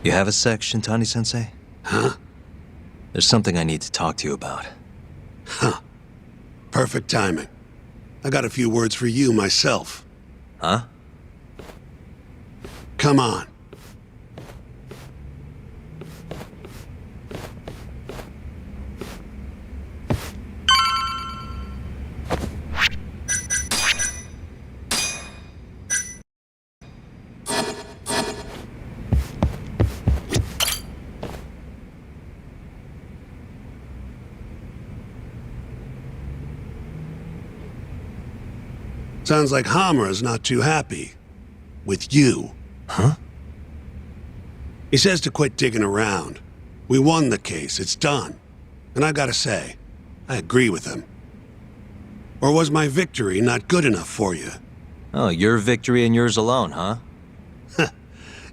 You have a sec, Shintani-sensei? Huh? There's something I need to talk to you about. Huh. Perfect timing. I got a few words for you myself. Huh? Come on. Sounds like Hamura's not too happy. With you. Huh? He says to quit digging around. We won the case, it's done. And I gotta say, I agree with him. Or was my victory not good enough for you? Oh, your victory and yours alone, huh?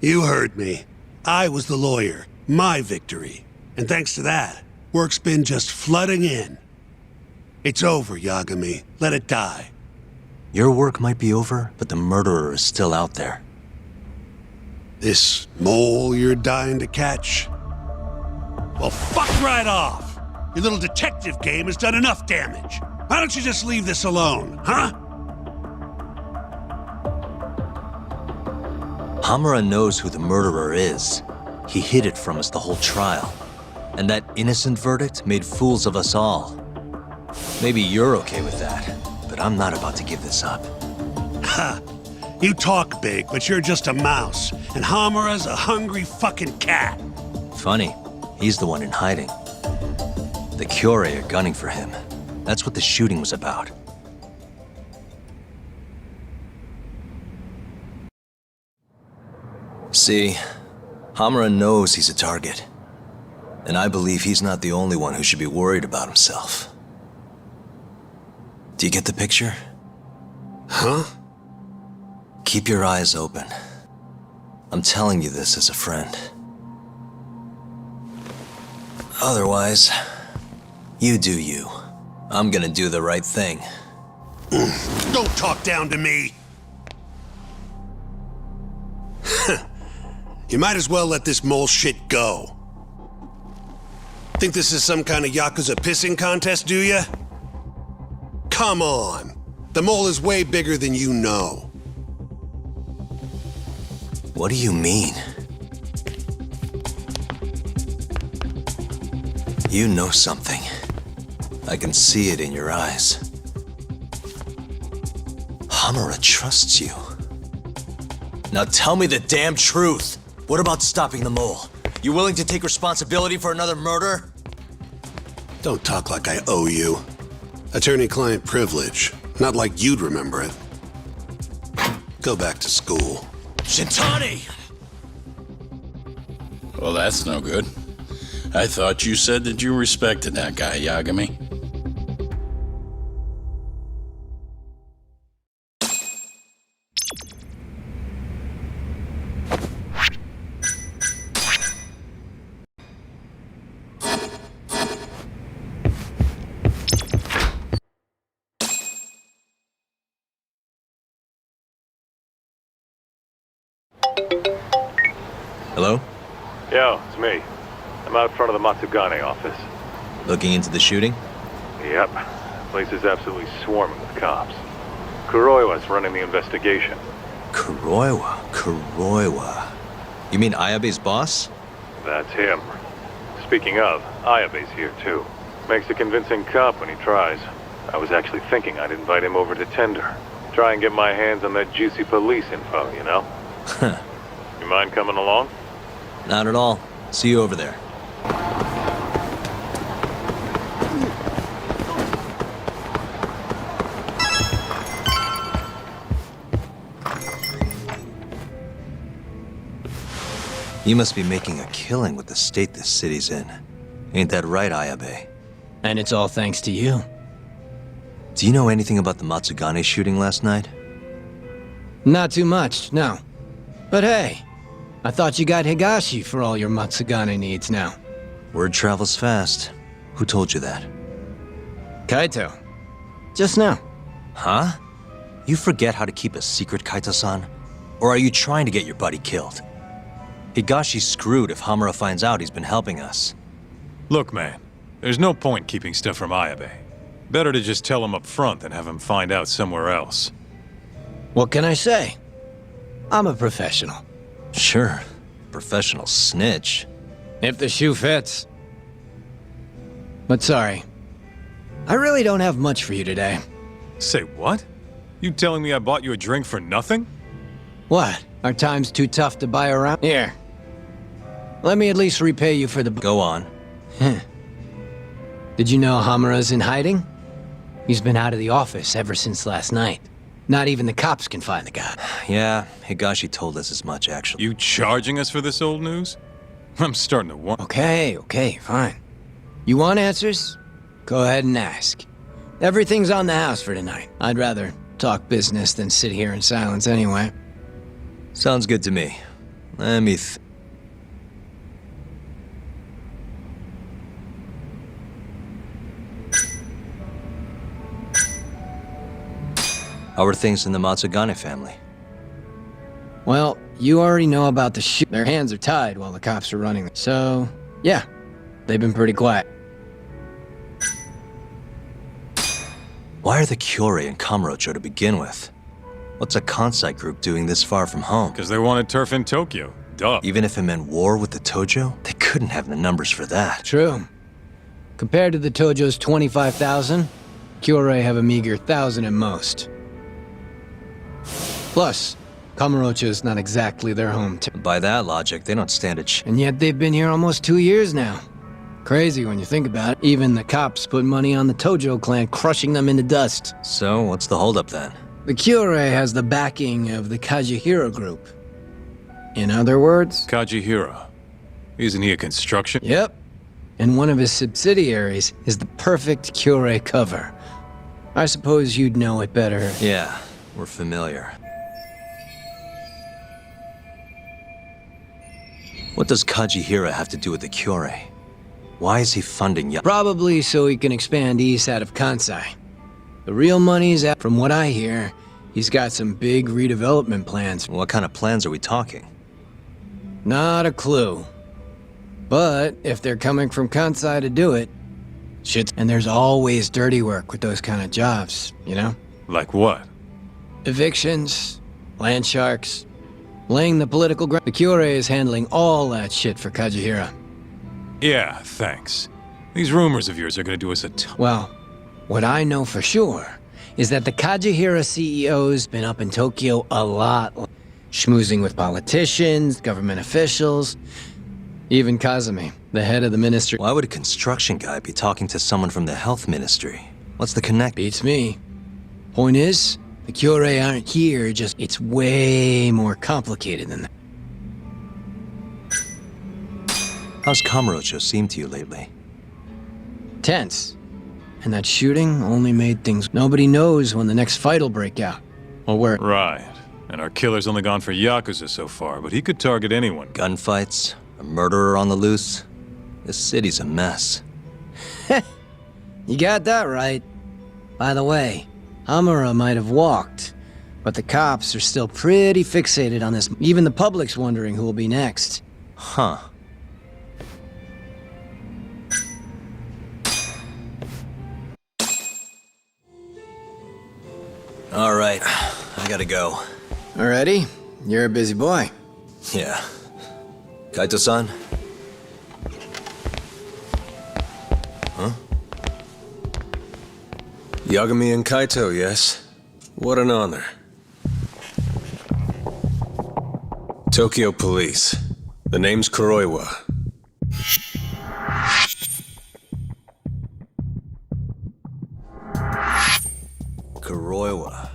You heard me. I was the lawyer. My victory. And thanks to that, work's been just flooding in. It's over, Yagami. Let it die. Your work might be over, but the murderer is still out there. This mole you're dying to catch? Well, fuck right off! Your little detective game has done enough damage. Why don't you just leave this alone, huh? Hamura knows who the murderer is. He hid it from us the whole trial. And that innocent verdict made fools of us all. Maybe you're okay with that, but I'm not about to give this up. Ha! You talk big, but you're just a mouse, and Hamura's a hungry fucking cat. Funny, he's the one in hiding. The Kyorei are gunning for him. That's what the shooting was about. See, Hamura knows he's a target. And I believe he's not the only one who should be worried about himself. Do you get the picture? Huh? Keep your eyes open. I'm telling you this as a friend. Otherwise, you do you. I'm gonna do the right thing. Don't talk down to me! You might as well let this mole shit go. Think this is some kind of Yakuza pissing contest, do ya? Come on. The mole is way bigger than you know. What do you mean? You know something. I can see it in your eyes. Hamura trusts you. Now tell me the damn truth. What about stopping the mole? You willing to take responsibility for another murder? Don't talk like I owe you. Attorney-client privilege. Not like you'd remember it. Go back to school. Shintani! Well, that's no good. I thought you said that you respected that guy, Yagami. Hello? Yo, it's me. I'm out front of the Matsugane office. Looking into the shooting? Yep. Place is absolutely swarming with cops. Kuroiwa's running the investigation. Kuroiwa. You mean Ayabe's boss? That's him. Speaking of, Ayabe's here too. Makes a convincing cop when he tries. I was actually thinking I'd invite him over to Tender. Try and get my hands on that juicy police info, you know? You mind coming along? Not at all. See you over there. You must be making a killing with the state this city's in. Ain't that right, Ayabe? And it's all thanks to you. Do you know anything about the Matsugane shooting last night? Not too much, no. But hey, I thought you got Higashi for all your Matsugane needs now. Word travels fast. Who told you that? Kaito. Just now. Huh? You forget how to keep a secret, Kaito-san? Or are you trying to get your buddy killed? Higashi's screwed if Hamura finds out he's been helping us. Look, man, there's no point keeping stuff from Ayabe. Better to just tell him up front than have him find out somewhere else. What can I say? I'm a professional. Sure, professional snitch. If the shoe fits. But sorry, I really don't have much for you today. Say what? You telling me I bought you a drink for nothing? What? Are times too tough to buy around? Here. Let me at least repay you for the... Go on. Did you know Hamura's in hiding? He's been out of the office ever since last night. Not even the cops can find the guy. Yeah, Higashi told us as much, actually. You charging us for this old news? I'm starting to wonder. Okay, fine. You want answers? Go ahead and ask. Everything's on the house for tonight. I'd rather talk business than sit here in silence anyway. Sounds good to me. Let me How are things in the Matsugane family? Well, you already know about the shoot. Their hands are tied while the cops are running. So, yeah, they've been pretty quiet. Why are the Kyorei in Kamurocho to begin with? What's a Kansai group doing this far from home? Because they wanted turf in Tokyo. Duh. Even if it meant war with the Tojo, they couldn't have the numbers for that. True. Compared to the Tojo's 25,000, Kyorei have a meager 1,000 at most. Plus, Kamurocho's not exactly their hometown. By that logic, they don't stand a chance. And yet they've been here almost 2 years now. Crazy when you think about it. Even the cops put money on the Tojo clan, crushing them into dust. So, what's the holdup then? The Kyorei has the backing of the Kajihira group. In other words? Kajihira. Isn't he a construction? Yep. And one of his subsidiaries is the perfect Kyorei cover. I suppose you'd know it better. Yeah, we're familiar. What does Kajihira have to do with the Kyorei? Why is he funding Probably so he can expand east out of Kansai. The real money's out. From what I hear, he's got some big redevelopment plans. What kind of plans are we talking? Not a clue. But if they're coming from Kansai to do it, shit. And there's always dirty work with those kind of jobs, you know? Like what? Evictions, land sharks, laying the political ground. The Kyorei is handling all that shit for Kajihira. Yeah, thanks. These rumors of yours are gonna do us a ton. Well, what I know for sure is that the Kajihira CEO's been up in Tokyo a lot, schmoozing with politicians, government officials, even Kazumi, the head of the ministry. Why would a construction guy be talking to someone from the health ministry? What's the connect? Beats me. Point is, the Kyorei aren't here, just it's way more complicated than that. How's Kamurocho seem to you lately? Tense. And that shooting only made things... Nobody knows when the next fight'll break out. Or where... Right. And our killer's only gone for Yakuza so far, but he could target anyone. Gunfights? A murderer on the loose? This city's a mess. You got that right. By the way, Hamura might have walked, but the cops are still pretty fixated on this. Even the public's wondering who will be next. Huh. All right, I gotta go. Already? You're a busy boy. Yeah. Kaito-san? Huh? Yagami and Kaito, yes? What an honor. Tokyo Police. The name's Kuroiwa. Kuroiwa.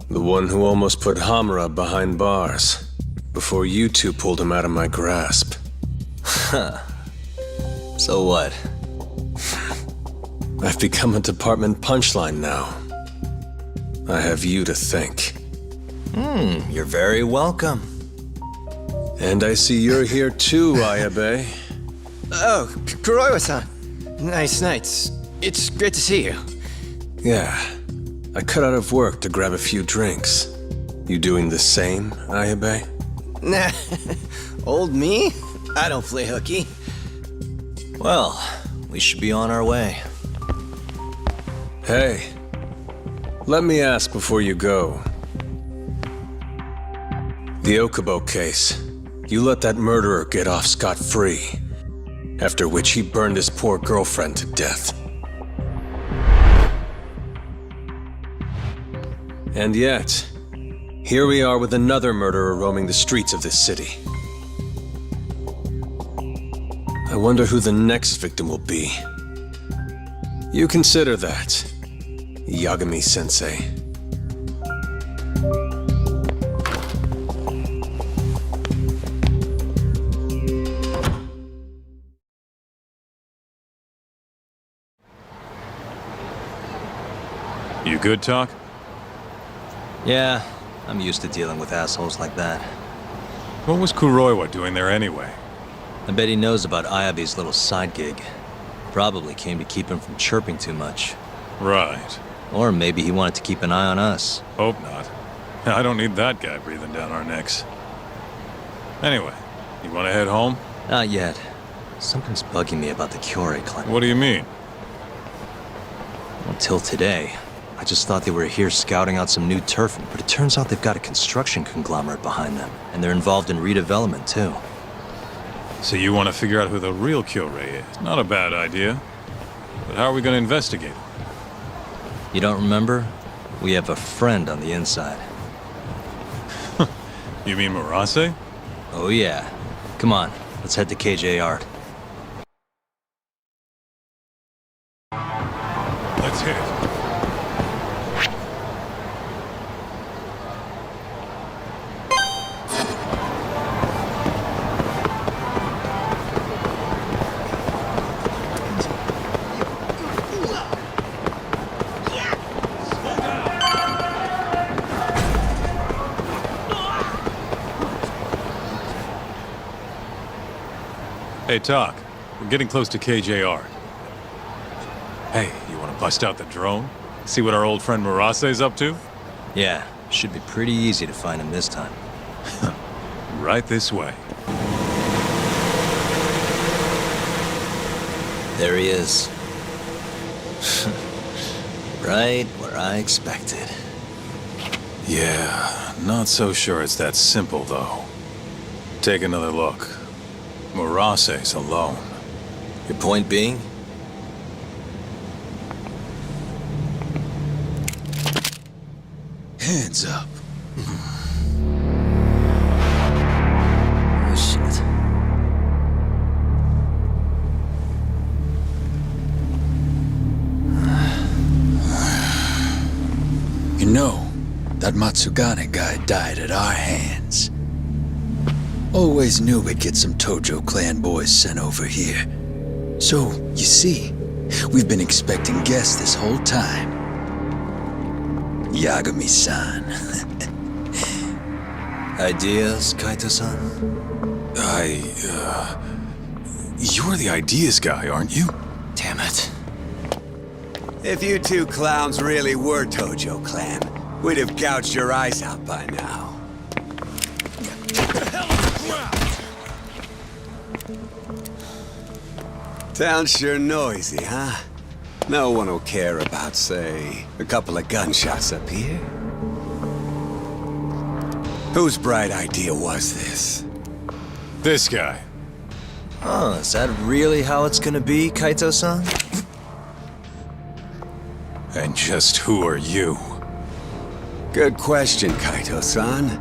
The one who almost put Hamura behind bars, before you two pulled him out of my grasp. Huh. So what? I've become a department punchline now. I have you to thank. You're very welcome. And I see you're here too, Ayabe. Oh, Kuroiwa-san. Nice nights. It's great to see you. Yeah. I cut out of work to grab a few drinks. You doing the same, Ayabe? Nah, old me? I don't play hooky. Well, we should be on our way. Hey, let me ask before you go. The Okubo case. You let that murderer get off scot-free. After which he burned his poor girlfriend to death. And yet, here we are with another murderer roaming the streets of this city. I wonder who the next victim will be. You consider that, Yagami-sensei. You good, Talk? Yeah, I'm used to dealing with assholes like that. What was Kuroiwa doing there anyway? I bet he knows about Ayabe's little side gig. Probably came to keep him from chirping too much. Right. Or maybe he wanted to keep an eye on us. Hope not. I don't need that guy breathing down our necks. Anyway, you want to head home? Not yet. Something's bugging me about the Kyorei clan. What do you mean? Until today, I just thought they were here scouting out some new turf, but it turns out they've got a construction conglomerate behind them, and they're involved in redevelopment too. So you want to figure out who the real Kyorei is? Not a bad idea. But how are we going to investigate? You don't remember? We have a friend on the inside. You mean Murase? Oh yeah. Come on, let's head to KJ Art. Let's hit it. Hey, Talk. We're getting close to KJR. Hey, you want to bust out the drone? See what our old friend Murase's up to? Yeah, should be pretty easy to find him this time. Right this way. There he is. Right where I expected. Yeah, not so sure it's that simple, though. Take another look. Murase's alone. Your point being? Hands up. Oh, shit. You know, that Matsugane guy died at our hands. Always knew we'd get some Tojo clan boys sent over here. So, you see, we've been expecting guests this whole time. Yagami-san. Ideas, Kaito-san? You're the ideas guy, aren't you? Damn it. If you two clowns really were Tojo clan, we'd have gouged your eyes out by now. Town's sure noisy, huh? No one will care about, say, a couple of gunshots up here. Whose bright idea was this? This guy. Oh, is that really how it's gonna be, Kaito-san? And just who are you? Good question, Kaito-san.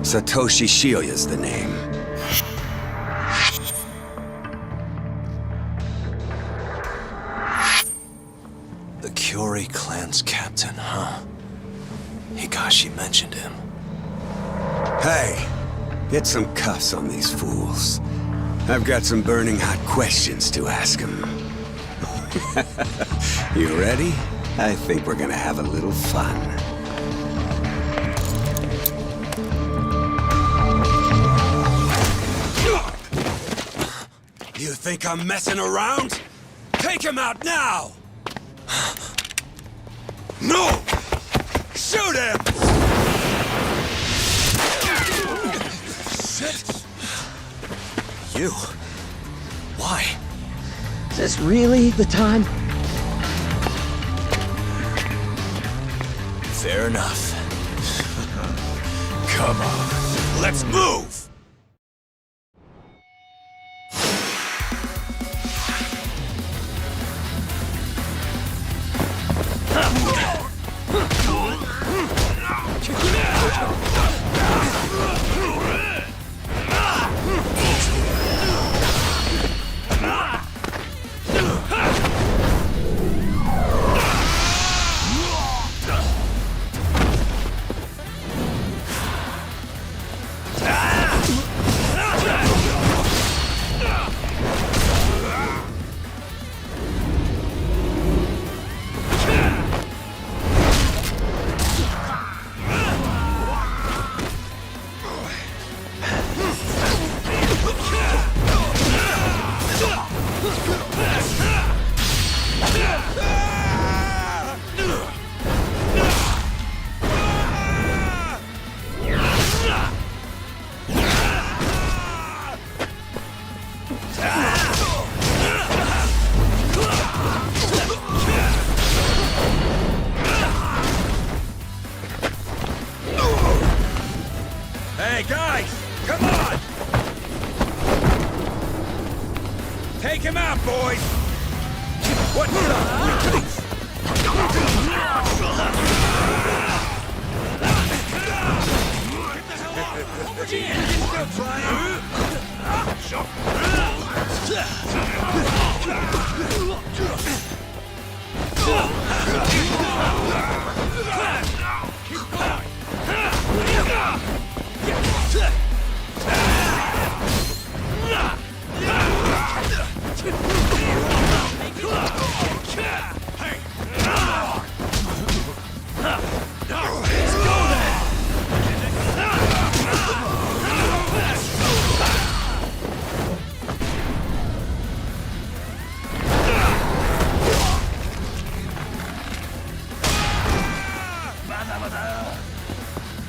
Satoshi Shioya's the name. The Kyorei clan's captain, huh? Higashi mentioned him. Hey, get some cuffs on these fools. I've got some burning hot questions to ask them. You ready? I think we're gonna have a little fun. You think I'm messing around? Take him out now! No! Shoot him! You? Why? Is this really the time? Fair enough. Come on, let's move! Hey, guys! Come on! Take him out, boys! What's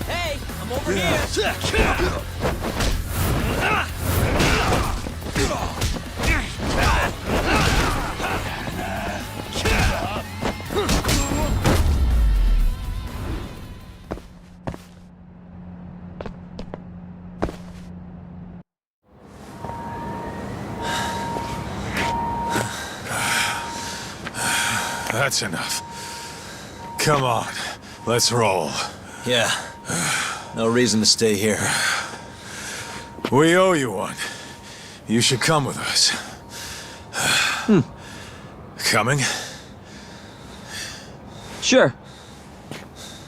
Hey, I'm over here. That's enough. Come on, let's roll. Yeah. No reason to stay here. We owe you one. You should come with us. Coming? Sure.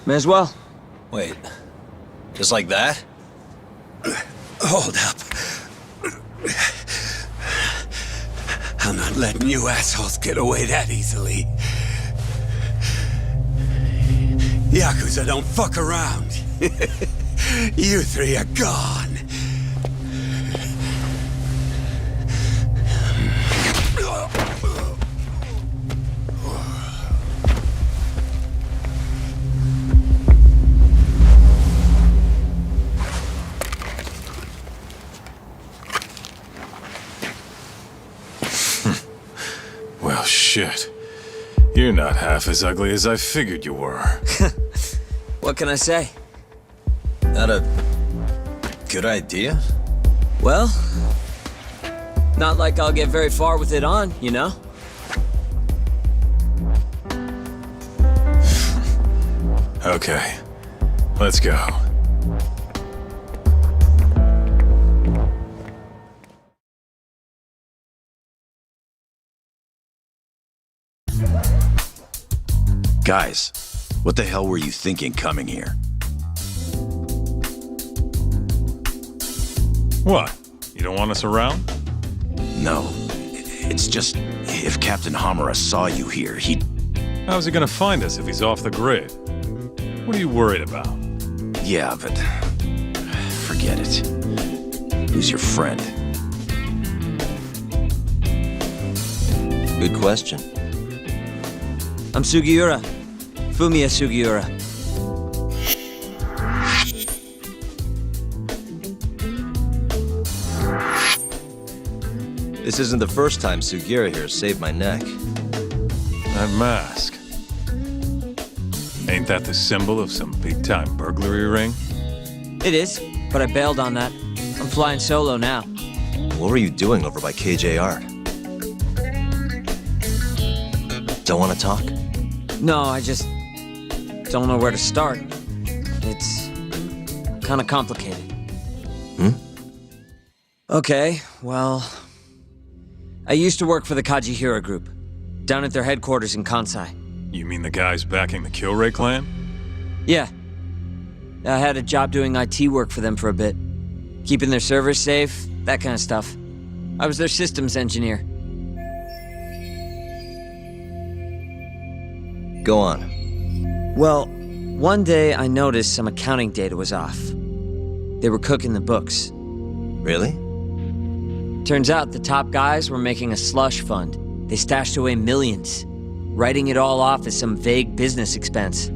May as well. Wait. Just like that? Hold up. I'm not letting you assholes get away that easily. Yakuza don't fuck around. You three are gone. Well, shit. You're not half as ugly as I figured you were. What can I say? Not a good idea? Well, not like I'll get very far with it on, you know? Okay, let's go. Guys, what the hell were you thinking coming here? What? You don't want us around? No. It's just, if Captain Hamura saw you here, he'd... How's he gonna find us if he's off the grid? What are you worried about? Yeah, but... forget it. Who's your friend? Good question. I'm Sugiura. Fumiya Sugiura. This isn't the first time Sugira here saved my neck. That mask. Ain't that the symbol of some big-time burglary ring? It is, but I bailed on that. I'm flying solo now. What were you doing over by KJ Art? Don't want to talk? No, I just don't know where to start. It's kind of complicated. Okay, well, I used to work for the Kajihira Group, down at their headquarters in Kansai. You mean the guys backing the Killray clan? Yeah. I had a job doing IT work for them for a bit. Keeping their servers safe, that kind of stuff. I was their systems engineer. Go on. Well, one day I noticed some accounting data was off. They were cooking the books. Really? Turns out the top guys were making a slush fund. They stashed away millions, writing it all off as some vague business expense.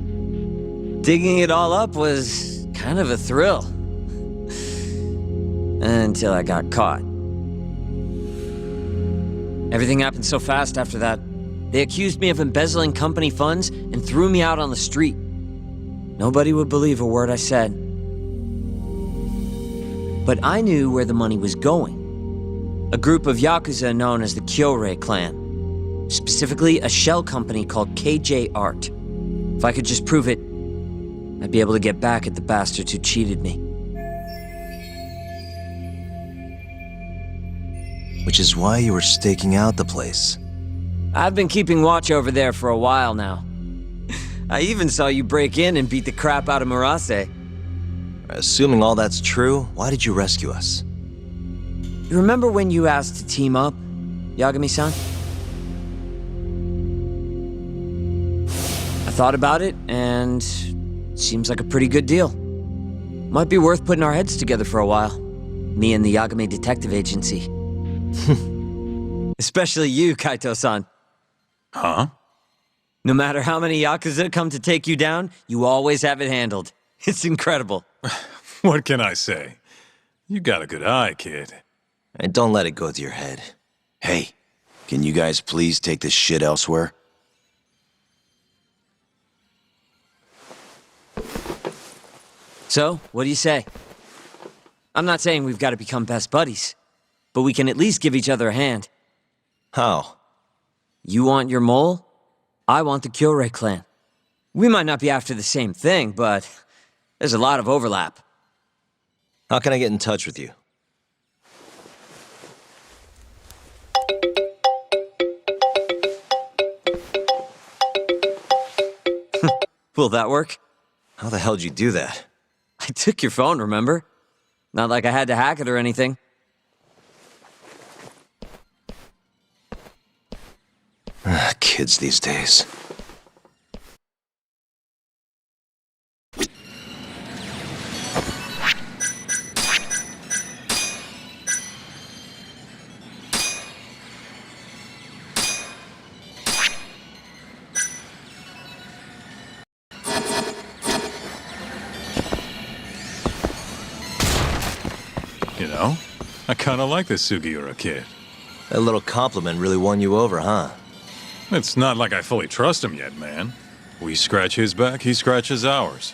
Digging it all up was kind of a thrill. Until I got caught. Everything happened so fast after that. They accused me of embezzling company funds and threw me out on the street. Nobody would believe a word I said. But I knew where the money was going. A group of Yakuza known as the Kyorai clan. Specifically, a shell company called KJ Art. If I could just prove it, I'd be able to get back at the bastards who cheated me. Which is why you were staking out the place. I've been keeping watch over there for a while now. I even saw you break in and beat the crap out of Murase. Assuming all that's true, why did you rescue us? You remember when you asked to team up, Yagami-san? I thought about it, and it seems like a pretty good deal. Might be worth putting our heads together for a while. Me and the Yagami Detective Agency. Especially you, Kaito-san. Huh? No matter how many Yakuza come to take you down, you always have it handled. It's incredible. What can I say? You got a good eye, kid. And don't let it go to your head. Hey, can you guys please take this shit elsewhere? So, what do you say? I'm not saying we've got to become best buddies, but we can at least give each other a hand. How? You want your mole? I want the Kyorai clan. We might not be after the same thing, but there's a lot of overlap. How can I get in touch with you? Will that work? How the hell'd you do that? I took your phone, remember? Not like I had to hack it or anything. Kids these days. You know, I kinda like this Sugiura kid. That little compliment really won you over, huh? It's not like I fully trust him yet, man. We scratch his back, he scratches ours.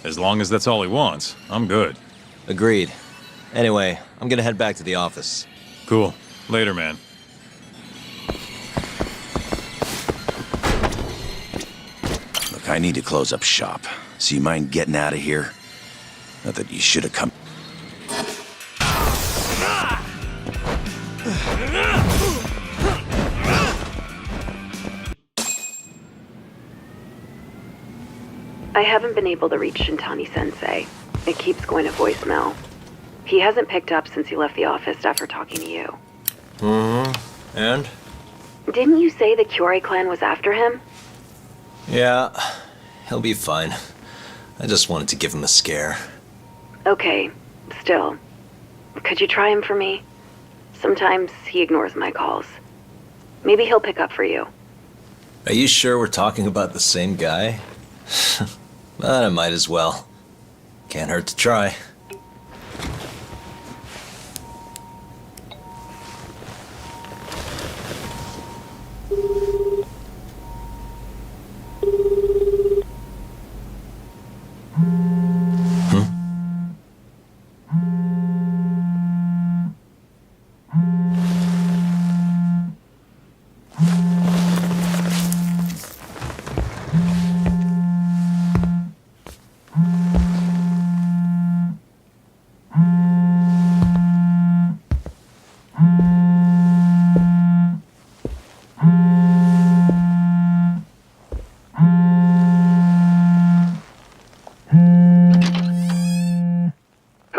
As long as that's all he wants, I'm good. Agreed. Anyway, I'm gonna head back to the office. Cool. Later, man. Look, I need to close up shop. So you mind getting out of here? Not that you should have come. I haven't been able to reach Shintani-sensei. It keeps going to voicemail. He hasn't picked up since he left the office after talking to you. Mm-hmm. And? Didn't you say the Kyorai clan was after him? Yeah, he'll be fine. I just wanted to give him a scare. Okay, still. Could you try him for me? Sometimes he ignores my calls. Maybe he'll pick up for you. Are you sure we're talking about the same guy? But I might as well. Can't hurt to try.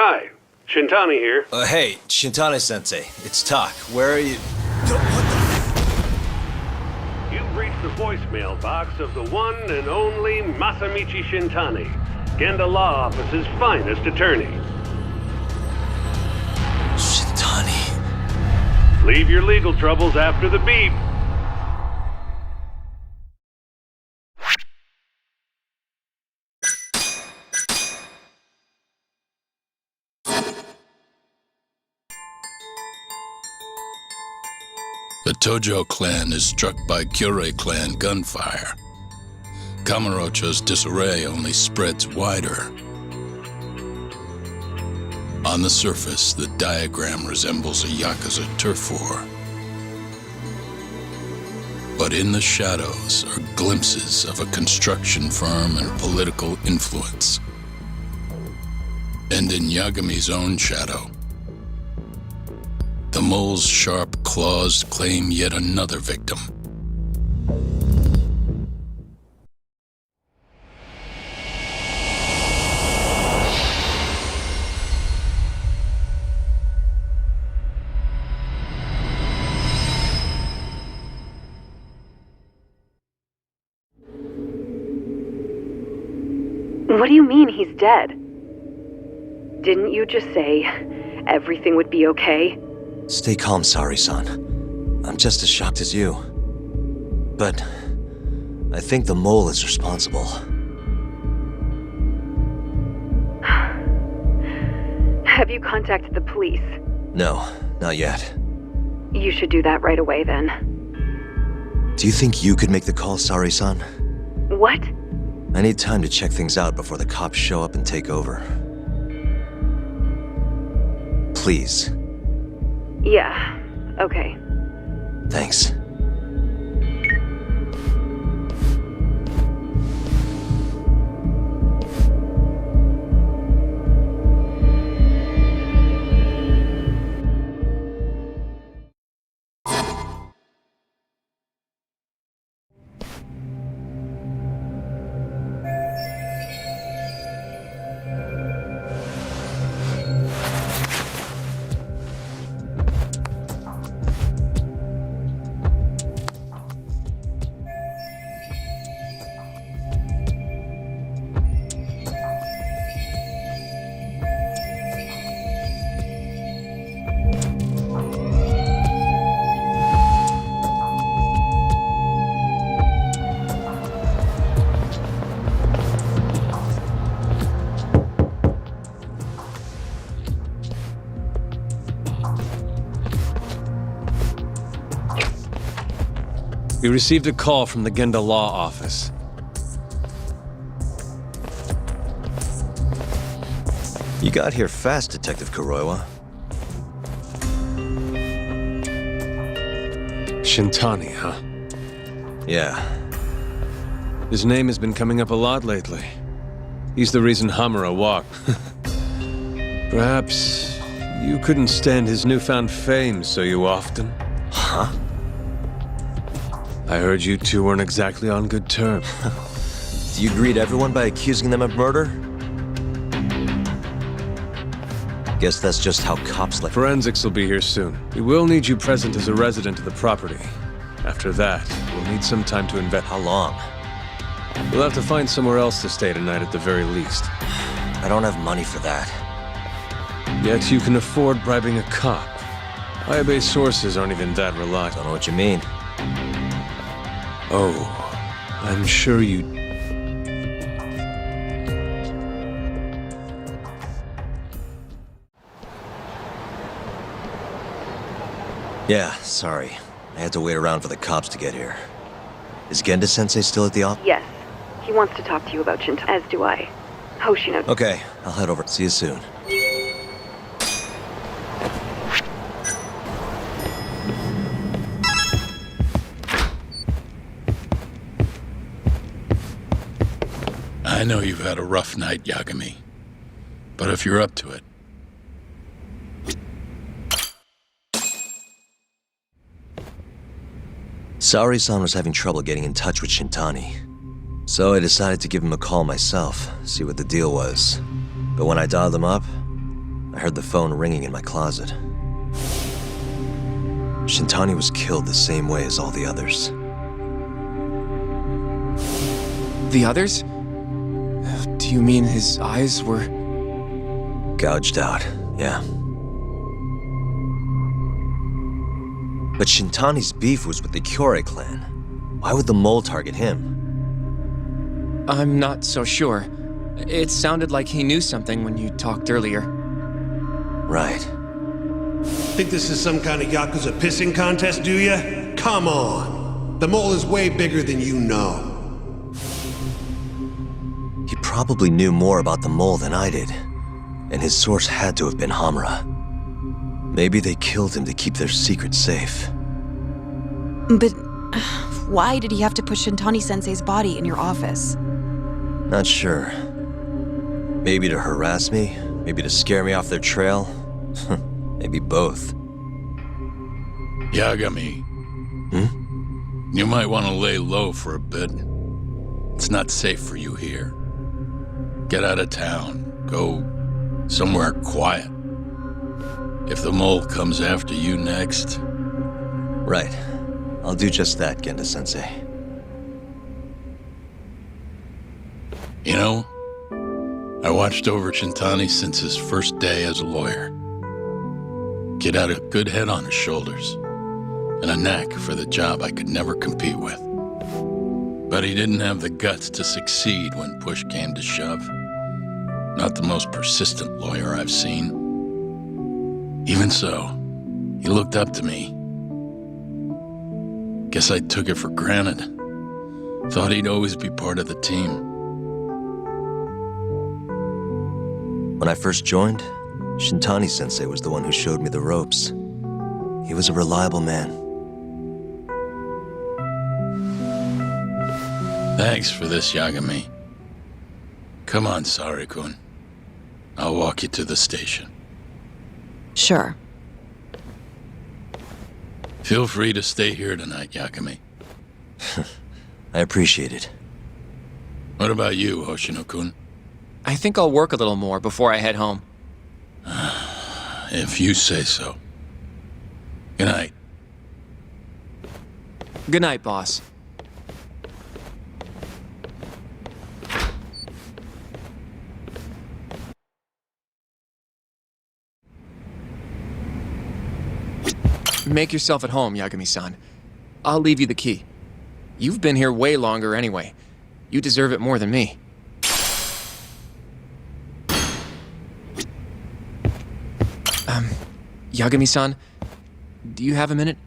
Hi, Shintani here. Hey, Shintani-sensei, it's Tak. Where are you? You've reached the voicemail box of the one and only Masamichi Shintani, Genda Law Office's finest attorney. Shintani. Leave your legal troubles after the beep. The Tojo clan is struck by Kyorei clan gunfire. Kamurocho's disarray only spreads wider. On the surface, the diagram resembles a Yakuza turf war. But in the shadows are glimpses of a construction firm and political influence. And in Yagami's own shadow, the mole's sharp claws claim yet another victim. What do you mean he's dead? Didn't you just say everything would be okay? Stay calm, Sari-san. I'm just as shocked as you. But I think the mole is responsible. Have you contacted the police? No, not yet. You should do that right away then. Do you think you could make the call, Sari-san? What? I need time to check things out before the cops show up and take over. Please. Yeah, okay. Thanks. We received a call from the Genda Law Office. You got here fast, Detective Kuroiwa. Shintani, huh? Yeah. His name has been coming up a lot lately. He's the reason Hamura walked. Perhaps you couldn't stand his newfound fame so you often? Huh? I heard you two weren't exactly on good terms. Do you greet everyone by accusing them of murder? Guess that's just how cops like— Forensics will be here soon. We will need you present as a resident of the property. After that, we'll need some time to invest. How long? We'll have to find somewhere else to stay tonight at the very least. I don't have money for that. Yet you can afford bribing a cop. Ayabe's sources aren't even that reliable. Don't know what you mean. Oh, I'm sure you... Yeah, sorry. I had to wait around for the cops to get here. Is Genda-sensei still at the office? Yes. He wants to talk to you about Shinto, as do I. Hoshino. Okay, I'll head over. See you soon. I know you've had a rough night, Yagami. But if you're up to it... Sari-san was having trouble getting in touch with Shintani. So I decided to give him a call myself, see what the deal was. But when I dialed him up, I heard the phone ringing in my closet. Shintani was killed the same way as all the others. The others? Do you mean his eyes were... Gouged out, yeah. But Shintani's beef was with the Kyorei clan. Why would the mole target him? I'm not so sure. It sounded like he knew something when you talked earlier. Right. Think this is some kind of Yakuza pissing contest, do ya? Come on. The mole is way bigger than you know. He probably knew more about the mole than I did, and his source had to have been Hamura. Maybe they killed him to keep their secret safe. But why did he have to put Shintani-sensei's body in your office? Not sure. Maybe to harass me, maybe to scare me off their trail. Maybe both. Yagami. You might want to lay low for a bit. It's not safe for you here. Get out of town. Go somewhere quiet. If the mole comes after you next... Right. I'll do just that, Genda-sensei. You know, I watched over Shintani since his first day as a lawyer. Kid had a good head on his shoulders, and a knack for the job I could never compete with. But he didn't have the guts to succeed when push came to shove. Not the most persistent lawyer I've seen. Even so, he looked up to me. Guess I took it for granted. Thought he'd always be part of the team. When I first joined, Shintani-sensei was the one who showed me the ropes. He was a reliable man. Thanks for this, Yagami. Come on, Sari-kun. I'll walk you to the station. Sure. Feel free to stay here tonight, Yagami. I appreciate it. What about you, Hoshino-kun? I think I'll work a little more before I head home. If you say so. Good night. Good night, boss. Make yourself at home, Yagami-san. I'll leave you the key. You've been here way longer anyway. You deserve it more than me. Yagami-san, do you have a minute?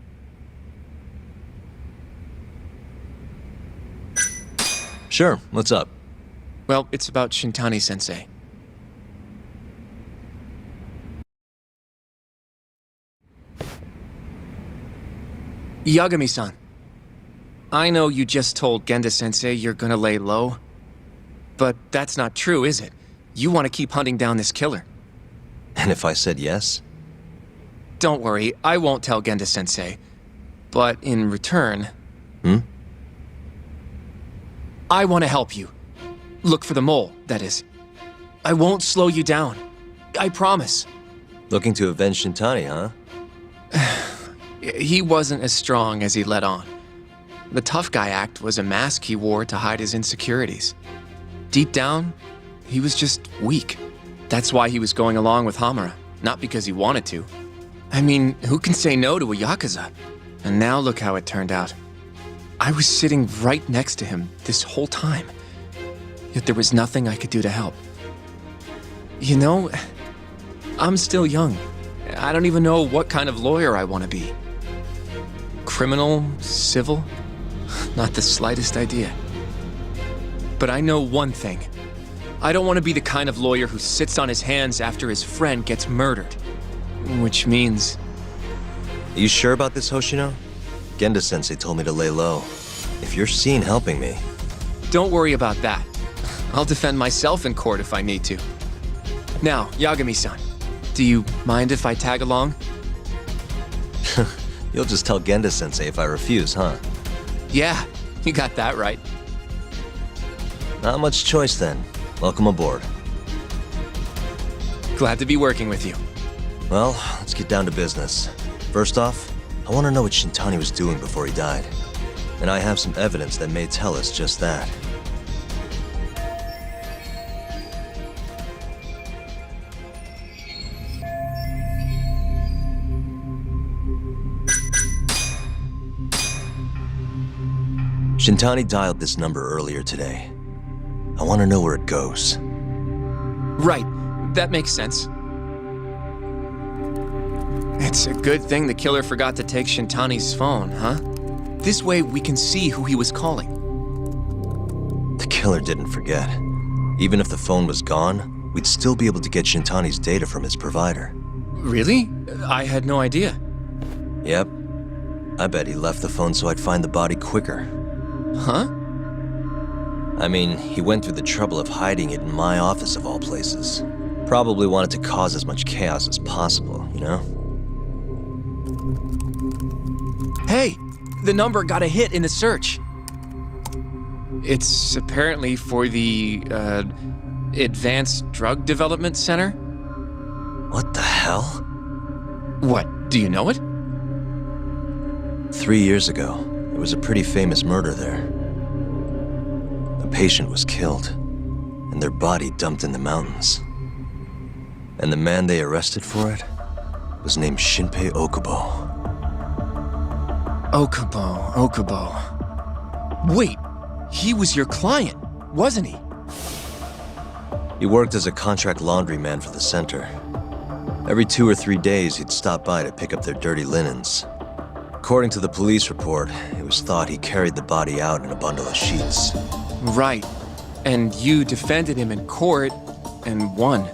Sure, what's up? Well, it's about Shintani-sensei. Yagami-san, I know you just told Genda-sensei you're gonna lay low, but that's not true, is it? You want to keep hunting down this killer. And if I said yes? Don't worry, I won't tell Genda-sensei. But in return... I want to help you. Look for the mole, that is. I won't slow you down. I promise. Looking to avenge Shintani, huh? He wasn't as strong as he let on. The tough guy act was a mask he wore to hide his insecurities. Deep down, he was just weak. That's why he was going along with Hamura, not because he wanted to. I mean, who can say no to a Yakuza? And now look how it turned out. I was sitting right next to him this whole time, yet there was nothing I could do to help. You know, I'm still young. I don't even know what kind of lawyer I want to be. Criminal? Civil? Not the slightest idea. But I know one thing. I don't want to be the kind of lawyer who sits on his hands after his friend gets murdered. Which means... Are you sure about this, Hoshino? Genda-sensei told me to lay low. If you're seen helping me... Don't worry about that. I'll defend myself in court if I need to. Now, Yagami-san, do you mind if I tag along? You'll just tell Genda-sensei if I refuse, huh? Yeah, you got that right. Not much choice then. Welcome aboard. Glad to be working with you. Well, let's get down to business. First off, I want to know what Shintani was doing before he died. And I have some evidence that may tell us just that. Shintani dialed this number earlier today. I want to know where it goes. Right, that makes sense. It's a good thing the killer forgot to take Shintani's phone, huh? This way we can see who he was calling. The killer didn't forget. Even if the phone was gone, we'd still be able to get Shintani's data from his provider. Really? I had no idea. Yep. I bet he left the phone so I'd find the body quicker. Huh? I mean, he went through the trouble of hiding it in my office of all places. Probably wanted to cause as much chaos as possible, you know? Hey! The number got a hit in the search. It's apparently for the, Advanced Drug Development Center? What the hell? What, do you know it? 3 years ago, there was a pretty famous murder there. A patient was killed, and their body dumped in the mountains. And the man they arrested for it was named Shinpei Okubo. Okubo. Wait, he was your client, wasn't he? He worked as a contract laundryman for the center. Every 2 or 3 days, he'd stop by to pick up their dirty linens. According to the police report, it was thought he carried the body out in a bundle of sheets. Right. And you defended him in court and won.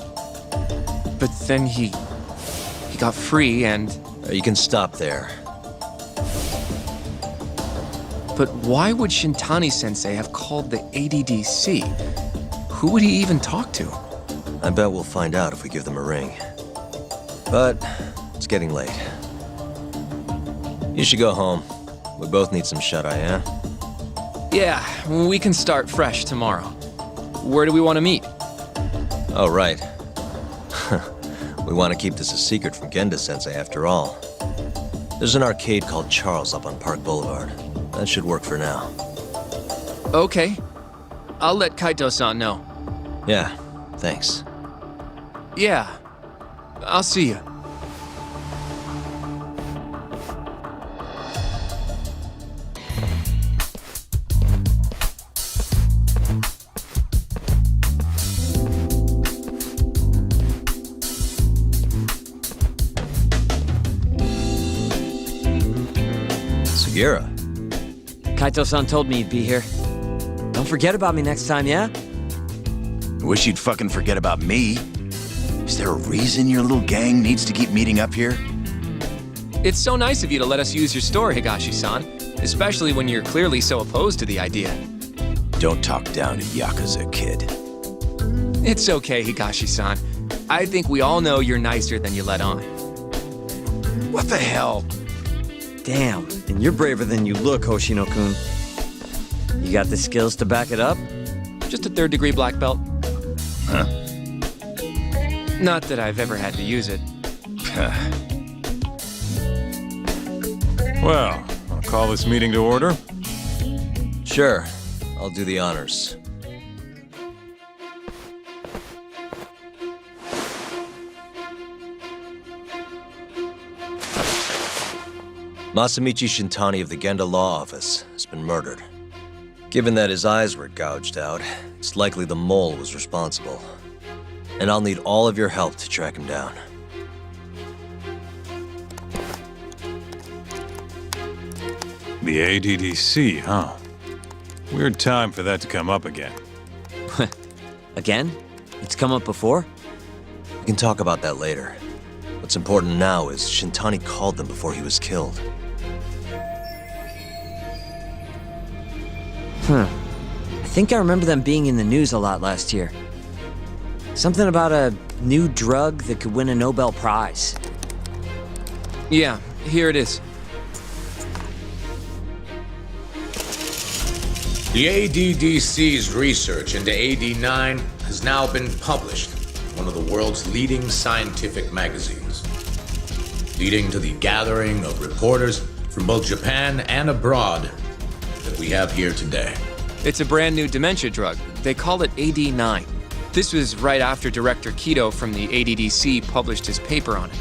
But then he got free and... You can stop there. But why would Shintani-sensei have called the ADDC? Who would he even talk to? I bet we'll find out if we give them a ring. But it's getting late. You should go home. We both need some shut-eye, yeah? Yeah, we can start fresh tomorrow. Where do we want to meet? Oh, right. We want to keep this a secret from Genda-sensei after all. There's an arcade called Charles up on Park Boulevard. That should work for now. Okay. I'll let Kaito-san know. Yeah, thanks. Yeah. I'll see you. Sugiura. Kaito-san told me you'd be here. Don't forget about me next time, yeah? I wish you'd fucking forget about me. Is there a reason your little gang needs to keep meeting up here? It's so nice of you to let us use your store, Higashi-san. Especially when you're clearly so opposed to the idea. Don't talk down to Yakuza, kid. It's okay, Higashi-san. I think we all know you're nicer than you let on. What the hell? Damn, and you're braver than you look, Hoshino-kun. You got the skills to back it up? Just a third-degree black belt. Huh? Not that I've ever had to use it. Well, I'll call this meeting to order. Sure, I'll do the honors. Masamichi Shintani of the Genda Law Office has been murdered. Given that his eyes were gouged out, it's likely the mole was responsible. And I'll need all of your help to track him down. The ADDC, huh? Weird time for that to come up again. Again? It's come up before? We can talk about that later. What's important now is Shintani called them before he was killed. I think I remember them being in the news a lot last year. Something about a new drug that could win a Nobel Prize. Yeah, here it is. The ADDC's research into AD9 has now been published. one of the world's leading scientific magazines, leading to the gathering of reporters from both Japan and abroad that we have here today. It's a brand new dementia drug. They call it AD9. This was right after Director Keto from the ADDC published his paper on it.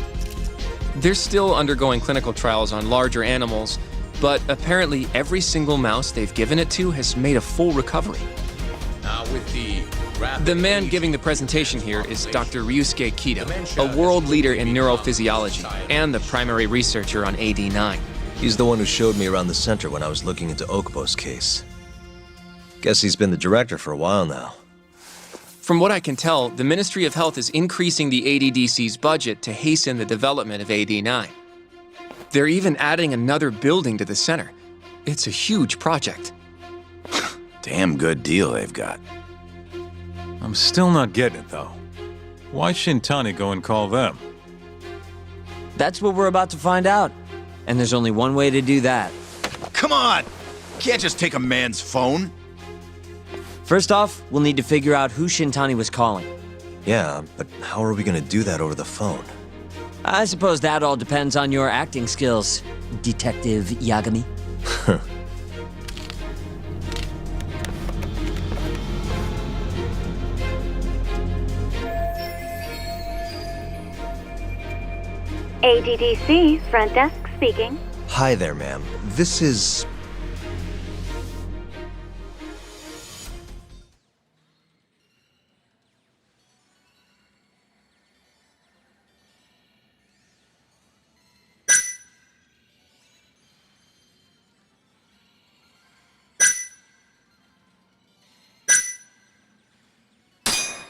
They're still undergoing clinical trials on larger animals, but apparently every single mouse they've given it to has made a full recovery. Now with The man giving the presentation here is Dr. Ryusuke Keto, a world leader in neurophysiology and the primary researcher on AD9. He's the one who showed me around the center when I was looking into Okubo's case. Guess he's been the director for a while now. From what I can tell, the Ministry of Health is increasing the ADDC's budget to hasten the development of AD9. They're even adding another building to the center. It's a huge project. Damn good deal they've got. I'm still not getting it, though. Why Shintani go and call them? That's what we're about to find out. And there's only one way to do that. Come on! Can't just take a man's phone. First off, we'll need to figure out who Shintani was calling. Yeah, but how are we gonna do that over the phone? I suppose that all depends on your acting skills, Detective Yagami. ADDC, front desk speaking. Hi there, ma'am. This is...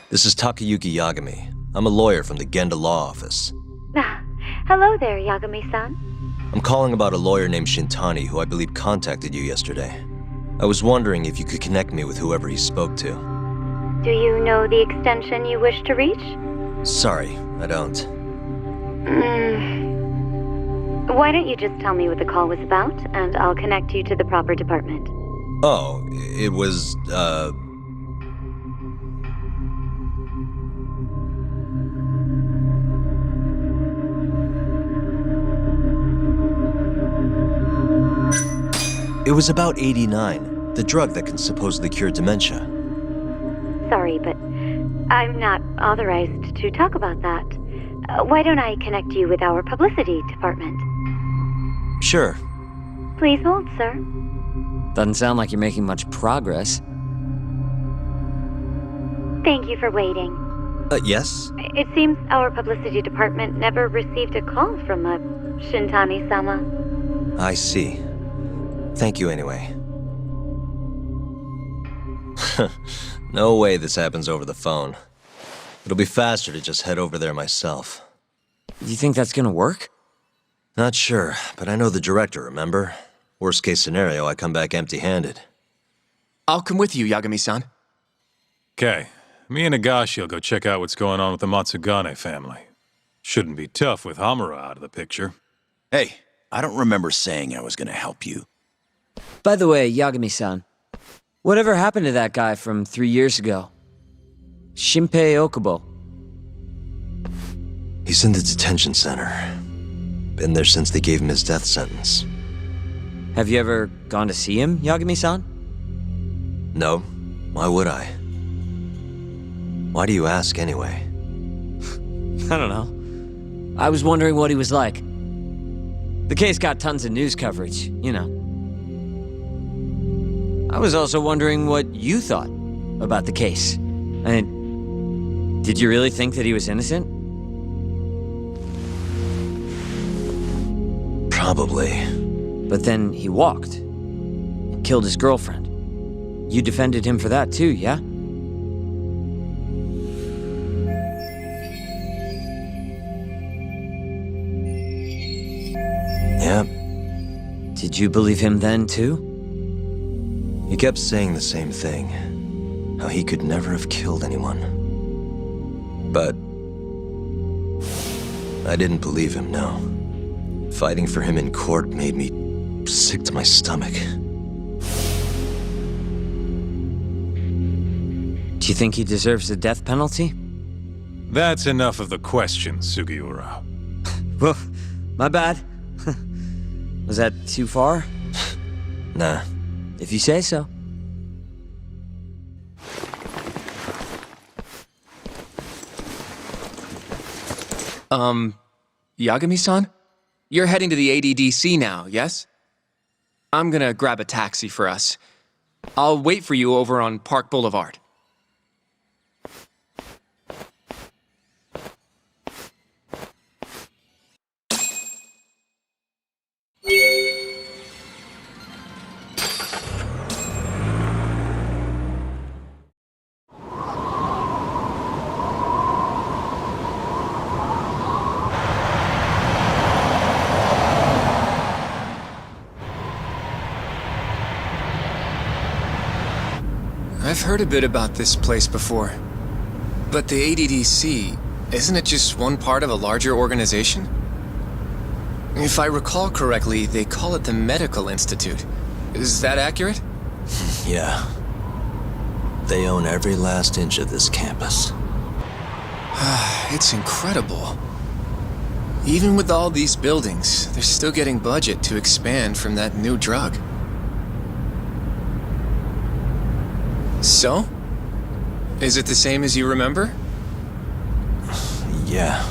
This is Takayuki Yagami. I'm a lawyer from the Genda Law Office. Hello there, Yagami-san. I'm calling about a lawyer named Shintani who I believe contacted you yesterday. I was wondering if you could connect me with whoever he spoke to. Do you know the extension you wish to reach? Sorry, I don't. Why don't you just tell me what the call was about, and I'll connect you to the proper department. Oh, it was, It was about 89, the drug that can supposedly cure dementia. Sorry, but I'm not authorized to talk about that. Why don't I connect you with our publicity department? Sure. Please hold, sir. Doesn't sound like you're making much progress. Thank you for waiting. Yes? It seems our publicity department never received a call from a Shintani-sama. I see. Thank you anyway. No way this happens over the phone. It'll be faster to just head over there myself. Do you think that's gonna work? Not sure, but I know the director, remember? Worst case scenario, I come back empty-handed. I'll come with you, Yagami-san. Okay, me and Nagashi will go check out what's going on with the Matsugane family. Shouldn't be tough with Hamura out of the picture. Hey, I don't remember saying I was gonna help you. By the way, Yagami-san, whatever happened to that guy from 3 years ago? Shinpei Okubo. He's in the detention center. Been there since they gave him his death sentence. Have you ever gone to see him, Yagami-san? No. Why would I? Why do you ask anyway? I don't know. I was wondering what he was like. The case got tons of news coverage, you know. I was also wondering what you thought about the case. I mean, did you really think that he was innocent? Probably. But then he walked and killed his girlfriend. You defended him for that too, yeah? Yeah. Did you believe him then too? He kept saying the same thing. How he could never have killed anyone. But I didn't believe him, no. Fighting for him in court made me sick to my stomach. Do you think he deserves the death penalty? That's enough of the questions, Sugiura. Well, my bad. Was that too far? Nah. If you say so. Yagami-san? You're heading to the ADDC now, yes? I'm gonna grab a taxi for us. I'll wait for you over on Park Boulevard. I've heard a bit about this place before. But the ADDC, isn't it just one part of a larger organization? If I recall correctly, they call it the Medical Institute. Is that accurate? Yeah. They own every last inch of this campus. It's incredible. Even with all these buildings, they're still getting budget to expand from that new drug. So? Is it the same as you remember? Yeah.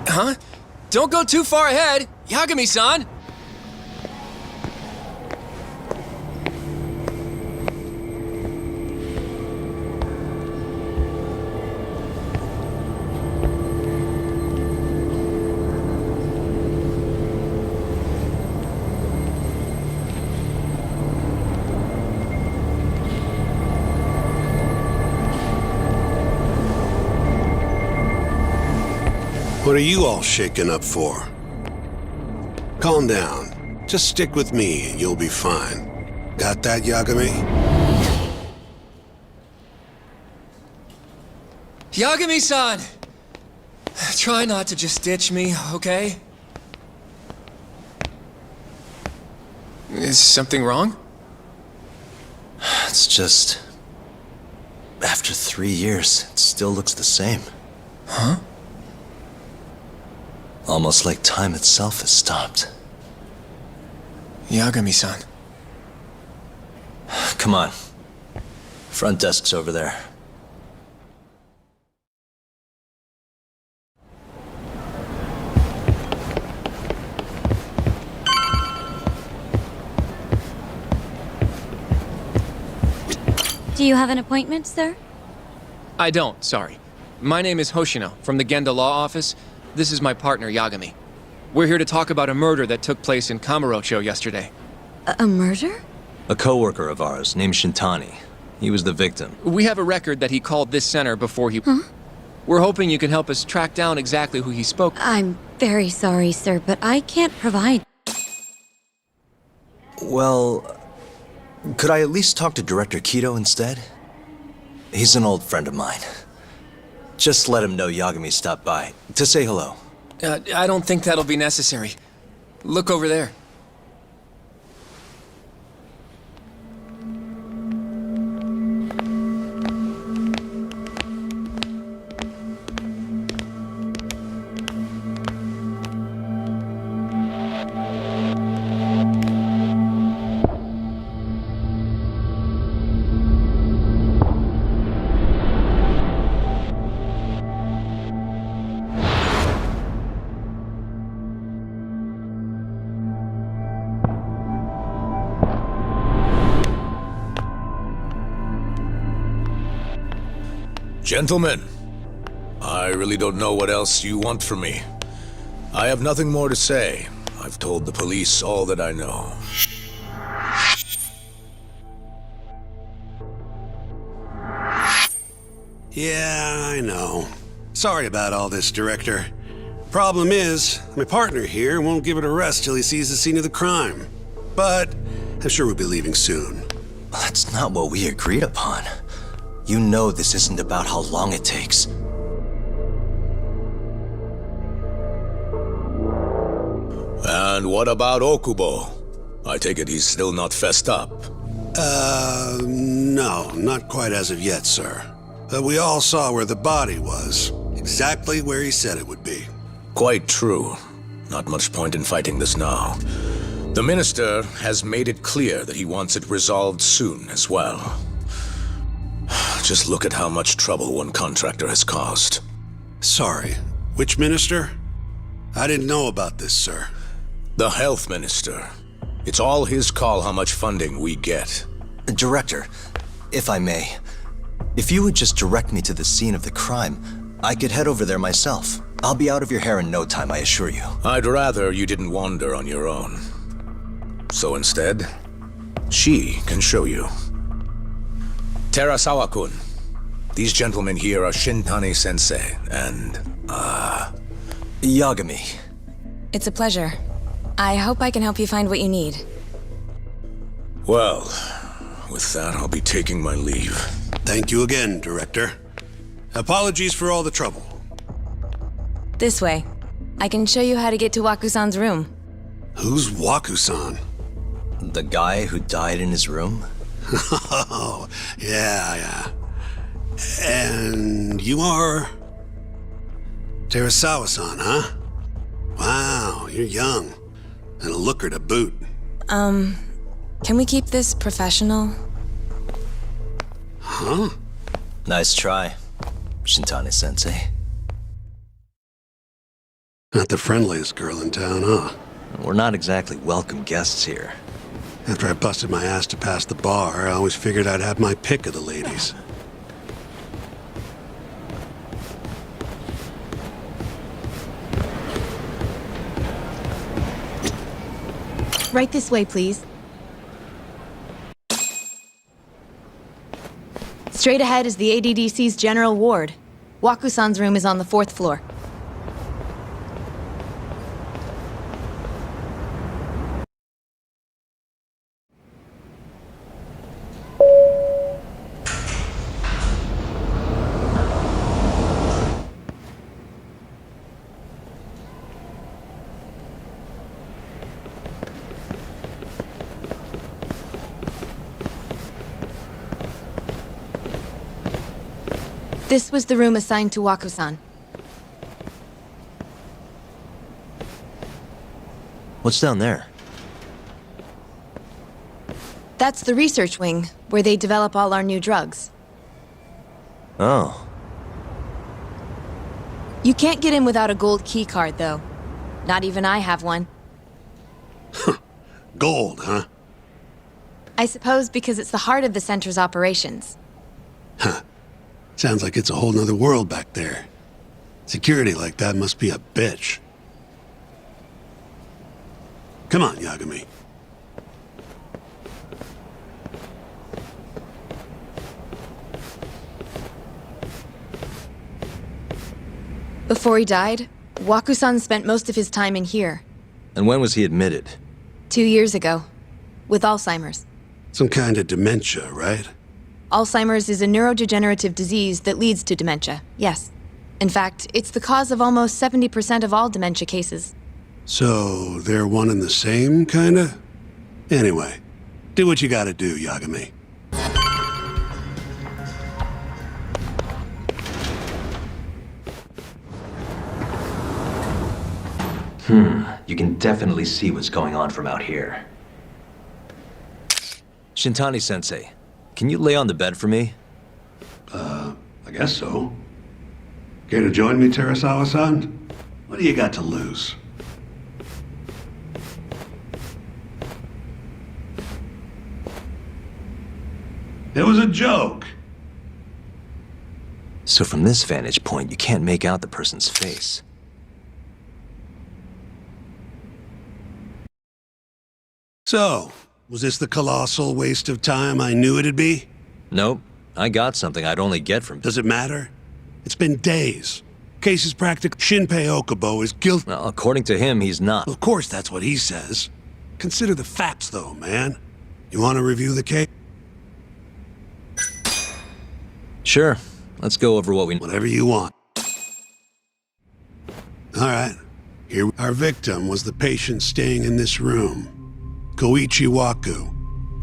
Huh? Don't go too far ahead, Yagami-san! What are you all shaken up for? Calm down. Just stick with me and you'll be fine. Got that, Yagami? Yagami-san! Try not to just ditch me, okay? Is something wrong? It's just... After 3 years, it still looks the same. Huh? Almost like time itself has stopped. Yagami-san. Come on. Front desk's over there. Do you have an appointment, sir? I don't, sorry. My name is Hoshino, from the Genda Law Office. This is my partner, Yagami. We're here to talk about a murder that took place in Kamurocho yesterday. A murder? A coworker of ours named Shintani. He was the victim. We have a record that he called this center before he... Huh? We're hoping you can help us track down exactly who he spoke. I'm very sorry, sir, but I can't provide. Well, could I at least talk to Director Kido instead? He's an old friend of mine. Just let him know Yagami stopped by, to say hello. I don't think that'll be necessary. Look over there. Gentlemen, I really don't know what else you want from me. I have nothing more to say. I've told the police all that I know. Yeah, I know. Sorry about all this, Director. Problem is, my partner here won't give it a rest till he sees the scene of the crime. But I'm sure we'll be leaving soon. That's not what we agreed upon. You know this isn't about how long it takes. And what about Okubo? I take it he's still not fessed up. No, not quite as of yet, sir. But we all saw where the body was. Exactly where he said it would be. Quite true. Not much point in fighting this now. The Minister has made it clear that he wants it resolved soon as well. Just look at how much trouble one contractor has caused. Sorry, which minister? I didn't know about this, sir. The Health Minister. It's all his call how much funding we get. Director, if I may, if you would just direct me to the scene of the crime, I could head over there myself. I'll be out of your hair in no time, I assure you. I'd rather you didn't wander on your own. So instead, she can show you. Terasawa-kun, these gentlemen here are Shintani-sensei and, Yagami. It's a pleasure. I hope I can help you find what you need. Well, with that, I'll be taking my leave. Thank you again, Director. Apologies for all the trouble. This way. I can show you how to get to Waku-san's room. Who's Waku-san? The guy who died in his room? Oh, yeah. And you are... Terasawa-san, huh? Wow, you're young. And a looker to boot. Can we keep this professional? Huh? Nice try, Shintani-sensei. Not the friendliest girl in town, huh? We're not exactly welcome guests here. After I busted my ass to pass the bar, I always figured I'd have my pick of the ladies. Right this way, please. Straight ahead is the ADDC's general ward. Waku-san's room is on the 4th floor. This was the room assigned to Waku-san. What's down there? That's the research wing, where they develop all our new drugs. Oh. You can't get in without a gold key card, though. Not even I have one. Gold, huh? I suppose because it's the heart of the center's operations. Huh. Sounds like it's a whole nother world back there. Security like that must be a bitch. Come on, Yagami. Before he died, Waku-san spent most of his time in here. And when was he admitted? 2 years ago. With Alzheimer's. Some kind of dementia, right? Alzheimer's is a neurodegenerative disease that leads to dementia, yes. In fact, it's the cause of almost 70% of all dementia cases. So, they're one and the same, kinda? Anyway, do what you gotta do, Yagami. You can definitely see what's going on from out here. Shintani-sensei, can you lay on the bed for me? I guess so. Care to join me, Terasawa-san? What do you got to lose? It was a joke. So from this vantage point, you can't make out the person's face. So, was this the colossal waste of time I knew it'd be? Nope. I got something I'd only get from... Does it matter? It's been days. Case is practical. Shinpei Okubo is guilty. Well, according to him, he's not. Of course, that's what he says. Consider the facts, though, man. You want to review the case? Sure. Let's go over what we... Whatever you want. All right. Here, our victim was the patient staying in this room. Koichi Waku,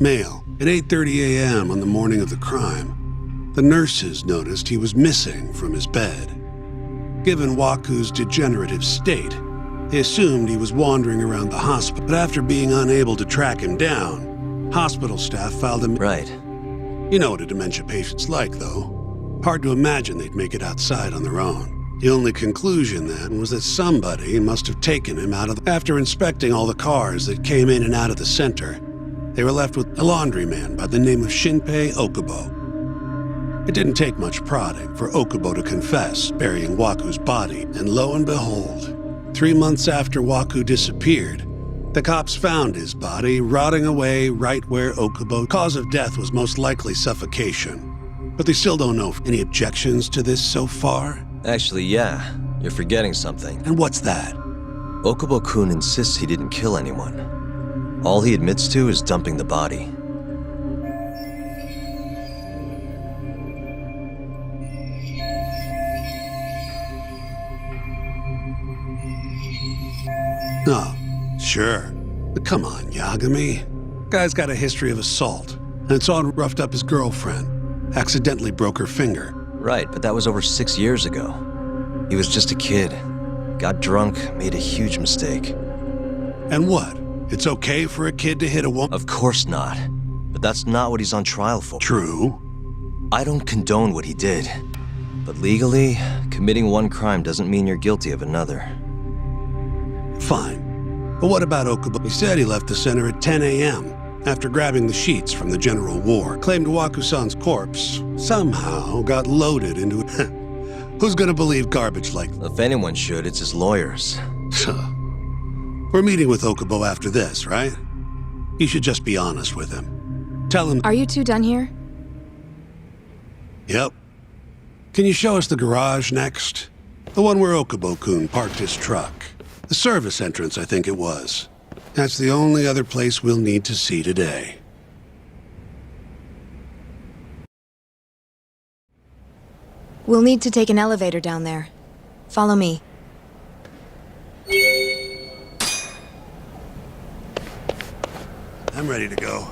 male. At 8:30 a.m. on the morning of the crime, the nurses noticed he was missing from his bed. Given Waku's degenerative state, they assumed he was wandering around the hospital, but after being unable to track him down, hospital staff filed him. Right. You know what a dementia patient's like, though. Hard to imagine they'd make it outside on their own. The only conclusion then was that somebody must have taken him out of the... After inspecting all the cars that came in and out of the center, they were left with a laundryman by the name of Shinpei Okubo. It didn't take much prodding for Okubo to confess burying Waku's body, and lo and behold, 3 months after Waku disappeared, the cops found his body rotting away right where Okubo. Cause of death was most likely suffocation, but they still don't know. Any objections to this so far? Actually, yeah. You're forgetting something. And what's that? Okubo-kun insists he didn't kill anyone. All he admits to is dumping the body. Oh, sure. But come on, Yagami. Guy's got a history of assault, and it's all roughed up his girlfriend. Accidentally broke her finger. Right, but that was over 6 years ago. He was just a kid. Got drunk, made a huge mistake. And what? It's okay for a kid to hit a woman? Of course not. But that's not what he's on trial for. True. I don't condone what he did. But legally, committing one crime doesn't mean you're guilty of another. Fine. But what about Okubo? He said he left the center at 10 a.m. after grabbing the sheets from the general war. Claimed Waku-san's corpse somehow got loaded into it. Who's gonna believe garbage like that? If anyone should, it's his lawyers. We're meeting with Okubo after this, right? You should just be honest with him. Tell him... Are you two done here? Yep. Can you show us the garage next? The one where Okubo-kun parked his truck. The service entrance, I think it was. That's the only other place we'll need to see today. We'll need to take an elevator down there. Follow me. I'm ready to go.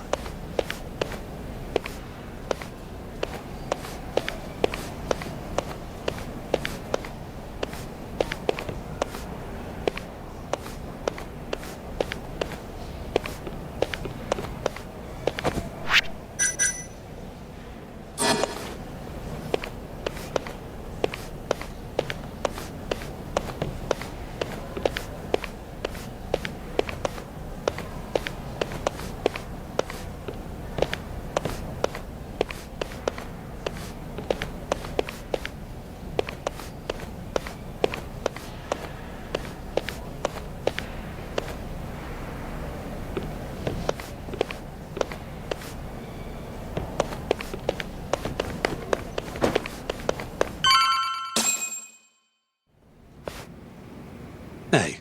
Hey,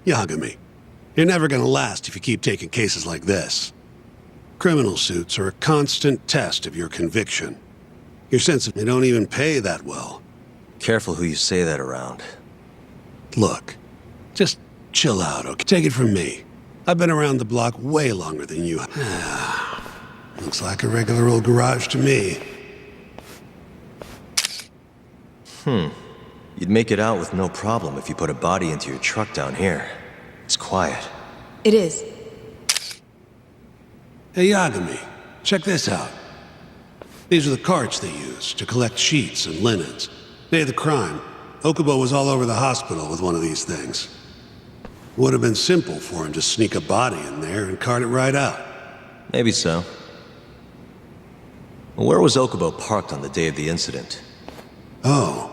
Yagami, you're never gonna last if you keep taking cases like this. Criminal suits are a constant test of your conviction. Your sense of... They don't even pay that well. Careful who you say that around. Look, just chill out, okay? Take it from me. I've been around the block way longer than you. Looks like a regular old garage to me. You'd make it out with no problem if you put a body into your truck down here. It's quiet. It is. Hey, Yagami, check this out. These are the carts they use to collect sheets and linens. Day of the crime, Okubo was all over the hospital with one of these things. Would have been simple for him to sneak a body in there and cart it right out. Maybe so. Where was Okubo parked on the day of the incident? Oh,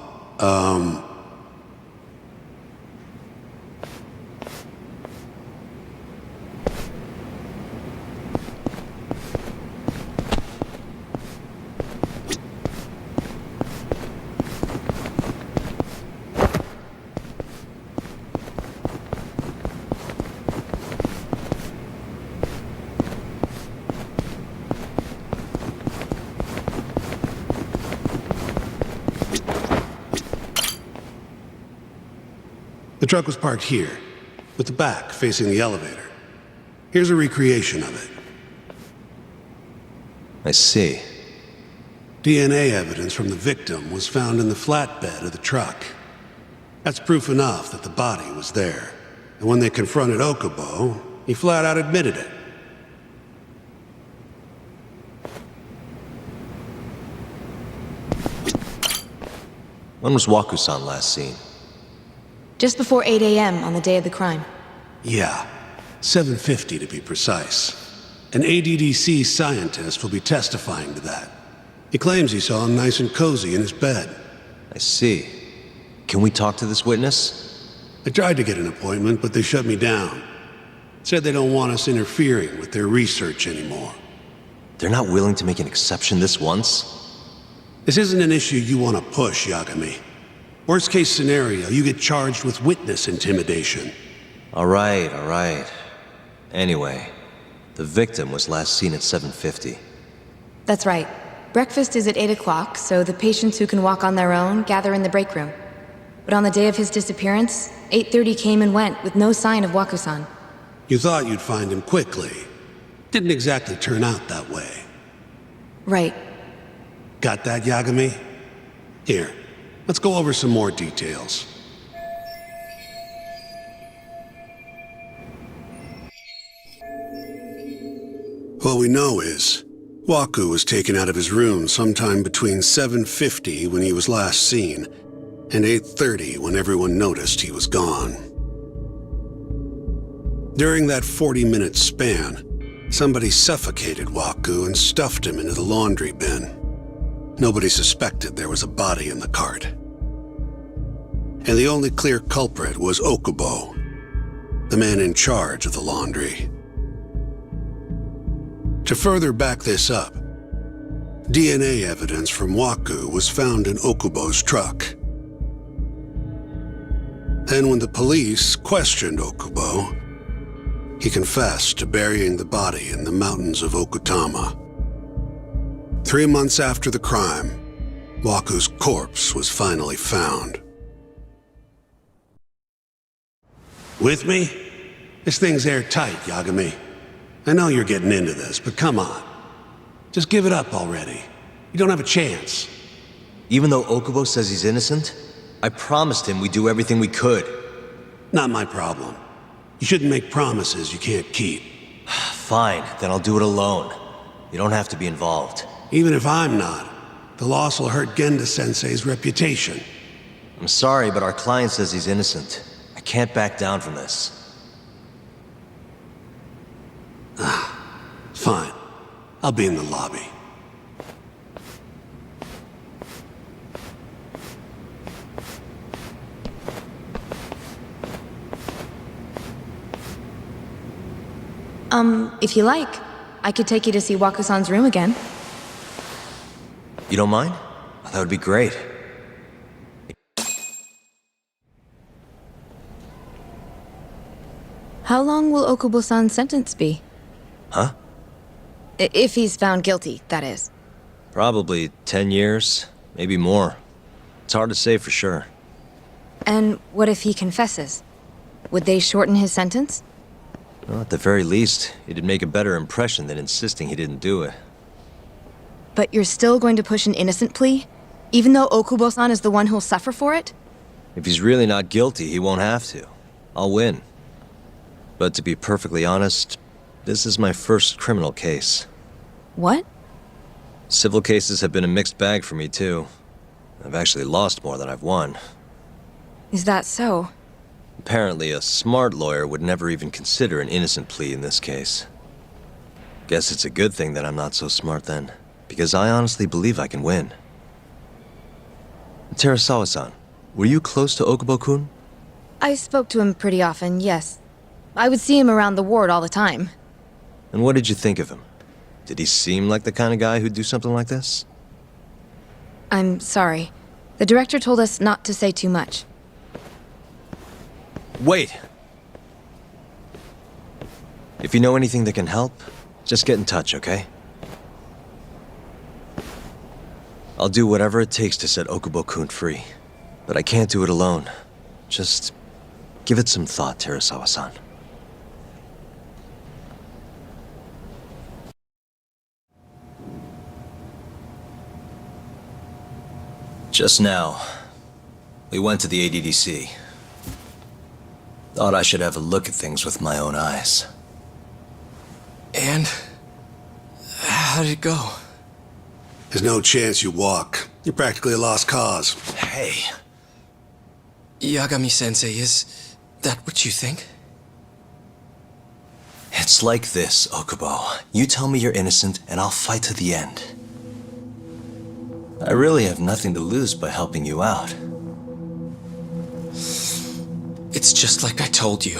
truck was parked here, with the back facing the elevator. Here's a recreation of it. I see. DNA evidence from the victim was found in the flatbed of the truck. That's proof enough that the body was there. And when they confronted Okubo, he flat out admitted it. When was Waku-san last seen? Just before 8 a.m. on the day of the crime. Yeah, 7:50 to be precise. An ADDC scientist will be testifying to that. He claims he saw him nice and cozy in his bed. I see. Can we talk to this witness? I tried to get an appointment, but they shut me down. Said they don't want us interfering with their research anymore. They're not willing to make an exception this once? This isn't an issue you want to push, Yagami. Worst case scenario, you get charged with witness intimidation. All right. Anyway, the victim was last seen at 7:50. That's right. Breakfast is at 8 o'clock, so the patients who can walk on their own gather in the break room. But on the day of his disappearance, 8:30 came and went with no sign of Waku-san. You thought you'd find him quickly. Didn't exactly turn out that way. Right. Got that, Yagami? Here, let's go over some more details. What we know is, Waku was taken out of his room sometime between 7:50 when he was last seen, and 8:30 when everyone noticed he was gone. During that 40-minute span, somebody suffocated Waku and stuffed him into the laundry bin. Nobody suspected there was a body in the cart. And the only clear culprit was Okubo, the man in charge of the laundry. To further back this up, DNA evidence from Waku was found in Okubo's truck. Then when the police questioned Okubo, he confessed to burying the body in the mountains of Okutama. 3 months after the crime, Waku's corpse was finally found. With me? This thing's airtight, Yagami. I know you're getting into this, but come on. Just give it up already. You don't have a chance. Even though Okubo says he's innocent, I promised him we'd do everything we could. Not my problem. You shouldn't make promises you can't keep. Fine, then I'll do it alone. You don't have to be involved. Even if I'm not, the loss will hurt Genda-sensei's reputation. I'm sorry, but our client says he's innocent. I can't back down from this. Fine. I'll be in the lobby. If you like, I could take you to see Waku-san's room again. You don't mind? That would be great. How long will Okubo-san's sentence be? Huh? If he's found guilty, that is. Probably 10 years, maybe more. It's hard to say for sure. And what if he confesses? Would they shorten his sentence? Well, at the very least, it'd make a better impression than insisting he didn't do it. But you're still going to push an innocent plea? Even though Okubo-san is the one who'll suffer for it? If he's really not guilty, he won't have to. I'll win. But to be perfectly honest, this is my first criminal case. What? Civil cases have been a mixed bag for me, too. I've actually lost more than I've won. Is that so? Apparently, a smart lawyer would never even consider an innocent plea in this case. Guess it's a good thing that I'm not so smart then, because I honestly believe I can win. Terasawa-san, were you close to Okubo-kun? I spoke to him pretty often, yes. I would see him around the ward all the time. And what did you think of him? Did he seem like the kind of guy who'd do something like this? I'm sorry. The director told us not to say too much. Wait! If you know anything that can help, just get in touch, okay? I'll do whatever it takes to set Okubo-kun free. But I can't do it alone. Just Give it some thought, Terasawa-san. Just now, we went to the ADDC. Thought I should have a look at things with my own eyes. And? How did it go? There's no chance you walk. You're practically a lost cause. Hey. Yagami-sensei, is that what you think? It's like this, Okubo. You tell me you're innocent, and I'll fight to the end. I really have nothing to lose by helping you out. It's just like I told you.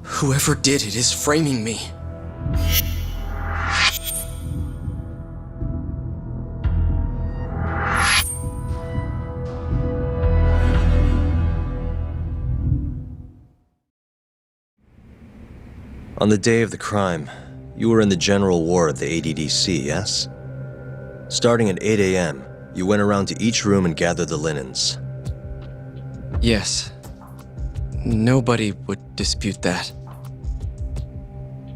Whoever did it is framing me. On the day of the crime, you were in the general ward at the ADDC, yes? Starting at 8 a.m., you went around to each room and gathered the linens. Yes. Nobody would dispute that.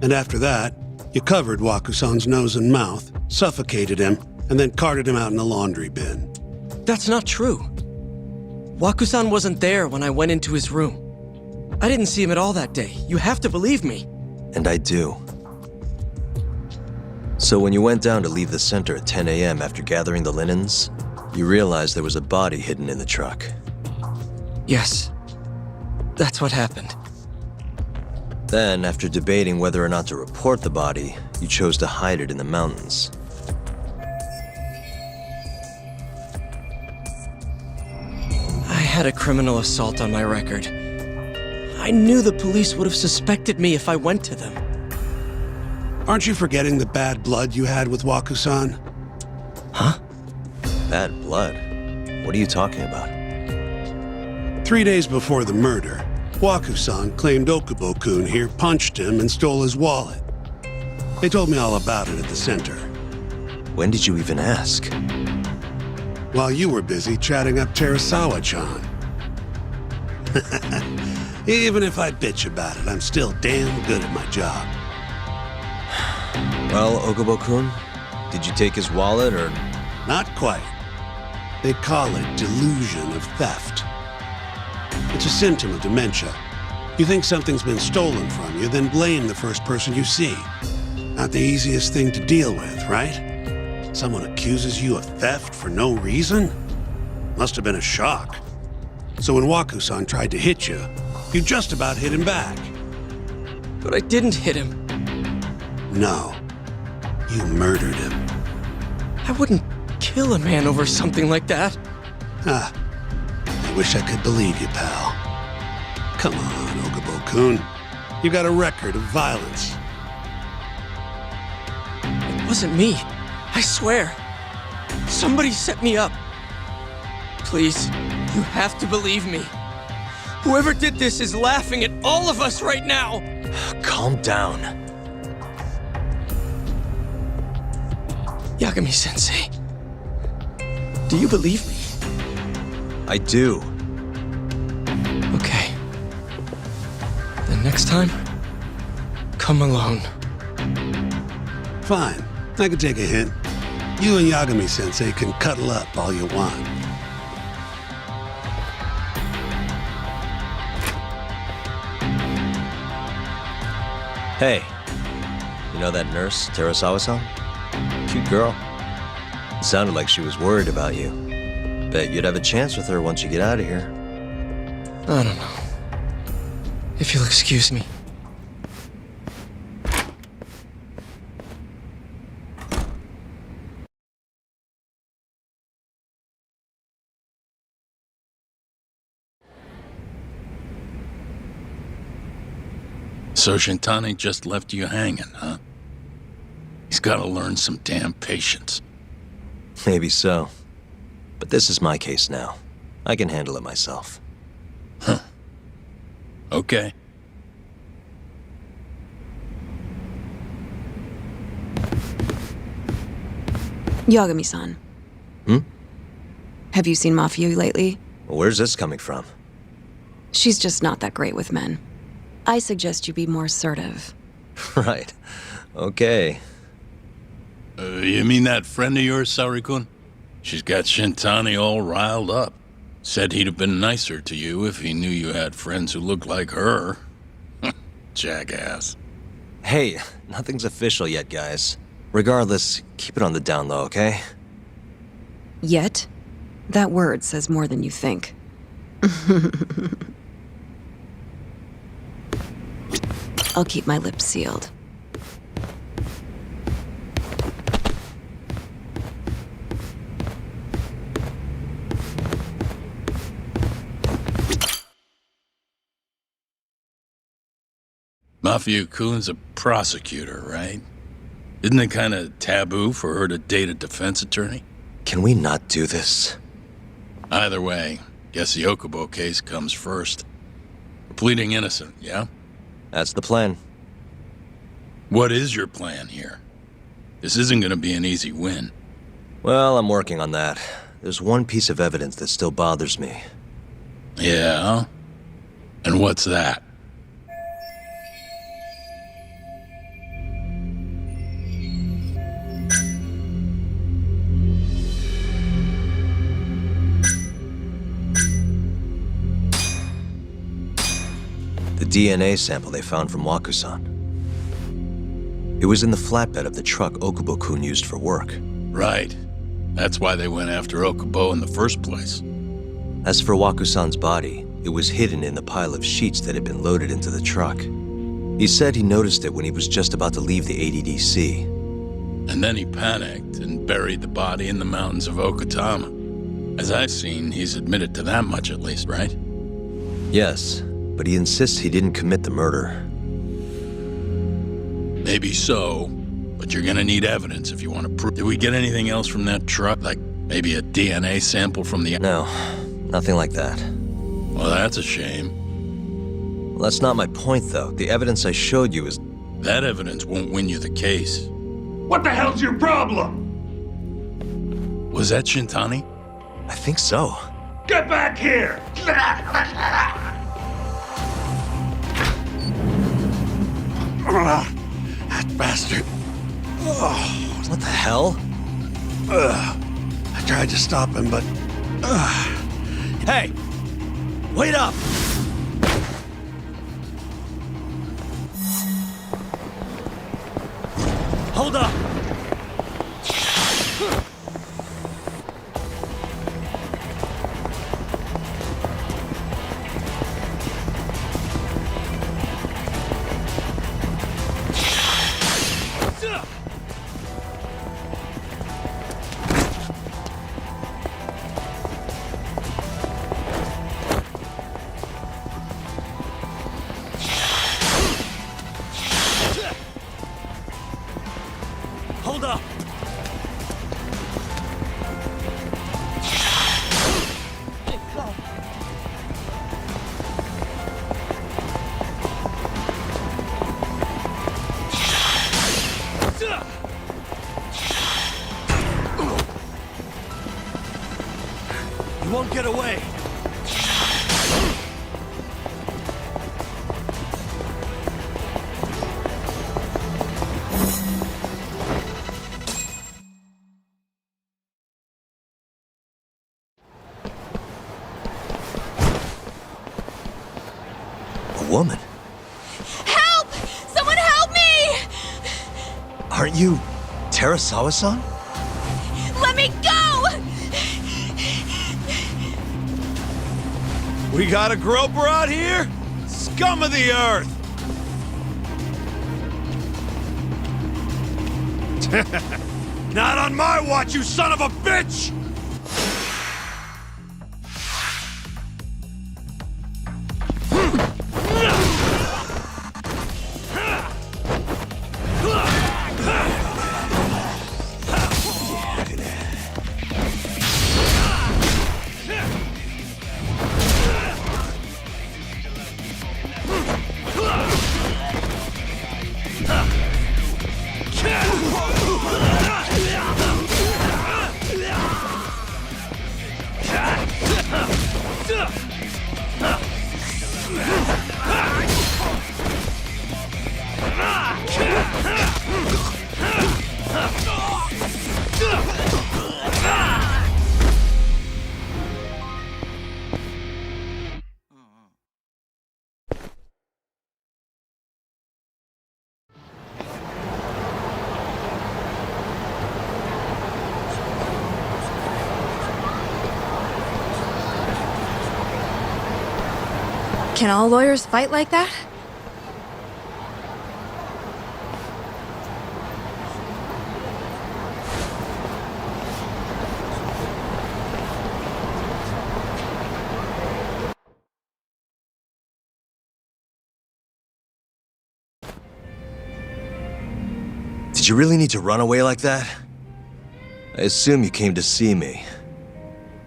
And after that, you covered Wakusan's nose and mouth, suffocated him, and then carted him out in a laundry bin. That's not true. Wakusan wasn't there when I went into his room. I didn't see him at all that day. You have to believe me. And I do. So when you went down to leave the center at 10 a.m. after gathering the linens, you realized there was a body hidden in the truck. Yes. That's what happened. Then, after debating whether or not to report the body, you chose to hide it in the mountains. I had a criminal assault on my record. I knew the police would have suspected me if I went to them. Aren't you forgetting the bad blood you had with Wakusan? Huh? Bad blood? What are you talking about? 3 days before the murder, Wakusan claimed Okubo-kun here punched him and stole his wallet. They told me all about it at the center. When did you even ask? While you were busy chatting up Terasawa-chan. Even if I bitch about it, I'm still damn good at my job. Well, Okubo-kun, did you take his wallet or...? Not quite. They call it delusion of theft. It's a symptom of dementia. You think something's been stolen from you, then blame the first person you see. Not the easiest thing to deal with, right? Someone accuses you of theft for no reason? Must have been a shock. So when Wakusan tried to hit you, you just about hit him back. But I didn't hit him. No. You murdered him. I wouldn't kill a man over something like that. Ah. I wish I could believe you, pal. Come on, Okubo-kun. You got a record of violence. It wasn't me. I swear. Somebody set me up. Please, you have to believe me. Whoever did this is laughing at all of us right now. Calm down. Yagami-sensei, do you believe me? I do. Okay. Then next time, come alone. Fine. I can take a hint. You and Yagami-sensei can cuddle up all you want. Hey, you know that nurse, Terasawa-san? Cute girl. It sounded like she was worried about you. Bet you'd have a chance with her once you get out of here. I don't know. If you'll excuse me. So Shintani just left you hanging, huh? He's gotta learn some damn patience. Maybe so. But this is my case now. I can handle it myself. Huh. Okay. Yagami-san. Hmm? Have you seen Mafia lately? Where's this coming from? She's just not that great with men. I suggest you be more assertive. Right. Okay. You mean that friend of yours, Saori-kun? She's got Shintani all riled up. Said he'd have been nicer to you if he knew you had friends who looked like her. Jackass. Hey, nothing's official yet, guys. Regardless, keep it on the down low, okay? Yet? That word says more than you think. I'll keep my lips sealed. Mafia-kun's a prosecutor, right? Isn't it kind of taboo for her to date a defense attorney? Can we not do this? Either way, guess the Okubo case comes first. We're pleading innocent, yeah? That's the plan. What is your plan here? This isn't gonna be an easy win. Well, I'm working on that. There's one piece of evidence that still bothers me. Yeah? And what's that? The DNA sample they found from Wakusan. It was in the flatbed of the truck Okubo-kun used for work. Right. That's why they went after Okubo in the first place. As for Wakusan's body, it was hidden in the pile of sheets that had been loaded into the truck. He said he noticed it when he was just about to leave the ADDC. And then he panicked and buried the body in the mountains of Okutama. As I've seen, he's admitted to that much at least, right? Yes, but he insists he didn't commit the murder. Maybe so, but you're gonna need evidence if you want to prove. Did we get anything else from that truck? Like maybe a DNA sample from the... No, nothing like that. Well, that's a shame. Well, that's not my point, though. The evidence I showed you is... That evidence won't win you the case. What the hell's your problem? Was that Shintani? I think so. Get back here! That bastard. Oh, what the hell? I tried to stop him, but... Hey! Wait up! Hold up! Hold up! You won't get away! Woman. Help! Someone help me! Aren't you Terasawa-san? Let me go! We got a groper out here? Scum of the earth! Not on my watch, you son of a bitch! Can all lawyers fight like that? Did you really need to run away like that? I assume you came to see me.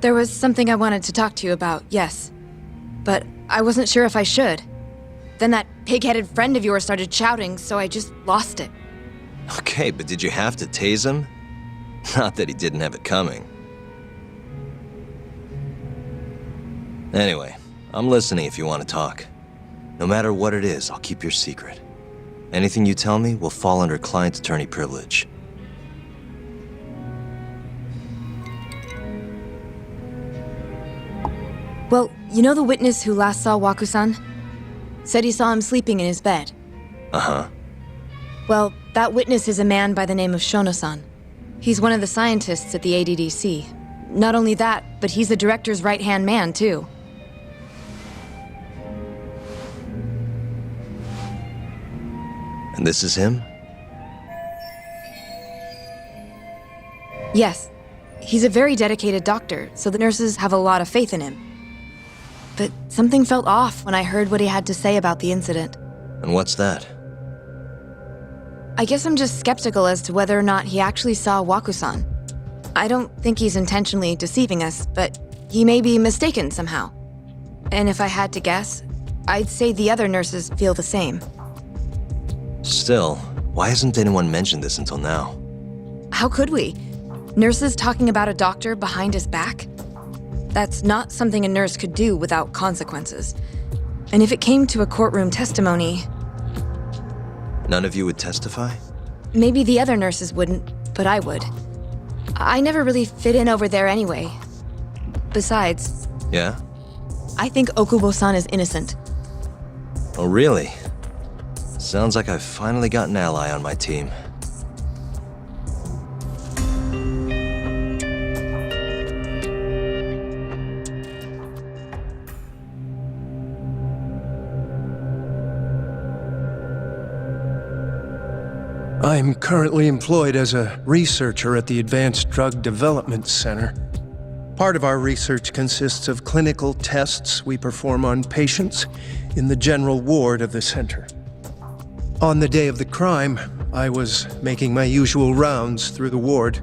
There was something I wanted to talk to you about, yes. But I wasn't sure if I should. Then that pig-headed friend of yours started shouting, so I just lost it. Okay, but did you have to tase him? Not that he didn't have it coming. Anyway, I'm listening if you want to talk. No matter what it is, I'll keep your secret. Anything you tell me will fall under client attorney privilege. Well, you know the witness who last saw Waku-san? Said he saw him sleeping in his bed. Uh-huh. Well, that witness is a man by the name of Shono-san. He's one of the scientists at the ADDC. Not only that, but he's the director's right-hand man, too. And this is him? Yes. He's a very dedicated doctor, so the nurses have a lot of faith in him. But something felt off when I heard what he had to say about the incident. And what's that? I guess I'm just skeptical as to whether or not he actually saw Waku-san. I don't think he's intentionally deceiving us, but he may be mistaken somehow. And if I had to guess, I'd say the other nurses feel the same. Still, why hasn't anyone mentioned this until now? How could we? Nurses talking about a doctor behind his back? That's not something a nurse could do without consequences. And if it came to a courtroom testimony... None of you would testify? Maybe the other nurses wouldn't, but I would. I never really fit in over there anyway. Besides... Yeah? I think Okubo-san is innocent. Oh, really? Sounds like I've finally got an ally on my team. I'm currently employed as a researcher at the Advanced Drug Development Center. Part of our research consists of clinical tests we perform on patients in the general ward of the center. On the day of the crime, I was making my usual rounds through the ward.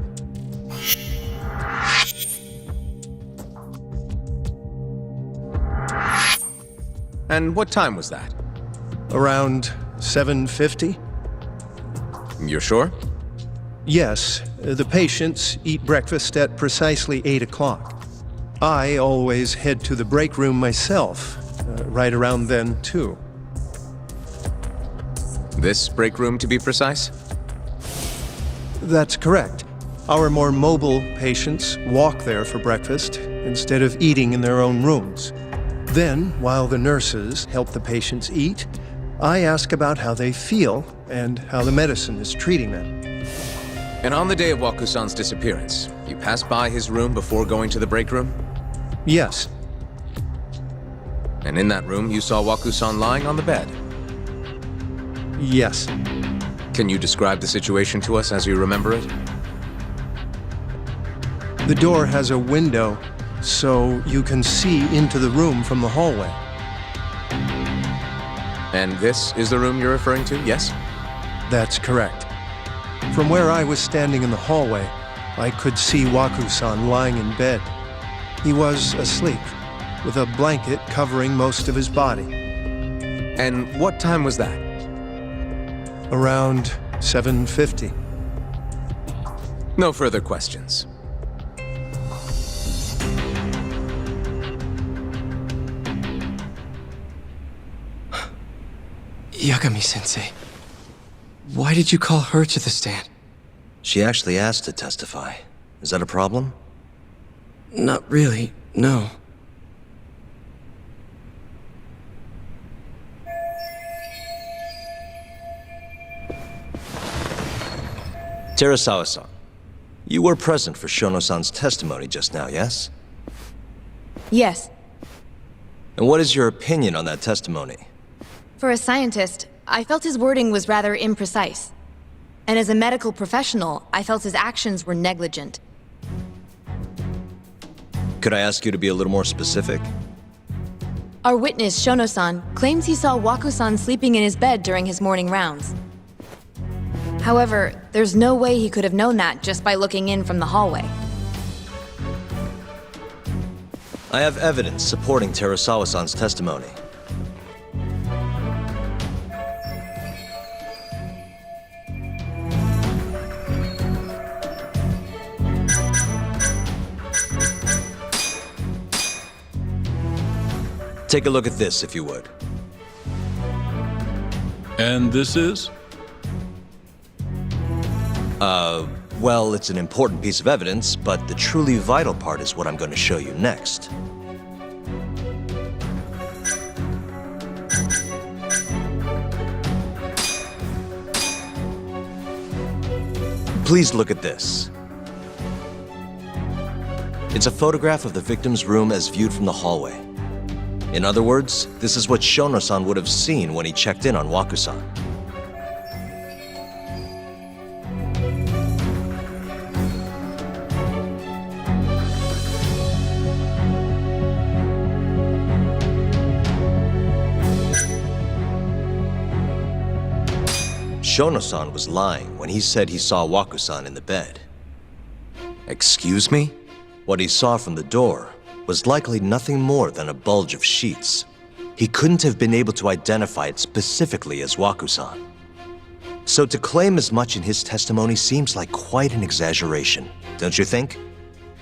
And what time was that? Around 7:50? You're sure? Yes, the patients eat breakfast at precisely 8 o'clock. I always head to the break room myself, right around then, too. This break room, to be precise? That's correct. Our more mobile patients walk there for breakfast instead of eating in their own rooms. Then, while the nurses help the patients eat, I ask about how they feel and how the medicine is treating them. And on the day of Waku-san's disappearance, you passed by his room before going to the break room? Yes. And in that room, you saw Waku-san lying on the bed? Yes. Can you describe the situation to us as you remember it? The door has a window, so you can see into the room from the hallway. And this is the room you're referring to, yes? That's correct. From where I was standing in the hallway, I could see Waku-san lying in bed. He was asleep, with a blanket covering most of his body. And what time was that? Around 7:50. No further questions. Yagami-sensei, why did you call her to the stand? She actually asked to testify. Is that a problem? Not really, no. Terasawa-san, you were present for Shono-san's testimony just now, yes? Yes. And what is your opinion on that testimony? For a scientist, I felt his wording was rather imprecise. And as a medical professional, I felt his actions were negligent. Could I ask you to be a little more specific? Our witness, Shono-san, claims he saw Waku-san sleeping in his bed during his morning rounds. However, there's no way he could have known that just by looking in from the hallway. I have evidence supporting Terasawa-san's testimony. Take a look at this, if you would. And this is? Well, it's an important piece of evidence, but the truly vital part is what I'm going to show you next. Please look at this. It's a photograph of the victim's room as viewed from the hallway. In other words, this is what Shono-san would have seen when he checked in on Waku-san. Shono-san was lying when he said he saw Waku-san in the bed. Excuse me? What he saw from the door was likely nothing more than a bulge of sheets. He couldn't have been able to identify it specifically as Waku-san. So to claim as much in his testimony seems like quite an exaggeration, don't you think?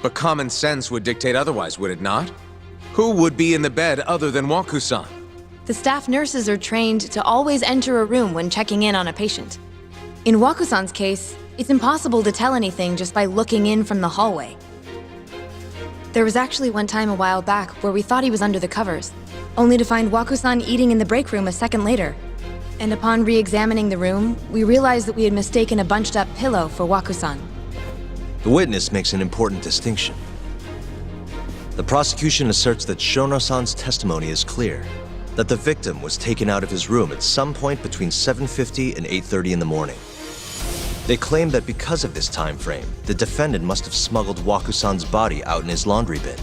But common sense would dictate otherwise, would it not? Who would be in the bed other than Waku-san? The staff nurses are trained to always enter a room when checking in on a patient. In Waku-san's case, it's impossible to tell anything just by looking in from the hallway. There was actually one time a while back where we thought he was under the covers, only to find Waku-san eating in the break room a second later. And upon re-examining the room, we realized that we had mistaken a bunched-up pillow for Waku-san. The witness makes an important distinction. The prosecution asserts that Shono-san's testimony is clear, that the victim was taken out of his room at some point between 7:50 and 8:30 in the morning. They claim that because of this time frame, the defendant must have smuggled Waku-san's body out in his laundry bin.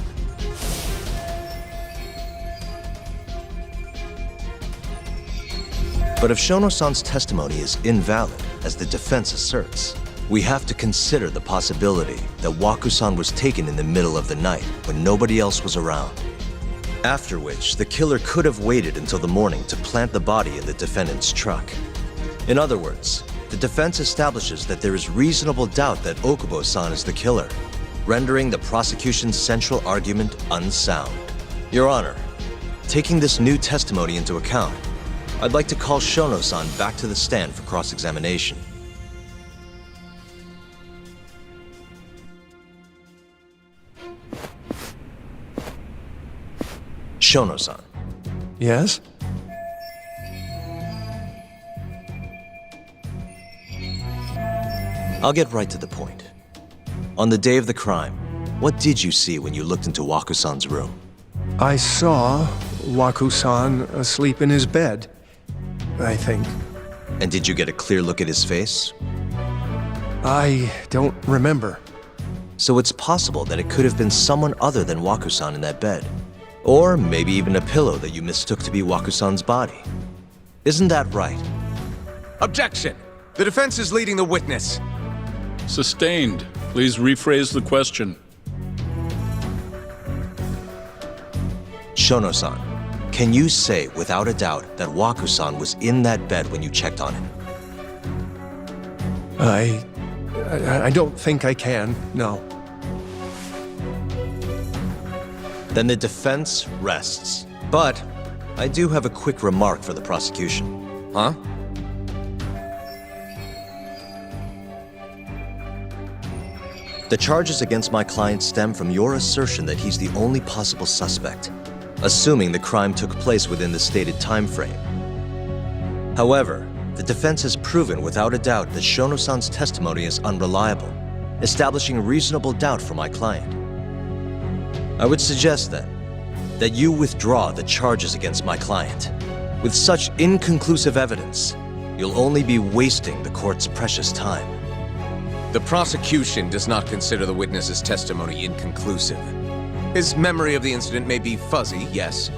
But if Shono-san's testimony is invalid, as the defense asserts, we have to consider the possibility that Waku-san was taken in the middle of the night when nobody else was around. After which, the killer could have waited until the morning to plant the body in the defendant's truck. In other words, the defense establishes that there is reasonable doubt that Okubo-san is the killer, rendering the prosecution's central argument unsound. Your Honor, taking this new testimony into account, I'd like to call Shono-san back to the stand for cross-examination. Shono-san. Yes? I'll get right to the point. On the day of the crime, what did you see when you looked into Waku-san's room? I saw Waku-san asleep in his bed, I think. And did you get a clear look at his face? I don't remember. So it's possible that it could have been someone other than Waku-san in that bed. Or maybe even a pillow that you mistook to be Waku-san's body. Isn't that right? Objection! The defense is leading the witness. Sustained. Please rephrase the question. Shono-san, can you say without a doubt that Waku-san was in that bed when you checked on him? I don't think I can, no. Then the defense rests. But I do have a quick remark for the prosecution. Huh? The charges against my client stem from your assertion that he's the only possible suspect, assuming the crime took place within the stated time frame. However, the defense has proven without a doubt that Shono-san's testimony is unreliable, establishing reasonable doubt for my client. I would suggest that, that you withdraw the charges against my client. With such inconclusive evidence, you'll only be wasting the court's precious time. The prosecution does not consider the witness's testimony inconclusive. His memory of the incident may be fuzzy, yes,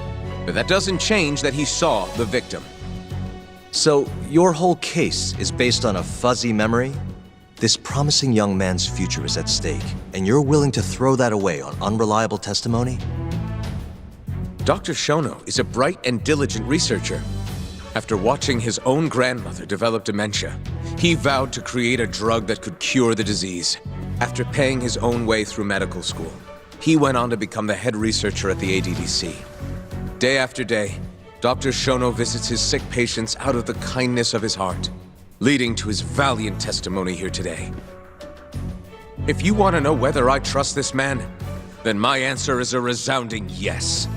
but that doesn't change that he saw the victim. So, your whole case is based on a fuzzy memory? This promising young man's future is at stake, and you're willing to throw that away on unreliable testimony? Dr. Shono is a bright and diligent researcher. After watching his own grandmother develop dementia, he vowed to create a drug that could cure the disease. After paying his own way through medical school, he went on to become the head researcher at the ADDC. Day after day, Dr. Shono visits his sick patients out of the kindness of his heart, leading to his valiant testimony here today. If you want to know whether I trust this man, then my answer is a resounding yes.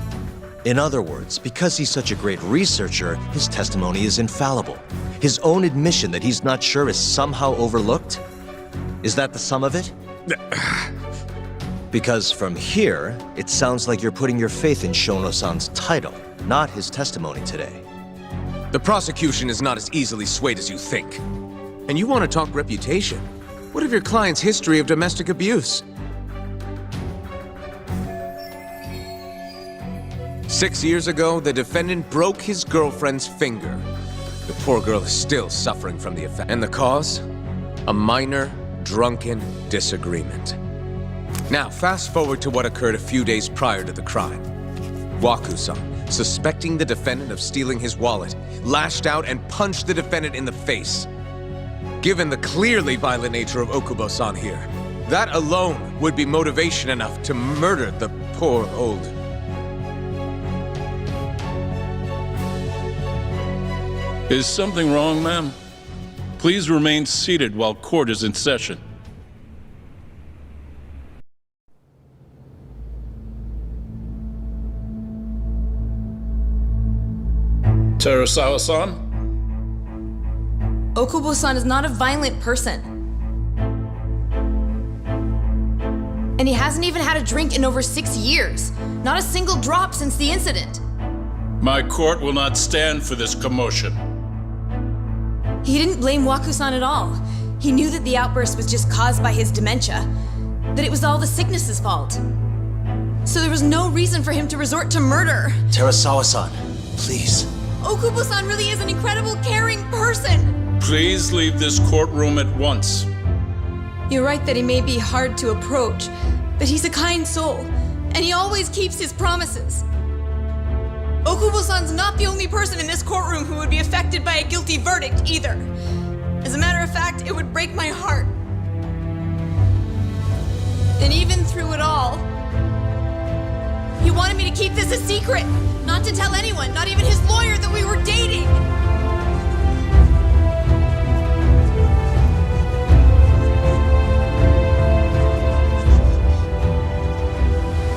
In other words, because he's such a great researcher, his testimony is infallible. His own admission that he's not sure is somehow overlooked? Is that the sum of it? Because from here, it sounds like you're putting your faith in Shono-san's title, not his testimony today. The prosecution is not as easily swayed as you think. And you want to talk reputation? What of your client's history of domestic abuse? 6 years ago, the defendant broke his girlfriend's finger. The poor girl is still suffering from the effect. And the cause? A minor, drunken disagreement. Now, fast forward to what occurred a few days prior to the crime. Waku-san, suspecting the defendant of stealing his wallet, lashed out and punched the defendant in the face. Given the clearly violent nature of Okubo-san here, that alone would be motivation enough to murder the poor old... Is something wrong, ma'am? Please remain seated while court is in session. Terasawa-san? Okubo-san is not a violent person. And he hasn't even had a drink in over 6 years. Not a single drop since the incident. My court will not stand for this commotion. He didn't blame Waku-san at all. He knew that the outburst was just caused by his dementia, that it was all the sickness's fault. So there was no reason for him to resort to murder. Terasawa-san, please. Okubo-san really is an incredible, caring person. Please leave this courtroom at once. You're right that he may be hard to approach, but he's a kind soul, and he always keeps his promises. Okubo-san's not the only person in this courtroom who would be affected by a guilty verdict, either. As a matter of fact, it would break my heart. And even through it all, he wanted me to keep this a secret, not to tell anyone, not even his lawyer, that we were dating.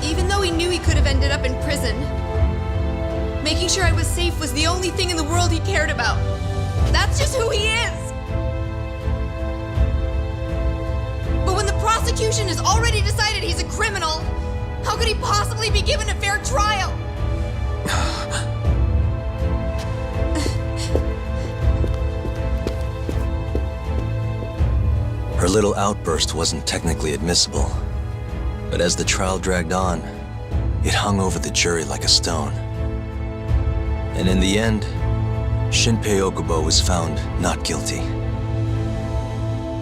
Even though he knew he could have ended up in prison, making sure I was safe was the only thing in the world he cared about. That's just who he is. But when the prosecution has already decided he's a criminal, how could he possibly be given a fair trial? Her little outburst wasn't technically admissible, but as the trial dragged on, it hung over the jury like a stone. And in the end, Shinpei Okubo was found not guilty.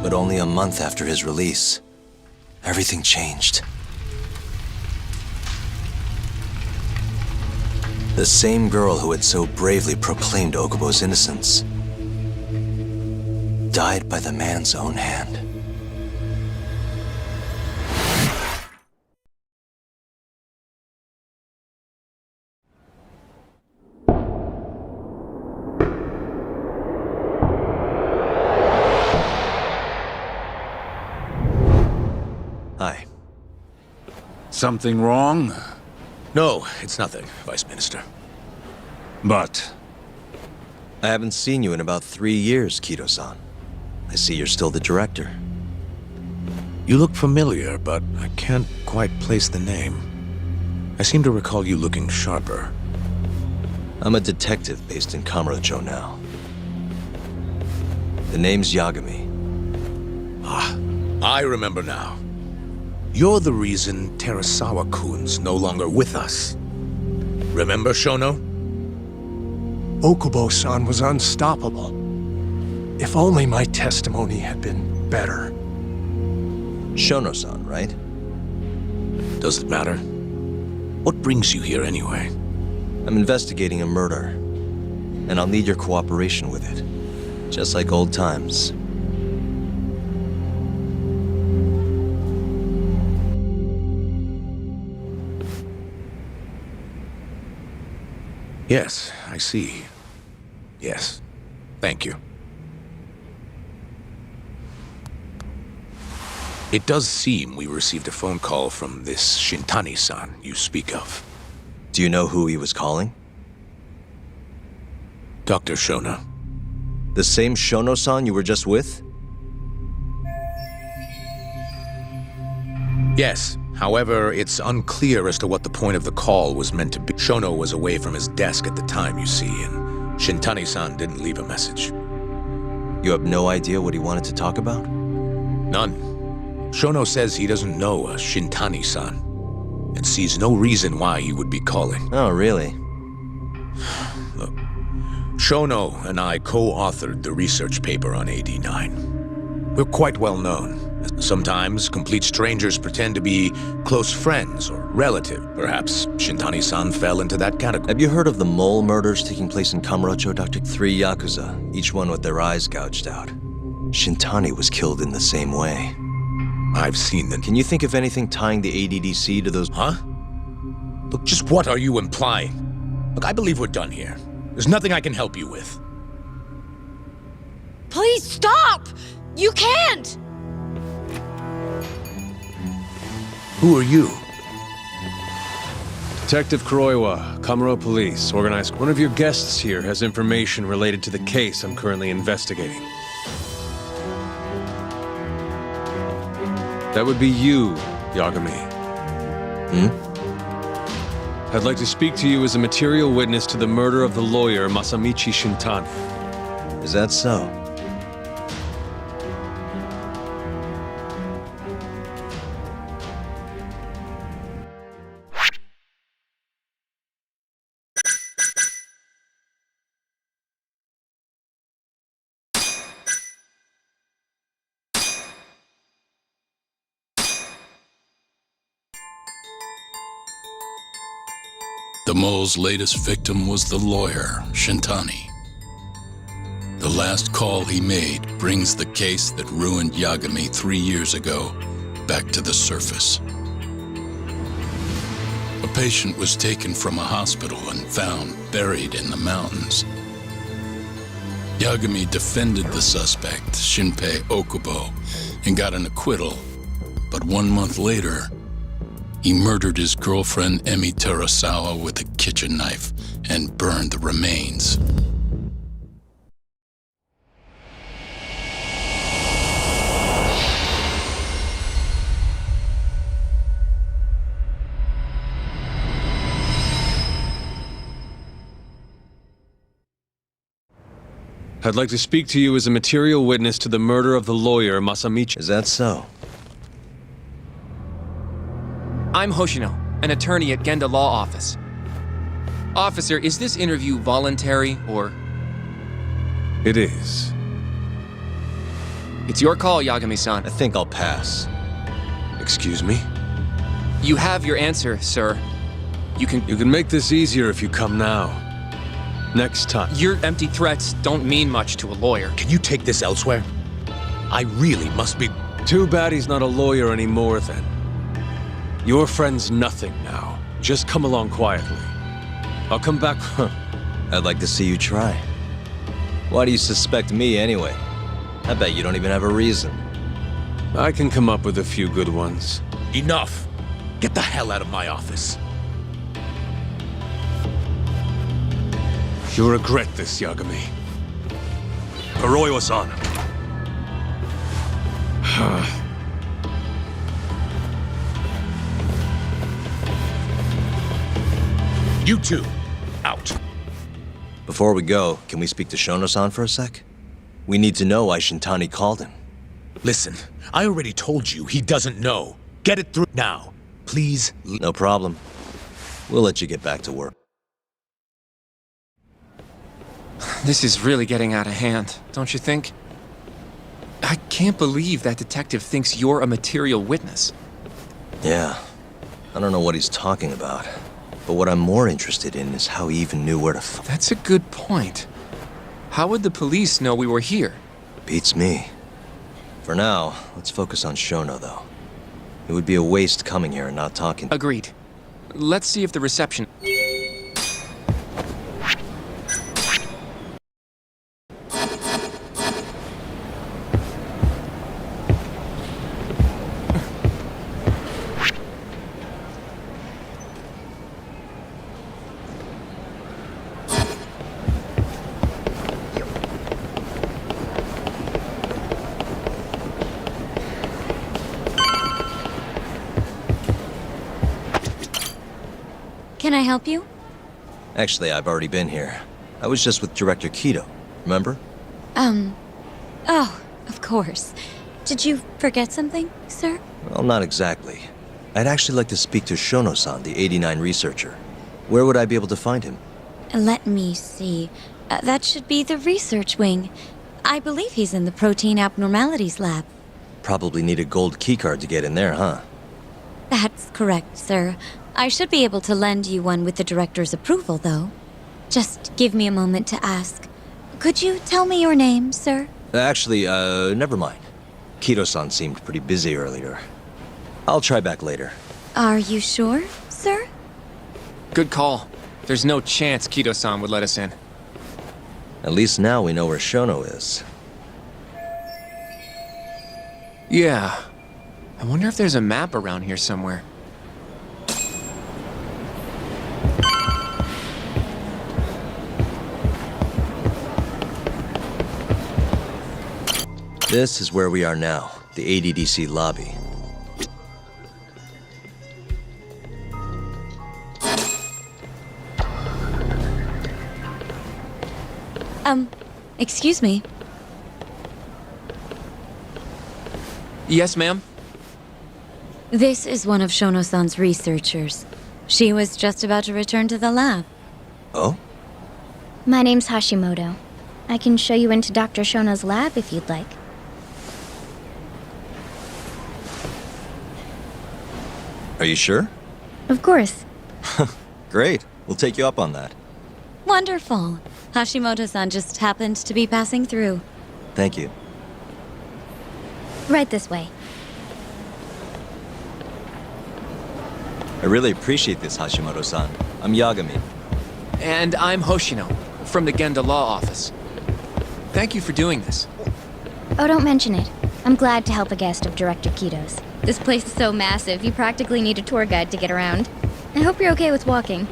But only a month after his release, everything changed. The same girl who had so bravely proclaimed Okubo's innocence died by the man's own hand. Hi. Something wrong? No, it's nothing, Vice Minister. But... I haven't seen you in about 3 years, Kido-san. I see you're still the director. You look familiar, but I can't quite place the name. I seem to recall you looking sharper. I'm a detective based in Kamurocho now. The name's Yagami. Ah, I remember now. You're the reason Terasawa-kun's no longer with us. Remember, Shono? Okubo-san was unstoppable. If only my testimony had been better. Shono-san, right? Does it matter? What brings you here anyway? I'm investigating a murder, and I'll need your cooperation with it. Just like old times. Yes, I see. Yes. Thank you. It does seem we received a phone call from this Shintani-san you speak of. Do you know who he was calling? Dr. Shono. The same Shono-san you were just with? Yes. However, it's unclear as to what the point of the call was meant to be. Shono was away from his desk at the time, you see, and Shintani-san didn't leave a message. You have no idea what he wanted to talk about? None. Shono says he doesn't know a Shintani-san, and sees no reason why he would be calling. Oh, really? Look, Shono and I co-authored the research paper on AD9. We're quite well known. Sometimes, complete strangers pretend to be close friends or relative. Perhaps Shintani-san fell into that category. Have you heard of the mole murders taking place in Kamurocho, Dr.? 3 Yakuza, each one with their eyes gouged out. Shintani was killed in the same way. I've seen them. Can you think of anything tying the ADDC to those... Huh? Look, just what are you implying? Look, I believe we're done here. There's nothing I can help you with. Please stop! You can't! Who are you? Detective Kuroiwa, Kamuro Police, organized. One of your guests here has information related to the case I'm currently investigating. That would be you, Yagami. I'd like to speak to you as a material witness to the murder of the lawyer Masamichi Shintani. Is that so? The mole's latest victim was the lawyer, Shintani. The last call he made brings the case that ruined Yagami 3 years ago back to the surface. A patient was taken from a hospital and found buried in the mountains. Yagami defended the suspect, Shinpei Okubo, and got an acquittal. But 1 month later, he murdered his girlfriend Emi Terasawa with a kitchen knife and burned the remains. I'd like to speak to you as a material witness to the murder of the lawyer Masamichi. Is that so? I'm Hoshino, an attorney at Genda Law Office. Officer, is this interview voluntary, or...? It is. It's your call, Yagami-san. I think I'll pass. Excuse me? You have your answer, sir. You can make this easier if you come now. Next time. Your empty threats don't mean much to a lawyer. Can you take this elsewhere? I really must be... Too bad he's not a lawyer anymore, then. Your friend's nothing now. Just come along quietly. I'll come back. I'd like to see you try. Why do you suspect me anyway? I bet you don't even have a reason. I can come up with a few good ones. Enough! Get the hell out of my office. You'll regret this, Yagami. Kuroiwa-san. You two, out. Before we go, can we speak to Shono-san for a sec? We need to know why Shintani called him. Listen, I already told you he doesn't know. Get it through now. Please. No problem. We'll let you get back to work. This is really getting out of hand, don't you think? I can't believe that detective thinks you're a material witness. Yeah. I don't know what he's talking about. But what I'm more interested in is how he even knew where to That's a good point. How would the police know we were here? Beats me. For now, let's focus on Shono, though. It would be a waste coming here and not talking. Agreed. Let's see if the reception... Can I help you? Actually, I've already been here. I was just with Director Kido, remember? Oh, of course. Did you forget something, sir? Well, not exactly. I'd actually like to speak to Shono-san, the 89 researcher. Where would I be able to find him? Let me see. That should be the research wing. I believe he's in the protein abnormalities lab. Probably need a gold keycard to get in there, huh? That's correct, sir. I should be able to lend you one with the director's approval, though. Just give me a moment to ask. Could you tell me your name, sir? Actually, never mind. Kido-san seemed pretty busy earlier. I'll try back later. Are you sure, sir? Good call. There's no chance Kido-san would let us in. At least now we know where Shono is. Yeah. I wonder if there's a map around here somewhere. This is where we are now, the ADDC lobby. Excuse me. Yes, ma'am? This is one of Shono-san's researchers. She was just about to return to the lab. Oh? My name's Hashimoto. I can show you into Dr. Shono's lab if you'd like. Are you sure? Of course. Great. We'll take you up on that. Wonderful. Hashimoto-san just happened to be passing through. Thank you. Right this way. I really appreciate this, Hashimoto-san. I'm Yagami. And I'm Hoshino, from the Genda Law Office. Thank you for doing this. Oh, don't mention it. I'm glad to help a guest of Director Kido's. This place is so massive, you practically need a tour guide to get around. I hope you're okay with walking.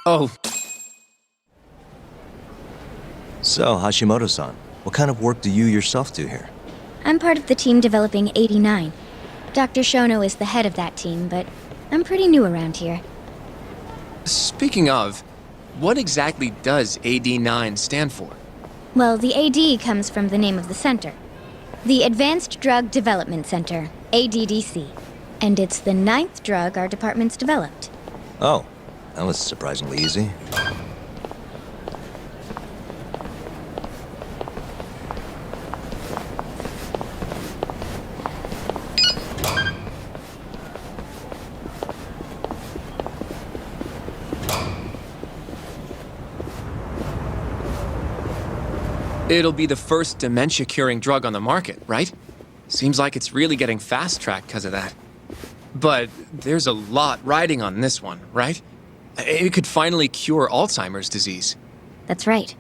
Oh. So, Hashimoto-san, what kind of work do you yourself do here? I'm part of the team developing 89. Dr. Shono is the head of that team, but I'm pretty new around here. Speaking of, what exactly does AD9 stand for? Well, the AD comes from the name of the center. The Advanced Drug Development Center, ADDC. And it's the 9th drug our department's developed. Oh, that was surprisingly easy. It'll be the first dementia-curing drug on the market, right? Seems like it's really getting fast-tracked because of that. But there's a lot riding on this one, right? It could finally cure Alzheimer's disease. That's right.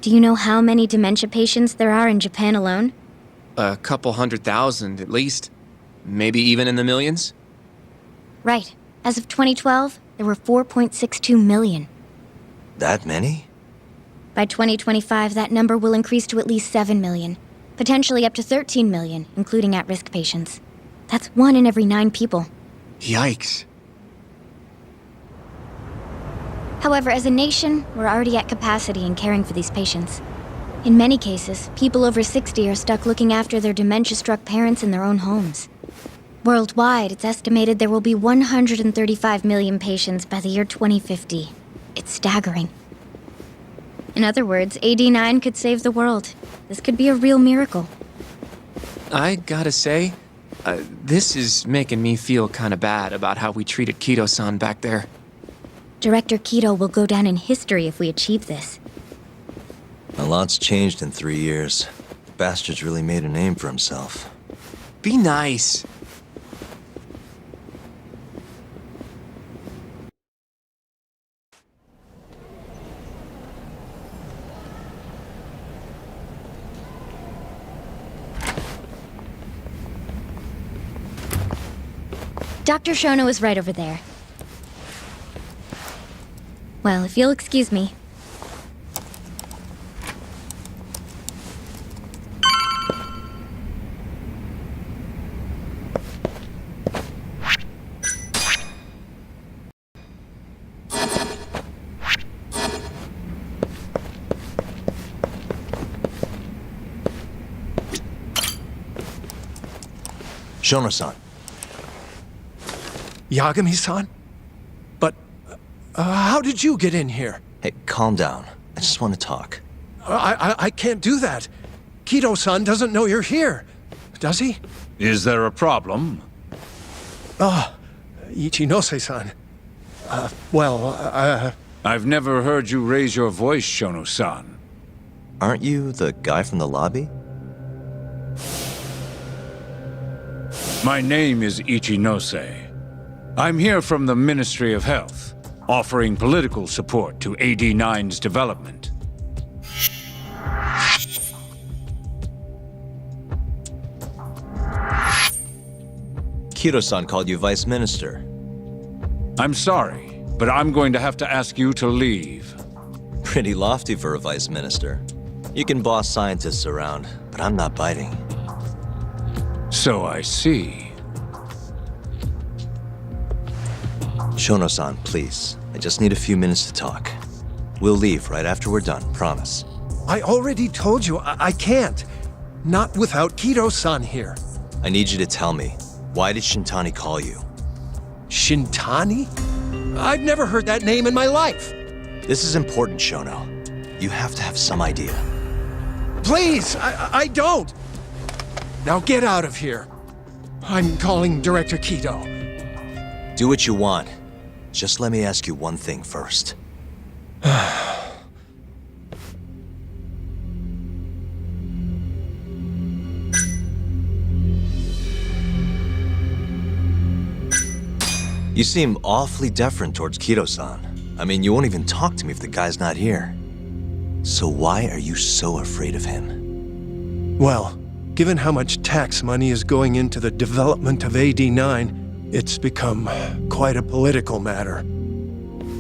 Do you know how many dementia patients there are in Japan alone? A couple 100,000 at least. Maybe even in the millions? Right. As of 2012, there were 4.62 million. That many? By 2025, that number will increase to at least 7 million. Potentially up to 13 million, including at-risk patients. That's 1 in every 9 people. Yikes. However, as a nation, we're already at capacity in caring for these patients. In many cases, people over 60 are stuck looking after their dementia-struck parents in their own homes. Worldwide, it's estimated there will be 135 million patients by the year 2050. It's staggering. In other words, AD9 could save the world. This could be a real miracle. I gotta say, this is making me feel kinda bad about how we treated Kido-san back there. Director Kido will go down in history if we achieve this. A lot's changed in 3 years. The bastard's really made a name for himself. Be nice. Dr. Shono is right over there. Well, if you'll excuse me. Shono-san. Yagami-san? But, how did you get in here? Hey, calm down. I just want to talk. I can't do that. Kido-san doesn't know you're here. Does he? Is there a problem? Ichinose-san. I've never heard you raise your voice, Shono-san. Aren't you the guy from the lobby? My name is Ichinose. I'm here from the Ministry of Health, offering political support to AD9's development. Kido-san called you Vice Minister. I'm sorry, but I'm going to have to ask you to leave. Pretty lofty for a Vice Minister. You can boss scientists around, but I'm not biting. So I see. Shono-san, please. I just need a few minutes to talk. We'll leave right after we're done, promise. I already told you, I can't. Not without Kido-san here. I need you to tell me, why did Shintani call you? Shintani? I've never heard that name in my life. This is important, Shono. You have to have some idea. Please, I don't. Now get out of here. I'm calling Director Kido. Do what you want. Just let me ask you one thing first. You seem awfully deferent towards Kido-san. I mean, you won't even talk to me if the guy's not here. So why are you so afraid of him? Well, given how much tax money is going into the development of AD9, it's become quite a political matter.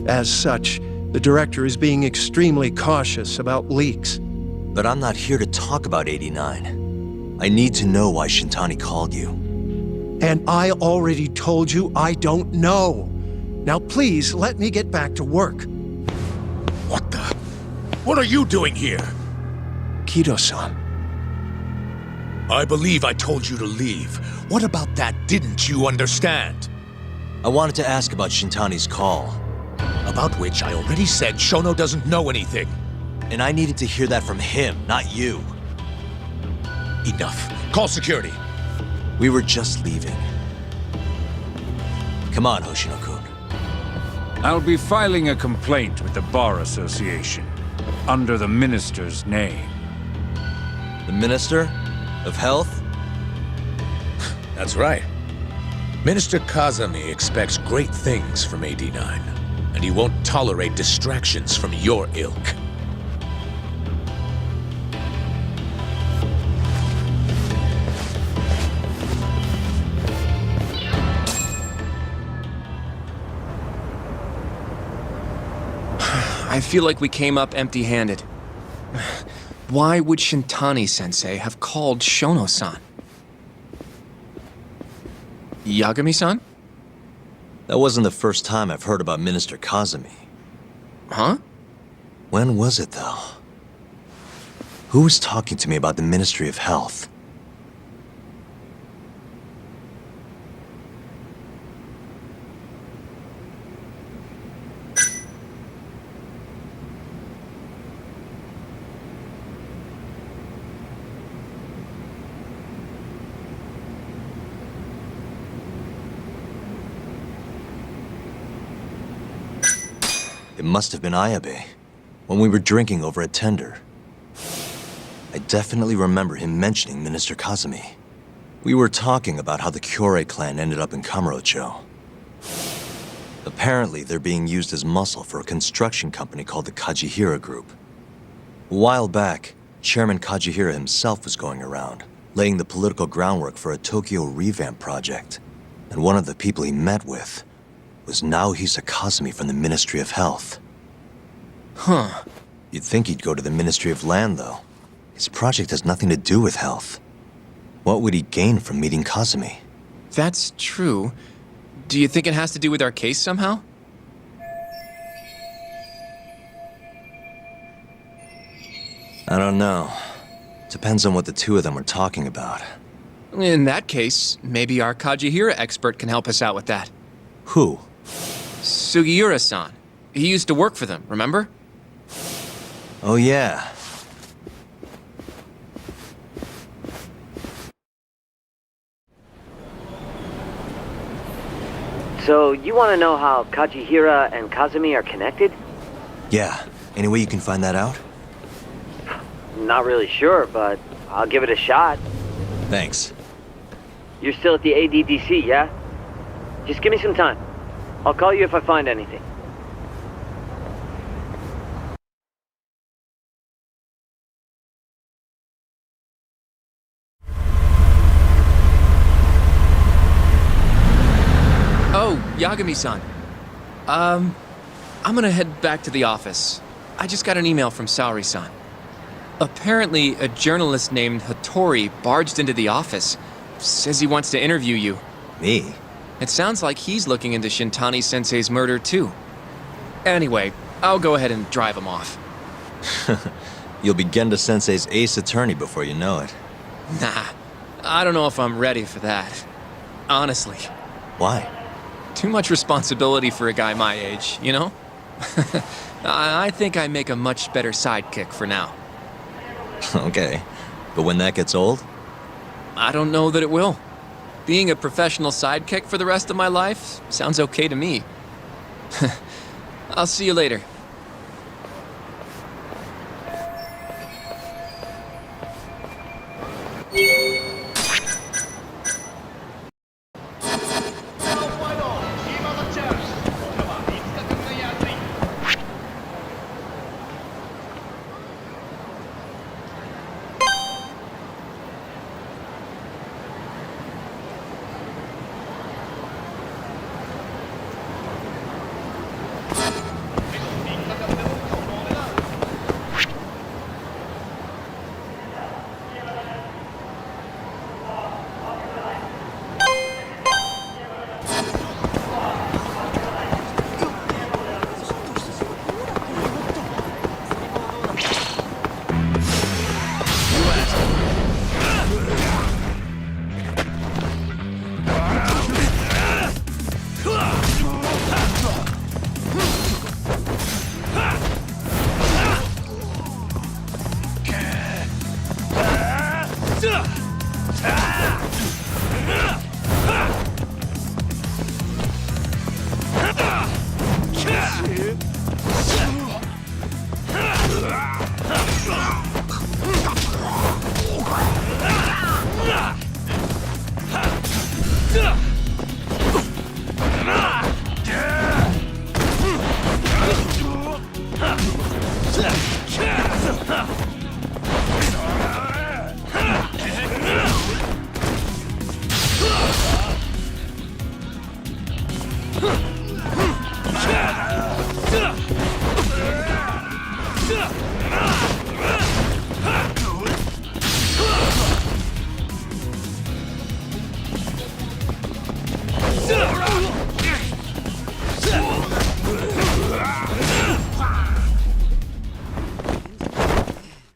As such, the director is being extremely cautious about leaks. But I'm not here to talk about 89. I need to know why Shintani called you. And I already told you I don't know. Now please, let me get back to work. What the? What are you doing here? Kido-san. I believe I told you to leave. What about that didn't you understand? I wanted to ask about Shintani's call. About which I already said Shono doesn't know anything. And I needed to hear that from him, not you. Enough. Call security. We were just leaving. Come on, Hoshino-kun. I'll be filing a complaint with the Bar Association, under the Minister's name. The Minister of Health? That's right. Minister Kazami expects great things from AD9, and he won't tolerate distractions from your ilk. I feel like we came up empty-handed. Why would Shintani-sensei have called Shono-san? Yagami-san? That wasn't the first time I've heard about Minister Kazami. Huh? When was it, though? Who was talking to me about the Ministry of Health? It must have been Ayabe, when we were drinking over at Tender. I definitely remember him mentioning Minister Kazumi. We were talking about how the Kyorei clan ended up in Kamurocho. Apparently, they're being used as muscle for a construction company called the Kajihira Group. A while back, Chairman Kajihira himself was going around, laying the political groundwork for a Tokyo revamp project. And one of the people he met with was Naohisa Kazumi from the Ministry of Health. Huh. You'd think he'd go to the Ministry of Land, though. His project has nothing to do with health. What would he gain from meeting Kazumi? That's true. Do you think it has to do with our case somehow? I don't know. Depends on what the two of them were talking about. In that case, maybe our Kajihira expert can help us out with that. Who? Sugiura-san. He used to work for them, remember? Oh yeah. So, you want to know how Kajihira and Kazumi are connected? Yeah. Any way you can find that out? Not really sure, but I'll give it a shot. Thanks. You're still at the ADDC, yeah? Just give me some time. I'll call you if I find anything. Oh, Yagami-san. I'm gonna head back to the office. I just got an email from Saori-san. Apparently, a journalist named Hattori barged into the office. Says he wants to interview you. Me? It sounds like he's looking into Shintani-sensei's murder, too. Anyway, I'll go ahead and drive him off. You'll be Genda-sensei's ace attorney before you know it. Nah, I don't know if I'm ready for that. Honestly. Why? Too much responsibility for a guy my age, you know? I think I make a much better sidekick for now. Okay, but when that gets old? I don't know that it will. Being a professional sidekick for the rest of my life sounds okay to me. I'll see you later.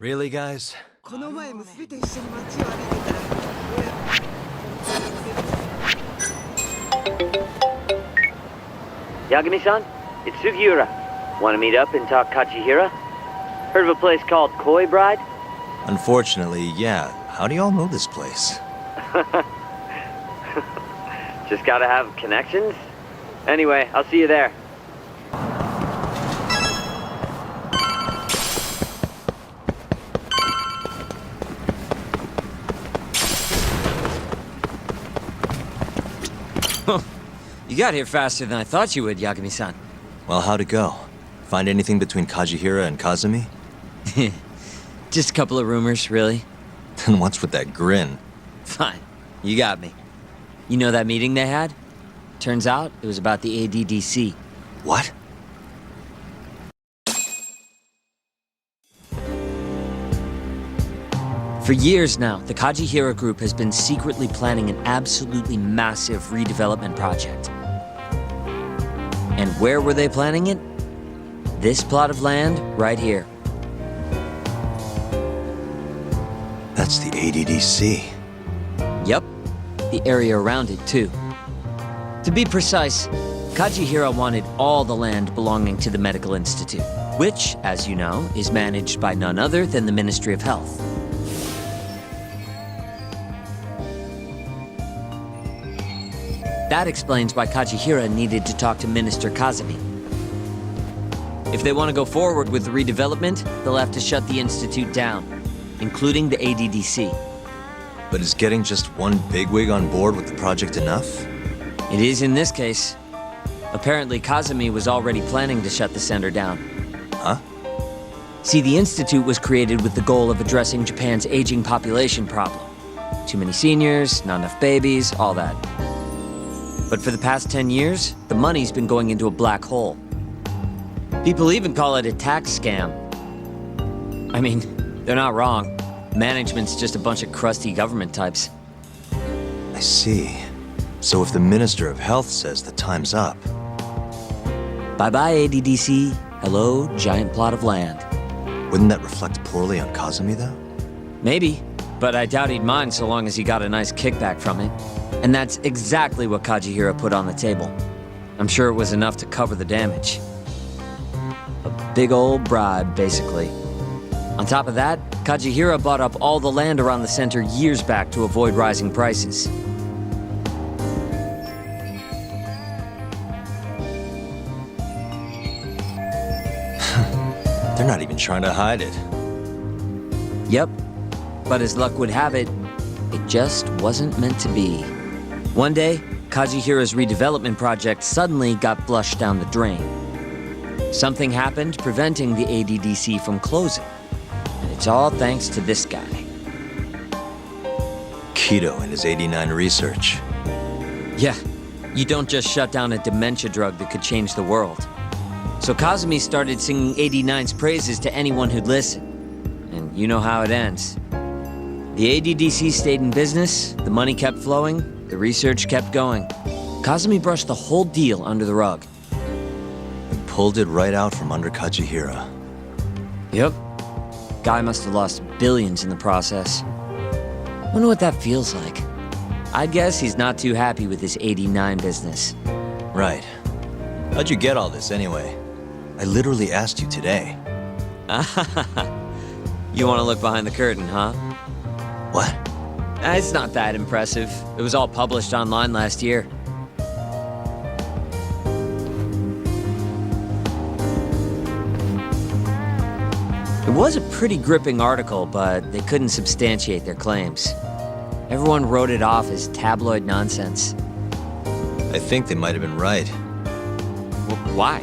Really, guys? Yagami-san, it's Sugiura. Want to meet up and talk Kachihira? Heard of a place called Koi Bride? Unfortunately, yeah. How do y'all know this place? Just gotta have connections? Anyway, I'll see you there. You got here faster than I thought you would, Yagami-san. Well, how'd it go? Find anything between Kajihira and Kazumi? Just a couple of rumors, really. Then what's with that grin? Fine. You got me. You know that meeting they had? Turns out it was about the ADDC. What? For years now, the Kajihira Group has been secretly planning an absolutely massive redevelopment project. And where were they planning it? This plot of land right here. That's the ADDC. Yep, the area around it too. To be precise, Kajihira wanted all the land belonging to the Medical Institute, which, as you know, is managed by none other than the Ministry of Health. That explains why Kajihira needed to talk to Minister Kazumi. If they want to go forward with the redevelopment, they'll have to shut the Institute down, including the ADDC. But is getting just one bigwig on board with the project enough? It is in this case. Apparently, Kazumi was already planning to shut the center down. Huh? See, the Institute was created with the goal of addressing Japan's aging population problem. Too many seniors, not enough babies, all that. But for the past 10 years, the money's been going into a black hole. People even call it a tax scam. I mean, they're not wrong. Management's just a bunch of crusty government types. I see. So if the Minister of Health says the time's up... Bye-bye, ADDC. Hello, giant plot of land. Wouldn't that reflect poorly on Kazumi, though? Maybe, but I doubt he'd mind so long as he got a nice kickback from it. And that's exactly what Kajihira put on the table. I'm sure it was enough to cover the damage. A big old bribe, basically. On top of that, Kajihira bought up all the land around the center years back to avoid rising prices. They're not even trying to hide it. Yep, but as luck would have it, it just wasn't meant to be. One day, Kajihira's redevelopment project suddenly got flushed down the drain. Something happened preventing the ADDC from closing. And it's all thanks to this guy. Keto and his 89 research. Yeah, you don't just shut down a dementia drug that could change the world. So Kazumi started singing 89's praises to anyone who'd listen. And you know how it ends. The ADDC stayed in business, the money kept flowing, the research kept going. Kazumi brushed the whole deal under the rug. And pulled it right out from under Kajihira. Yep. Guy must have lost billions in the process. Wonder what that feels like. I'd guess he's not too happy with his 89 business. Right. How'd you get all this anyway? I literally asked you today. You want to look behind the curtain, huh? What? It's not that impressive. It was all published online last year. It was a pretty gripping article, but they couldn't substantiate their claims. Everyone wrote it off as tabloid nonsense. I think they might have been right. Why?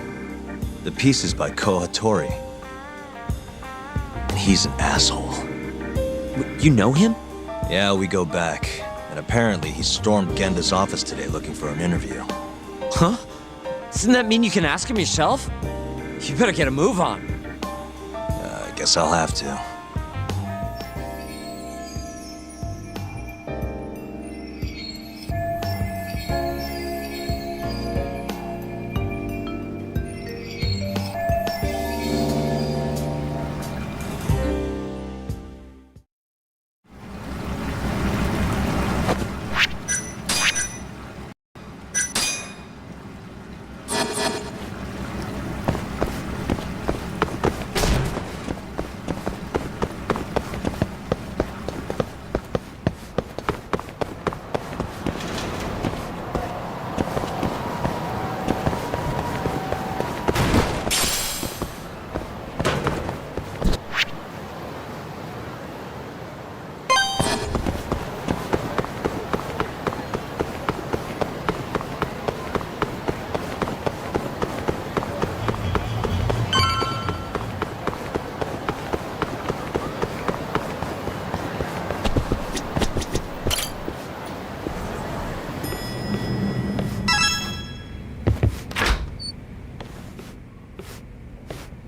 The piece is by Koa Tori. And he's an asshole. You know him? Yeah, we go back. And apparently he stormed Genda's office today looking for an interview. Huh? Doesn't that mean you can ask him yourself? You better get a move on. I guess I'll have to.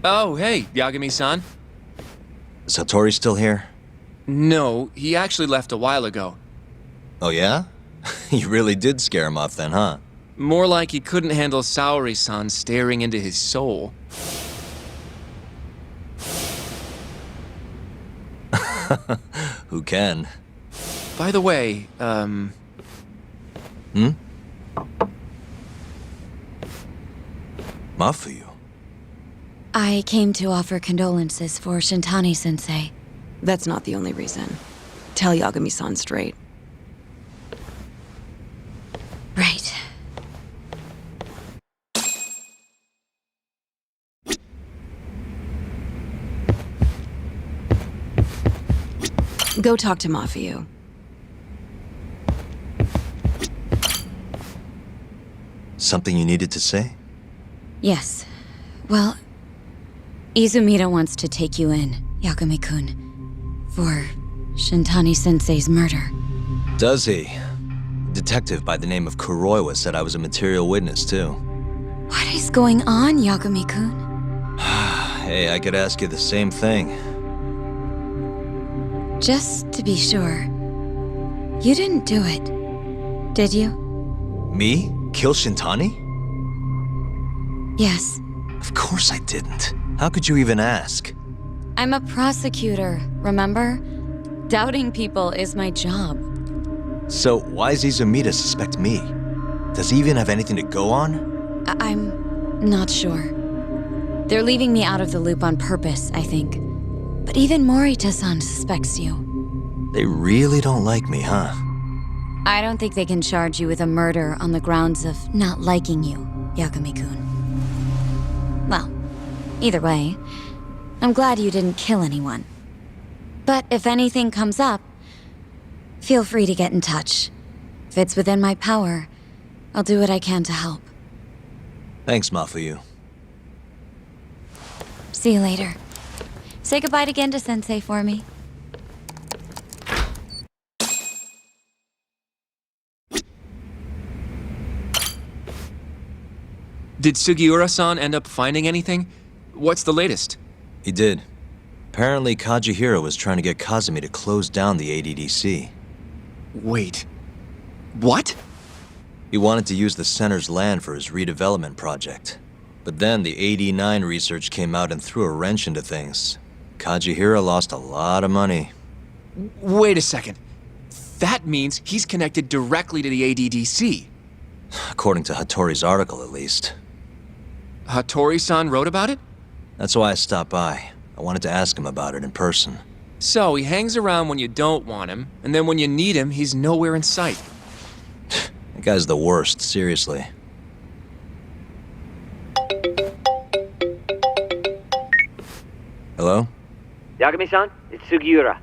Oh, hey, Yagami-san. Is Hattori still here? No, he actually left a while ago. Oh yeah? You really did scare him off then, huh? More like he couldn't handle Saori-san staring into his soul. Who can? By the way, Mafuyu? I came to offer condolences for Shintani-sensei. That's not the only reason. Tell Yagami-san straight. Right. Go talk to Mafuyu. Something you needed to say? Yes. Well, Izumida wants to take you in, Yagami-kun, for Shintani-sensei's murder. Does he? A detective by the name of Kuroiwa said I was a material witness, too. What is going on, Yagami-kun? Hey, I could ask you the same thing. Just to be sure, you didn't do it, did you? Me? Kill Shintani? Yes. Of course I didn't. How could you even ask? I'm a prosecutor, remember? Doubting people is my job. So why does Izumida suspect me? Does he even have anything to go on? I'm not sure. They're leaving me out of the loop on purpose, I think. But even Morita-san suspects you. They really don't like me, huh? I don't think they can charge you with a murder on the grounds of not liking you, Yagami-kun. Well, either way, I'm glad you didn't kill anyone. But if anything comes up, feel free to get in touch. If it's within my power, I'll do what I can to help. Thanks, Mafuyu. See you later. Say goodbye to Genda Sensei for me. did Sugiura-san end up finding anything? What's the latest? He did. Apparently, Kajihiro was trying to get Kazumi to close down the ADDC. Wait. What? He wanted to use the center's land for his redevelopment project. But then the AD9 research came out and threw a wrench into things. Kajihiro lost a lot of money. Wait a second. That means he's connected directly to the ADDC. According to Hattori's article, at least. Hattori-san wrote about it? That's why I stopped by. I wanted to ask him about it in person. So he hangs around when you don't want him, and then when you need him, he's nowhere in sight. That guy's the worst, seriously. Hello? Yagami-san, it's Sugiura.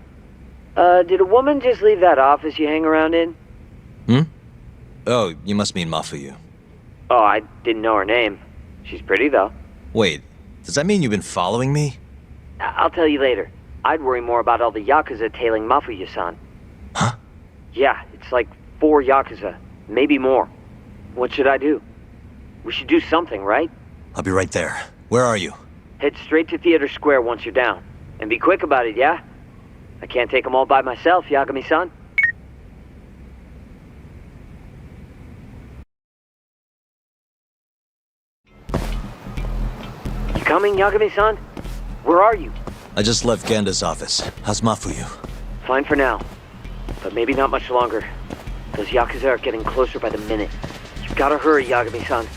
Did a woman just leave that office you hang around in? Oh, you must mean Mafuyu. Oh, I didn't know her name. She's pretty, though. Wait, does that mean you've been following me? I'll tell you later. I'd worry more about all the Yakuza tailing Mafuyu-san. Huh? Yeah, it's like 4 Yakuza. Maybe more. What should I do? We should do something, right? I'll be right there. Where are you? Head straight to Theater Square once you're down. And be quick about it, yeah? I can't take them all by myself, Yagami-san. You coming, Yagami-san? Where are you? I just left Genda's office. How's Mafuyu? Fine for now. But maybe not much longer. Those Yakuza are getting closer by the minute. You've gotta hurry, Yagami-san.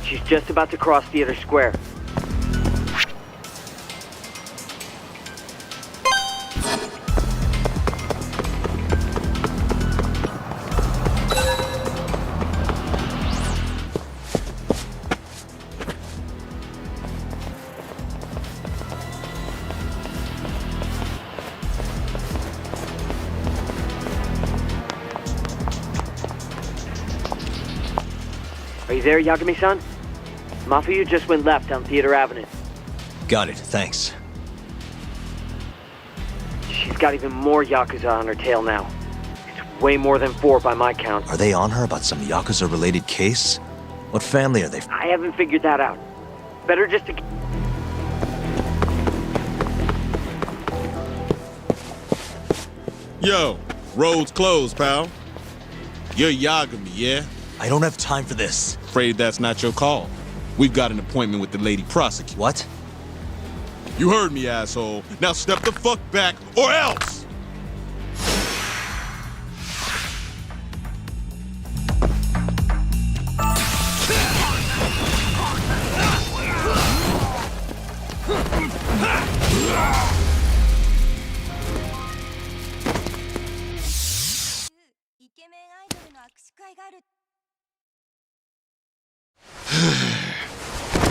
She's just about to cross Theater Square. Are you there, Yagami-san? Mafuyu just went left down Theater Avenue. Got it, thanks. She's got even more Yakuza on her tail now. It's way more than 4 by my count. Are they on her about some Yakuza-related case? What family are they from? I haven't figured that out. Better just to... Yo, road's closed, pal. You're Yagami, yeah? I don't have time for this. Afraid that's not your call. We've got an appointment with the lady prosecutor. What? You heard me, asshole. Now step the fuck back, or else!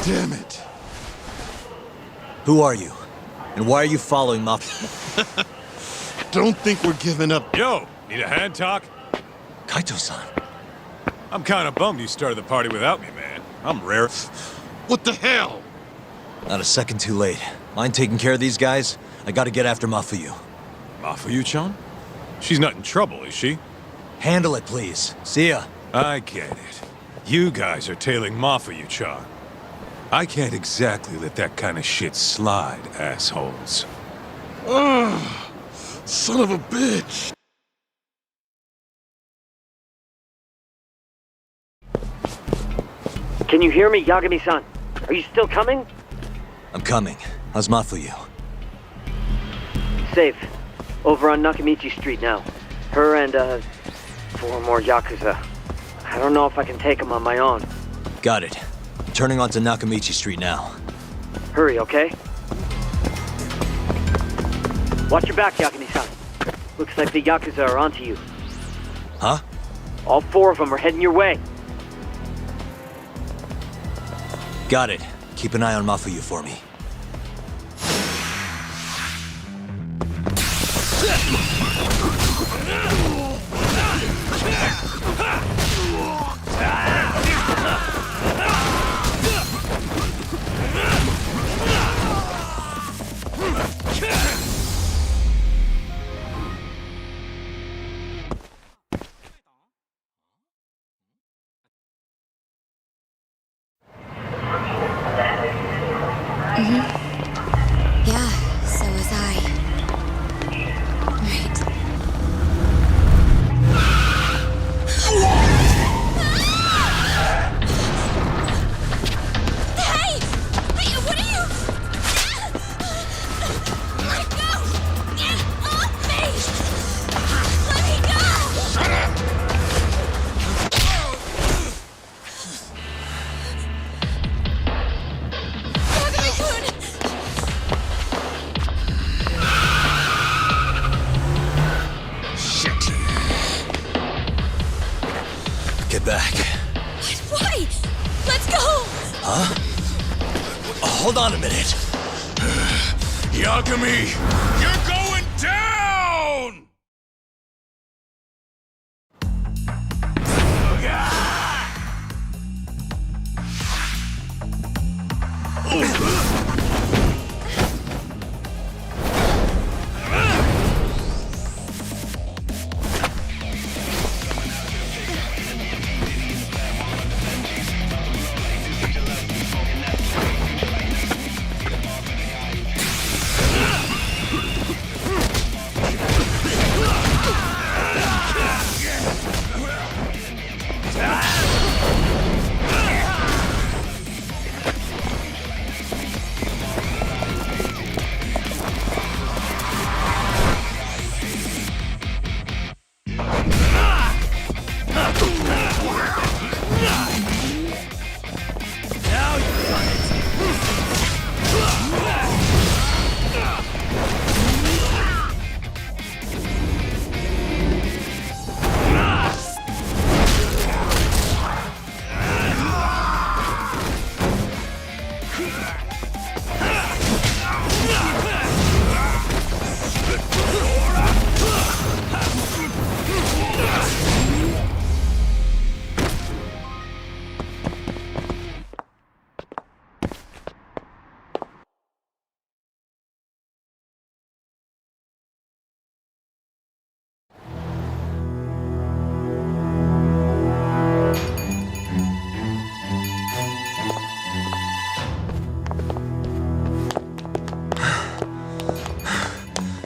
Damn it. Who are you? And why are you following Mop? Don't think we're giving up. Yo, need a hand talk? Kaito-san. I'm kind of bummed you started the party without me, man. I'm rare. What the hell? Not a second too late. Mind taking care of these guys? I gotta get after Mafuyu. Mafuyu-chan? She's not in trouble, is she? Handle it, please. See ya. I get it. You guys are tailing Mafuyu-chan. I can't exactly let that kind of shit slide, assholes. Ugh, son of a bitch. Can you hear me, Yagami-san? Are you still coming? I'm coming. How's Mafuyu? Safe. Over on Nakamichi Street now. Her and, 4 more Yakuza. I don't know if I can take them on my own. Got it. Turning onto Nakamichi Street now. Hurry, okay? Watch your back, Yagami-san. Looks like the Yakuza are onto you. Huh? All 4 of them are heading your way. Got it. Keep an eye on Mafuyu for me. Yeah, so was I. Right. Hey! Hey, what are you? Let go! Get off me! Let me go! Shut up! Get back. Why? Let's go! Huh? Hold on a minute. Yagami, you're going down!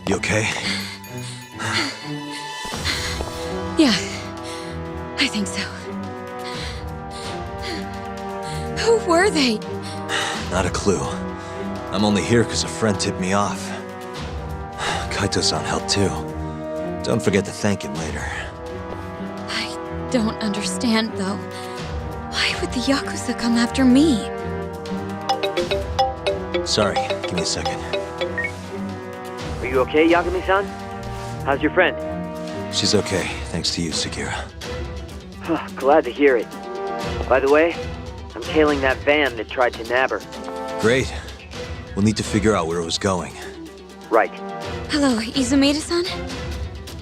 You okay? Yeah, I think so. Who were they? Not a clue. I'm only here because a friend tipped me off. Kaito-san helped too. Don't forget to thank him later. I don't understand, though. Why would the Yakuza come after me? Sorry, give me a second. Are you okay, Yagami-san? How's your friend? She's okay, thanks to you, Sekira. Glad to hear it. By the way, I'm tailing that van that tried to nab her. Great. We'll need to figure out where it was going. Right. Hello, Izumida-san?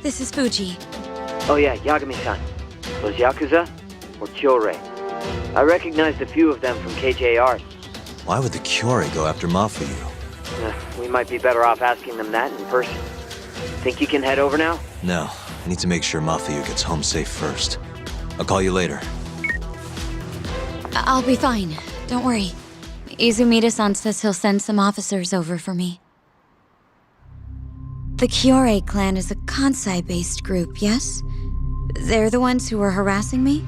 This is Fuji. Oh yeah, Yagami-san. Those Yakuza? Or Kyorei? I recognized a few of them from KJ Art. Why would the Kyorei go after Mafuyu? We might be better off asking them that in person. Think you can head over now? No, I need to make sure Mafuyu gets home safe first. I'll call you later. I'll be fine. Don't worry. Izumida-san says he'll send some officers over for me. The Kyorei clan is a Kansai-based group, yes? They're the ones who were harassing me?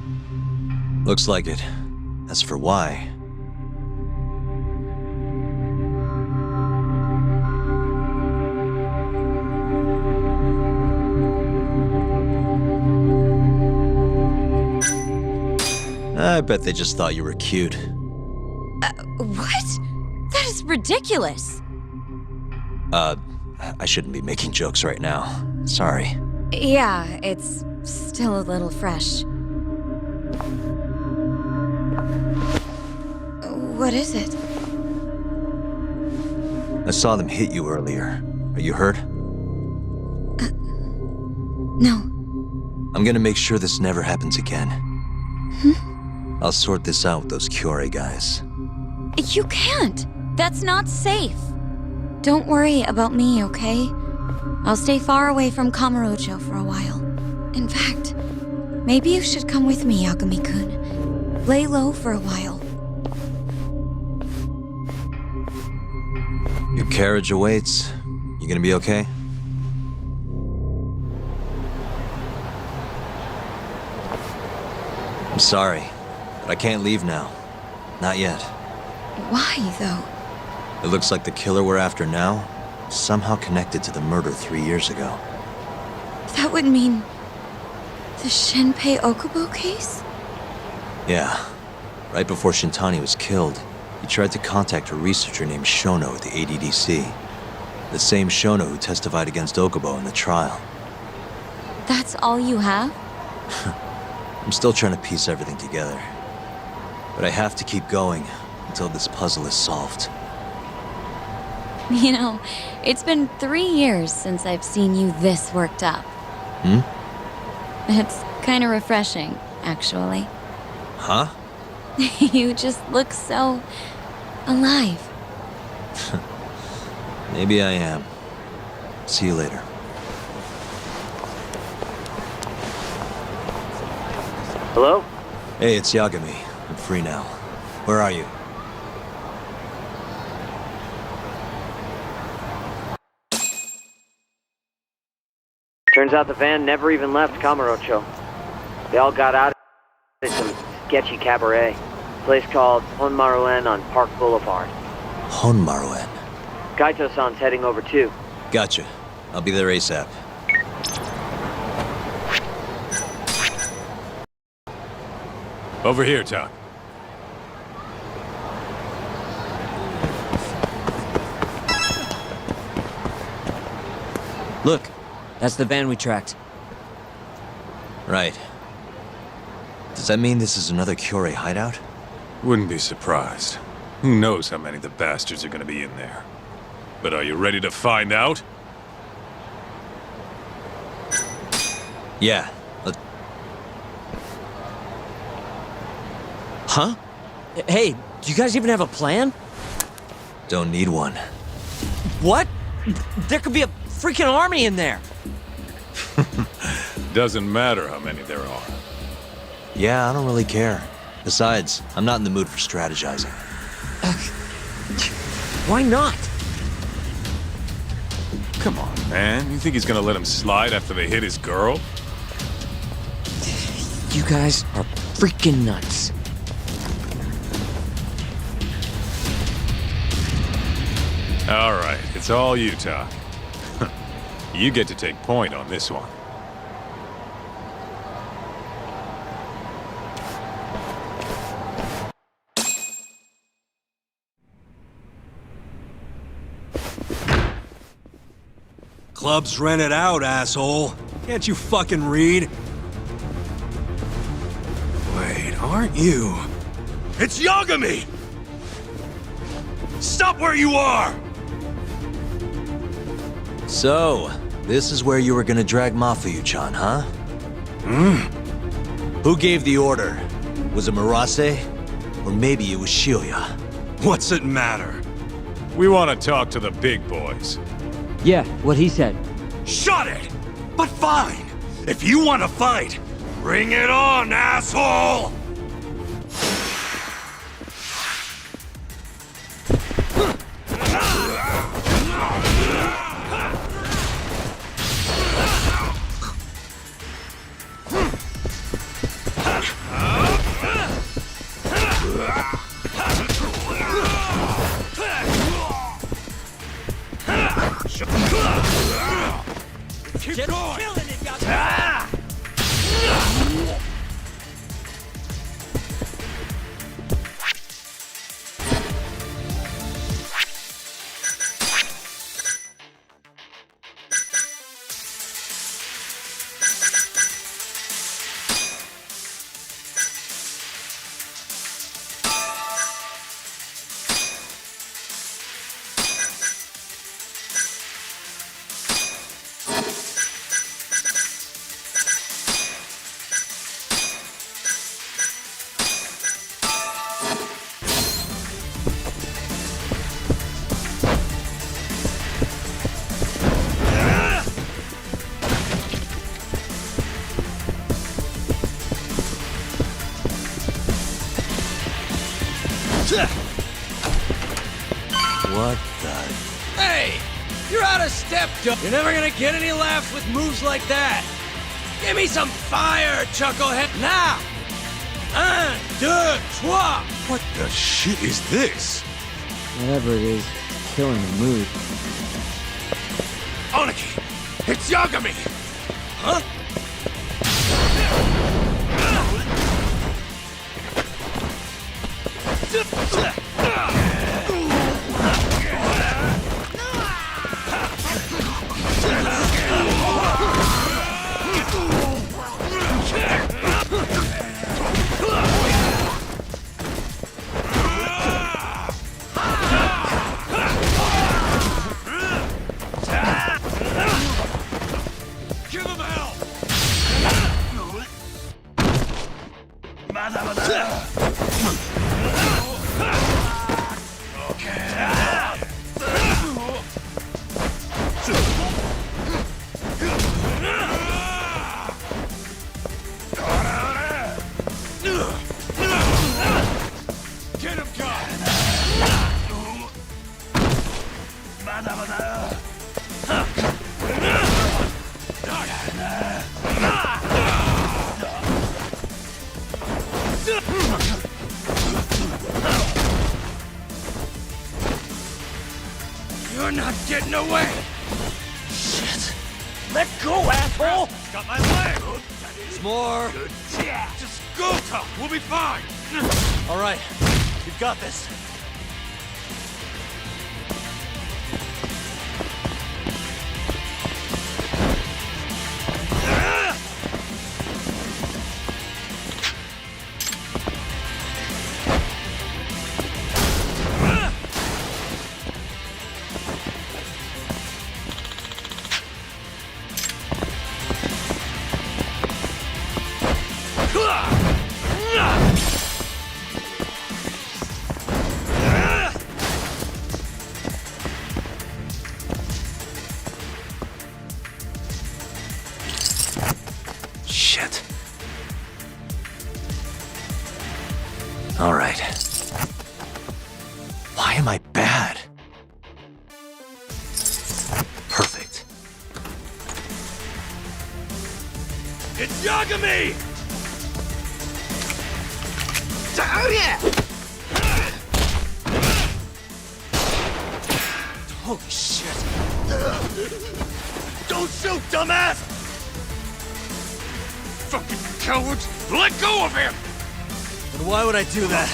Looks like it. As for why... I bet they just thought you were cute. What? That is ridiculous. I shouldn't be making jokes right now. Sorry. Yeah, it's still a little fresh. What is it? I saw them hit you earlier. Are you hurt? No. I'm gonna make sure this never happens again. I'll sort this out with those Kyorei guys. You can't. That's not safe. Don't worry about me, okay? I'll stay far away from Kamurocho for a while. In fact, maybe you should come with me, Yagami-kun. Lay low for a while. Your carriage awaits. You gonna be okay? I'm sorry, but I can't leave now. Not yet. Why, though? It looks like the killer we're after now is somehow connected to the murder 3 years ago. That would mean... the Shinpei Okubo case? Yeah. Right before Shintani was killed, he tried to contact a researcher named Shono at the ADDC. The same Shono who testified against Okubo in the trial. That's all you have? I'm still trying to piece everything together. But I have to keep going until this puzzle is solved. You know, it's been 3 years since I've seen you this worked up. It's kind of refreshing, actually. Huh? You just look so... alive. Maybe I am. See you later. Hello? Hey, it's Yagami. I'm free now. Where are you? Turns out the van never even left Kamurocho. They all got out at some sketchy cabaret. Place called Honmaruen on Park Boulevard. Honmaruen. Kaito-san's heading over too. Gotcha. I'll be there ASAP. Over here, Tom. Look, that's the van we tracked. Right. Does that mean this is another Kyorei hideout? Wouldn't be surprised. Who knows how many of the bastards are gonna be in there. But are you ready to find out? Yeah. Huh? Hey, do you guys even have a plan? Don't need one. What? There could be a freaking army in there! Doesn't matter how many there are. Yeah, I don't really care. Besides, I'm not in the mood for strategizing. Why not? Come on, man. You think he's gonna let him slide after they hit his girl? You guys are freaking nuts. All right, it's all Utah. You get to take point on this one. Club's rented out, asshole. Can't you fucking read? Wait, aren't you? It's Yagami! Stop where you are! So, this is where you were gonna drag Mafuyu-chan, huh? Who gave the order? Was it Murase? Or maybe it was Shibuya? What's it matter? We want to talk to the big boys. Yeah, what he said. Shut it! But fine! If you want to fight, bring it on, asshole! Keep going! What the? Hey! You're out of step, Doug. You're never gonna get any laughs with moves like that. Give me some fire, Chucklehead. Now! 1, 2, 3! What the shit is this? Whatever it is, killing the mood. Oniki! It's Yagami! Huh? Give him hell! Get him, You're not getting away! Shit! Let go, asshole! Got my leg! It's more! Just go, Tough! We'll be fine! All right, you've got this. Shit. All right. Why am I bad? Perfect. It's Yagami! Holy shit! Don't shoot, dumbass! Fucking cowards! Let go of him! Then why would I do that?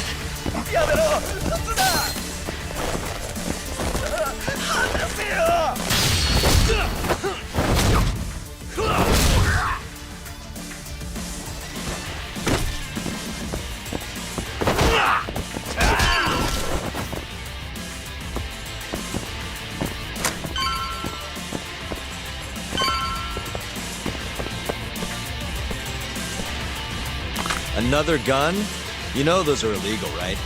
Another gun? You know those are illegal, right?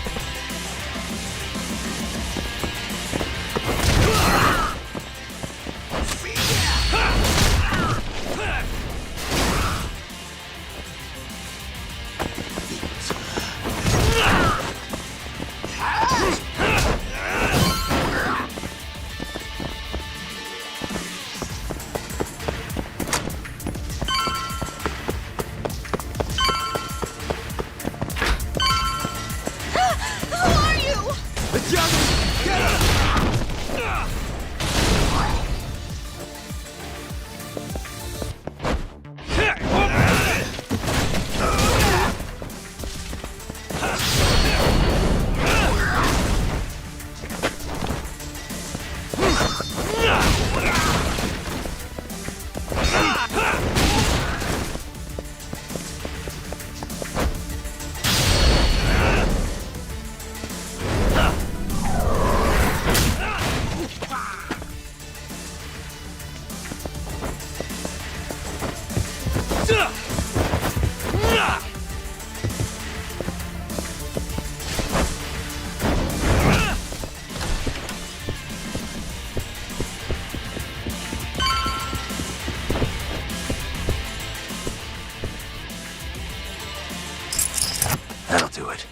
That'll do it.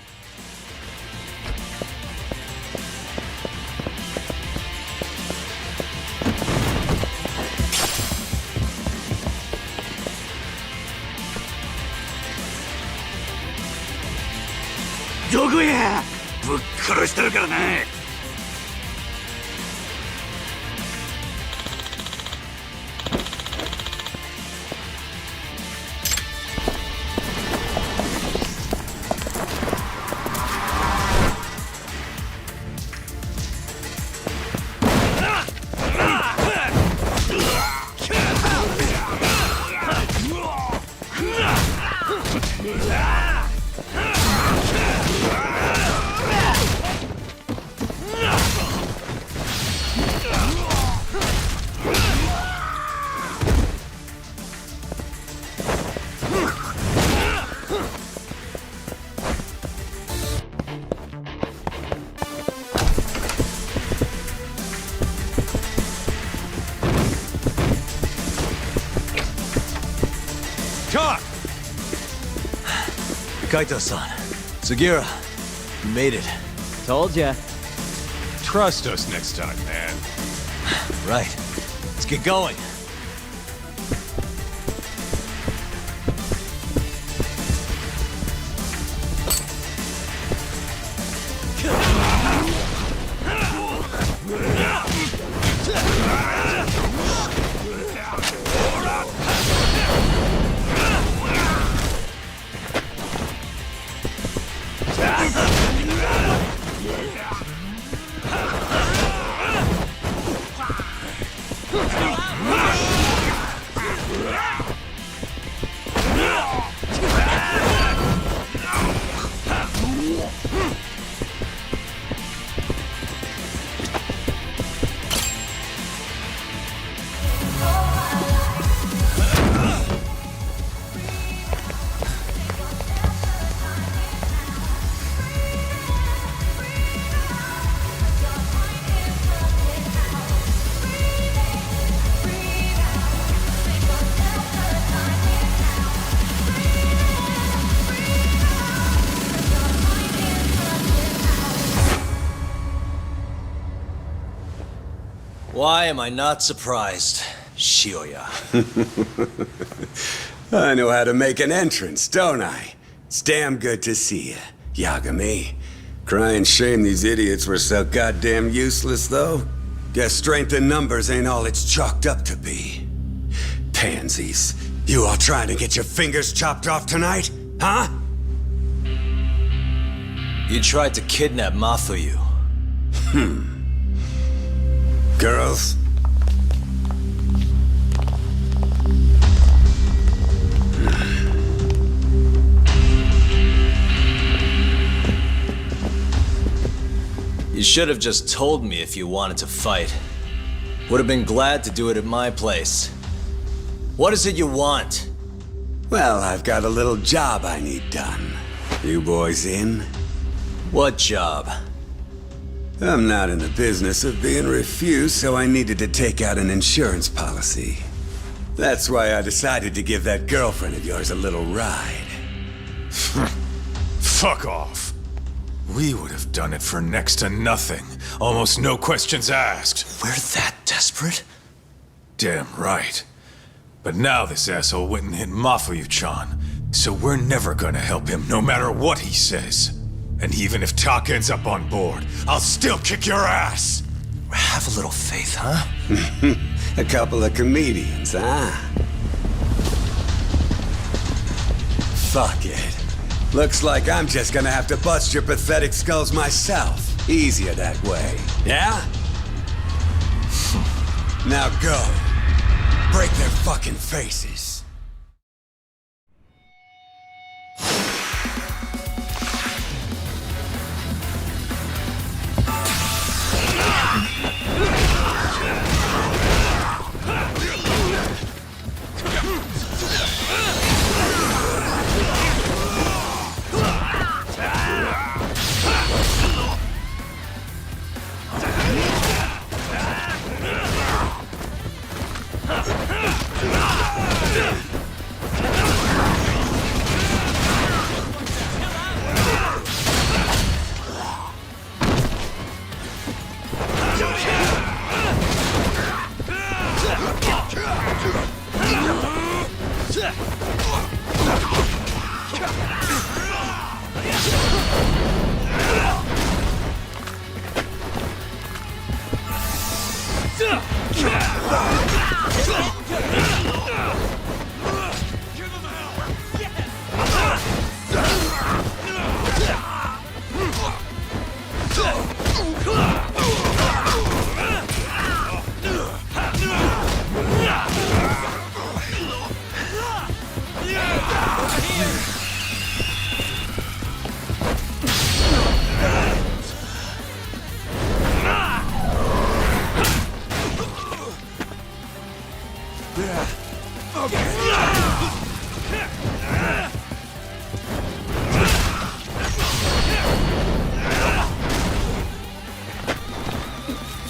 どこやぶっ殺してるからねKaito-san, Sugira, you made it. Told ya. Trust us next time, man. Right. Let's get going. Why am I not surprised, Shioya? I know how to make an entrance, don't I? It's damn good to see you, Yagami. Cry and shame these idiots were so goddamn useless, though. Guess strength in numbers ain't all it's chalked up to be. Pansies. You all trying to get your fingers chopped off tonight? Huh? You tried to kidnap Mafuyu. Girls? You should have just told me if you wanted to fight. Would have been glad to do it at my place. What is it you want? Well, I've got a little job I need done. You boys in? What job? I'm not in the business of being refused, so I needed to take out an insurance policy. That's why I decided to give that girlfriend of yours a little ride. Fuck off. We would have done it for next to nothing. Almost no questions asked. We're that desperate? Damn right. But now this asshole went and hit Mafuyu-chan, so we're never gonna help him no matter what he says. And even if Tak ends up on board, I'll still kick your ass! Have a little faith, huh? A couple of comedians, huh? Fuck it. Looks like I'm just gonna have to bust your pathetic skulls myself. Easier that way, yeah? Now go. Break their fucking faces.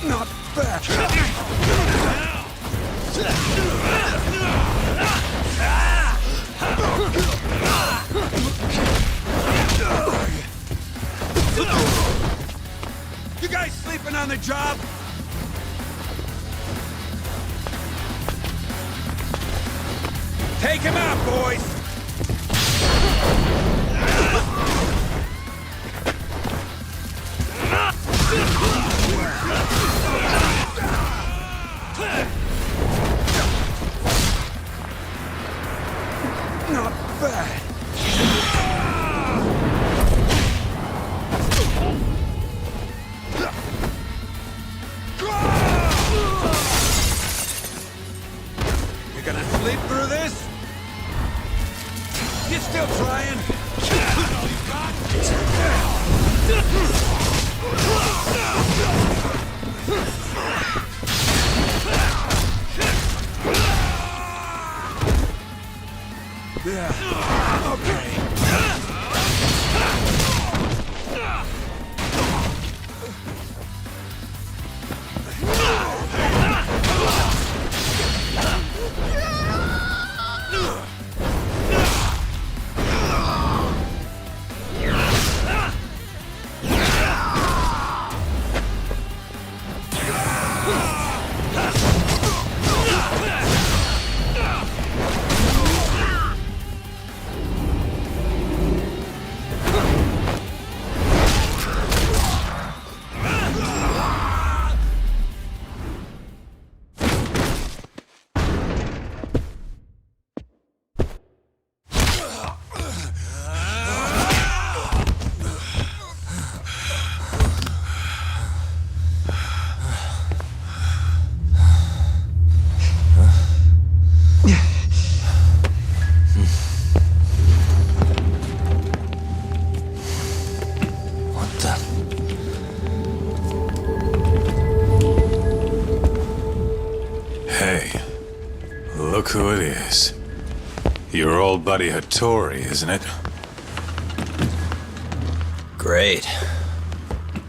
Not You guys sleeping on the job? Take him out, boys! Not bad. You gonna sleep through this? You still trying? All you got? Yeah. Okay. Your old buddy Hattori, isn't it? Great.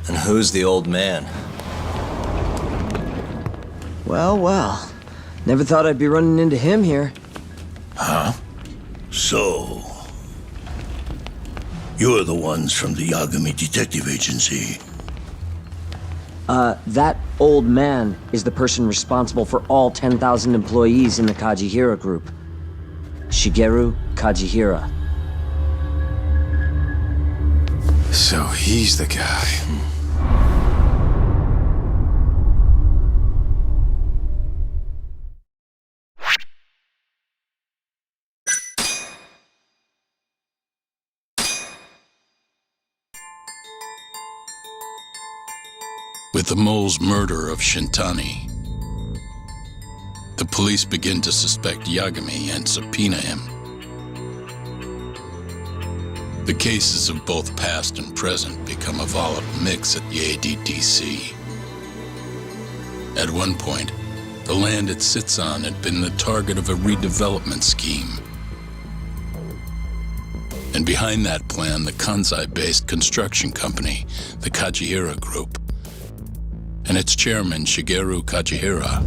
And who's the old man? Well, well. Never thought I'd be running into him here. Huh? So... you're the ones from the Yagami Detective Agency. That old man is the person responsible for all 10,000 employees in the Kajihira group. Shigeru Kajihira. So he's the guy. With the mole's murder of Shintani, the police begin to suspect Yagami and subpoena him. The cases of both past and present become a volatile mix at the ADDC. At one point, the land it sits on had been the target of a redevelopment scheme. And behind that plan, the Kansai-based construction company, the Kajihira Group, and its chairman, Shigeru Kajihira.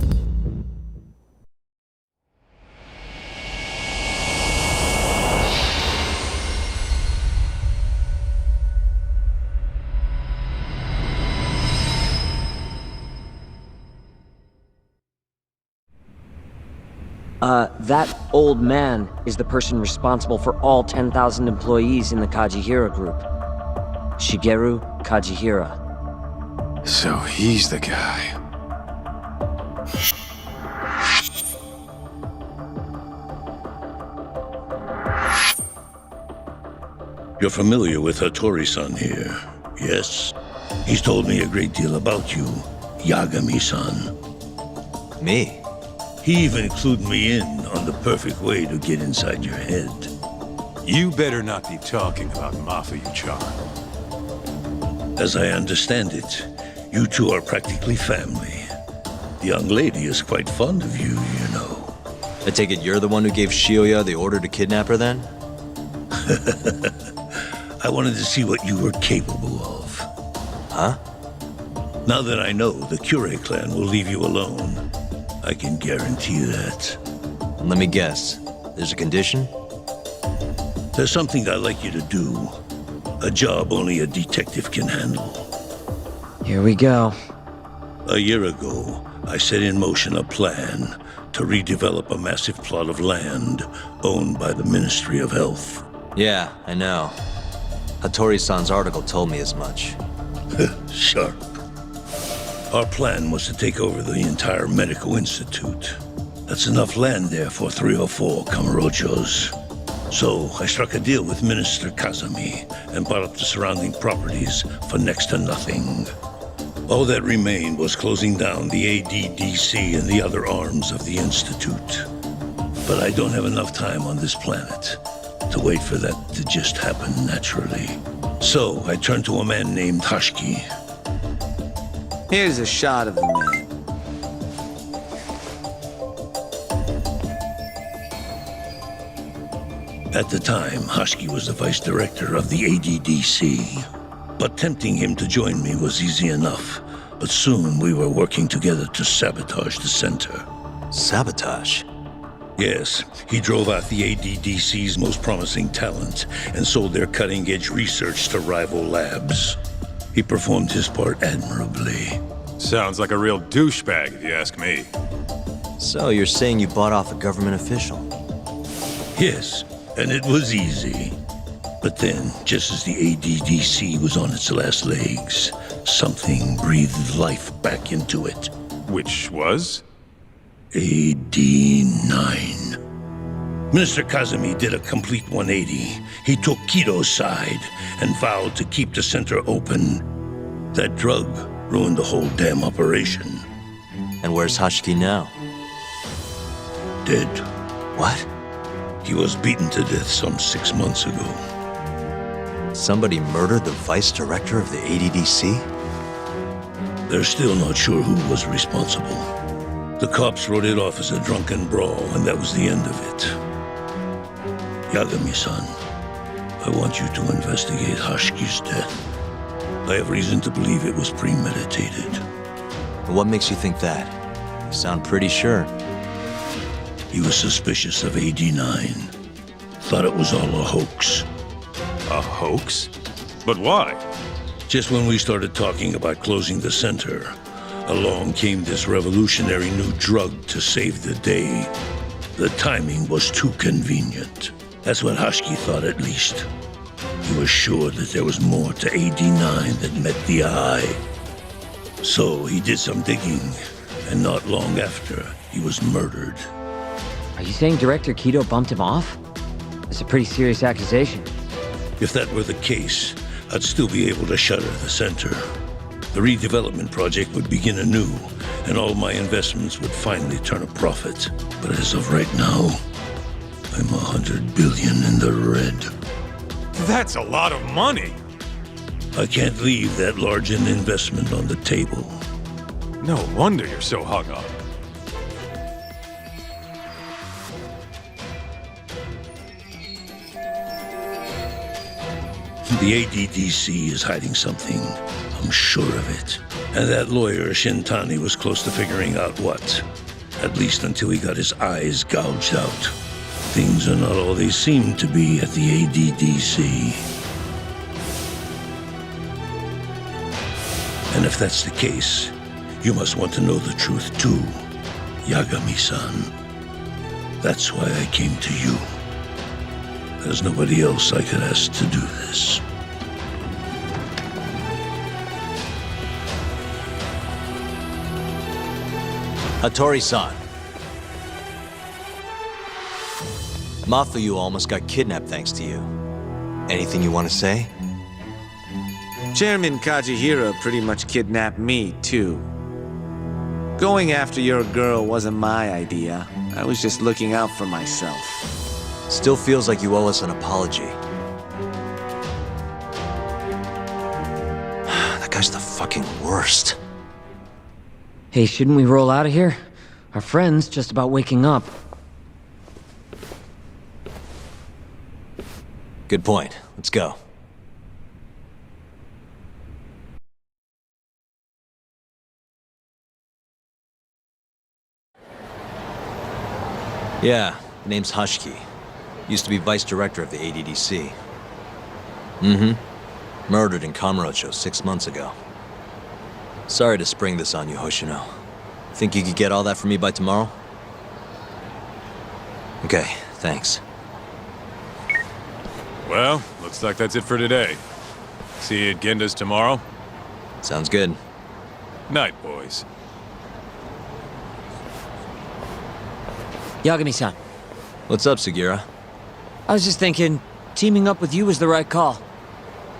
That old man is the person responsible for all 10,000 employees in the Kajihira group. Shigeru Kajihira. So he's the guy. You're familiar with Hattori-san here, yes? He's told me a great deal about you, Yagami-san. Me? He even clued me in on the perfect way to get inside your head. You better not be talking about Mafuyu-chan. As I understand it, you two are practically family. The young lady is quite fond of you, you know. I take it you're the one who gave Shioya the order to kidnap her then? I wanted to see what you were capable of. Huh? Now that I know the Kure clan will leave you alone, I can guarantee that. Let me guess. There's a condition? There's something I'd like you to do. A job only a detective can handle. Here we go. A year ago, I set in motion a plan to redevelop a massive plot of land owned by the Ministry of Health. Yeah, I know. Hattori-san's article told me as much. Sharp. Our plan was to take over the entire medical institute. That's enough land there for 3 or 4 Kamurochos. So I struck a deal with Minister Kazami and bought up the surrounding properties for next to nothing. All that remained was closing down the ADDC and the other arms of the institute. But I don't have enough time on this planet to wait for that to just happen naturally. So I turned to a man named Hashiki. Here's a shot of the man. At the time, Hashiki was the vice director of the ADDC. But tempting him to join me was easy enough. But soon we were working together to sabotage the center. Sabotage? Yes, he drove out the ADDC's most promising talent and sold their cutting-edge research to rival labs. He performed his part admirably. Sounds like a real douchebag, if you ask me. So you're saying you bought off a government official? Yes, and it was easy. But then, just as the ADDC was on its last legs, something breathed life back into it. Which was? AD9. Minister Kazami did a complete 180. He took Kido's side and vowed to keep the center open. That drug ruined the whole damn operation. And where's Hashiki now? Dead. What? He was beaten to death some 6 months ago. Somebody murdered the vice director of the ADDC? They're still not sure who was responsible. The cops wrote it off as a drunken brawl, and that was the end of it. Yagami-san, I want you to investigate Hashki's death. I have reason to believe it was premeditated. What makes you think that? You sound pretty sure. He was suspicious of AD-9. Thought it was all a hoax. A hoax? But why? Just when we started talking about closing the center, along came this revolutionary new drug to save the day. The timing was too convenient. That's what Hashki thought, at least. He was sure that there was more to AD-9 that met the eye. So he did some digging, and not long after, he was murdered. Are you saying Director Kido bumped him off? That's a pretty serious accusation. If that were the case, I'd still be able to shutter the center. The redevelopment project would begin anew, and all my investments would finally turn a profit. But as of right now, I'm 100 billion in the red. That's a lot of money. I can't leave that large an investment on the table. No wonder you're so hung up. The ADDC is hiding something. I'm sure of it. And that lawyer, Shintani, was close to figuring out what. At least until he got his eyes gouged out. Things are not all they seem to be at the ADDC. And if that's the case, you must want to know the truth too, Yagami-san. That's why I came to you. There's nobody else I could ask to do this. Hattori-san. Mafuyu almost got kidnapped thanks to you. Anything you want to say? Chairman Kajihira pretty much kidnapped me, too. Going after your girl wasn't my idea. I was just looking out for myself. Still feels like you owe us an apology. That guy's the fucking worst. Hey, shouldn't we roll out of here? Our friend's just about waking up. Good point. Let's go. Yeah, name's Hashki. Used to be vice director of the ADDC. Mm-hmm. Murdered in Kamurocho 6 months ago. Sorry to spring this on you, Hoshino. Think you could get all that for me by tomorrow? Okay, thanks. Well, looks like that's it for today. See you at Genda's tomorrow? Sounds good. Night, boys. Yagami-san. What's up, Sugira? I was just thinking, teaming up with you was the right call.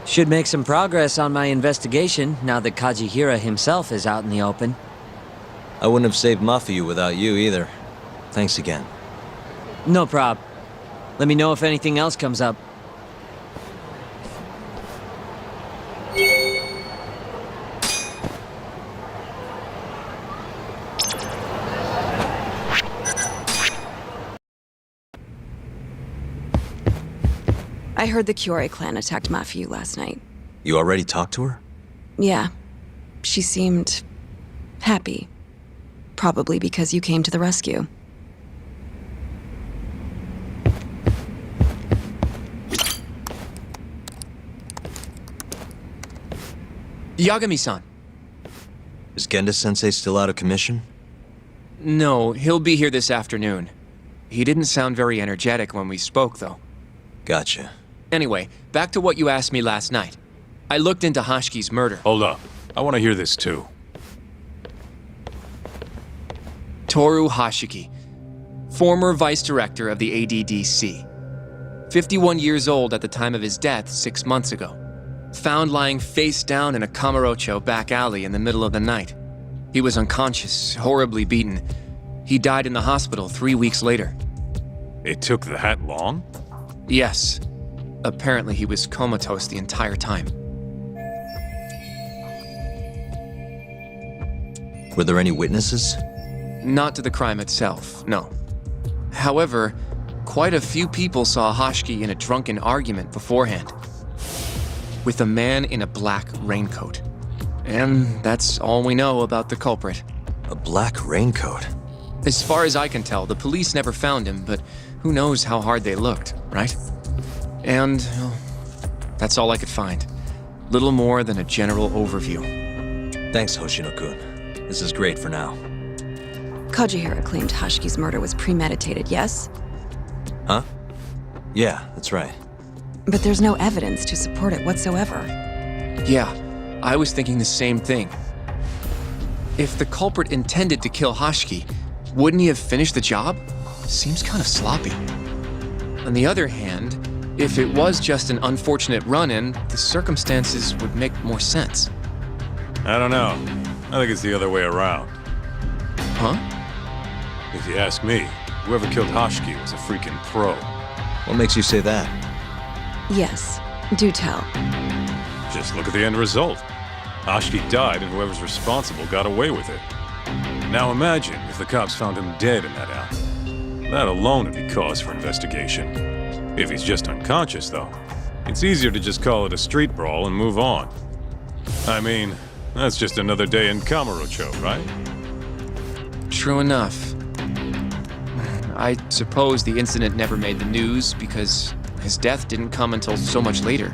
Should make some progress on my investigation now that Kajihira himself is out in the open. I wouldn't have saved Mafuyu without you either. Thanks again. No prob. Let me know if anything else comes up. I heard the Kyorei clan attacked Mafuyu last night. You already talked to her? Yeah. She seemed happy. Probably because you came to the rescue. Yagami-san. Is Genda-sensei still out of commission? No, he'll be here this afternoon. He didn't sound very energetic when we spoke, though. Gotcha. Anyway, back to what you asked me last night. I looked into Hashki's murder. Hold up. I want to hear this too. Toru Hashiki, former vice director of the ADDC. 51 years old at the time of his death 6 months ago. Found lying face down in a Kamurocho back alley in the middle of the night. He was unconscious, horribly beaten. He died in the hospital 3 weeks later. It took that long? Yes. Apparently he was comatose the entire time. Were there any witnesses? Not to the crime itself, no. However, quite a few people saw Hoshki in a drunken argument beforehand, with a man in a black raincoat. And that's all we know about the culprit. A black raincoat? As far as I can tell, the police never found him, but who knows how hard they looked, right? And well, that's all I could find. Little more than a general overview. Thanks, Hoshino-kun. This is great for now. Kajihira claimed Hoshki's murder was premeditated, yes? Huh? Yeah, that's right. But there's no evidence to support it whatsoever. Yeah, I was thinking the same thing. If the culprit intended to kill Hoshki, wouldn't he have finished the job? Seems kind of sloppy. On the other hand, if it was just an unfortunate run-in, the circumstances would make more sense. I don't know. I think it's the other way around. Huh? If you ask me, whoever killed Hoshki was a freaking pro. What makes you say that? Yes, do tell. Just look at the end result. Hoshki died and whoever's responsible got away with it. Now imagine if the cops found him dead in that alley. That alone would be cause for investigation. If he's just unconscious, though, it's easier to just call it a street brawl and move on. I mean, that's just another day in Kamurocho, right? True enough. I suppose the incident never made the news because his death didn't come until so much later.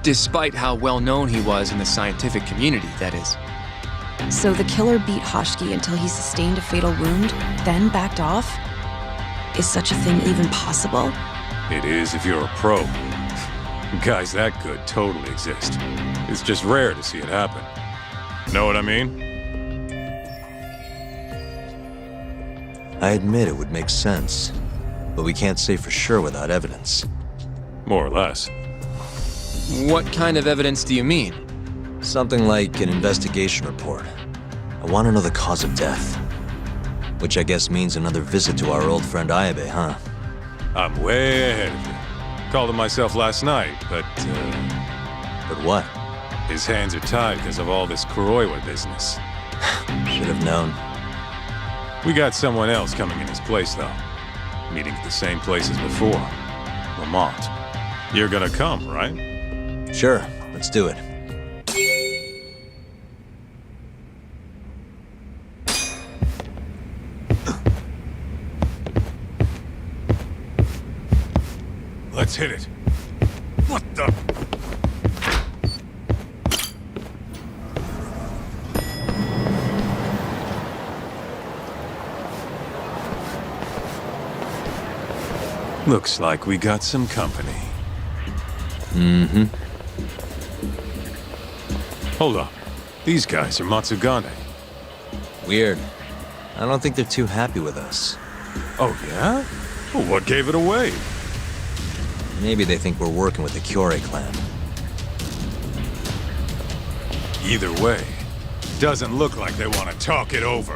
Despite how well known he was in the scientific community, that is. So the killer beat Hoshki until he sustained a fatal wound, then backed off? Is such a thing even possible? It is if you're a pro. Guys that good totally exist. It's just rare to see it happen. Know what I mean? I admit it would make sense, but we can't say for sure without evidence. More or less. What kind of evidence do you mean? Something like an investigation report. I want to know the cause of death. Which I guess means another visit to our old friend Ayabe, huh? I'm way ahead of you. Called him myself last night, but But what? His hands are tied because of all this Kuroiwa business. Should have known. We got someone else coming in his place, though. Meeting at the same place as before. Lamont. You're gonna come, right? Sure, let's do it. Let's hit it. What the? Looks like we got some company. Mm-hmm. Hold up. These guys are Matsugane. Weird. I don't think they're too happy with us. Oh, yeah? Well, what gave it away? Maybe they think we're working with the Kyorei clan. Either way, doesn't look like they want to talk it over.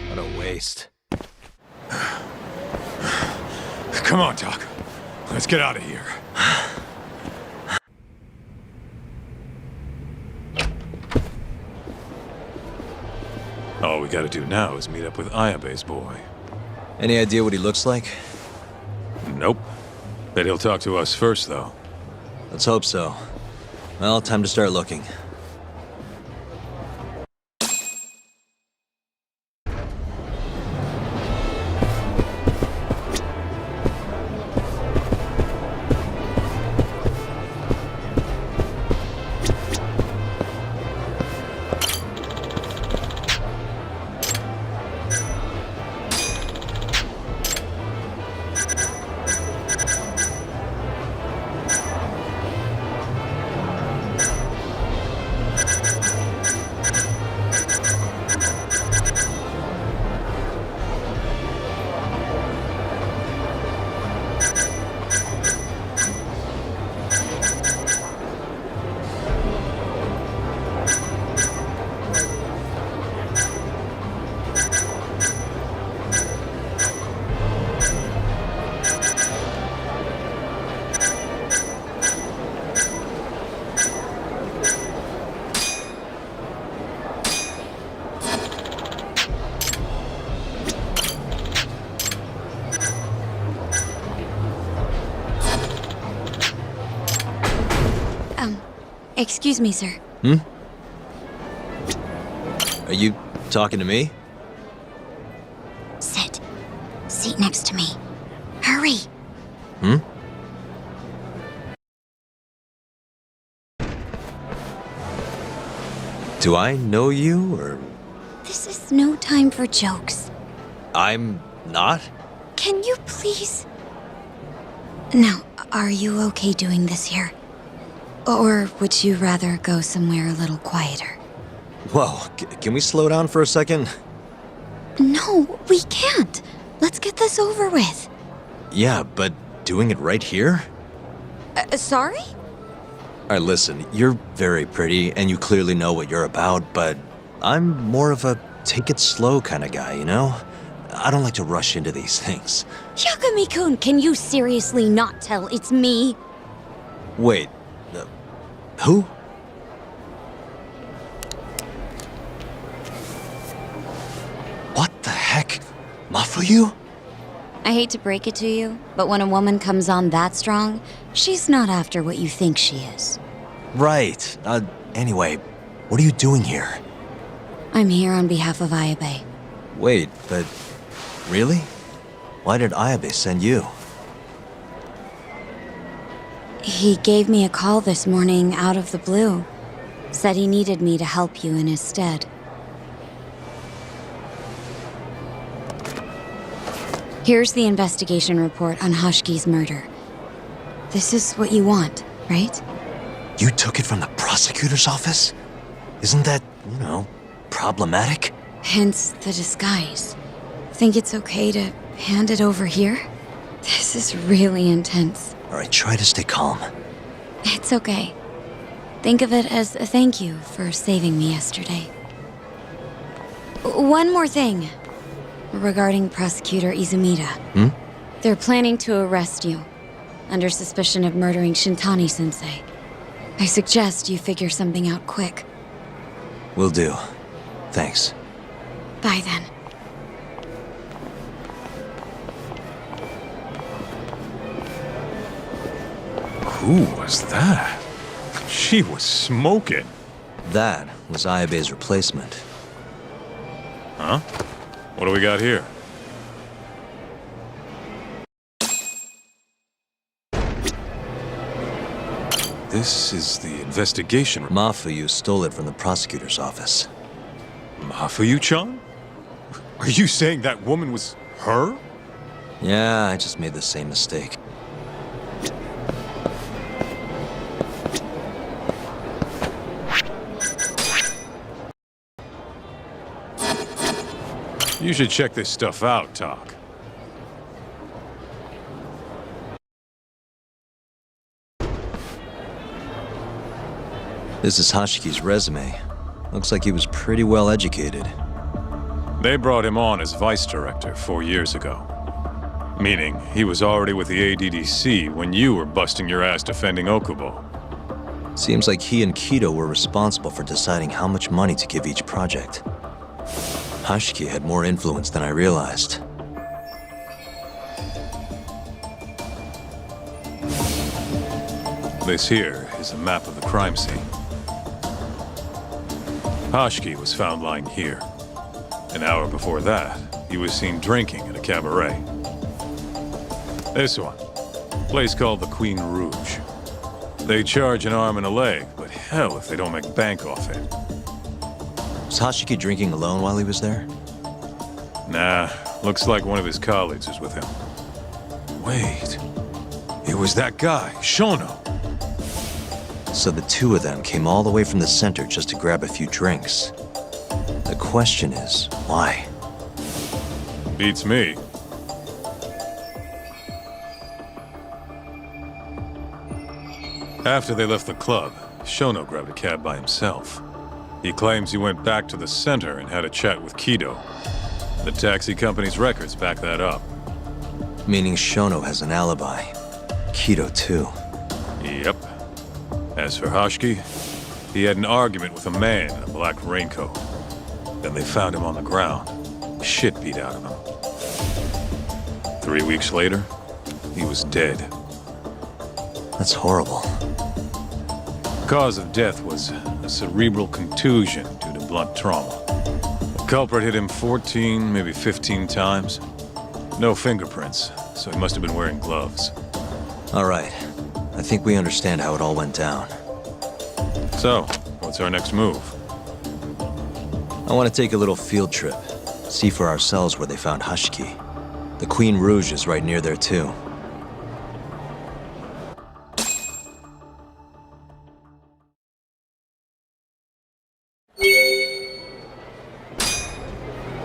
What a waste. Come on, Doc. Let's get out of here. All we gotta do now is meet up with Ayabe's boy. Any idea what he looks like? Nope. Bet he'll talk to us first, though. Let's hope so. Well, time to start looking. Excuse me, sir. Hmm? Are you talking to me? Sit. Seat next to me. Hurry. Hmm? Do I know you, or...? This is no time for jokes. I'm not? Can you please... Now, are you okay doing this here? Or would you rather go somewhere a little quieter? Whoa, can we slow down for a second? No, we can't. Let's get this over with. Yeah, but doing it right here? Sorry? Alright, listen, you're very pretty, and you clearly know what you're about, but I'm more of a take it slow kind of guy, you know? I don't like to rush into these things. Yagami-kun, can you seriously not tell it's me? Wait, who? What the heck? Mafuyu? I hate to break it to you, but when a woman comes on that strong, she's not after what you think she is. Right. Anyway, what are you doing here? I'm here on behalf of Ayabe. Wait, but... really? Why did Ayabe send you? He gave me a call this morning out of the blue. Said he needed me to help you in his stead. Here's the investigation report on Hashki's murder. This is what you want, right? You took it from the prosecutor's office? Isn't that, you know, problematic? Hence the disguise. Think it's okay to hand it over here? This is really intense. Alright, try to stay calm. It's okay. Think of it as a thank you for saving me yesterday. One more thing. Regarding Prosecutor Izumida. Hmm? They're planning to arrest you, under suspicion of murdering Shintani-sensei. I suggest you figure something out quick. Will do. Thanks. Bye then. Who was that? She was smoking. That was Ayabe's replacement. Huh? What do we got here? This is the investigation. Mafuyu stole it from the prosecutor's office. Mafuyu-chan? Are you saying that woman was her? Yeah, I just made the same mistake. You should check this stuff out, Tak. This is Hashiki's resume. Looks like he was pretty well educated. They brought him on as vice director 4 years ago. Meaning, he was already with the ADDC when you were busting your ass defending Okubo. Seems like he and Kido were responsible for deciding how much money to give each project. Hashiki had more influence than I realized. This here is a map of the crime scene. Hashki was found lying here. An hour before that, he was seen drinking at a cabaret. This one, a place called the Queen Rouge. They charge an arm and a leg, but hell if they don't make bank off it. Was Hashiki drinking alone while he was there? Nah, looks like one of his colleagues was with him. Wait, it was that guy, Shono. So the two of them came all the way from the center just to grab a few drinks. The question is, why? Beats me. After they left the club, Shono grabbed a cab by himself. He claims he went back to the center and had a chat with Kido. The taxi company's records back that up. Meaning Shono has an alibi. Kido too. Yep. As for Hashki, he had an argument with a man in a black raincoat. Then they found him on the ground. Shit beat out of him. 3 weeks later, he was dead. That's horrible. Cause of death was a cerebral contusion due to blunt trauma. The culprit hit him 14, maybe 15 times. No fingerprints, so he must have been wearing gloves. All right. I think we understand how it all went down. So, what's our next move? I want to take a little field trip. See for ourselves where they found Hashiki. The Queen Rouge is right near there too.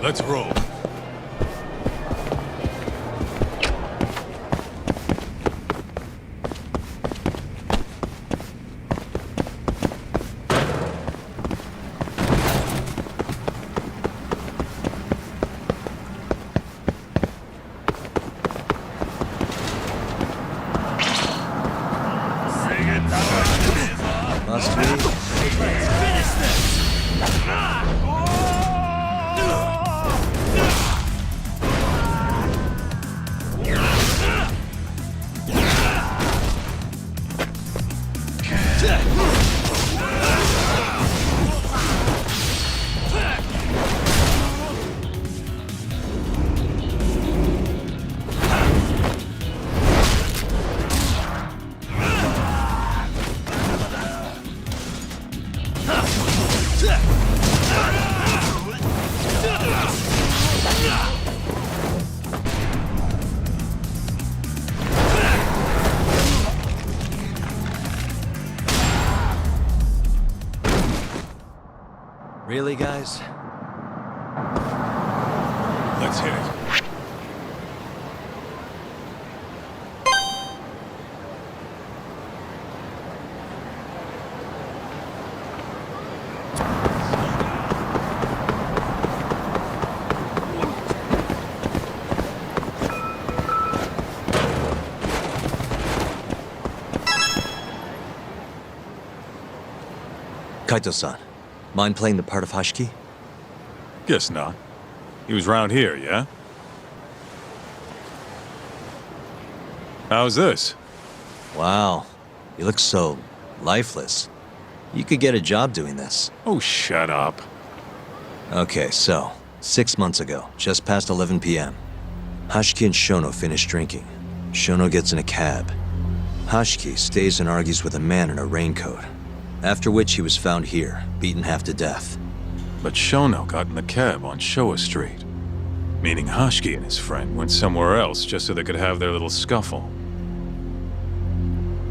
Let's roll. Must we? Finish this! Really, guys? Let's hit it. Kaito-san, mind playing the part of Hashiki? Guess not. He was round here, yeah? How's this? Wow, you look so lifeless. You could get a job doing this. Oh, shut up. Okay, so, 6 months ago, just past 11 p.m., Hashiki and Shono finish drinking. Shono gets in a cab. Hashiki stays and argues with a man in a raincoat, after which he was found here, beaten half to death. But Shono got in the cab on Showa Street, meaning Hashiki and his friend went somewhere else just so they could have their little scuffle.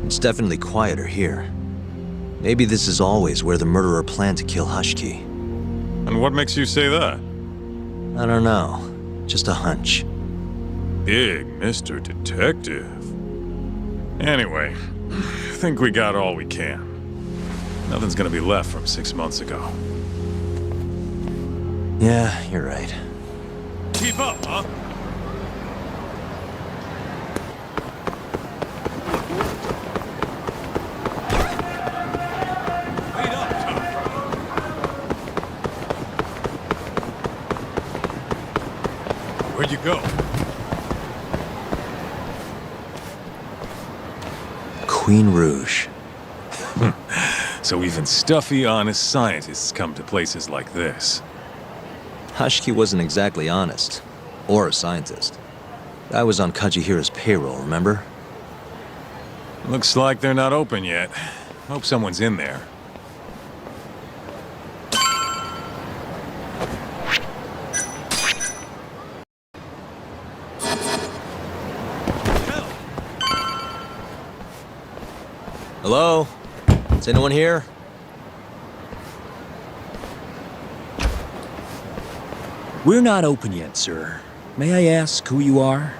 It's definitely quieter here. Maybe this is always where the murderer planned to kill Hashiki. And what makes you say that? I don't know. Just a hunch. Big Mr. Detective. Anyway, I think we got all we can. Nothing's gonna be left from 6 months ago. Yeah, you're right. Keep up, huh? Wait up, Tom. Where'd you go? Queen Rouge. So even stuffy, honest scientists come to places like this. Hashiki wasn't exactly honest. Or a scientist. I was on Kajihira's payroll, remember? Looks like they're not open yet. Hope someone's in there. Hello? Is anyone here? We're not open yet, sir. May I ask who you are?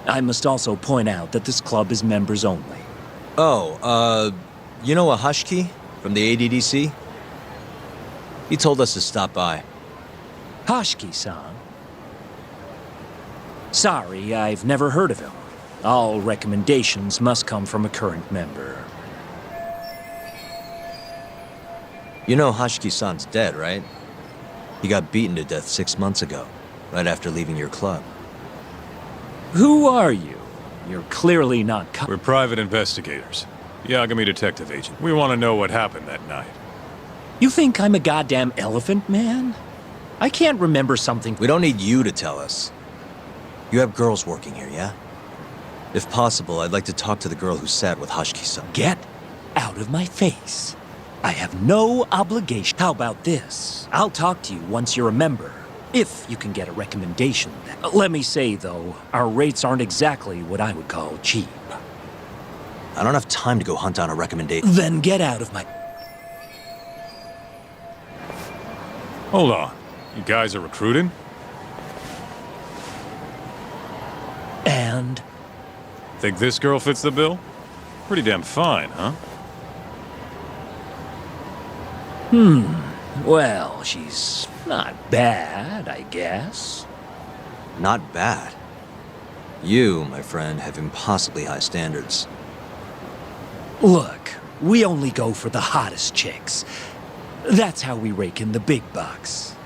I must also point out that this club is members only. Oh, you know Hashiki from the ADDC? He told us to stop by. Hashiki-san? Sorry, I've never heard of him. All recommendations must come from a current member. You know Hashiki-san's dead, right? He got beaten to death 6 months ago, right after leaving your club. Who are you? You're clearly not We're private investigators. Yagami detective agent. We want to know what happened that night. You think I'm a goddamn elephant man? I can't remember something. We don't need you to tell us. You have girls working here, yeah? If possible, I'd like to talk to the girl who sat with Hashiki-san. Get out of my face. I have no obligation. How about this? I'll talk to you once you're a member. If you can get a recommendation. Let me say, though, our rates aren't exactly what I would call cheap. I don't have time to go hunt down a recommendation. Then get out of my... Hold on. You guys are recruiting? And? Think this girl fits the bill? Pretty damn fine, huh? Well, she's not bad, I guess. Not bad? You, my friend, have impossibly high standards. Look, we only go for the hottest chicks. That's how we rake in the big bucks.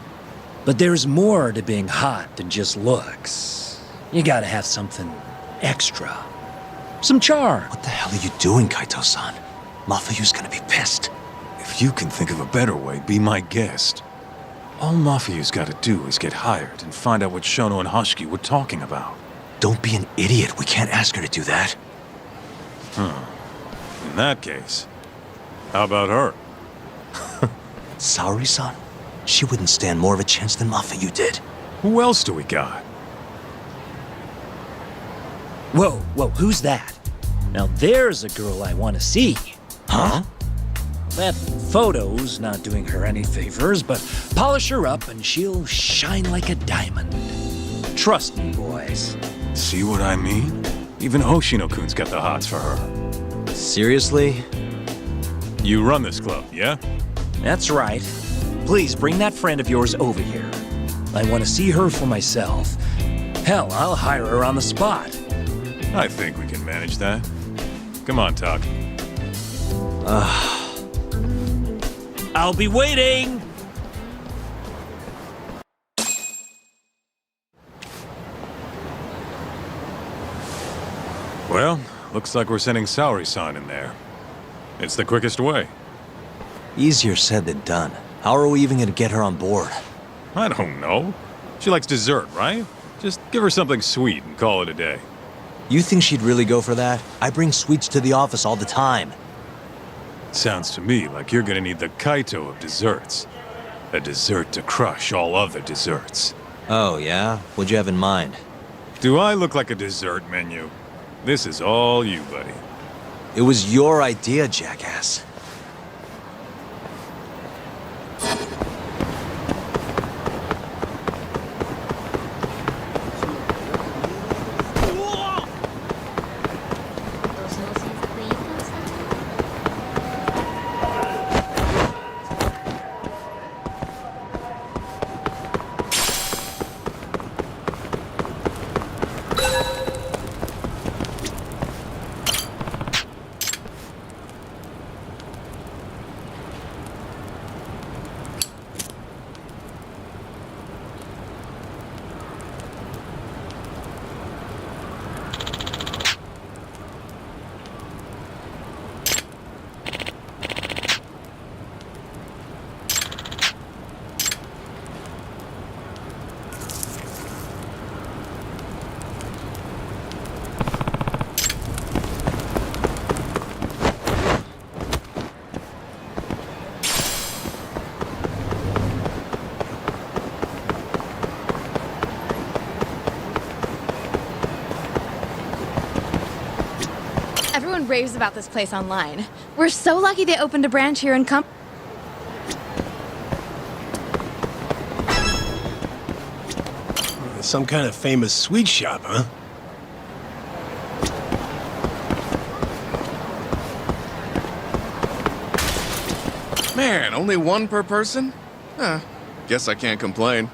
But there's more to being hot than just looks. You gotta have something extra. Some charm. What the hell are you doing, Kaito-san? Mafuyu's gonna be pissed. If you can think of a better way, be my guest. All Mafuyu's gotta do is get hired and find out what Shono and Hashiki were talking about. Don't be an idiot. We can't ask her to do that. In that case, how about her? Saori-san? She wouldn't stand more of a chance than Mafuyu did. Who else do we got? Whoa, who's that? Now there's a girl I want to see. Huh? That photo's not doing her any favors, but polish her up and she'll shine like a diamond. Trust me, boys. See what I mean? Even Hoshino-kun's got the hots for her. Seriously? You run this club, yeah? That's right. Please bring that friend of yours over here. I want to see her for myself. Hell, I'll hire her on the spot. I think we can manage that. Come on, Taki. I'll be waiting! Well, looks like we're sending Saori-san in there. It's the quickest way. Easier said than done. How are we even gonna get her on board? I don't know. She likes dessert, right? Just give her something sweet and call it a day. You think she'd really go for that? I bring sweets to the office all the time. Sounds to me like you're gonna need the Kaito of desserts. A dessert to crush all other desserts. Oh, yeah? What'd you have in mind? Do I look like a dessert menu? This is all you, buddy. It was your idea, jackass. Everyone raves about this place online. We're so lucky they opened a branch here in Some kind of famous sweet shop, huh? Man, only one per person? Guess I can't complain.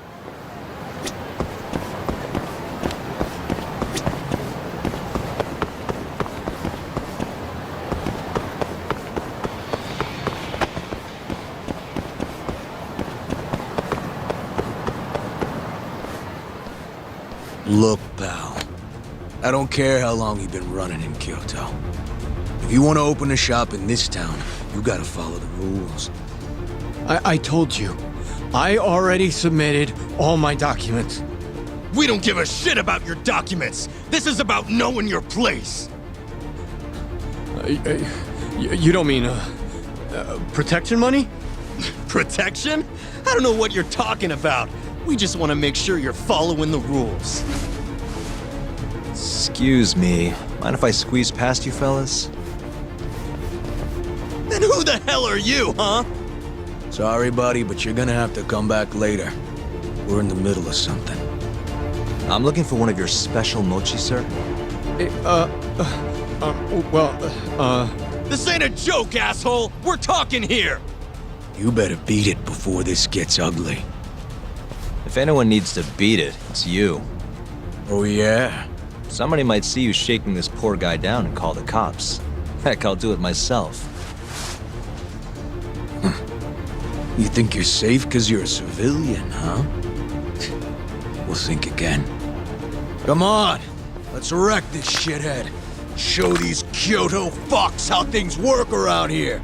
Look, pal. I don't care how long you've been running in Kyoto. If you want to open a shop in this town, you gotta follow the rules. I told you. I already submitted all my documents. We don't give a shit about your documents. This is about knowing your place. You don't mean, protection money? Protection? I don't know what you're talking about. We just want to make sure you're following the rules. Excuse me. Mind if I squeeze past you fellas? Then who the hell are you, huh? Sorry, buddy, but you're gonna have to come back later. We're in the middle of something. I'm looking for one of your special mochi, sir. This ain't a joke, asshole! We're talking here! You better beat it before this gets ugly. If anyone needs to beat it, it's you. Oh, yeah? Somebody might see you shaking this poor guy down and call the cops. Heck, I'll do it myself. You think you're safe because you're a civilian, huh? We'll think again. Come on! Let's wreck this shithead. Show these Kyoto fucks how things work around here.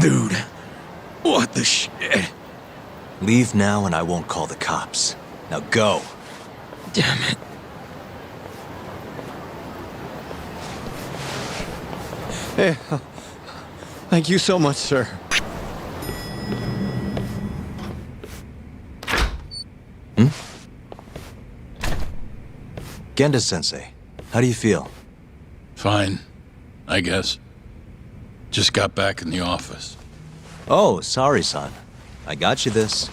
Dude, what the shit? Leave now and I won't call the cops. Now go. Damn it. Hey, thank you so much, sir. Genda-sensei, how do you feel? Fine, I guess. Just got back in the office. Oh, sorry, son. I got you this.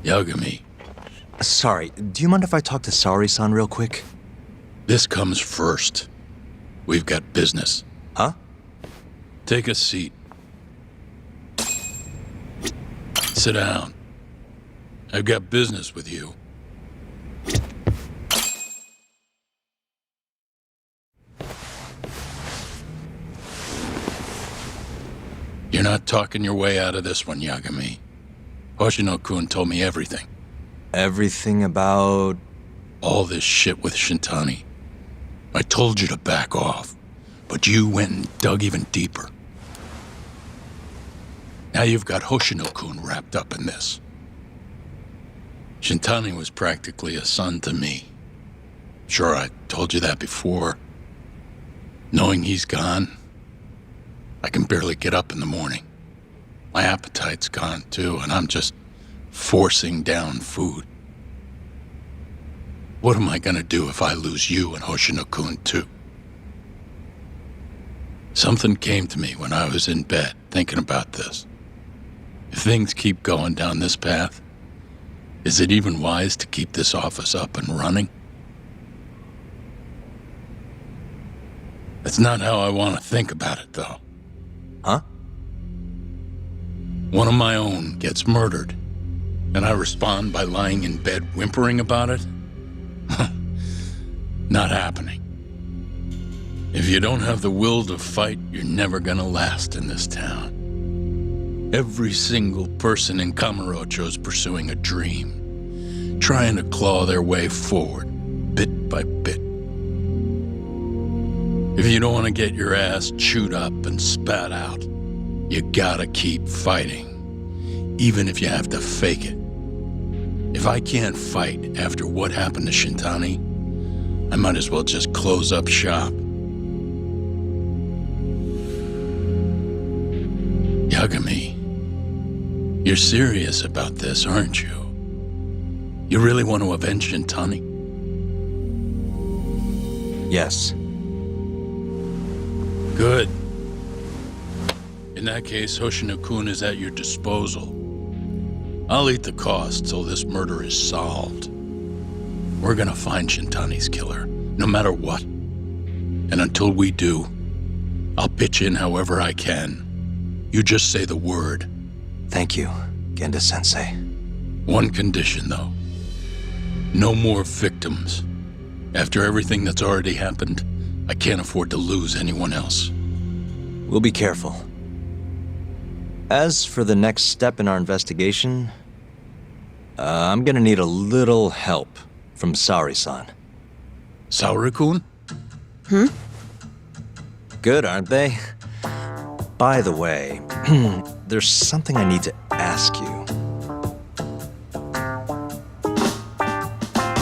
Yagami. Sorry, do you mind if I talk to Sari-san real quick? This comes first. We've got business. Huh? Take a seat. Sit down. I've got business with you. You're not talking your way out of this one, Yagami. Hoshino-kun told me everything. Everything about... all this shit with Shintani. I told you to back off, but you went and dug even deeper. Now you've got Hoshino-kun wrapped up in this. Shintani was practically a son to me. Sure, I told you that before. Knowing he's gone, I can barely get up in the morning. My appetite's gone too, and I'm just forcing down food. What am I gonna do if I lose you and Hoshino-kun too? Something came to me when I was in bed thinking about this. If things keep going down this path, is it even wise to keep this office up and running? That's not how I want to think about it, though. Huh? One of my own gets murdered, and I respond by lying in bed whimpering about it? Not happening. If you don't have the will to fight, you're never gonna last in this town. Every single person in Kamurocho's pursuing a dream, trying to claw their way forward, bit by bit. If you don't want to get your ass chewed up and spat out, you gotta keep fighting, even if you have to fake it. If I can't fight after what happened to Shintani, I might as well just close up shop. Yagami, you're serious about this, aren't you? You really want to avenge Shintani? Yes. Good. In that case, Hoshino-kun is at your disposal. I'll eat the cost till this murder is solved. We're gonna find Shintani's killer, no matter what. And until we do, I'll pitch in however I can. You just say the word. Thank you, Genda-sensei. One condition, though. No more victims. After everything that's already happened, I can't afford to lose anyone else. We'll be careful. As for the next step in our investigation, I'm gonna need a little help from Saori-san. Saori-kun? Good, aren't they? By the way, there's something I need to ask you.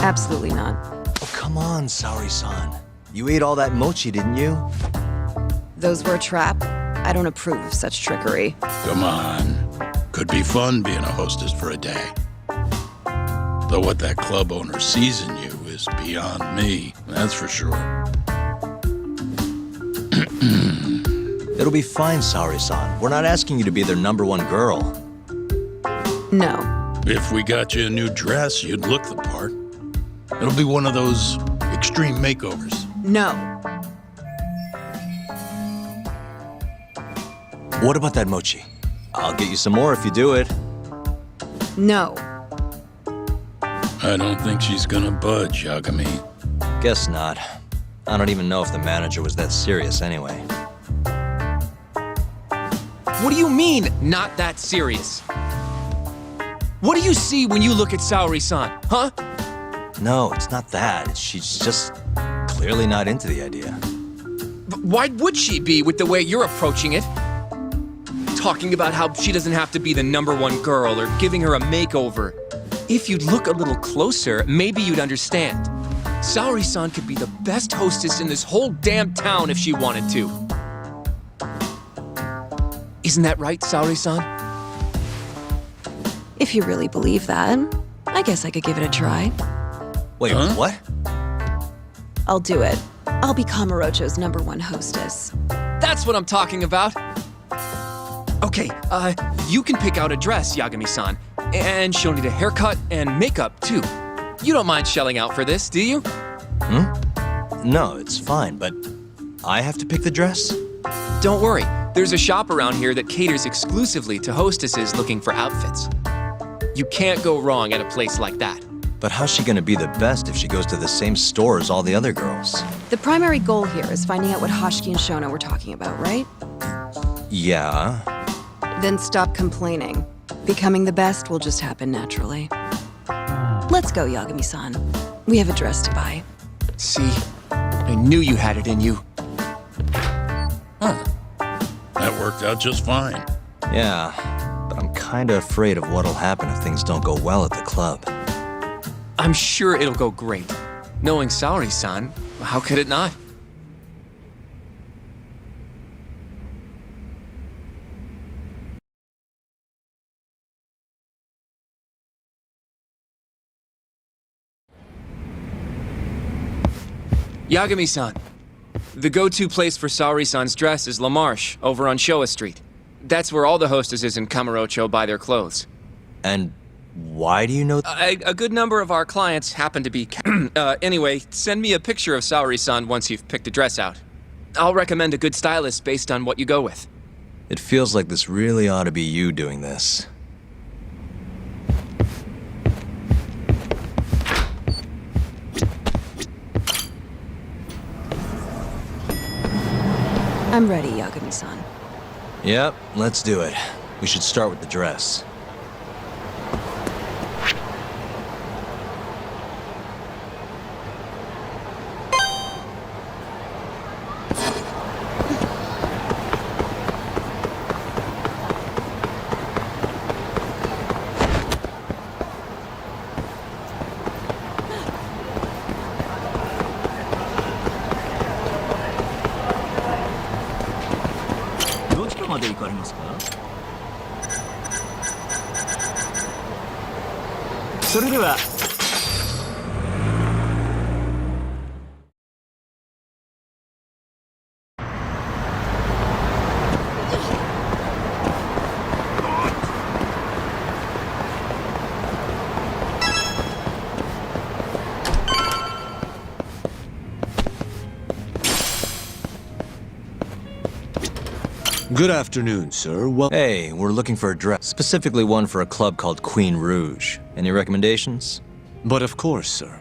Absolutely not. Oh, come on, Saori-san. You ate all that mochi, didn't you? Those were a trap. I don't approve of such trickery. Come on. Could be fun being a hostess for a day. Though what that club owner sees in you is beyond me, that's for sure. It'll be fine, Saori-san. We're not asking you to be their #1 girl. No. If we got you a new dress, you'd look the part. It'll be one of those extreme makeovers. No. What about that mochi? I'll get you some more if you do it. No. I don't think she's gonna budge, Yagami. Guess not. I don't even know if the manager was that serious anyway. What do you mean, not that serious? What do you see when you look at Saori-san, huh? No, it's not that. She's just clearly not into the idea. Why would she be with the way you're approaching it? Talking about how she doesn't have to be the #1 girl or giving her a makeover. If you'd look a little closer, maybe you'd understand. Saori-san could be the best hostess in this whole damn town if she wanted to. Isn't that right, Saori-san? If you really believe that, I guess I could give it a try. Wait, what? I'll do it. I'll be Kamurocho's #1 hostess. That's what I'm talking about. Okay, you can pick out a dress, Yagami-san. And she'll need a haircut and makeup, too. You don't mind shelling out for this, do you? No, it's fine, but I have to pick the dress? Don't worry. There's a shop around here that caters exclusively to hostesses looking for outfits. You can't go wrong at a place like that. But how's she gonna be the best if she goes to the same store as all the other girls? The primary goal here is finding out what Hashiki and Shona were talking about, right? Yeah. Then stop complaining. Becoming the best will just happen naturally. Let's go, Yagami-san. We have a dress to buy. See? I knew you had it in you. Huh. That worked out just fine. Yeah, but I'm kinda afraid of what'll happen if things don't go well at the club. I'm sure it'll go great. Knowing Saori-san, how could it not? Yagami-san. The go-to place for Saori-san's dress is La Marche, over on Showa Street. That's where all the hostesses in Kamurocho buy their clothes. And why do you know A good number of our clients happen to be... anyway, send me a picture of Saori-san once you've picked a dress out. I'll recommend a good stylist based on what you go with. It feels like this really ought to be you doing this. I'm ready, Yagami-san. Yep, let's do it. We should start with the dress. Good afternoon, sir. Hey, we're looking for a dress. Specifically one for a club called Queen Rouge. Any recommendations? But of course, sir.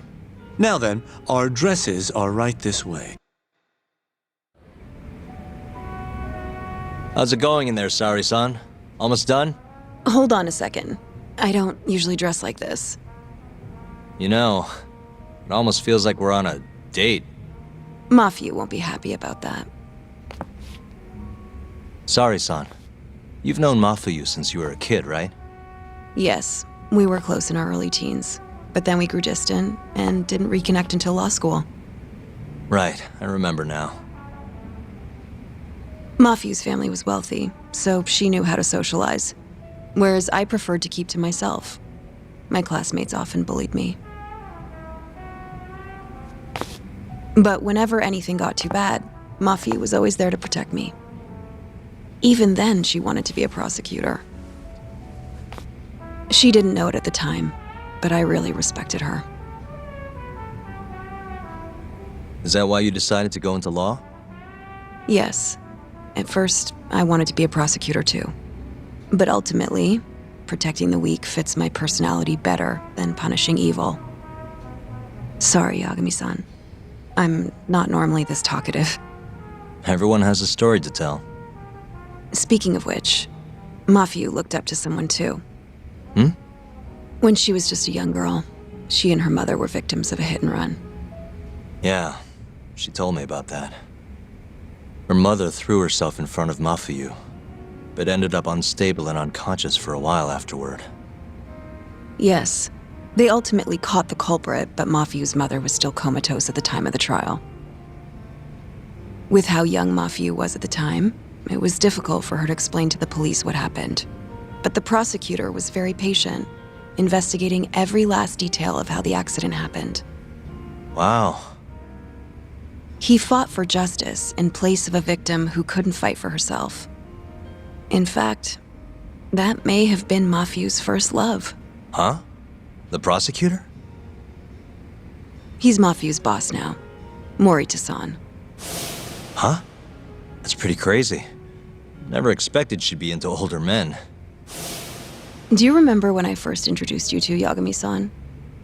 Now then, our dresses are right this way. How's it going in there, Sari-san? Almost done? Hold on a second. I don't usually dress like this. You know, it almost feels like we're on a date. Mafia won't be happy about that. Sari-san, you've known Mafuyu since you were a kid, right? Yes, we were close in our early teens, but then we grew distant and didn't reconnect until law school. Right, I remember now. Mafuyu's family was wealthy, so she knew how to socialize, whereas I preferred to keep to myself. My classmates often bullied me. But whenever anything got too bad, Mafuyu was always there to protect me. Even then, she wanted to be a prosecutor. She didn't know it at the time, but I really respected her. Is that why you decided to go into law? Yes. At first, I wanted to be a prosecutor too. But ultimately, protecting the weak fits my personality better than punishing evil. Sorry, Yagami-san. I'm not normally this talkative. Everyone has a story to tell. Speaking of which, Mafuyu looked up to someone too. Hmm? When she was just a young girl, she and her mother were victims of a hit and run. Yeah, she told me about that. Her mother threw herself in front of Mafuyu, but ended up unstable and unconscious for a while afterward. Yes, they ultimately caught the culprit, but Mafuyu's mother was still comatose at the time of the trial. With how young Mafuyu was at the time, it was difficult for her to explain to the police what happened. But the prosecutor was very patient, investigating every last detail of how the accident happened. Wow. He fought for justice in place of a victim who couldn't fight for herself. In fact, that may have been Mafuyu's first love. Huh? The prosecutor? He's Mafuyu's boss now, Morita-san. Huh? That's pretty crazy. Never expected she'd be into older men. Do you remember when I first introduced you to Yagami-san?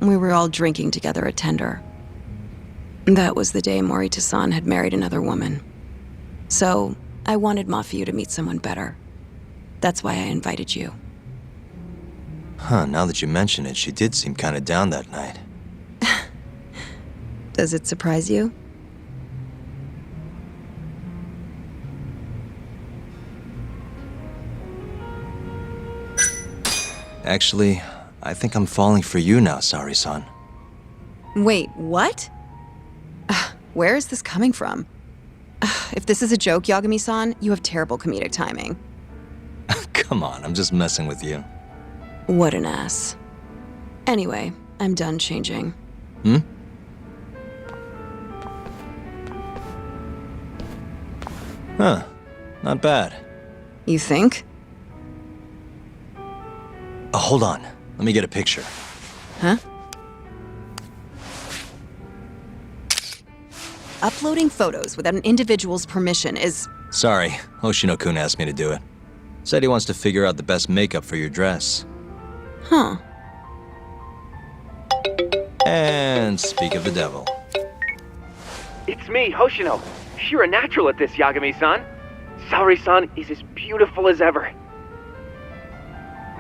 We were all drinking together at Tender. That was the day Morita-san had married another woman. So, I wanted Mafuyu to meet someone better. That's why I invited you. Huh, now that you mention it, she did seem kinda down that night. Does it surprise you? Actually, I think I'm falling for you now, Sari-san. Wait, what? Where is this coming from? If this is a joke, Yagami-san, you have terrible comedic timing. Come on, I'm just messing with you. What an ass. Anyway, I'm done changing. Hmm? Huh, not bad. You think? Oh, hold on. Let me get a picture. Huh? Uploading photos without an individual's permission is... Sorry, Hoshino-kun asked me to do it. Said he wants to figure out the best makeup for your dress. Huh. And speak of the devil. It's me, Hoshino. You're a natural at this, Yagami-san. Saori-san is as beautiful as ever.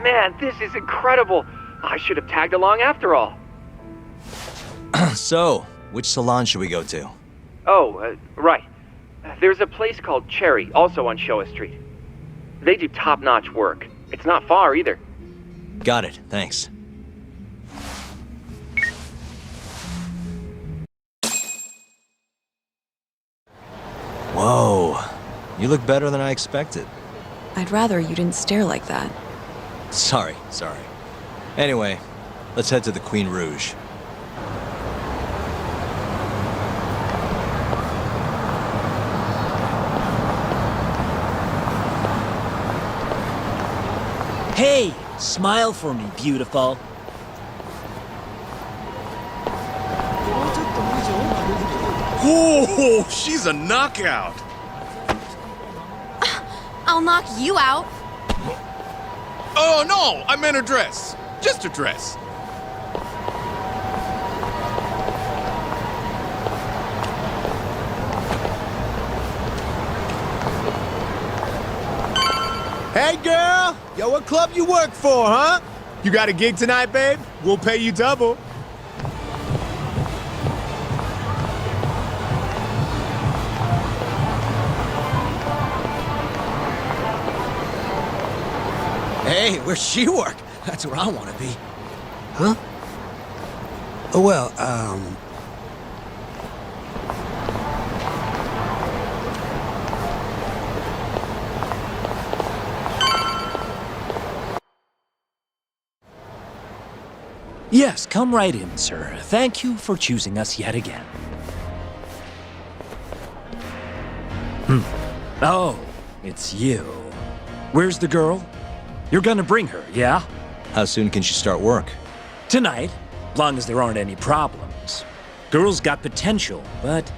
Man, this is incredible. I should have tagged along after all. So, which salon should we go to? Oh, right. There's a place called Cherry, also on Showa Street. They do top-notch work. It's not far either. Got it, thanks. Whoa, you look better than I expected. I'd rather you didn't stare like that. Sorry. Anyway, let's head to the Queen Rouge. Hey, smile for me, beautiful. Oh, she's a knockout. I'll knock you out. Oh, no, I meant a dress. Just a dress. Hey, girl! Yo, what club you work for, huh? You got a gig tonight, babe? We'll pay you double. Hey, where's she work? That's where I want to be. Huh? Oh, well, Yes, come right in, sir. Thank you for choosing us yet again. Oh, it's you. Where's the girl? You're gonna bring her, yeah? How soon can she start work? Tonight, long as there aren't any problems. Girl's got potential, but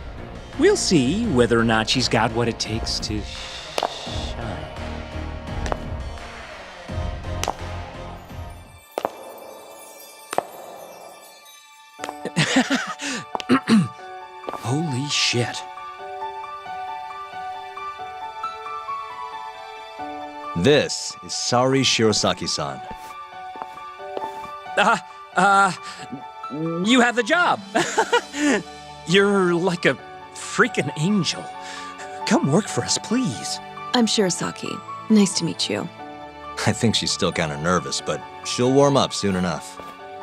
we'll see whether or not she's got what it takes to shine. Holy shit. This is Saori Shirosaki-san. You have the job. You're like a freaking angel. Come work for us, please. I'm Shirosaki. Nice to meet you. I think she's still kind of nervous, but she'll warm up soon enough.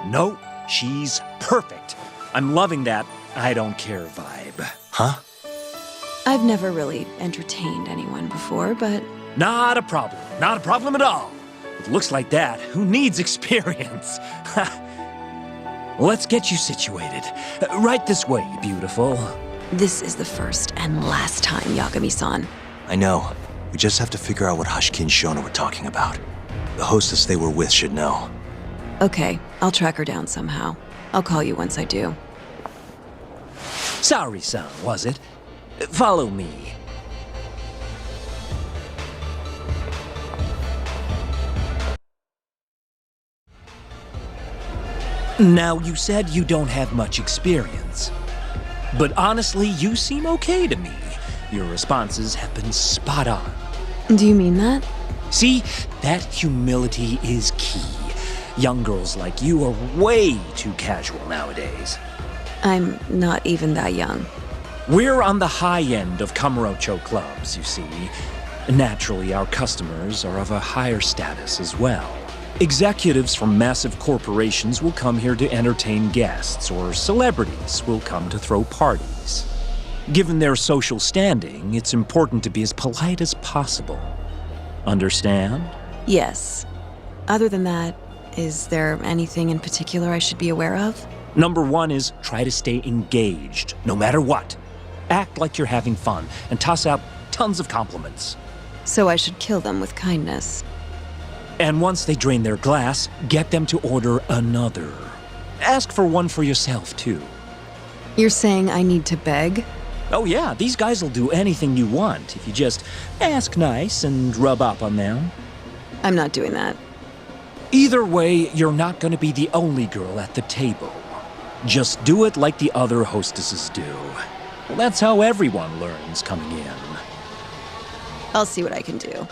No, she's perfect. I'm loving that I don't care vibe. Huh? I've never really entertained anyone before, but... Not a problem. Not a problem at all. With looks like that, who needs experience? Let's get you situated. Right this way, beautiful. This is the first and last time, Yagami-san. I know. We just have to figure out what Hashiki and Shona were talking about. The hostess they were with should know. Okay, I'll track her down somehow. I'll call you once I do. Saori-san, was it? Follow me. Now, you said you don't have much experience. But honestly, you seem okay to me. Your responses have been spot on. Do you mean that? See, that humility is key. Young girls like you are way too casual nowadays. I'm not even that young. We're on the high end of Kamurocho clubs, you see. Naturally, our customers are of a higher status as well. Executives from massive corporations will come here to entertain guests, or celebrities will come to throw parties. Given their social standing, it's important to be as polite as possible. Understand? Yes. Other than that, is there anything in particular I should be aware of? Number one is try to stay engaged, no matter what. Act like you're having fun, and toss out tons of compliments. So I should kill them with kindness. And once they drain their glass, get them to order another. Ask for one for yourself, too. You're saying I need to beg? Oh yeah, these guys will do anything you want if you just ask nice and rub up on them. I'm not doing that. Either way, you're not going to be the only girl at the table. Just do it like the other hostesses do. Well, that's how everyone learns coming in. I'll see what I can do.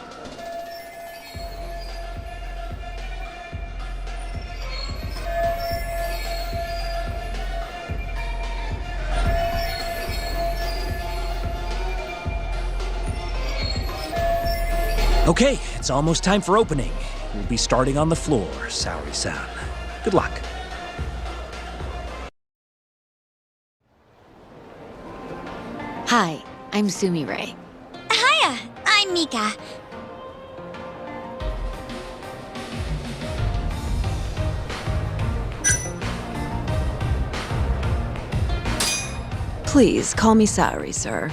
Okay, it's almost time for opening. We'll be starting on the floor, Saori-san. Good luck. Hi, I'm Sumi-Ray. Hiya, I'm Mika. Please, call me Saori, sir.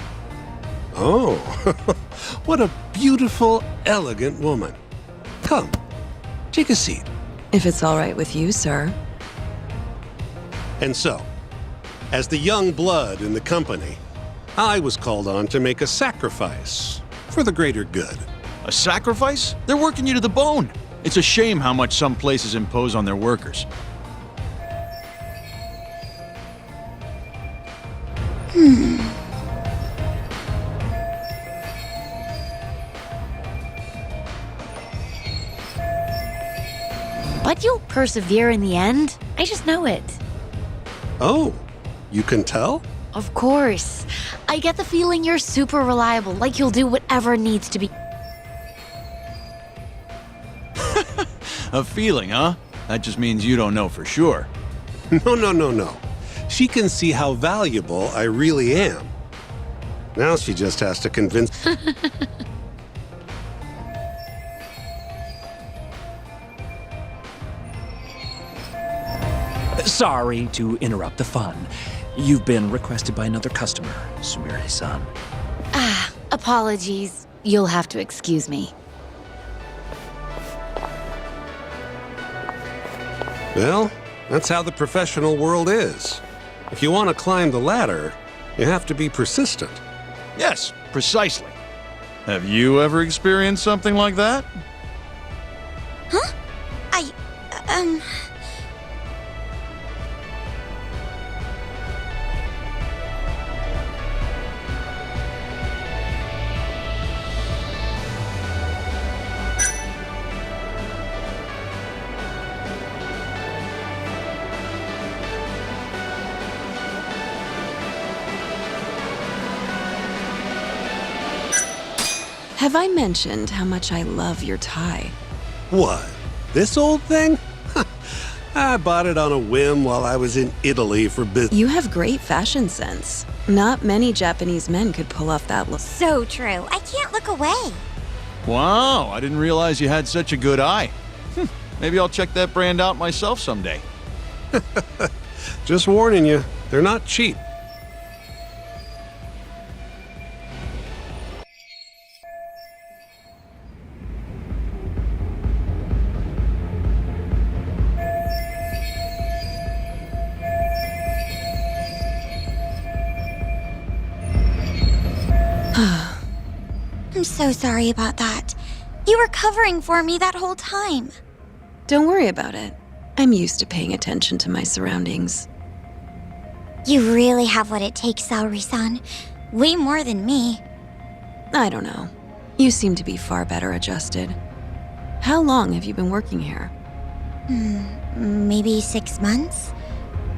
Oh, what a beautiful, elegant woman. Come, take a seat. If it's all right with you, sir. And so, as the young blood in the company, I was called on to make a sacrifice for the greater good. A sacrifice? They're working you to the bone. It's a shame how much some places impose on their workers. But you'll persevere in the end. I just know it. Oh, you can tell? Of course. I get the feeling you're super reliable, like you'll do whatever needs to be. A feeling, huh? That just means you don't know for sure. No. She can see how valuable I really am. Now she just has to convince... Sorry to interrupt the fun. You've been requested by another customer, Sumire-san. Apologies. You'll have to excuse me. Well, that's how the professional world is. If you want to climb the ladder, you have to be persistent. Yes, precisely. Have you ever experienced something like that? Huh? Have I mentioned how much I love your tie? What? This old thing? I bought it on a whim while I was in Italy for business. You have great fashion sense. Not many Japanese men could pull off that look. So true. I can't look away. Wow, I didn't realize you had such a good eye. Maybe I'll check that brand out myself someday. Just warning you, they're not cheap. I'm so sorry about that. You were covering for me that whole time. Don't worry about it. I'm used to paying attention to my surroundings. You really have what it takes, Saori-san. Way more than me. I don't know. You seem to be far better adjusted. How long have you been working here? Maybe 6 months?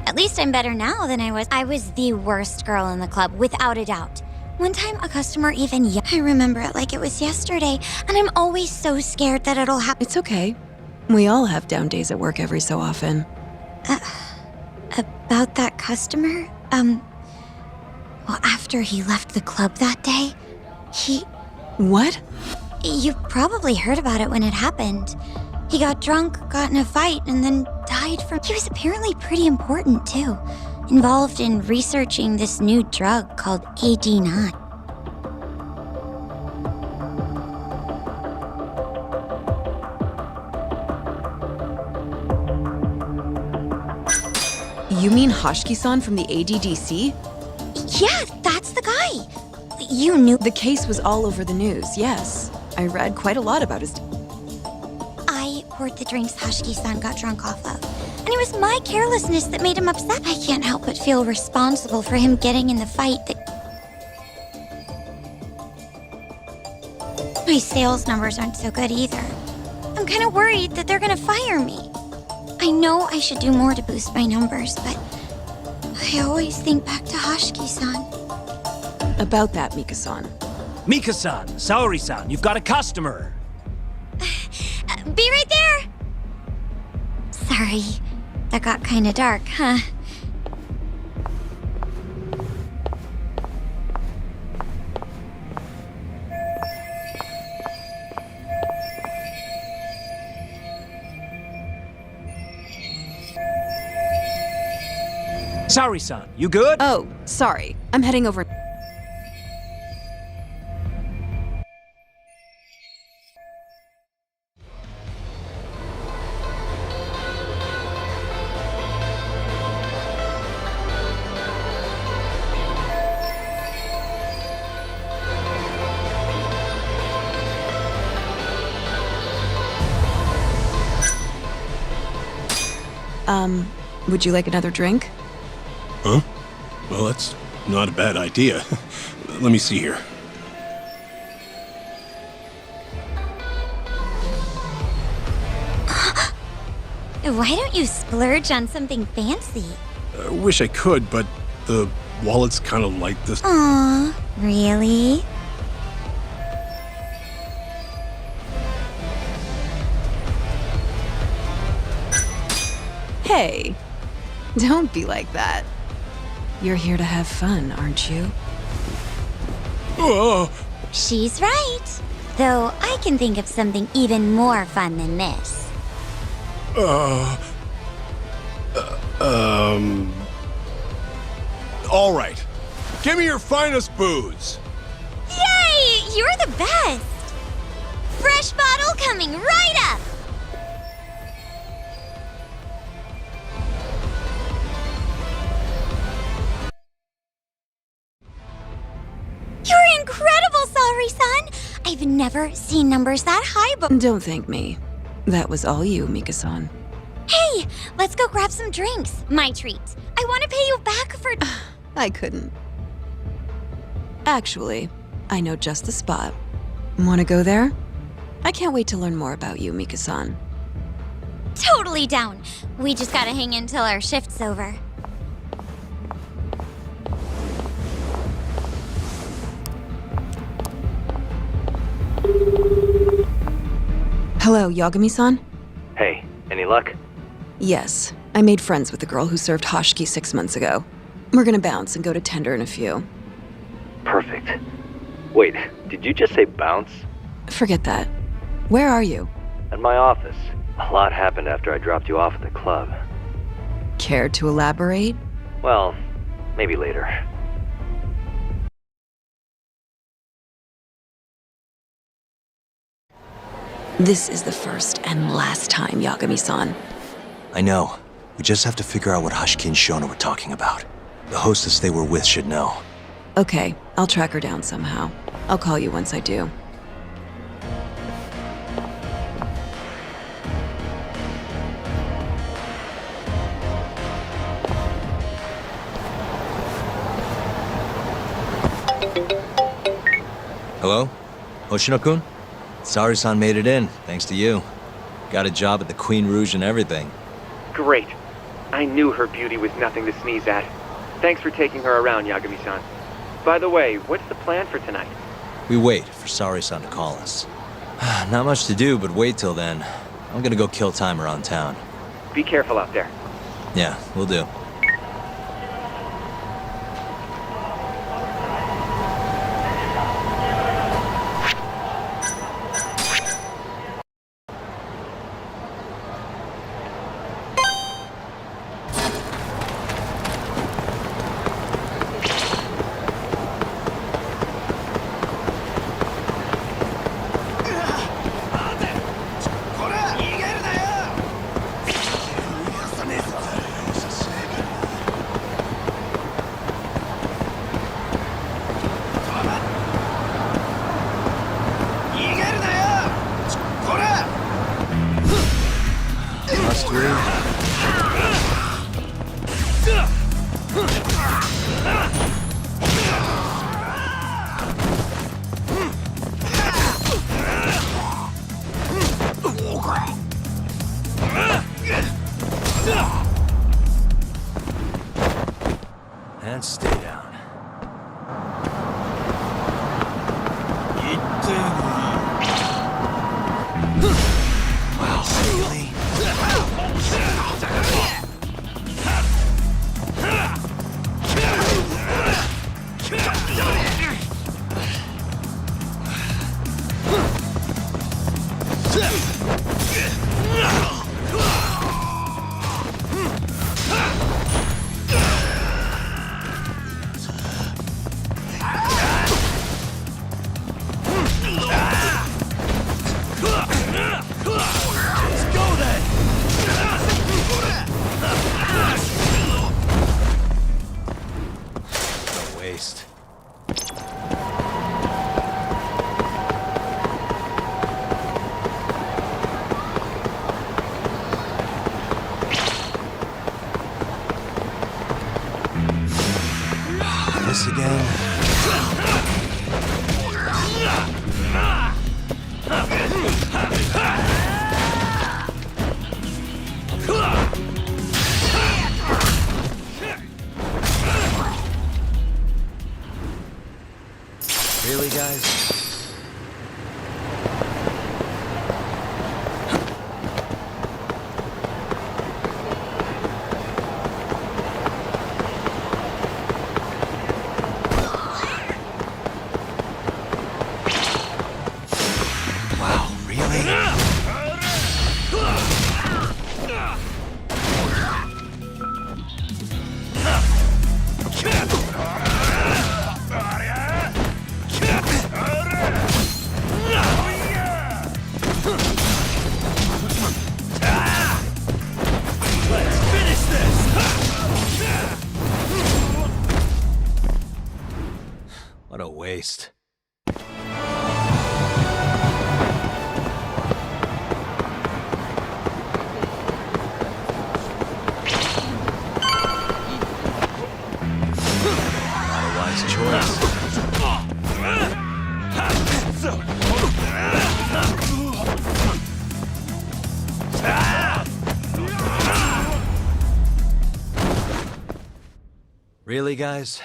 At least I'm better now than I was. I was the worst girl in the club, without a doubt. One time, a customer even I remember it like it was yesterday, and I'm always so scared that it'll happen. It's okay. We all have down days at work every so often. About that customer? Well, after he left the club that day, he... What? You probably heard about it when it happened. He got drunk, got in a fight, and then died from... He was apparently pretty important, too. Involved in researching this new drug called AD9. You mean Hoshiki-san from the ADDC? Yeah, that's the guy. You knew... The case was all over the news, yes. I read quite a lot about his... I poured the drinks Hoshiki-san got drunk off of. And it was my carelessness that made him upset. I can't help but feel responsible for him getting in the fight that... My sales numbers aren't so good either. I'm kind of worried that they're gonna fire me. I know I should do more to boost my numbers, but I always think back to Hoshiki-san. About that, Mika-san. Mika-san, Saori-san, you've got a customer. Be right there! Sorry, that got kinda dark, huh? Saori-san, you good? Oh, sorry. I'm heading over. Would you like another drink? Huh? Well, that's not a bad idea. Let me see here. Why don't you splurge on something fancy? I wish I could, but the wallet's kind of like this. Aw, really? Hey, don't be like that. You're here to have fun, aren't you? Oh. She's right. Though I can think of something even more fun than this. All right. Give me your finest booze. Yay! You're the best! Fresh bottle coming right up! You're incredible, Saori-san! I've never seen numbers that high before. Don't thank me. That was all you, Mika-san. Hey, let's go grab some drinks. My treat. I want to pay you back for... I couldn't. Actually, I know just the spot. Want to go there? I can't wait to learn more about you, Mika-san. Totally down. We just gotta hang in till our shift's over. Hello, Yagami-san? Hey, any luck? Yes, I made friends with the girl who served Hoshiki 6 months ago. We're gonna bounce and go to Tender in a few. Perfect. Wait, did you just say bounce? Forget that. Where are you? At my office. A lot happened after I dropped you off at the club. Care to elaborate? Well, maybe later. This is the first and last time, Yagami-san. I know. We just have to figure out what Hoshiki and Shona were talking about. The hostess they were with should know. Okay, I'll track her down somehow. I'll call you once I do. Hello? Hoshino-kun? Saori-san made it in, thanks to you. Got a job at the Queen Rouge and everything. Great. I knew her beauty was nothing to sneeze at. Thanks for taking her around, Yagami-san. By the way, what's the plan for tonight? We wait for Saori-san to call us. Not much to do, but wait till then. I'm gonna go kill time around town. Be careful out there. Yeah, will do. And stay down. Wow, really? Waste. This again? Really, guys? Wow, really? What a waste. Not a wise choice. Really, guys?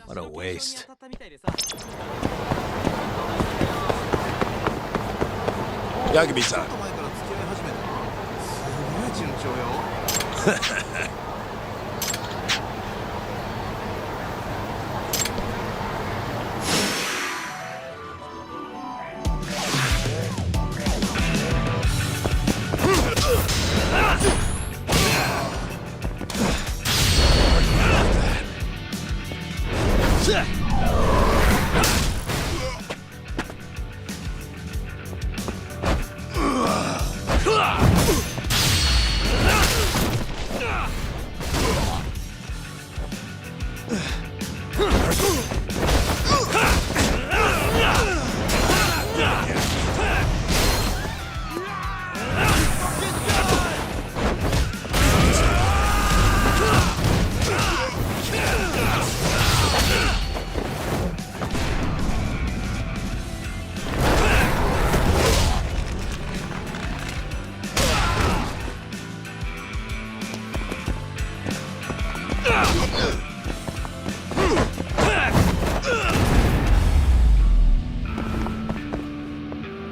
What a waste. Yagami-san.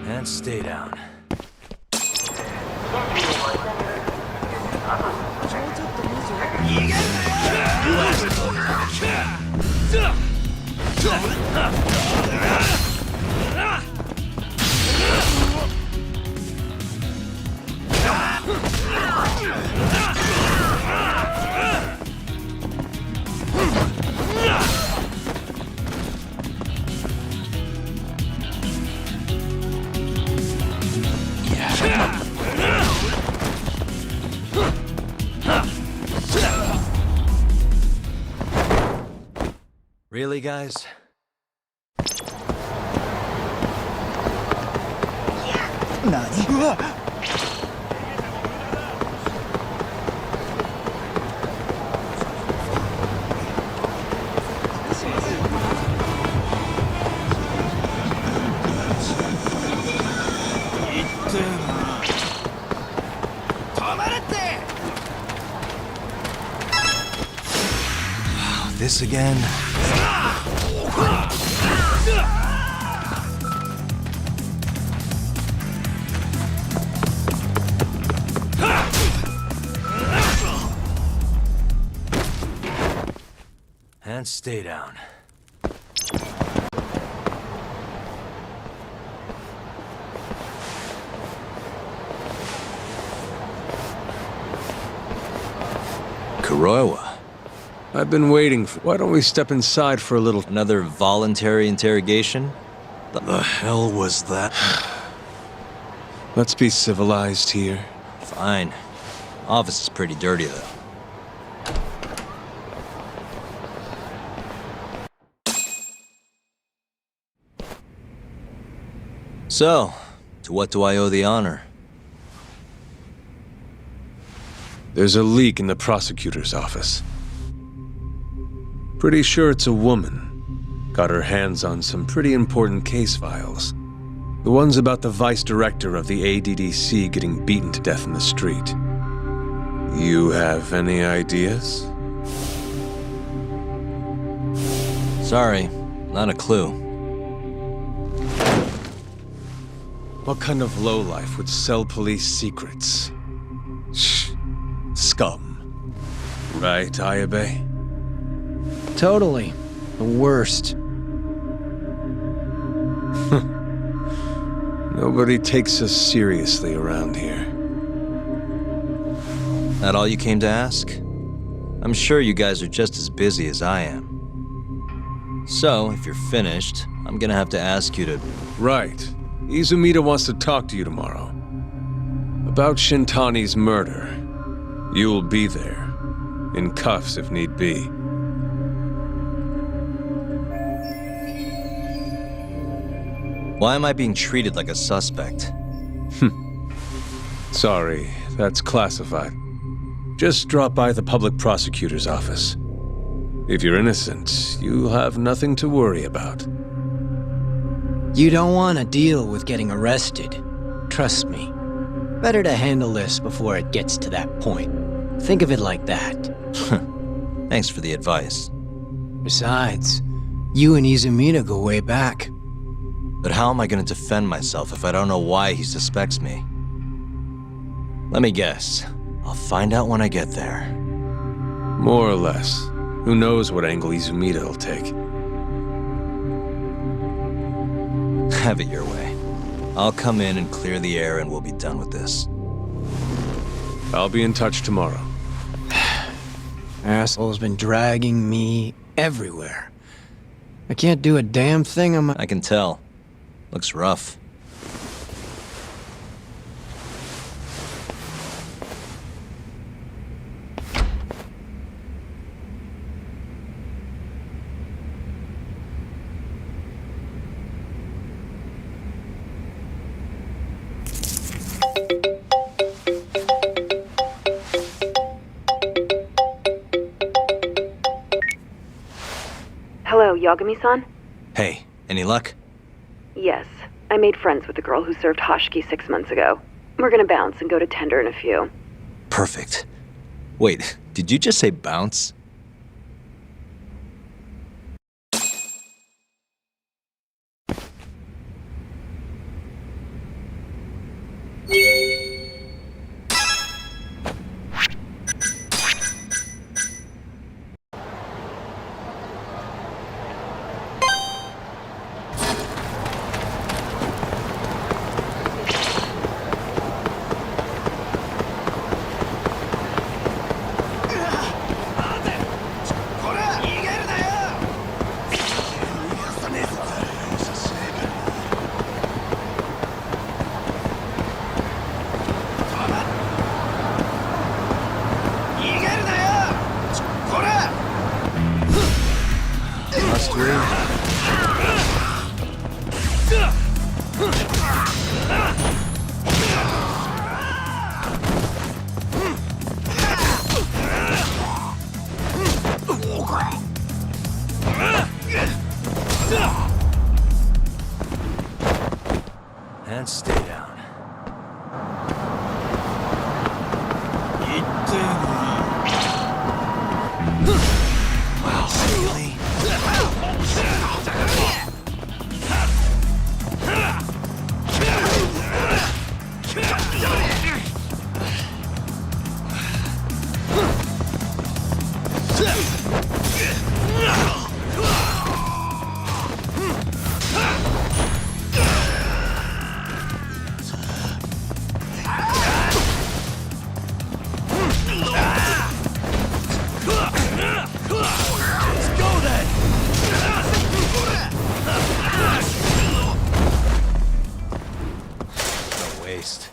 And stay down. Really, guys? This again? And stay down. Kuroiwa. I've been waiting for... Why don't we step inside for a little... Another voluntary interrogation? The hell was that? Let's be civilized here. Fine. Office is pretty dirty, though. So, to what do I owe the honor? There's a leak in the prosecutor's office. Pretty sure it's a woman. Got her hands on some pretty important case files. The ones about the vice director of the ADDC getting beaten to death in the street. You have any ideas? Sorry, not a clue. What kind of lowlife would sell police secrets? Shh. Scum. Right, Ayabe? Totally. The worst. Nobody takes us seriously around here. That all you came to ask? I'm sure you guys are just as busy as I am. So, if you're finished, I'm gonna have to ask you to... Right. Izumida wants to talk to you tomorrow. About Shintani's murder. You'll be there. In cuffs if need be. Why am I being treated like a suspect? Sorry, that's classified. Just drop by the public prosecutor's office. If you're innocent, you'll have nothing to worry about. You don't want to deal with getting arrested. Trust me. Better to handle this before it gets to that point. Think of it like that. Thanks for the advice. Besides, you and Izumida go way back. But how am I going to defend myself if I don't know why he suspects me? Let me guess. I'll find out when I get there. More or less. Who knows what angle Izumida will take. Have it your way. I'll come in and clear the air and we'll be done with this. I'll be in touch tomorrow. Asshole's been dragging me everywhere. I can't do a damn thing on my... I can tell. Looks rough. Hello, Yagami-san? Hey, any luck? Yes. I made friends with the girl who served Hoshiki 6 months ago. We're gonna bounce and go to Tender in a few. Perfect. Wait, did you just say bounce? And stay down. Wow, really? Waste.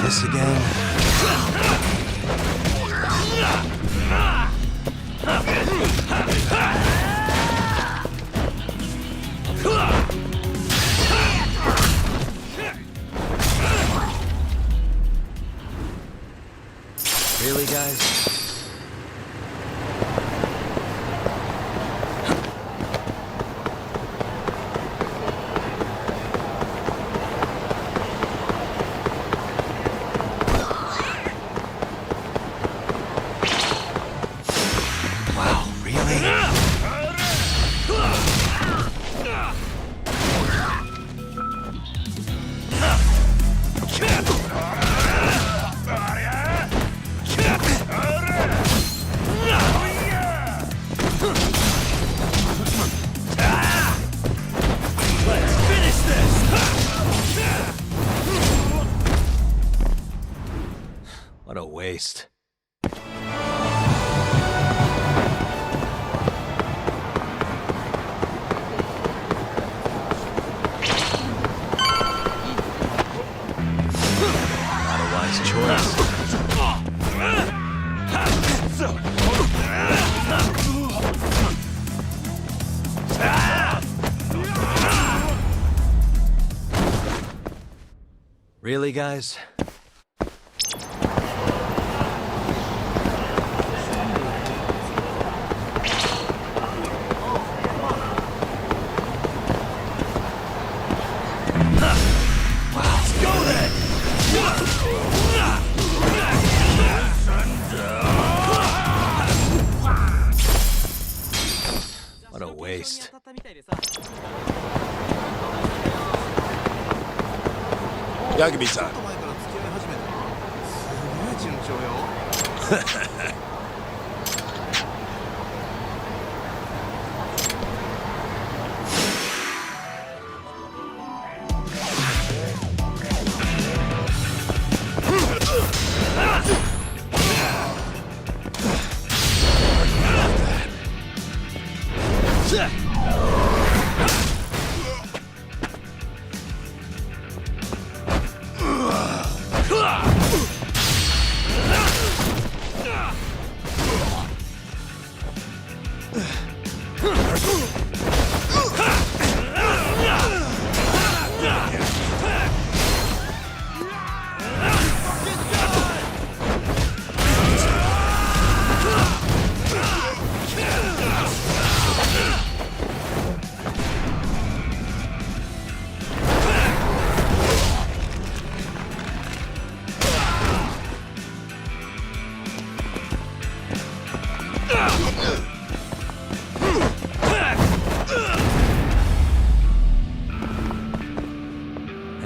This again? Really, guys? Wow, really? What a waste. Not a wise choice. Really, guys? What a waste. Yagami-san.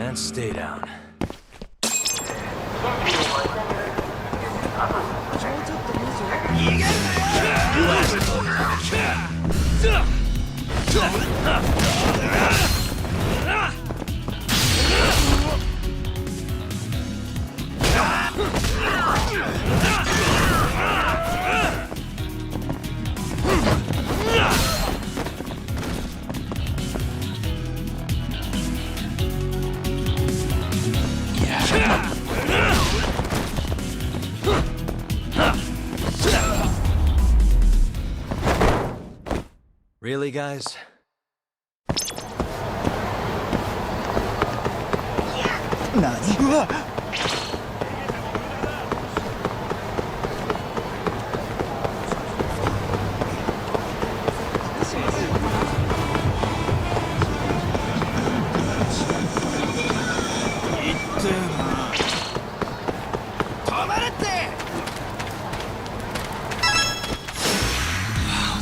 And stay down. Really, guys?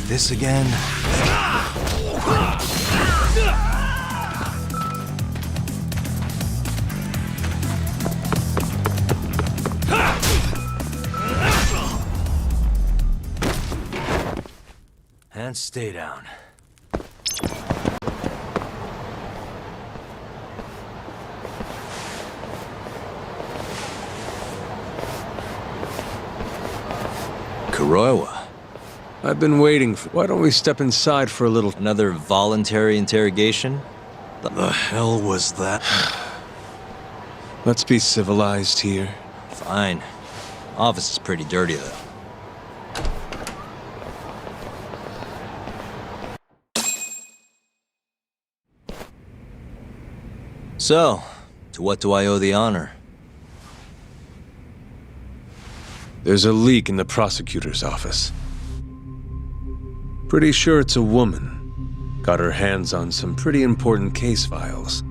This again? And stay down. Kuroiwa. I've been waiting for... Why don't we step inside for a little... Another voluntary interrogation? The hell was that? Let's be civilized here. Fine. Office is pretty dirty, though. So, to what do I owe the honor? There's a leak in the prosecutor's office. Pretty sure it's a woman. Got her hands on some pretty important case files.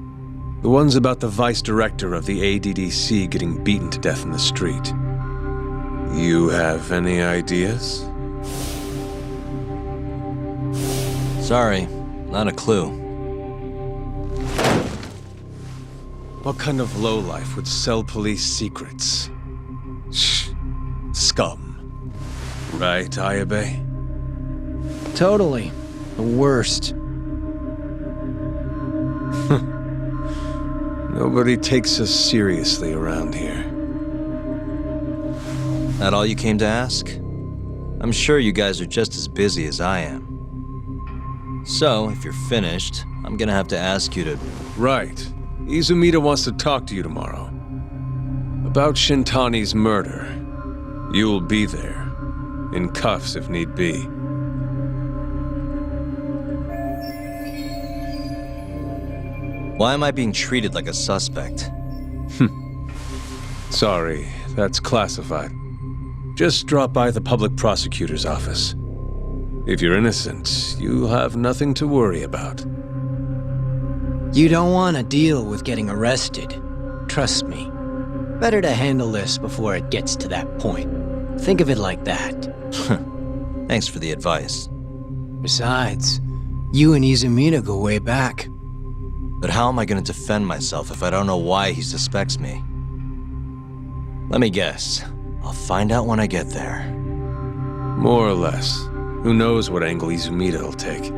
The ones about the vice director of the ADDC getting beaten to death in the street. You have any ideas? Sorry, not a clue. What kind of lowlife would sell police secrets? Shh. Scum. Right, Ayabe? Totally. The worst. Nobody takes us seriously around here. That all you came to ask? I'm sure you guys are just as busy as I am. So, if you're finished, I'm gonna have to ask you to... Right. Izumida wants to talk to you tomorrow. About Shintani's murder. You'll be there. In cuffs if need be. Why am I being treated like a suspect? Sorry, that's classified. Just drop by the public prosecutor's office. If you're innocent, you'll have nothing to worry about. You don't want to deal with getting arrested. Trust me. Better to handle this before it gets to that point. Think of it like that. Thanks for the advice. Besides, you and Izumida go way back. But how am I going to defend myself if I don't know why he suspects me? Let me guess. I'll find out when I get there. More or less. Who knows what angle Izumida will take.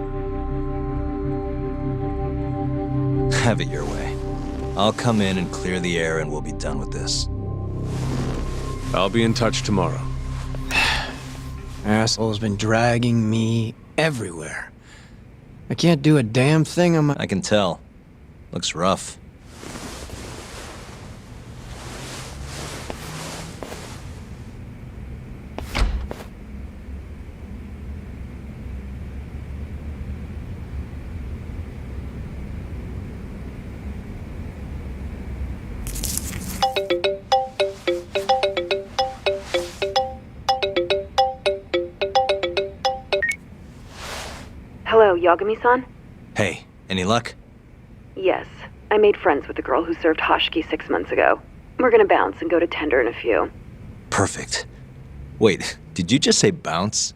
Have it your way. I'll come in and clear the air and we'll be done with this. I'll be in touch tomorrow. Asshole's been dragging me everywhere. I can't do a damn thing on my... I can tell. Looks rough. Hello, Yagami-san? Hey, any luck? Yes. I made friends with the girl who served Hoshiki 6 months ago. We're gonna bounce and go to Tender in a few. Perfect. Wait, did you just say bounce?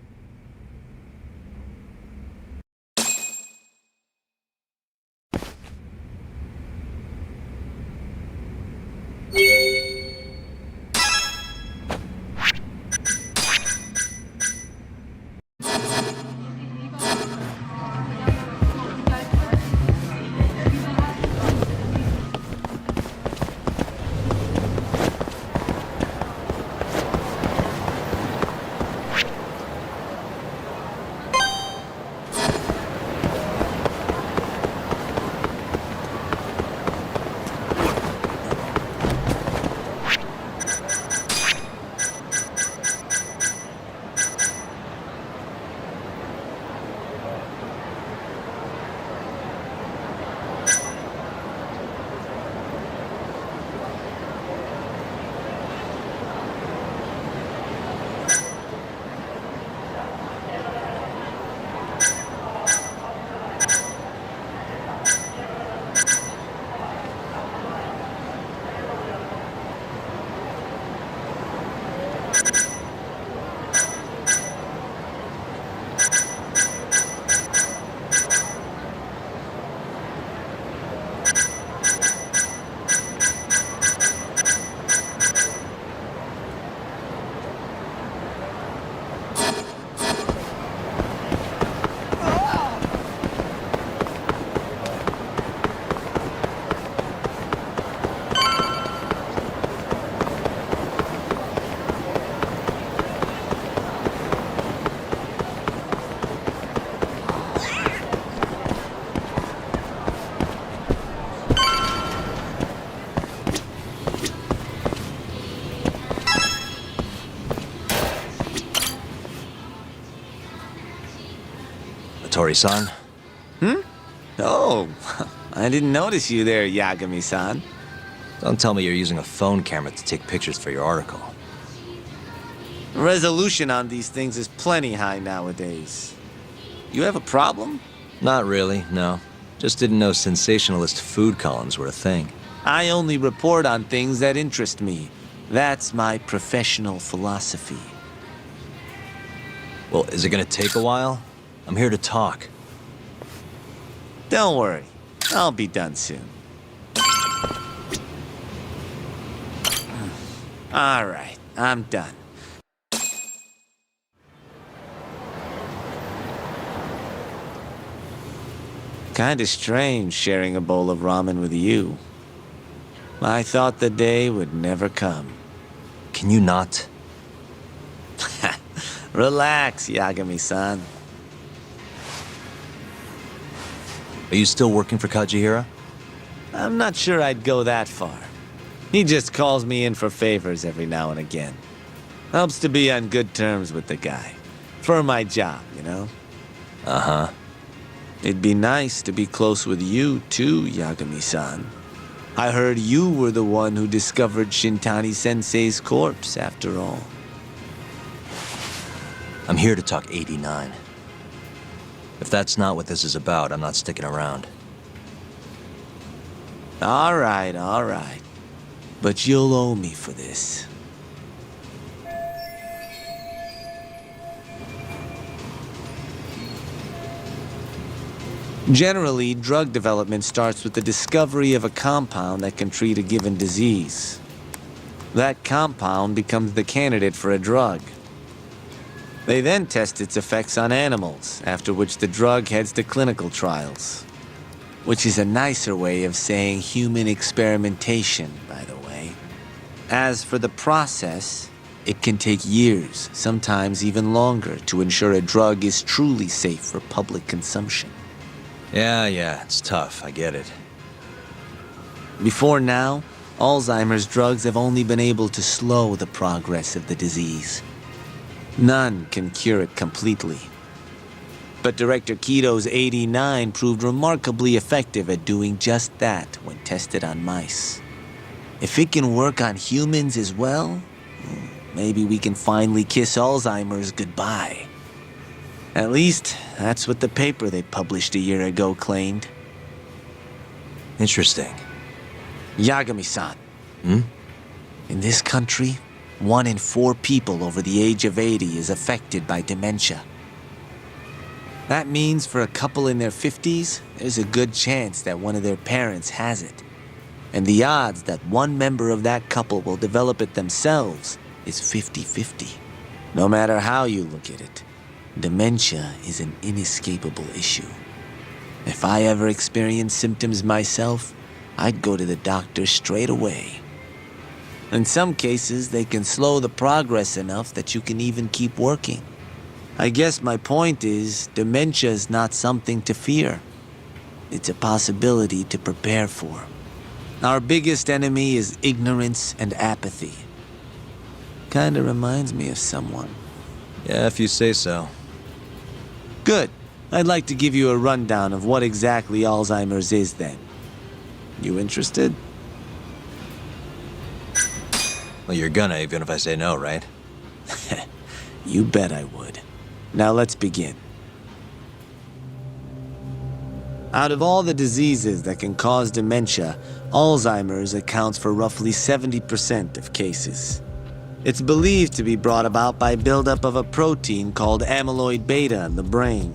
Tori-san? Oh, I didn't notice you there, Yagami-san. Don't tell me you're using a phone camera to take pictures for your article. Resolution on these things is plenty high nowadays. You have a problem? Not really, no. Just didn't know sensationalist food columns were a thing. I only report on things that interest me. That's my professional philosophy. Well, is it gonna take a while? I'm here to talk. Don't worry. I'll be done soon. All right, I'm done. Kinda strange sharing a bowl of ramen with you. I thought the day would never come. Can you not? Relax, Yagami-san. Are you still working for Kajihira? I'm not sure I'd go that far. He just calls me in for favors every now and again. Helps to be on good terms with the guy. For my job, you know? Uh-huh. It'd be nice to be close with you, too, Yagami-san. I heard you were the one who discovered Shintani-sensei's corpse, after all. I'm here to talk 89. If that's not what this is about, I'm not sticking around. All right. But you'll owe me for this. Generally, drug development starts with the discovery of a compound that can treat a given disease. That compound becomes the candidate for a drug. They then test its effects on animals, after which the drug heads to clinical trials. Which is a nicer way of saying human experimentation, by the way. As for the process, it can take years, sometimes even longer, to ensure a drug is truly safe for public consumption. Yeah, it's tough, I get it. Before now, Alzheimer's drugs have only been able to slow the progress of the disease. None can cure it completely. But Director Kito's 89 proved remarkably effective at doing just that when tested on mice. If it can work on humans as well, maybe we can finally kiss Alzheimer's goodbye. At least, that's what the paper they published a year ago claimed. Interesting. Yagami-san. In this country, 1 in 4 people over the age of 80 is affected by dementia. That means for a couple in their 50s, there's a good chance that one of their parents has it. And the odds that one member of that couple will develop it themselves is 50-50. No matter how you look at it, dementia is an inescapable issue. If I ever experienced symptoms myself, I'd go to the doctor straight away. In some cases, they can slow the progress enough that you can even keep working. I guess my point is, dementia is not something to fear. It's a possibility to prepare for. Our biggest enemy is ignorance and apathy. Kinda reminds me of someone. Yeah, if you say so. Good. I'd like to give you a rundown of what exactly Alzheimer's is then. You interested? Well, you're gonna, even if I say no, right? You bet I would. Now let's begin. Out of all the diseases that can cause dementia, Alzheimer's accounts for roughly 70% of cases. It's believed to be brought about by buildup of a protein called amyloid beta in the brain.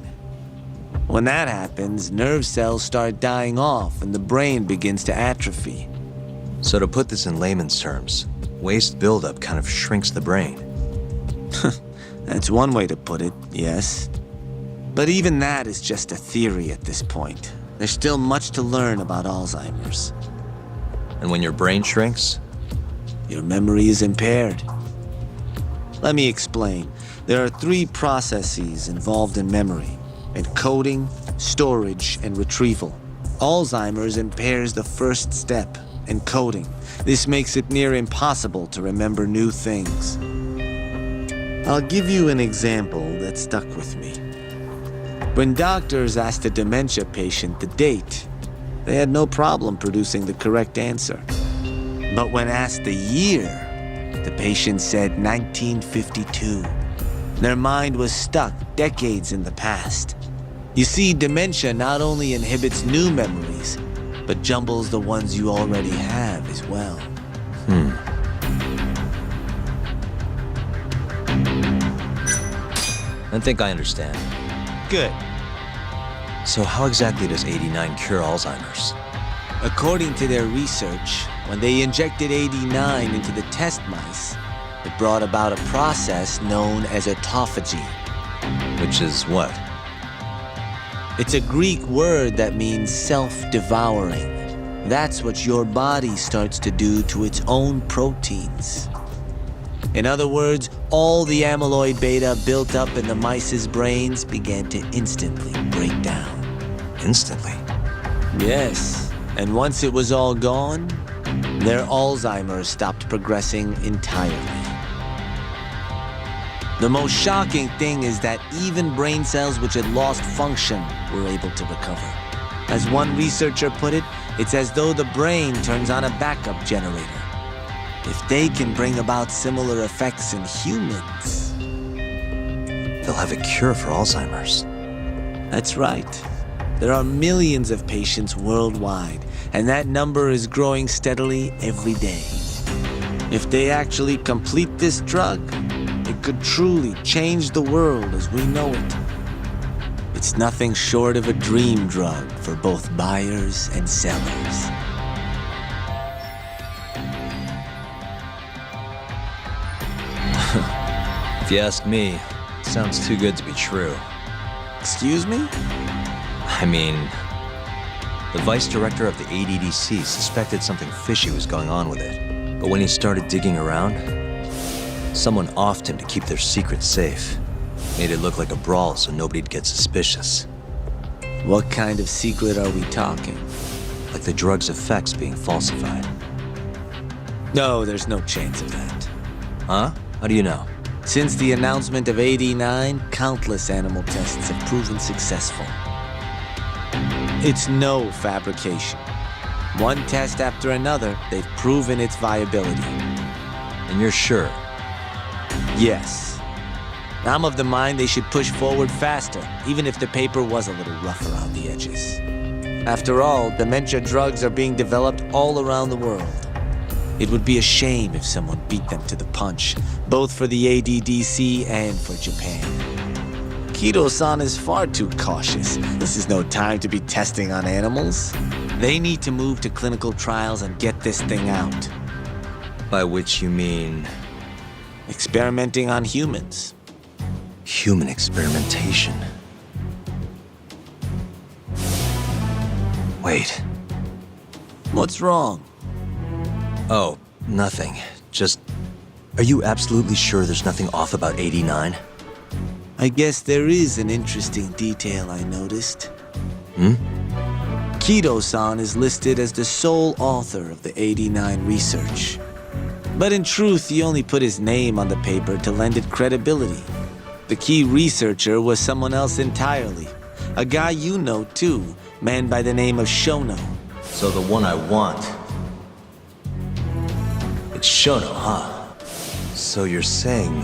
When that happens, nerve cells start dying off and the brain begins to atrophy. So to put this in layman's terms, waste buildup kind of shrinks the brain. That's one way to put it, yes. But even that is just a theory at this point. There's still much to learn about Alzheimer's. And when your brain shrinks? Your memory is impaired. Let me explain. There are 3 processes involved in memory: encoding, storage, and retrieval. Alzheimer's impairs the first step, encoding. This makes it near impossible to remember new things. I'll give you an example that stuck with me. When doctors asked a dementia patient the date, they had no problem producing the correct answer. But when asked the year, the patient said 1952. Their mind was stuck decades in the past. You see, dementia not only inhibits new memories, but jumbles the ones you already have as well. I think I understand. Good. So how exactly does 89 cure Alzheimer's? According to their research, when they injected 89 into the test mice, it brought about a process known as autophagy. Which is what? It's a Greek word that means self-devouring. That's what your body starts to do to its own proteins. In other words, all the amyloid beta built up in the mice's brains began to instantly break down. Instantly? Yes, and once it was all gone, their Alzheimer's stopped progressing entirely. The most shocking thing is that even brain cells which had lost function were able to recover. As one researcher put it, it's as though the brain turns on a backup generator. If they can bring about similar effects in humans, they'll have a cure for Alzheimer's. That's right. There are millions of patients worldwide, and that number is growing steadily every day. If they actually complete this drug, it could truly change the world as we know it. It's nothing short of a dream drug for both buyers and sellers. If you ask me, it sounds too good to be true. Excuse me? I mean, the vice director of the ADDC suspected something fishy was going on with it. But when he started digging around, someone offed him to keep their secret safe. Made it look like a brawl so nobody'd get suspicious. What kind of secret are we talking? Like the drug's effects being falsified. No, there's no chance of that. Huh? How do you know? Since the announcement of 89, countless animal tests have proven successful. It's no fabrication. One test after another, they've proven its viability. And you're sure? Yes. I'm of the mind they should push forward faster, even if the paper was a little rough around the edges. After all, dementia drugs are being developed all around the world. It would be a shame if someone beat them to the punch, both for the ADDC and for Japan. Kido-san is far too cautious. This is no time to be testing on animals. They need to move to clinical trials and get this thing out. By which you mean? Experimenting on humans. Human experimentation. Wait. What's wrong? Oh, nothing. Just, are you absolutely sure there's nothing off about 89? I guess there is an interesting detail I noticed. Kido-san is listed as the sole author of the 89 research. But in truth, he only put his name on the paper to lend it credibility. The key researcher was someone else entirely. A guy you know too, man by the name of Shono. So the one I want. It's Shono, huh? So you're saying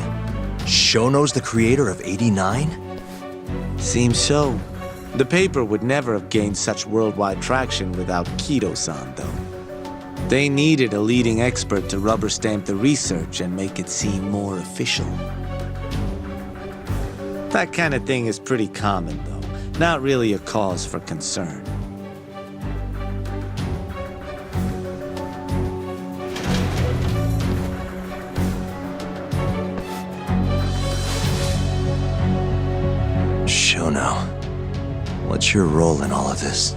Shono's the creator of 89? Seems so. The paper would never have gained such worldwide traction without Kido-san, though. They needed a leading expert to rubber stamp the research and make it seem more official. That kind of thing is pretty common, though. Not really a cause for concern. Shono, what's your role in all of this?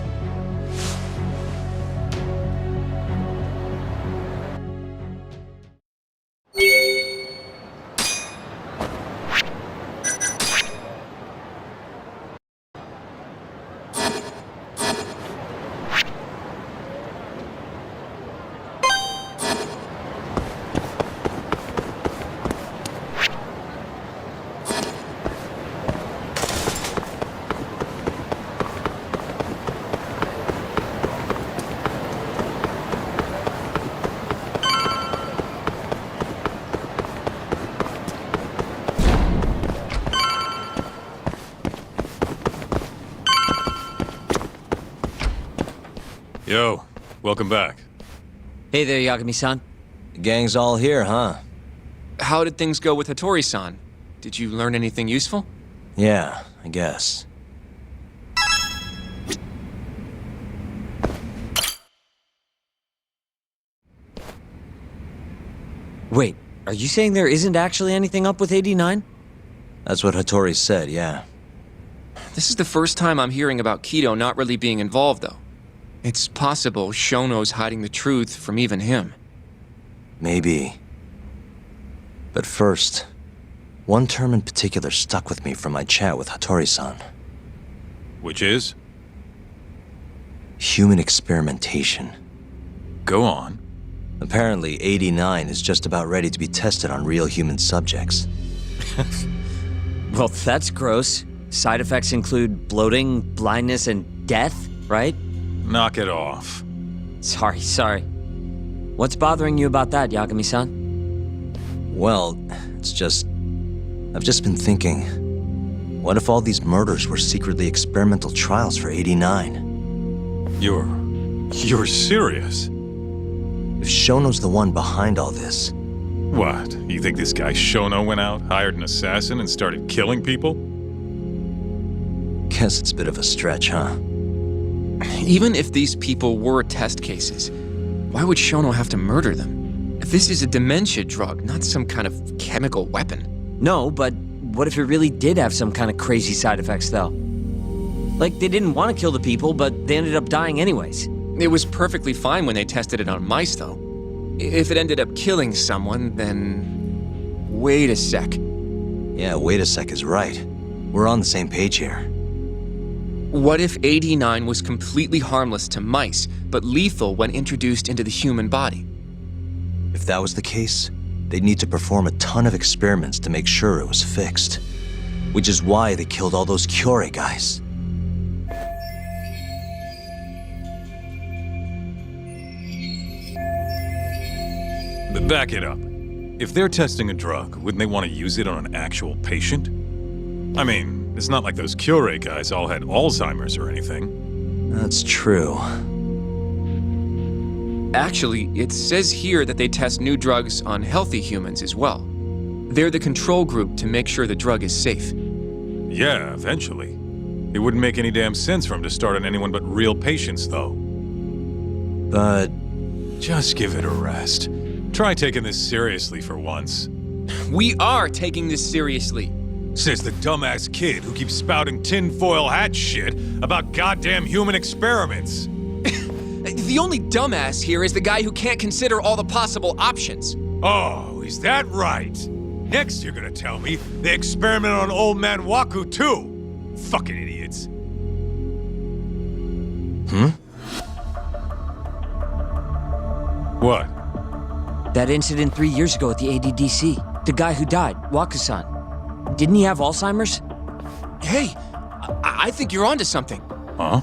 Yo, welcome back. Hey there, Yagami-san. The gang's all here, huh? How did things go with Hattori-san? Did you learn anything useful? Yeah, I guess. Wait, are you saying there isn't actually anything up with 89? That's what Hattori said, yeah. This is the first time I'm hearing about Kido not really being involved, though. It's possible Shono's hiding the truth from even him. Maybe. But first, one term in particular stuck with me from my chat with Hattori-san. Which is? Human experimentation. Go on. Apparently, 89 is just about ready to be tested on real human subjects. Well, that's gross. Side effects include bloating, blindness, and death, right? Knock it off. Sorry. What's bothering you about that, Yagami-san? Well, it's just... I've just been thinking... What if all these murders were secretly experimental trials for 89? You're serious? If Shono's the one behind all this... What? You think this guy Shono went out, hired an assassin, and started killing people? Guess it's a bit of a stretch, huh? Even if these people were test cases, why would Shono have to murder them? This is a dementia drug, not some kind of chemical weapon. No, but what if it really did have some kind of crazy side effects, though? Like, they didn't want to kill the people, but they ended up dying anyways. It was perfectly fine when they tested it on mice, though. If it ended up killing someone, then... Wait a sec. Yeah, wait a sec is right. We're on the same page here. What if 89 was completely harmless to mice, but lethal when introduced into the human body? If that was the case, they'd need to perform a ton of experiments to make sure it was fixed. Which is why they killed all those Kyorei guys. But back it up. If they're testing a drug, wouldn't they want to use it on an actual patient? I mean, it's not like those Kyorei guys all had Alzheimer's or anything. That's true. Actually, it says here that they test new drugs on healthy humans as well. They're the control group to make sure the drug is safe. Yeah, eventually. It wouldn't make any damn sense for him to start on anyone but real patients, though. But... just give it a rest. Try taking this seriously for once. We are taking this seriously. Says the dumbass kid who keeps spouting tinfoil hat shit about goddamn human experiments. The only dumbass here is the guy who can't consider all the possible options. Oh, is that right? Next you're gonna tell me they experimented on old man Waku too. Fucking idiots. What? That incident 3 years ago at the ADDC. The guy who died, Waku-san. Didn't he have Alzheimer's? Hey, I think you're onto something. Huh?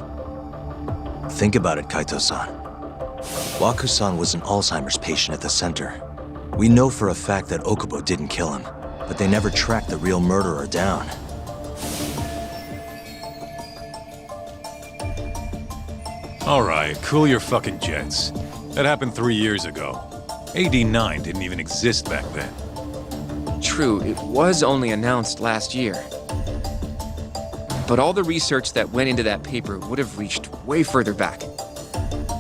Think about it, Kaito-san. Waku-san was an Alzheimer's patient at the center. We know for a fact that Okubo didn't kill him, but they never tracked the real murderer down. All right, cool your fucking jets. That happened 3 years ago. AD9 didn't even exist back then. True, it was only announced last year. But all the research that went into that paper would have reached way further back.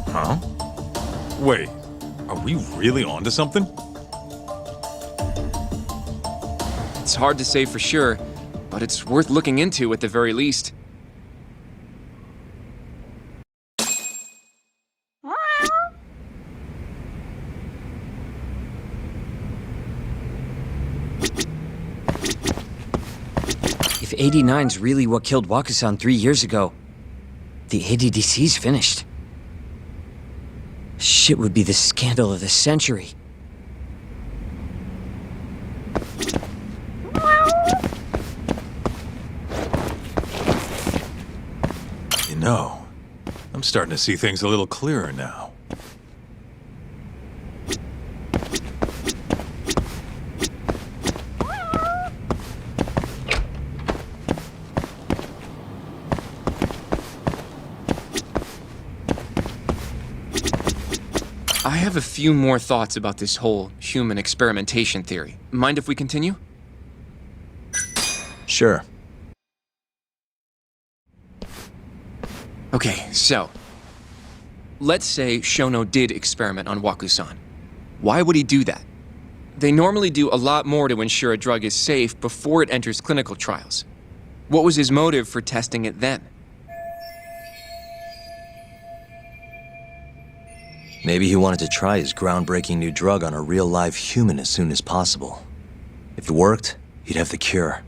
Huh? Wait, are we really onto something? It's hard to say for sure, but it's worth looking into at the very least. If 89's really what killed Wakusan 3 years ago, the ADDC's finished. Shit would be the scandal of the century. You know, I'm starting to see things a little clearer now. I have a few more thoughts about this whole human experimentation theory. Mind if we continue? Sure. Okay, so let's say Shono did experiment on Wakusan. Why would he do that? They normally do a lot more to ensure a drug is safe before it enters clinical trials. What was his motive for testing it then? Maybe he wanted to try his groundbreaking new drug on a real live human as soon as possible. If it worked, he'd have the cure.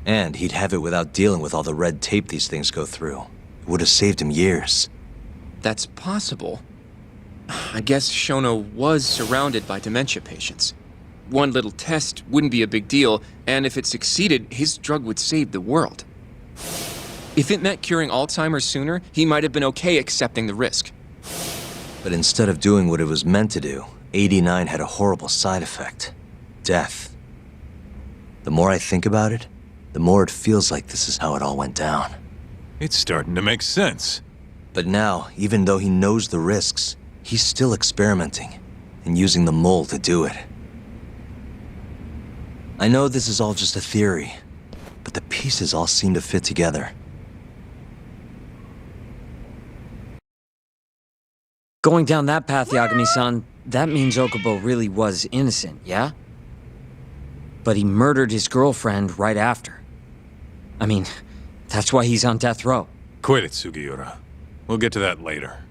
And he'd have it without dealing with all the red tape these things go through. It would have saved him years. That's possible. I guess Shono was surrounded by dementia patients. One little test wouldn't be a big deal, and if it succeeded, his drug would save the world. If it meant curing Alzheimer's sooner, he might have been okay accepting the risk. But instead of doing what it was meant to do, 89 had a horrible side effect. Death. The more I think about it, the more it feels like this is how it all went down. It's starting to make sense. But now, even though he knows the risks, he's still experimenting and using the mole to do it. I know this is all just a theory, but the pieces all seem to fit together. Going down that path, Yagami-san, that means Okubo really was innocent, yeah? But he murdered his girlfriend right after. I mean, that's why he's on death row. Quit it, Sugiura. We'll get to that later.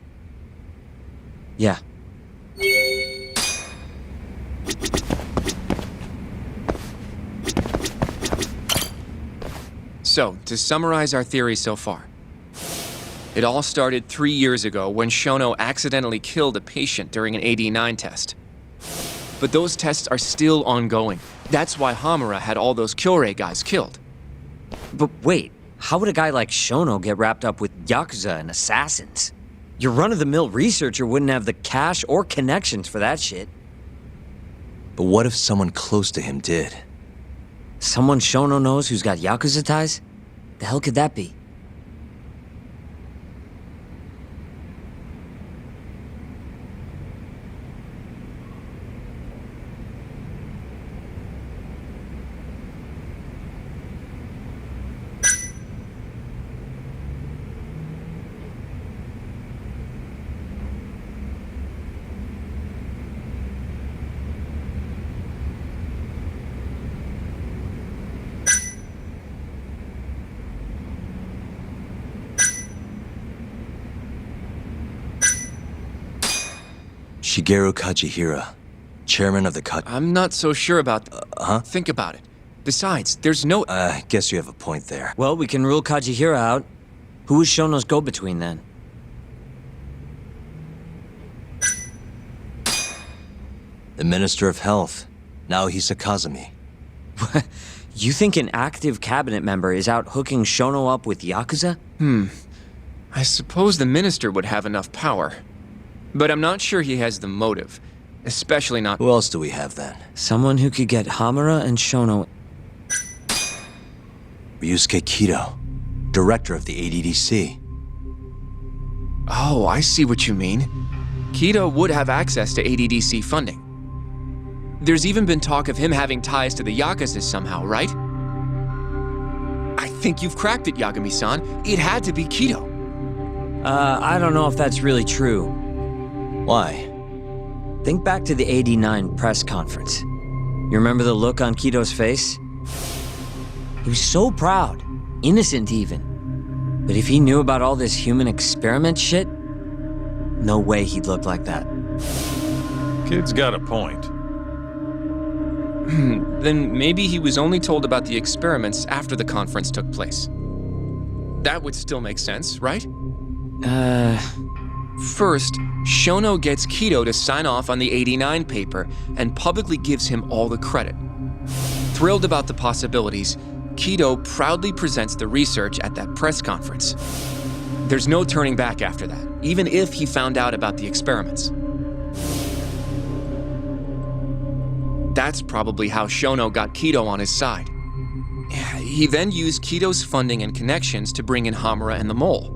Yeah. So, to summarize our theory so far. It all started 3 years ago when Shono accidentally killed a patient during an AD9 test. But those tests are still ongoing. That's why Hamura had all those Kyorei guys killed. But wait, how would a guy like Shono get wrapped up with Yakuza and assassins? Your run-of-the-mill researcher wouldn't have the cash or connections for that shit. But what if someone close to him did? Someone Shono knows who's got Yakuza ties? The hell could that be? Shigeru Kajihira, chairman of the I'm not so sure about huh? Think about it. Besides, there's no... guess you have a point there. Well, we can rule Kajihira out. Who was Shono's go-between then? The Minister of Health, Naohisa Kazumi. You think an active cabinet member is out hooking Shono up with Yakuza? I suppose the minister would have enough power. But I'm not sure he has the motive. Especially not... Who else do we have then? Someone who could get Hamura and Shono... Ryusuke Kido, director of the ADDC. Oh, I see what you mean. Kido would have access to ADDC funding. There's even been talk of him having ties to the Yakuza somehow, right? I think you've cracked it, Yagami-san. It had to be Kido. I don't know if that's really true. Why? Think back to the '89 press conference. You remember the look on Kido's face? He was so proud, innocent even. But if he knew about all this human experiment shit, no way he'd look like that. Kid's got a point. Then maybe he was only told about the experiments after the conference took place. That would still make sense, right? First, Shono gets Kido to sign off on the '89 paper and publicly gives him all the credit. Thrilled about the possibilities, Kido proudly presents the research at that press conference. There's no turning back after that, even if he found out about the experiments. That's probably how Shono got Kido on his side. He then used Kido's funding and connections to bring in Hamura and the Mole.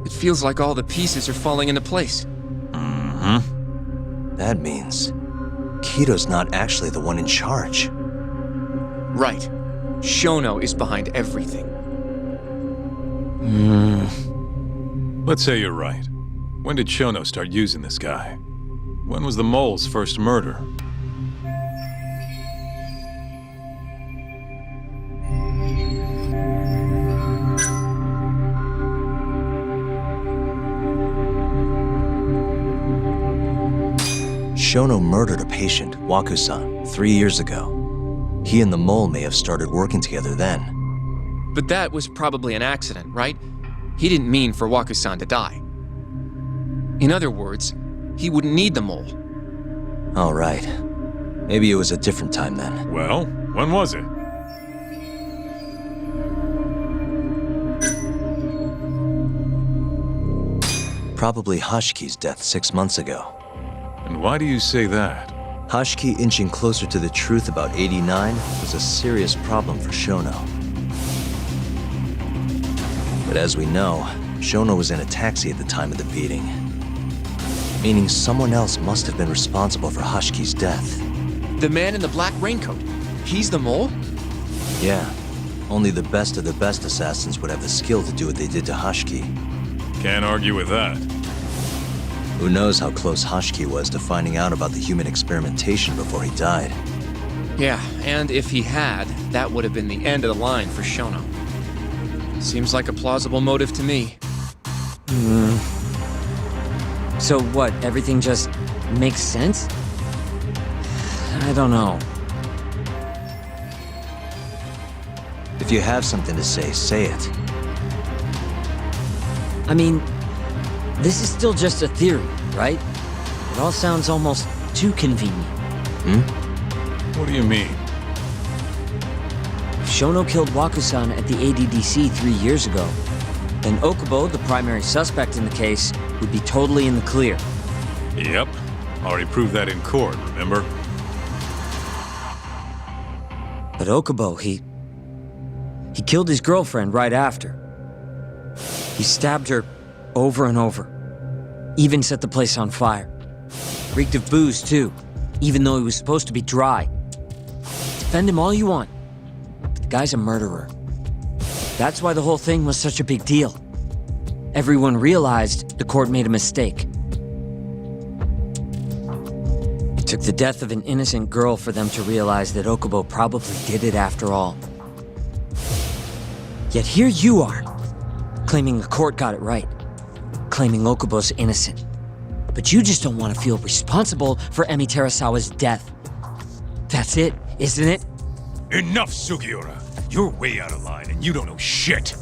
It feels like all the pieces are falling into place. Mm-hmm. That means Kido's not actually the one in charge. Right. Shono is behind everything. Let's say you're right. When did Shono start using this guy? When was the Mole's first murder? Shono murdered a patient, Waku-san, 3 years ago. He and the Mole may have started working together then. But that was probably an accident, right? He didn't mean for Waku-san to die. In other words, he wouldn't need the Mole. All right. Maybe it was a different time then. Well, when was it? Probably Hashki's death 6 months ago. And why do you say that? Hashki inching closer to the truth about '89 was a serious problem for Shono. But as we know, Shono was in a taxi at the time of the beating. Meaning someone else must have been responsible for Hashki's death. The man in the black raincoat. He's the Mole? Yeah. Only the best of the best assassins would have the skill to do what they did to Hashki. Can't argue with that. Who knows how close Hashki was to finding out about the human experimentation before he died. Yeah, and if he had, that would have been the end of the line for Shono. Seems like a plausible motive to me. So what, everything just makes sense? I don't know. If you have something to say it. I mean, this is still just a theory, right? It all sounds almost too convenient. What do you mean? If Shono killed Waku-san at the ADDC 3 years ago, then Okubo, the primary suspect in the case, would be totally in the clear. Yep. Already proved that in court, remember? But Okubo, he killed his girlfriend right after. He stabbed her over and over. Even set the place on fire. Reeked of booze, too, even though he was supposed to be dry. Defend him all you want, but the guy's a murderer. That's why the whole thing was such a big deal. Everyone realized the court made a mistake. It took the death of an innocent girl for them to realize that Okubo probably did it after all. Yet here you are, claiming the court got it right, claiming Okubo's innocent. But you just don't want to feel responsible for Emi Terasawa's death. That's it, isn't it? Enough, Sugiura. You're way out of line and you don't know shit.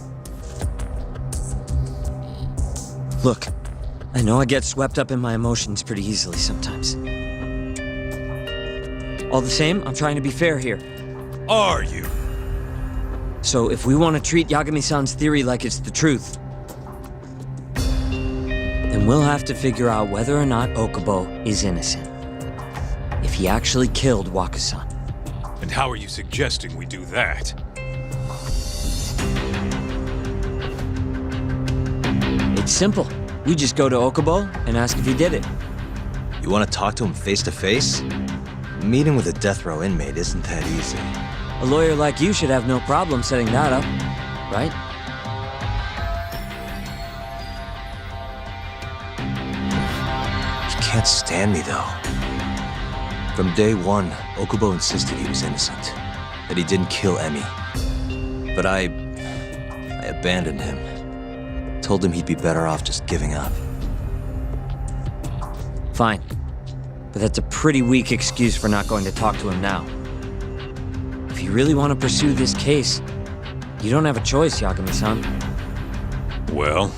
Look, I know I get swept up in my emotions pretty easily sometimes. All the same, I'm trying to be fair here. Are you? So if we want to treat Yagami-san's theory like it's the truth, then we'll have to figure out whether or not Okubo is innocent. If he actually killed Waku-san. And how are you suggesting we do that? It's simple. We just go to Okubo and ask if he did it. You want to talk to him face to face? Meeting with a death row inmate isn't that easy. A lawyer like you should have no problem setting that up, right? He can't stand me, though. From day one, Okubo insisted he was innocent, that he didn't kill Emmy. But I abandoned him. Told him he'd be better off just giving up. Fine. But that's a pretty weak excuse for not going to talk to him now. If you really want to pursue this case, you don't have a choice, Yagami-san. Well?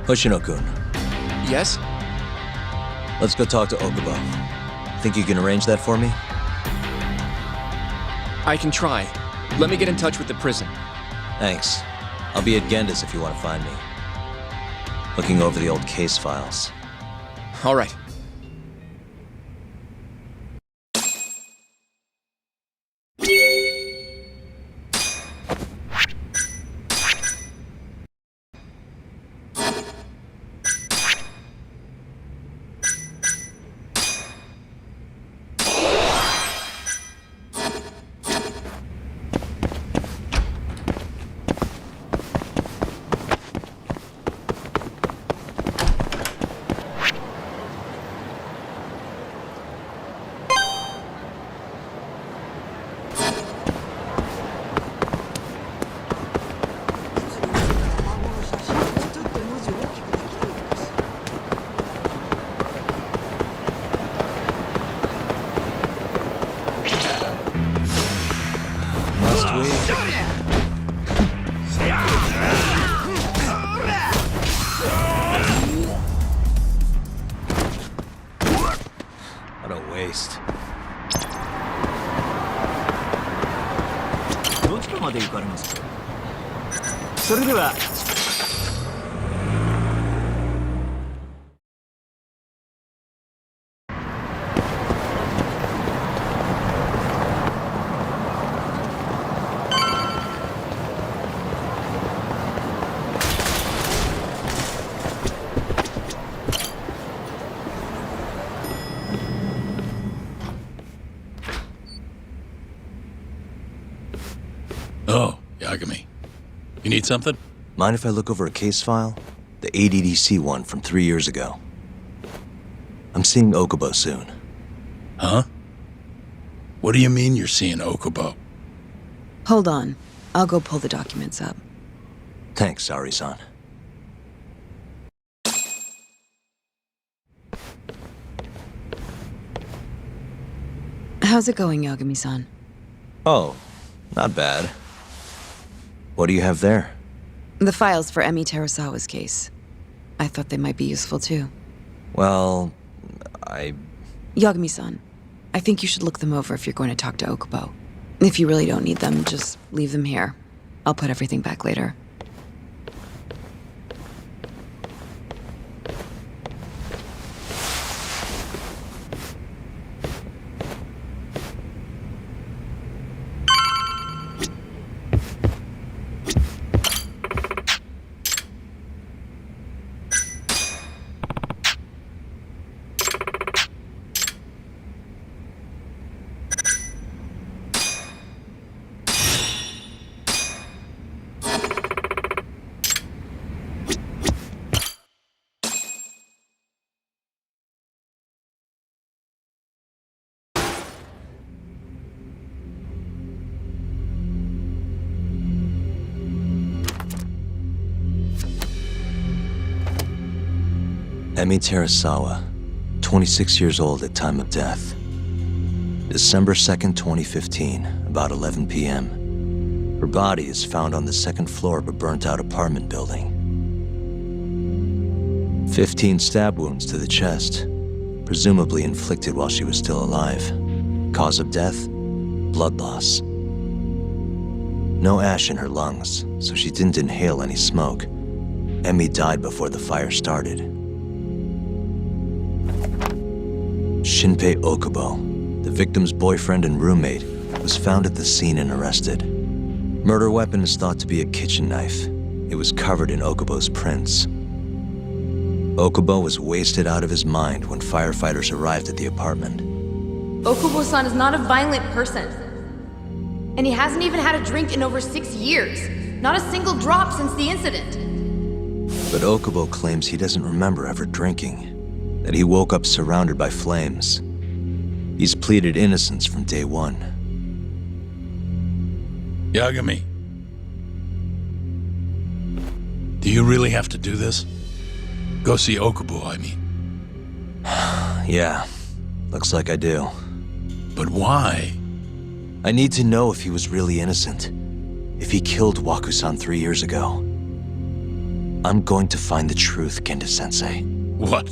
Hoshino-kun. Yes? Let's go talk to Okubo. Think you can arrange that for me? I can try. Let me get in touch with the prison. Thanks. I'll be at Genda's if you want to find me. Looking over the old case files. All right. What a waste. どちらまで行かれますか。それでは。Oh, Yagami. You need something? Mind if I look over a case file? The ADDC one from 3 years ago. I'm seeing Okubo soon. Huh? What do you mean you're seeing Okubo? Hold on. I'll go pull the documents up. Thanks, Ari-san. How's it going, Yagami-san? Oh, not bad. What do you have there? The files for Emi Terasawa's case. I thought they might be useful too. Well, Yagami-san, I think you should look them over if you're going to talk to Okubo. If you really don't need them, just leave them here. I'll put everything back later. Emi Terasawa, 26 years old at time of death. December 2nd, 2015, about 11 p.m. Her body is found on the second floor of a burnt-out apartment building. 15 stab wounds to the chest, presumably inflicted while she was still alive. Cause of death? Blood loss. No ash in her lungs, so she didn't inhale any smoke. Emi died before the fire started. Shinpei Okubo, the victim's boyfriend and roommate, was found at the scene and arrested. Murder weapon is thought to be a kitchen knife. it was covered in Okubo's prints. Okubo was wasted out of his mind when firefighters arrived at the apartment. Okubo-san is not a violent person. And he hasn't even had a drink in over 6 years. Not a single drop since the incident. But Okubo claims he doesn't remember ever drinking, that he woke up surrounded by flames. He's pleaded innocence from day one. Yagami, do you really have to do this? Go see Okubo, I mean. Yeah, looks like I do. But why? I need to know if he was really innocent. If he killed Waku-san 3 years ago. I'm going to find the truth, Kenda-sensei. What?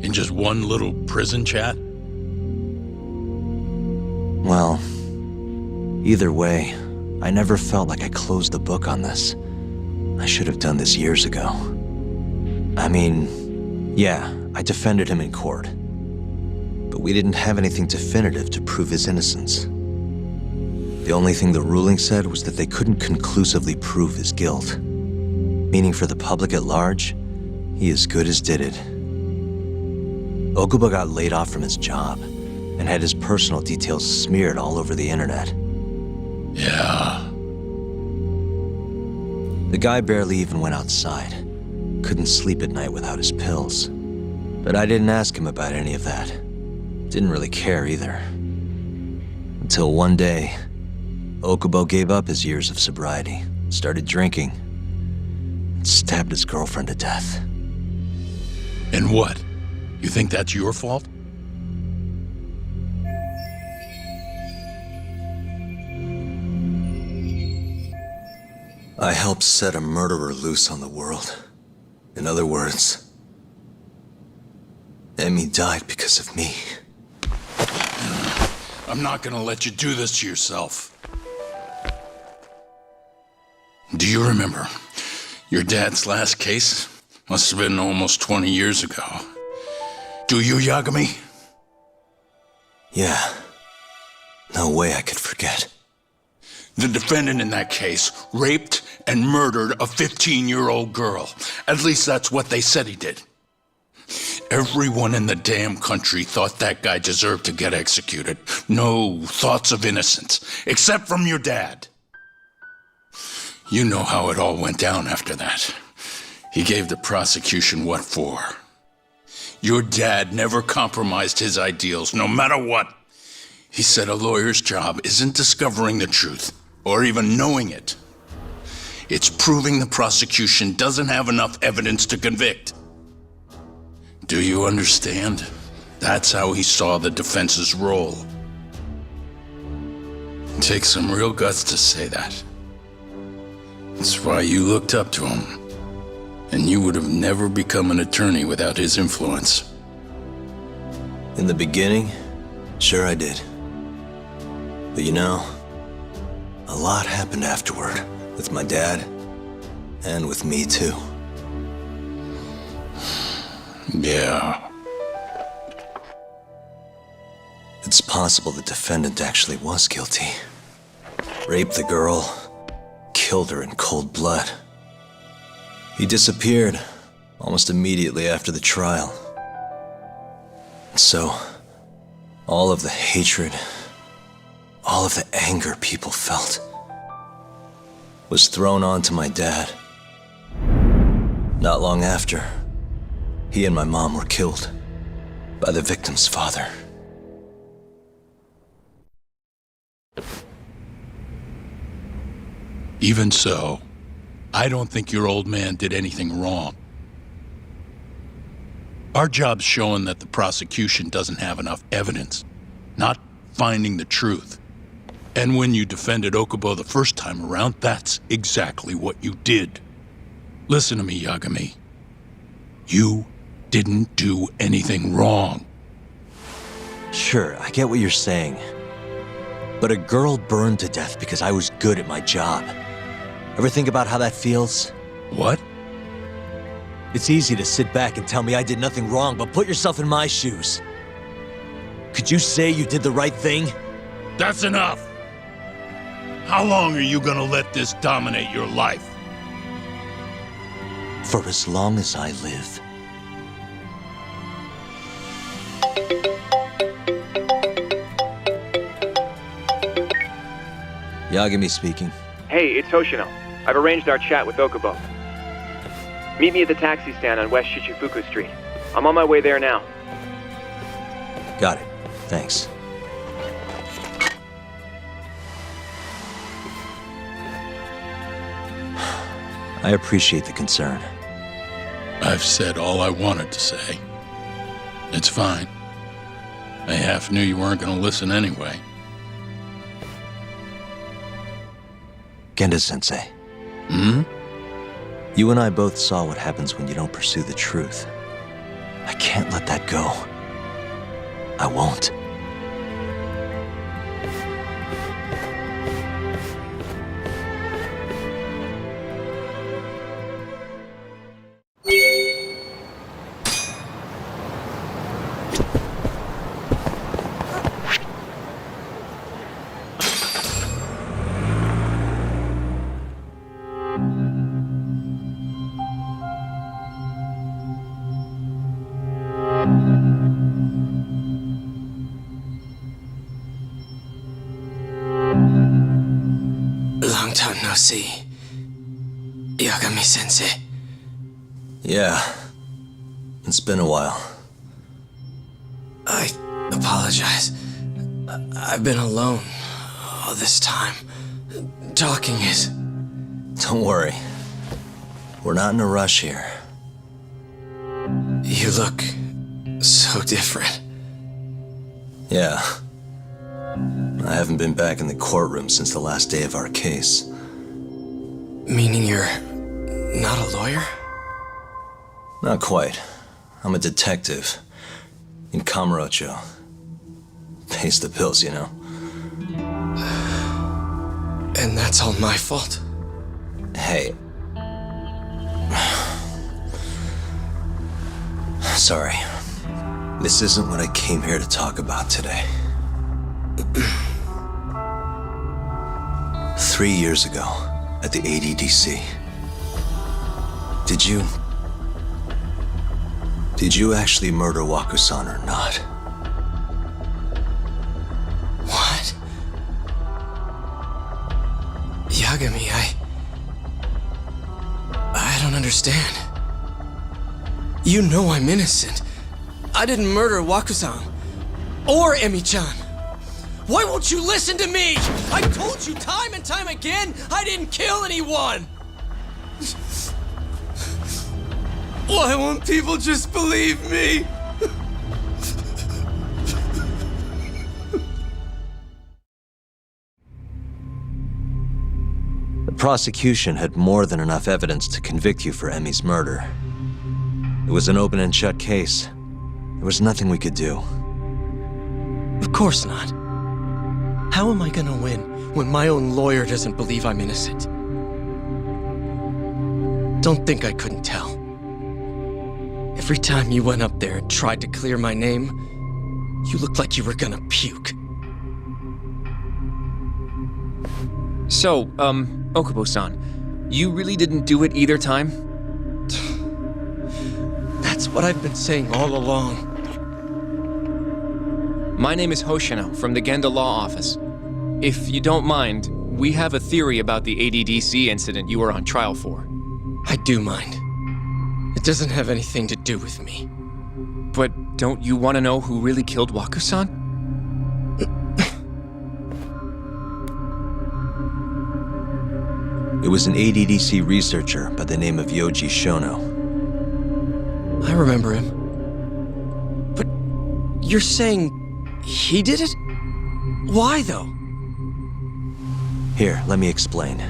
In just one little prison chat? Well, either way, I never felt like I closed the book on this. I should have done this years ago. I mean, yeah, I defended him in court. But we didn't have anything definitive to prove his innocence. The only thing the ruling said was that they couldn't conclusively prove his guilt. Meaning for the public at large, he as good as did it. Okubo got laid off from his job and had his personal details smeared all over the internet. Yeah. The guy barely even went outside. Couldn't sleep at night without his pills. But I didn't ask him about any of that. Didn't really care either. Until one day, Okubo gave up his years of sobriety, started drinking, and stabbed his girlfriend to death. And what? You think that's your fault? I helped set a murderer loose on the world. In other words, Emmy died because of me. I'm not gonna let you do this to yourself. Do you remember your dad's last case? Must have been almost 20 years ago. Do you, Yagami? Yeah. No way I could forget. The defendant in that case raped and murdered a 15-year-old girl. At least that's what they said he did. Everyone in the damn country thought that guy deserved to get executed. No thoughts of innocence, except from your dad. You know how it all went down after that. He gave the prosecution what for. Your dad never compromised his ideals, no matter what. He said a lawyer's job isn't discovering the truth, or even knowing it. It's proving the prosecution doesn't have enough evidence to convict. Do you understand? That's how he saw the defense's role. It takes some real guts to say that. That's why you looked up to him. And you would have never become an attorney without his influence. In the beginning, sure I did. But you know, a lot happened afterward, with my dad, and with me too. Yeah. It's possible the defendant actually was guilty. Raped the girl, killed her in cold blood. He disappeared almost immediately after the trial. So, all of the hatred, all of the anger people felt was thrown onto my dad. Not long after, he and my mom were killed by the victim's father. Even so, I don't think your old man did anything wrong. Our job's showing that the prosecution doesn't have enough evidence, not finding the truth. And when you defended Okubo the first time around, that's exactly what you did. Listen to me, Yagami. You didn't do anything wrong. Sure, I get what you're saying. But a girl burned to death because I was good at my job. Ever think about how that feels? What? It's easy to sit back and tell me I did nothing wrong, but put yourself in my shoes. Could you say you did the right thing? That's enough! How long are you gonna let this dominate your life? For as long as I live. Yagami speaking. Hey, it's Hoshino. I've arranged our chat with Okubo. Meet me at the taxi stand on West Shichifuku Street. I'm on my way there now. Got it. Thanks. I appreciate the concern. I've said all I wanted to say. It's fine. I half knew you weren't going to listen anyway. Genda-sensei. Hmm? You and I both saw what happens when you don't pursue the truth. I can't let that go. I won't. Long time no see. Yagami-sensei. Yeah. It's been a while. I apologize. I've been alone all this time. Talking is... Don't worry. We're not in a rush here. You look so different. Yeah. I haven't been back in the courtroom since the last day of our case. Meaning you're not a lawyer? Not quite. I'm a detective. In Kamurocho. Pays the bills, you know. And that's all my fault? Hey. Sorry. This isn't what I came here to talk about today. 3 years ago, at the ADDC. Did you actually murder Waku-san or not? What? Yagami, I don't understand. You know I'm innocent. I didn't murder Waku-san. Or Emi-chan. Why won't you listen to me? I told you time and time again I didn't kill anyone! Why won't people just believe me? The prosecution had more than enough evidence to convict you for Emi's murder. It was an open and shut case. There was nothing we could do. Of course not. How am I gonna win when my own lawyer doesn't believe I'm innocent? Don't think I couldn't tell. Every time you went up there and tried to clear my name, you looked like you were gonna puke. So, Okubo-san, you really didn't do it either time? That's what I've been saying all along. My name is Hoshino from the Genda Law Office. If you don't mind, we have a theory about the ADDC incident you were on trial for. I do mind. It doesn't have anything to do with me. But don't you want to know who really killed Waku-san? It was an ADDC researcher by the name of Yoji Shono. I remember him. But you're saying he did it? Why, though? Here, let me explain.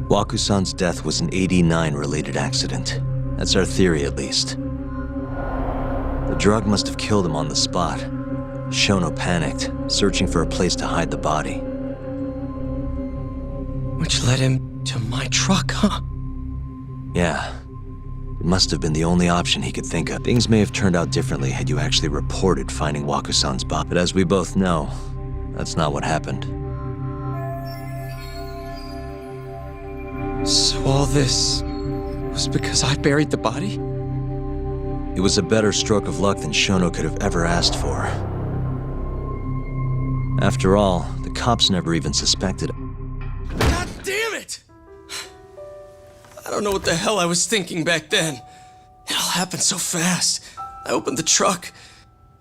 Waku-san's death was an 89-related accident. That's our theory, at least. The drug must have killed him on the spot. Shono panicked, searching for a place to hide the body. Which led him to my truck, huh? Yeah. It must have been the only option he could think of. Things may have turned out differently had you actually reported finding Waku-san's body. But as we both know, that's not what happened. So all this was because I buried the body? It was a better stroke of luck than Shono could have ever asked for. After all, the cops never even suspected. God damn it! I don't know what the hell I was thinking back then. It all happened so fast. I opened the truck,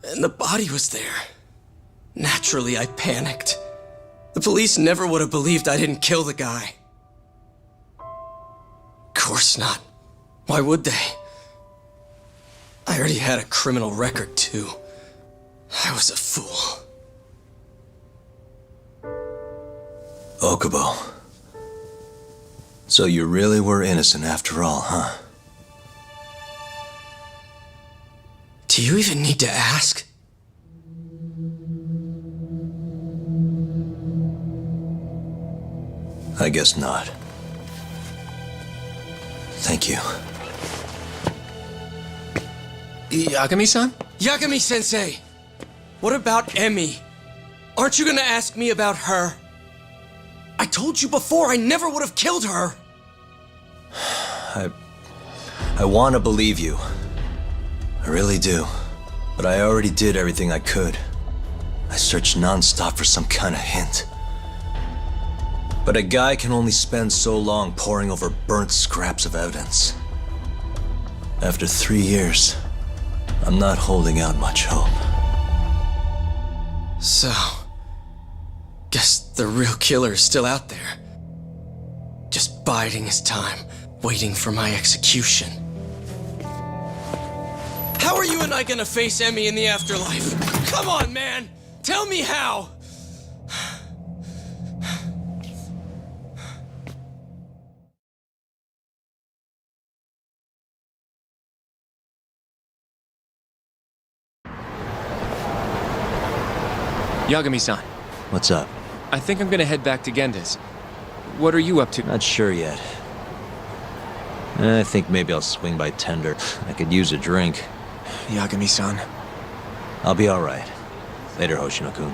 and the body was there. Naturally, I panicked. The police never would have believed I didn't kill the guy. Of course not. Why would they? I already had a criminal record, too. I was a fool. Okubo. So you really were innocent after all, huh? Do you even need to ask? I guess not. Thank you. Yagami-san? Yagami-sensei! What about Emi? Aren't you gonna ask me about her? I told you before I never would have killed her! I want to believe you. I really do. But I already did everything I could. I searched non-stop for some kind of hint. But a guy can only spend so long poring over burnt scraps of evidence. After 3 years, I'm not holding out much hope. So, guess the real killer is still out there. Just biding his time, waiting for my execution. How are you and I gonna face Emi in the afterlife? Come on, man! Tell me how! Yagami-san. What's up? I think I'm gonna head back to Genda's. What are you up to? Not sure yet. I think maybe I'll swing by Tender. I could use a drink. Yagami-san. I'll be alright. Later, Hoshino-kun.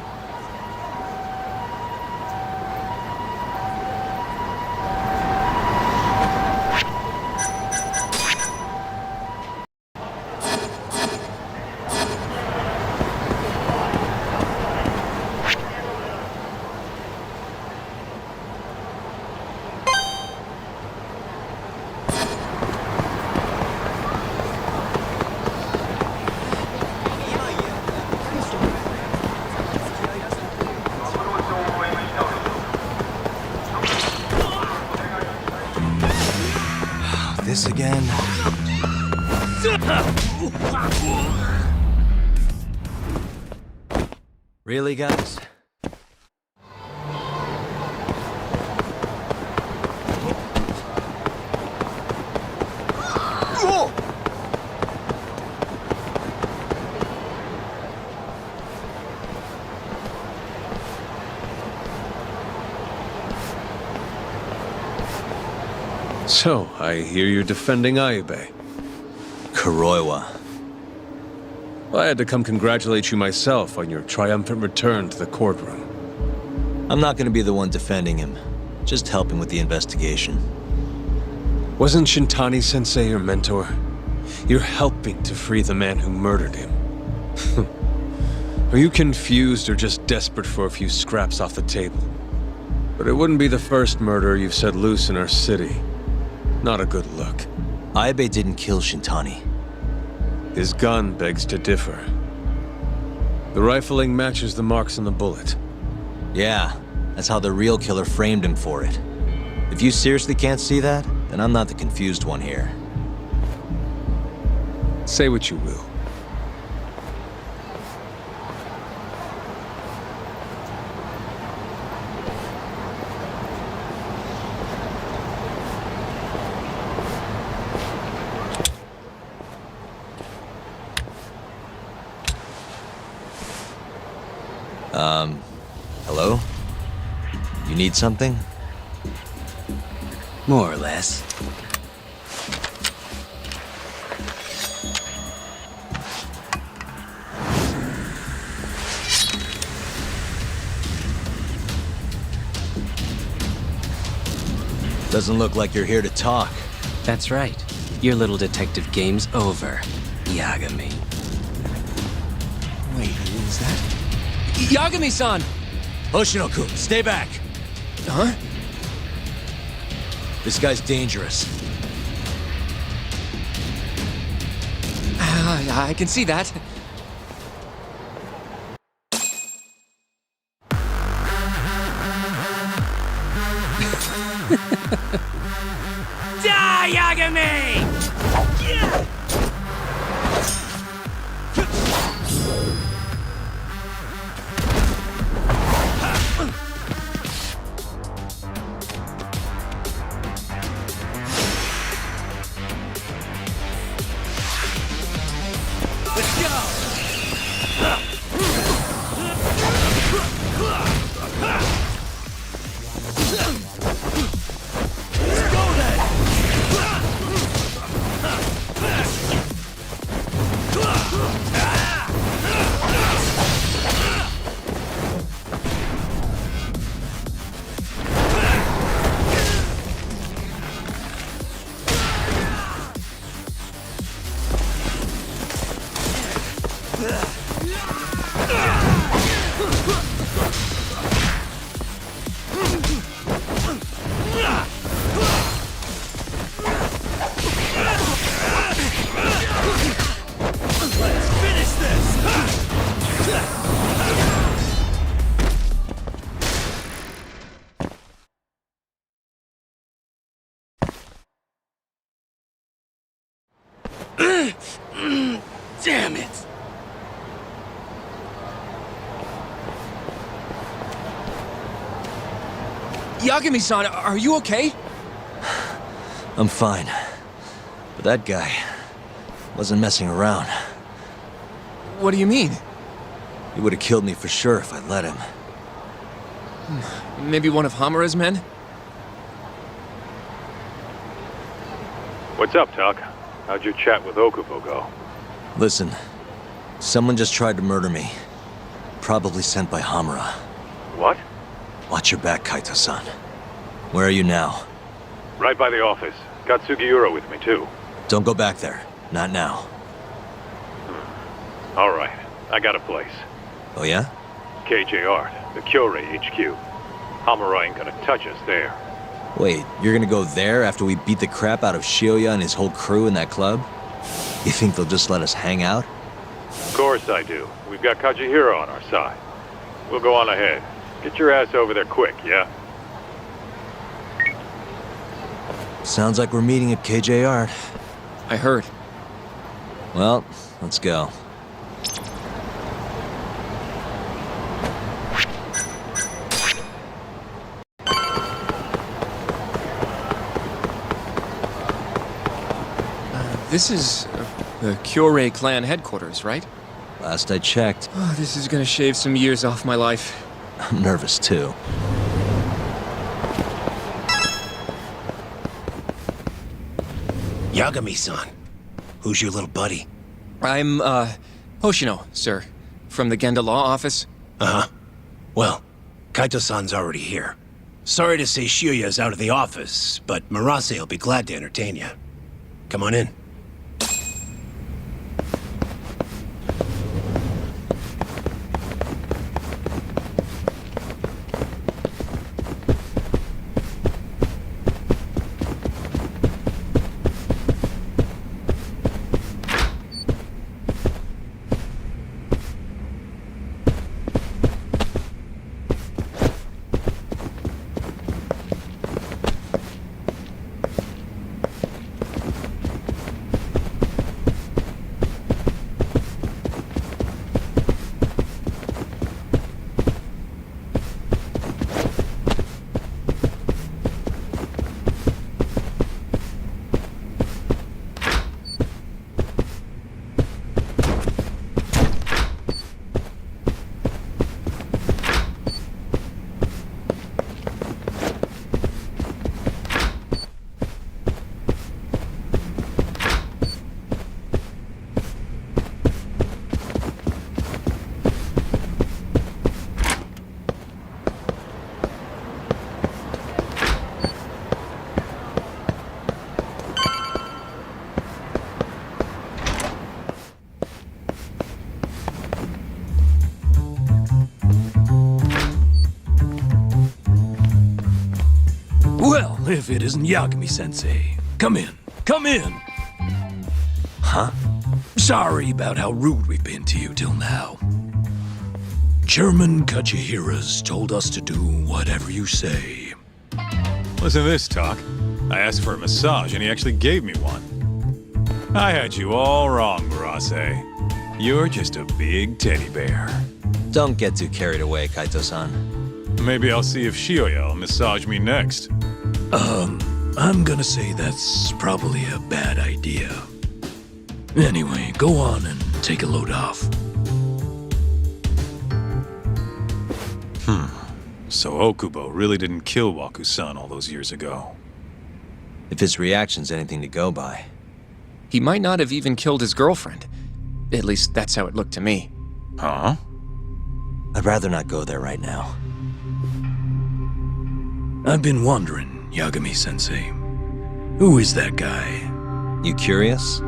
This again? Really, guys? So, I hear you're defending Ayube. Kuroiwa. Well, I had to come congratulate you myself on your triumphant return to the courtroom. I'm not gonna be the one defending him. Just helping with the investigation. Wasn't Shintani-sensei your mentor? You're helping to free the man who murdered him. Are you confused or just desperate for a few scraps off the table? But it wouldn't be the first murder you've set loose in our city. Not a good look. Ayube didn't kill Shintani. His gun begs to differ. The rifling matches the marks on the bullet. Yeah, that's how the real killer framed him for it. If you seriously can't see that, then I'm not the confused one here. Say what you will. Hello? You need something? More or less. Doesn't look like you're here to talk. That's right. Your little detective game's over, Yagami. Wait, is that... Yagami-san! Hoshino-kun, stay back! Huh? This guy's dangerous. I can see that. Die, Yagami! Let's go! Damn it! Yagami-san, are you okay? I'm fine. But that guy wasn't messing around. What do you mean? He would have killed me for sure if I let him. Maybe one of Hamura's men? What's up, Tuck? How'd your chat with Okubo go? Listen, someone just tried to murder me. Probably sent by Hamura. What? Watch your back, Kaito-san. Where are you now? Right by the office. Got Sugiura with me, too. Don't go back there. Not now. All right. I got a place. Oh yeah? KJ Art, the Kyorei HQ. Hamura ain't gonna touch us there. Wait, you're gonna go there after we beat the crap out of Shioya and his whole crew in that club? You think they'll just let us hang out? Of course I do. We've got Kajihiro on our side. We'll go on ahead. Get your ass over there quick, yeah? Sounds like we're meeting at KJ Art. I heard. Well, let's go. This is the Kyorei clan headquarters, right? Last I checked. Oh, this is gonna shave some years off my life. I'm nervous too. Yagami-san, who's your little buddy? I'm, Hoshino, sir. From the Genda Law Office. Uh-huh. Well, Kaito-san's already here. Sorry to say Shioya's out of the office, but Murase will be glad to entertain you. Come on in. if it isn't Yagami-sensei. Come in. Come in! Huh? Sorry about how rude we've been to you till now. Chairman Kachihira's told us to do whatever you say. Listen to this, Talk. I asked for a massage and he actually gave me one. I had you all wrong, Murase. You're just a big teddy bear. Don't get too carried away, Kaito-san. Maybe I'll see if Shioya will massage me next. I'm gonna say that's probably a bad idea. Anyway, go on and take a load off. So Okubo really didn't kill Waku-san all those years ago. If his reaction's anything to go by. He might not have even killed his girlfriend. At least that's how it looked to me. Huh? I'd rather not go there right now. I've been wondering, Yagami-sensei. Who is that guy? You curious?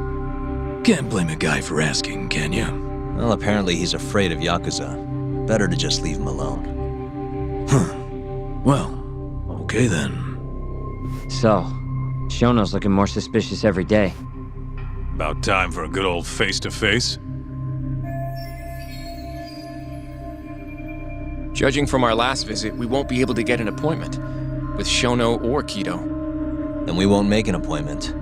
Can't blame a guy for asking, can ya? Well, apparently he's afraid of Yakuza. Better to just leave him alone. Huh. Well, okay then. So, Shono's looking more suspicious every day. About time for a good old face-to-face. Judging from our last visit, we won't be able to get an appointment with Shono or Kido. And we won't make an appointment.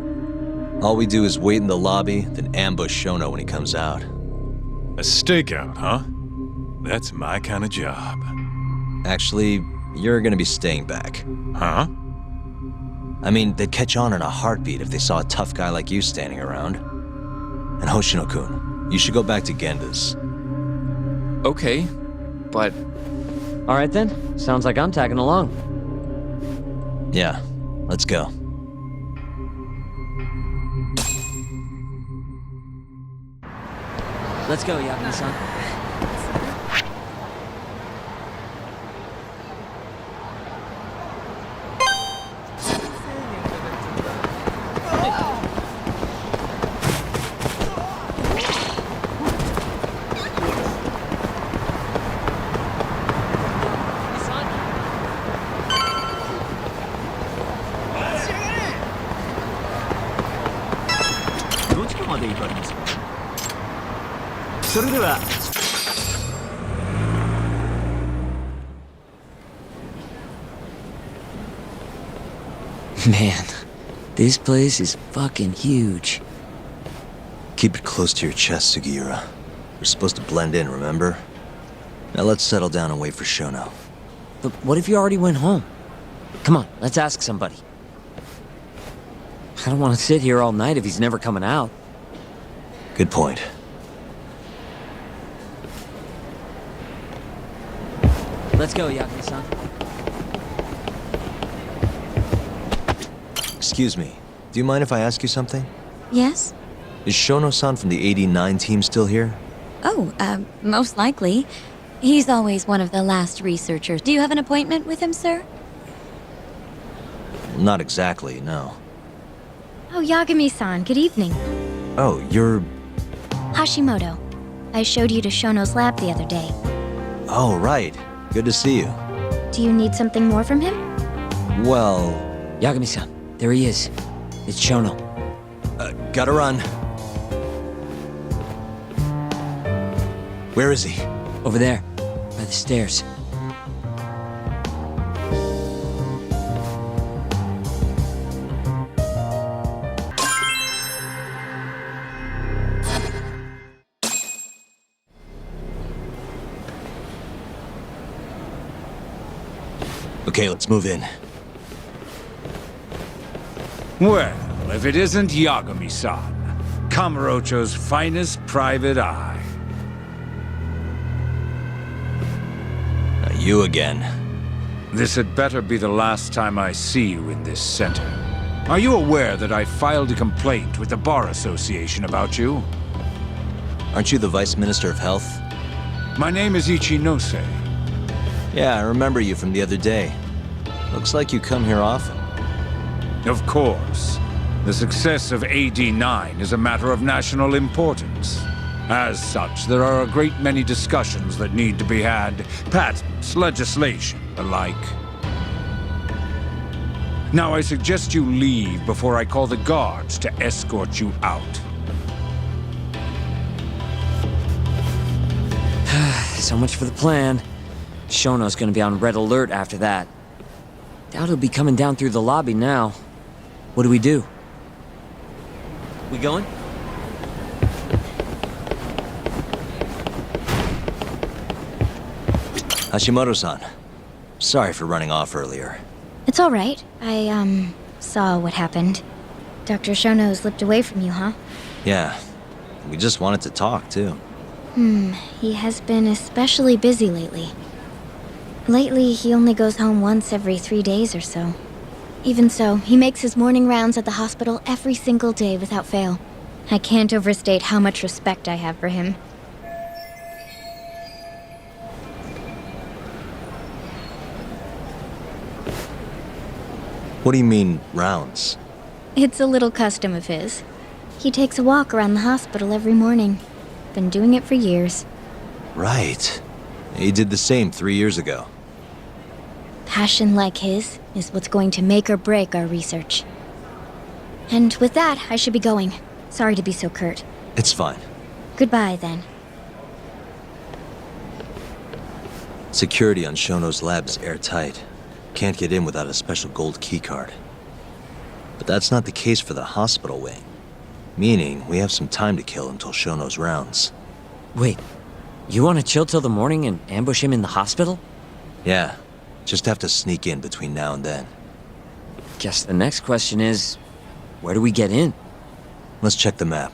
All we do is wait in the lobby, then ambush Shono when he comes out. A stakeout, huh? That's my kind of job. Actually, you're gonna be staying back. Huh? I mean, they'd catch on in a heartbeat if they saw a tough guy like you standing around. And Hoshino-kun, you should go back to Genda's. Okay, but... Alright then, sounds like I'm tagging along. Yeah, let's go. Let's go, Yagami-san. Man, this place is fucking huge. Keep it close to your chest, Sugiura. We're supposed to blend in, remember? Now let's settle down and wait for Shono. But what if you already went home? Come on, let's ask somebody. I don't want to sit here all night if he's never coming out. Good point. Let's go, Yagami-san. Excuse me, do you mind if I ask you something? Yes? Is Shono-san from the 89 team still here? Oh, most likely. He's always one of the last researchers. Do you have an appointment with him, sir? Not exactly, no. Oh, Yagami-san, good evening. Oh, you're... Hashimoto. I showed you to Shono's lab the other day. Oh, right. Good to see you. Do you need something more from him? Well... Yagami-san, there he is. It's Shono. Gotta run. Where is he? Over there, by the stairs. Okay, let's move in. Well, if it isn't Yagami-san, Kamurocho's finest private eye. You again. This had better be the last time I see you in this center. Are you aware that I filed a complaint with the Bar Association about you? Aren't you the Vice Minister of Health? My name is Ichinose. Yeah, I remember you from the other day. Looks like you come here often. Of course. The success of AD9 is a matter of national importance. As such, there are a great many discussions that need to be had. Patents, legislation, the like. Now I suggest you leave before I call the guards to escort you out. So much for the plan. Shono's gonna be on red alert after that. Doubt he'll be coming down through the lobby now. What do we do? We going? Hashimoto-san, sorry for running off earlier. It's all right. I, saw what happened. Dr. Shono slipped away from you, huh? Yeah, we just wanted to talk, too. He has been especially busy lately. Lately, he only goes home once every 3 days or so. Even so, he makes his morning rounds at the hospital every single day without fail. I can't overstate how much respect I have for him. What do you mean, rounds? It's a little custom of his. He takes a walk around the hospital every morning. Been doing it for years. Right. He did the same 3 years ago. Passion like his is what's going to make or break our research. And with that, I should be going. Sorry to be so curt. It's fine. Goodbye, then. Security on Shono's lab is airtight. Can't get in without a special gold keycard. But that's not the case for the hospital wing. Meaning, we have some time to kill until Shono's rounds. Wait, you want to chill till the morning and ambush him in the hospital? Yeah, just have to sneak in between now and then. Guess the next question is, where do we get in? Let's check the map.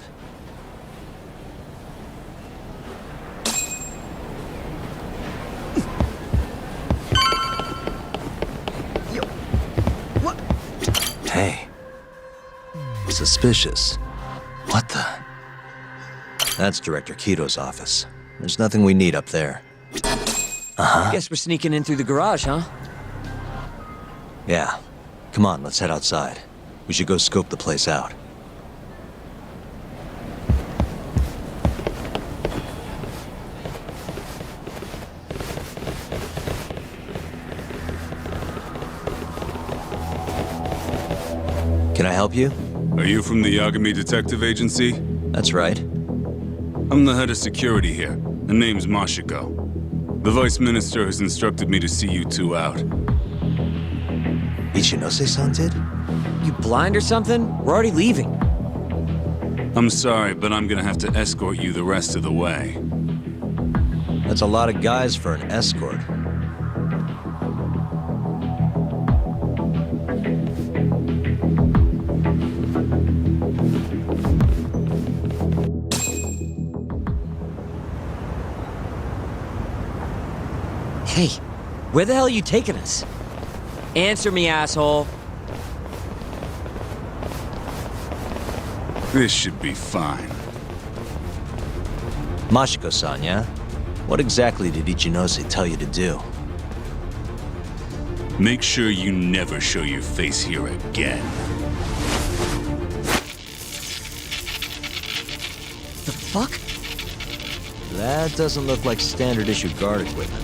Hey. Suspicious. What the? That's Director Kito's office. There's nothing we need up there. Uh-huh. Guess we're sneaking in through the garage, huh? Yeah. Come on, let's head outside. We should go scope the place out. Can I help you? Are you from the Yagami Detective Agency? That's right. I'm the head of security here. The name's Mashiko. The Vice Minister has instructed me to see you two out. Ichinose-san did? You blind or something? We're already leaving. I'm sorry, but I'm gonna have to escort you the rest of the way. That's a lot of guys for an escort. Hey, where the hell are you taking us? Answer me, asshole. This should be fine. Mashiko-san, yeah? What exactly did Ichinose tell you to do? Make sure you never show your face here again. The fuck? That doesn't look like standard issue guard equipment.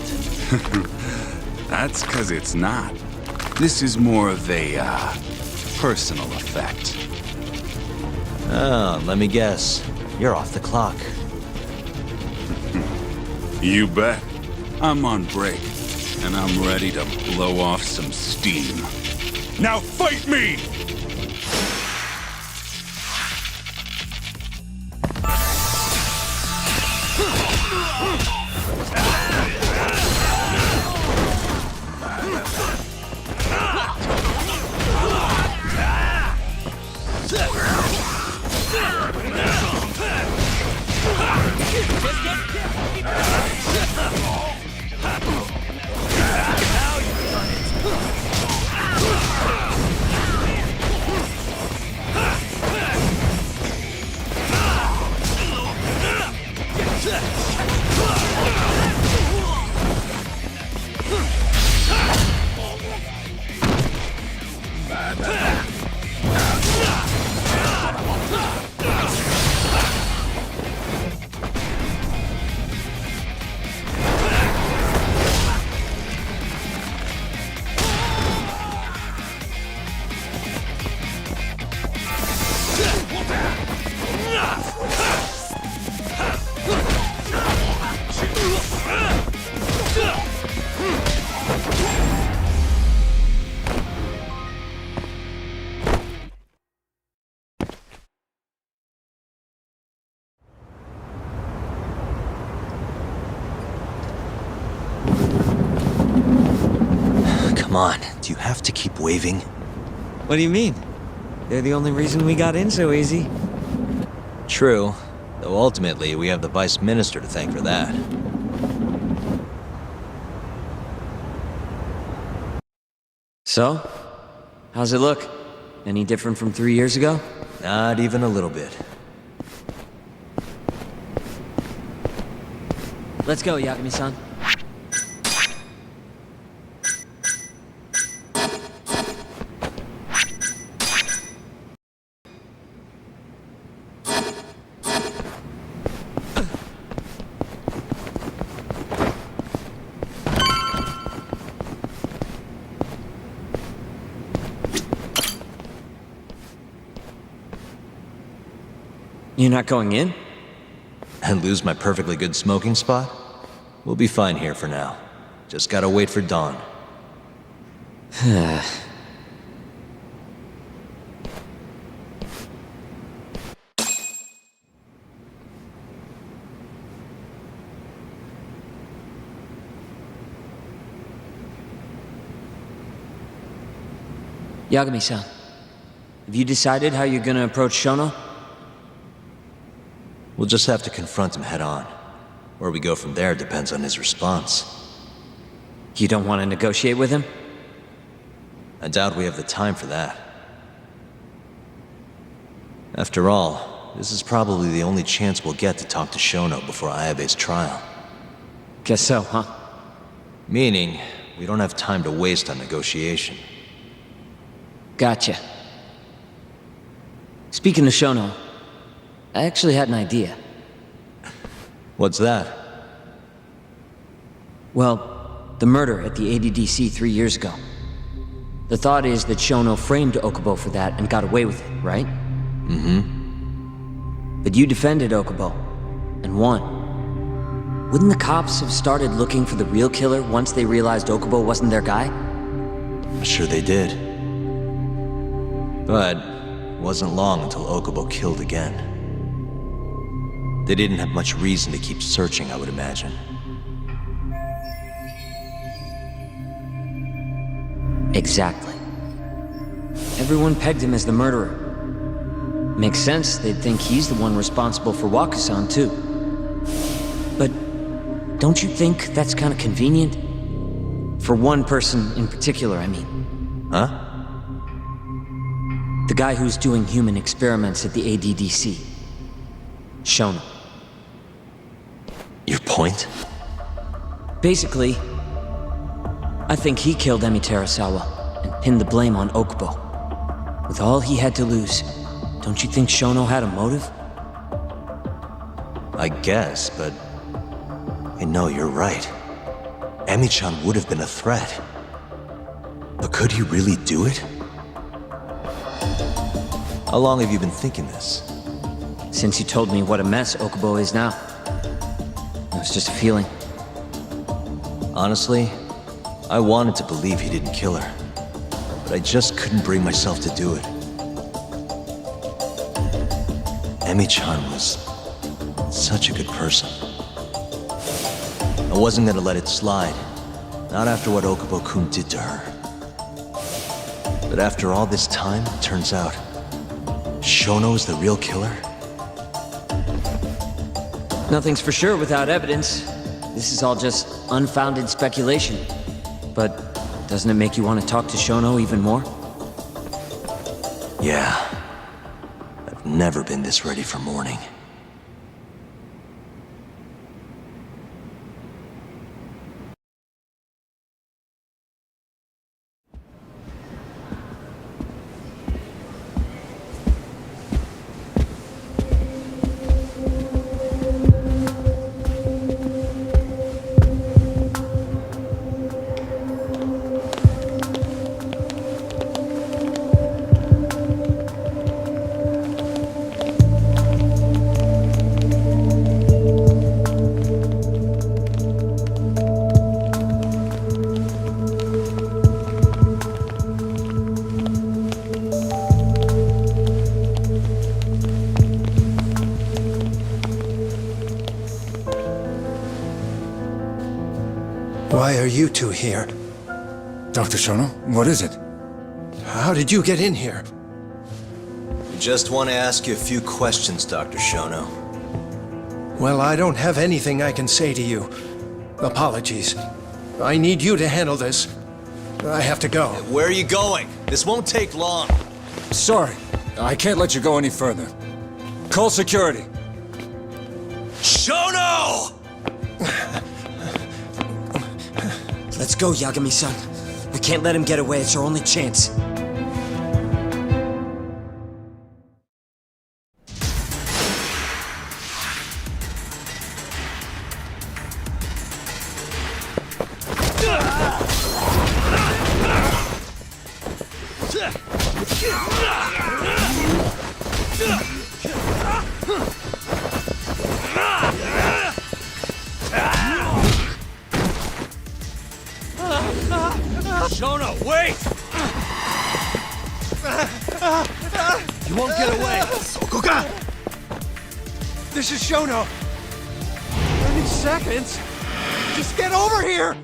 That's 'cause it's not. This is more of a, personal effect. Oh, let me guess. You're off the clock. You bet. I'm on break, and I'm ready to blow off some steam. Now fight me! Come on, do you have to keep waving? What do you mean? They're the only reason we got in so easy. True, though ultimately we have the Vice Minister to thank for that. So? How's it look? Any different from 3 years ago? Not even a little bit. Let's go, Yagami-san. You're not going in? And lose my perfectly good smoking spot? We'll be fine here for now. Just gotta wait for dawn. Yagami-san, have you decided how you're gonna approach Shono? We'll just have to confront him head on. Where we go from there depends on his response. You don't want to negotiate with him? I doubt we have the time for that. After all, this is probably the only chance we'll get to talk to Shono before Ayabe's trial. Guess so, huh? Meaning, we don't have time to waste on negotiation. Gotcha. Speaking of Shono, I actually had an idea. What's that? Well, the murder at the ADDC 3 years ago. The thought is that Shono framed Okubo for that and got away with it, right? Mm-hmm. But you defended Okubo, and won. Wouldn't the cops have started looking for the real killer once they realized Okubo wasn't their guy? Sure they did. But it wasn't long until Okubo killed again. They didn't have much reason to keep searching, I would imagine. Exactly. Everyone pegged him as the murderer. Makes sense, they'd think he's the one responsible for Wakusan, too. But don't you think that's kind of convenient? For one person in particular, I mean. Huh? The guy who's doing human experiments at the ADDC. Shono. Your point? Basically, I think he killed Emi Terasawa and pinned the blame on Okubo. With all he had to lose, don't you think Shono had a motive? I guess, but... Hey, no, you're right. Emi-chan would have been a threat. But could he really do it? How long have you been thinking this? Since you told me what a mess Okubo is now. It was just a feeling. Honestly, I wanted to believe he didn't kill her. But I just couldn't bring myself to do it. Emi-chan was such a good person. I wasn't gonna let it slide. Not after what Okubo-kun did to her. But after all this time, it turns out Shono is the real killer? Nothing's for sure without evidence. This is all just unfounded speculation. But doesn't it make you want to talk to Shono even more? Yeah. I've never been this ready for morning. Why are you two here? Dr. Shono, what is it? How did you get in here? Just want to ask you a few questions, Dr. Shono. Well, I don't have anything I can say to you. Apologies. I need you to handle this. I have to go. Where are you going? This won't take long. Sorry, I can't let you go any further. Call security. Shono! Let's go, Yagami-san. We can't let him get away. It's our only chance. Shono, wait! You won't get away! Sokoka! This is Shono. 30 seconds? Just get over here!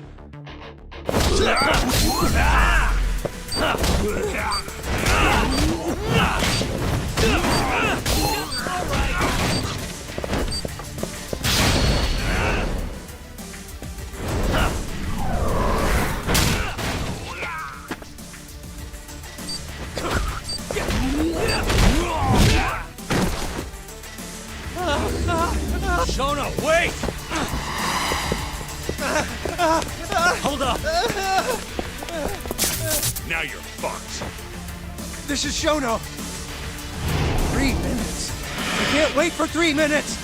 Shono, wait! Hold up! Now you're fucked. This is Shono. 3 minutes. I can't wait for 3 minutes.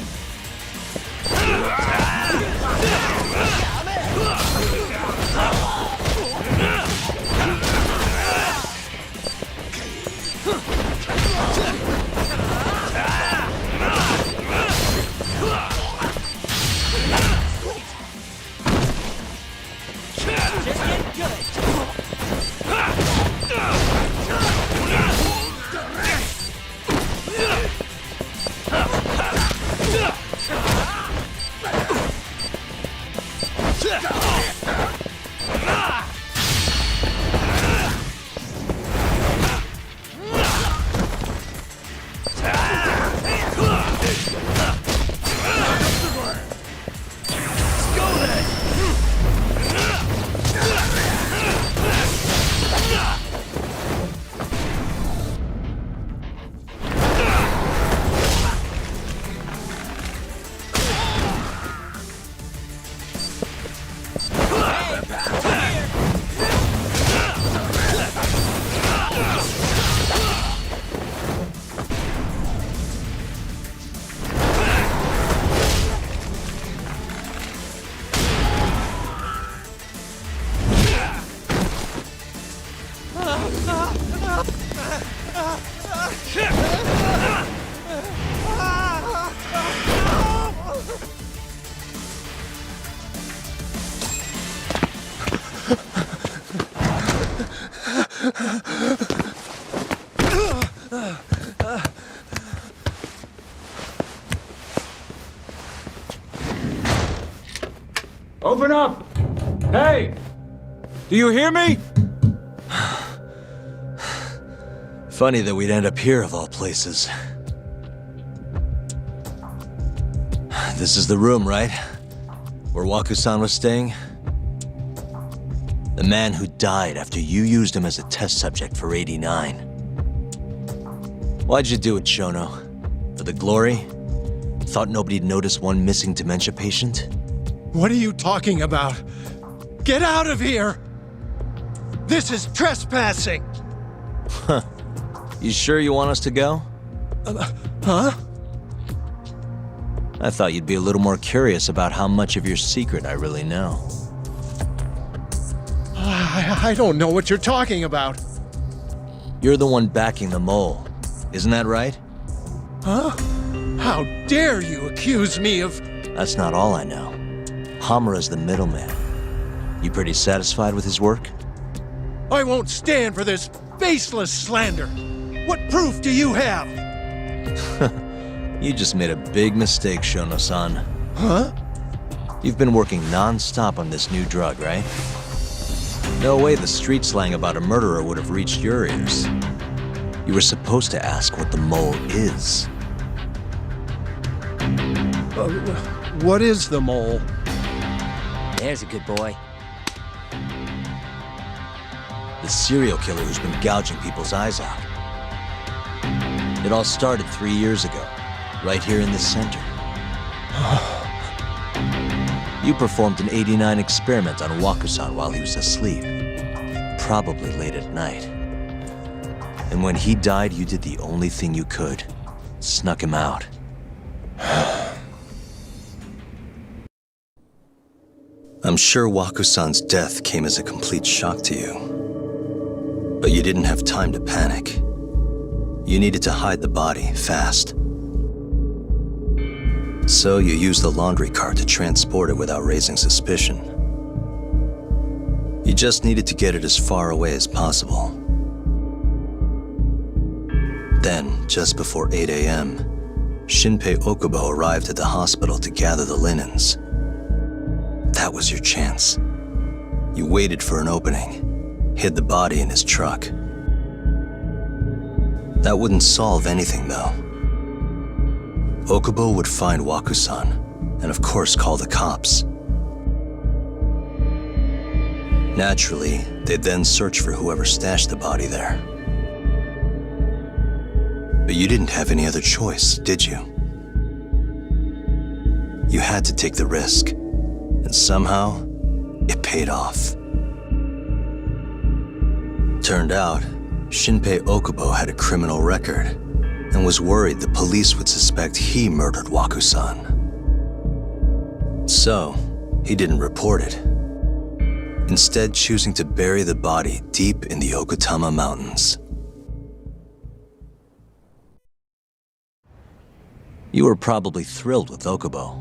Open up! Hey! Do you hear me? Funny that we'd end up here of all places. This is the room, right? Where Waku-san was staying? The man who died after you used him as a test subject for 89. Why'd you do it, Shono? For the glory? Thought nobody'd notice one missing dementia patient? What are you talking about? Get out of here! This is trespassing! Huh. You sure you want us to go? Huh? I thought you'd be a little more curious about how much of your secret I really know. I don't know what you're talking about. You're the one backing the mole. Isn't that right? Huh? How dare you accuse me of... That's not all I know. Hamura's the middleman. You pretty satisfied with his work? I won't stand for this baseless slander. What proof do you have? You just made a big mistake, Shono-san. Huh? You've been working non-stop on this new drug, right? No way the street slang about a murderer would have reached your ears. You were supposed to ask what the mole is. What is the mole? There's a good boy. The serial killer who's been gouging people's eyes out. It all started 3 years ago, right here in the center. You performed an 89 experiment on Wakusan while he was asleep, probably late at night. And when he died, you did the only thing you could. Snuck him out. I'm sure Wakusan's death came as a complete shock to you. But you didn't have time to panic. You needed to hide the body fast. So you used the laundry cart to transport it without raising suspicion. You just needed to get it as far away as possible. Then, just before 8 a.m., Shinpei Okubo arrived at the hospital to gather the linens. That was your chance. You waited for an opening, hid the body in his truck. That wouldn't solve anything, though. Okubo would find Wakusan, and of course call the cops. Naturally, they'd then search for whoever stashed the body there. But you didn't have any other choice, did you? You had to take the risk, and somehow, it paid off. Turned out, Shinpei Okubo had a criminal record, and was worried the police would suspect he murdered Wakusan. So, he didn't report it, instead choosing to bury the body deep in the Okutama Mountains. You were probably thrilled with Okubo.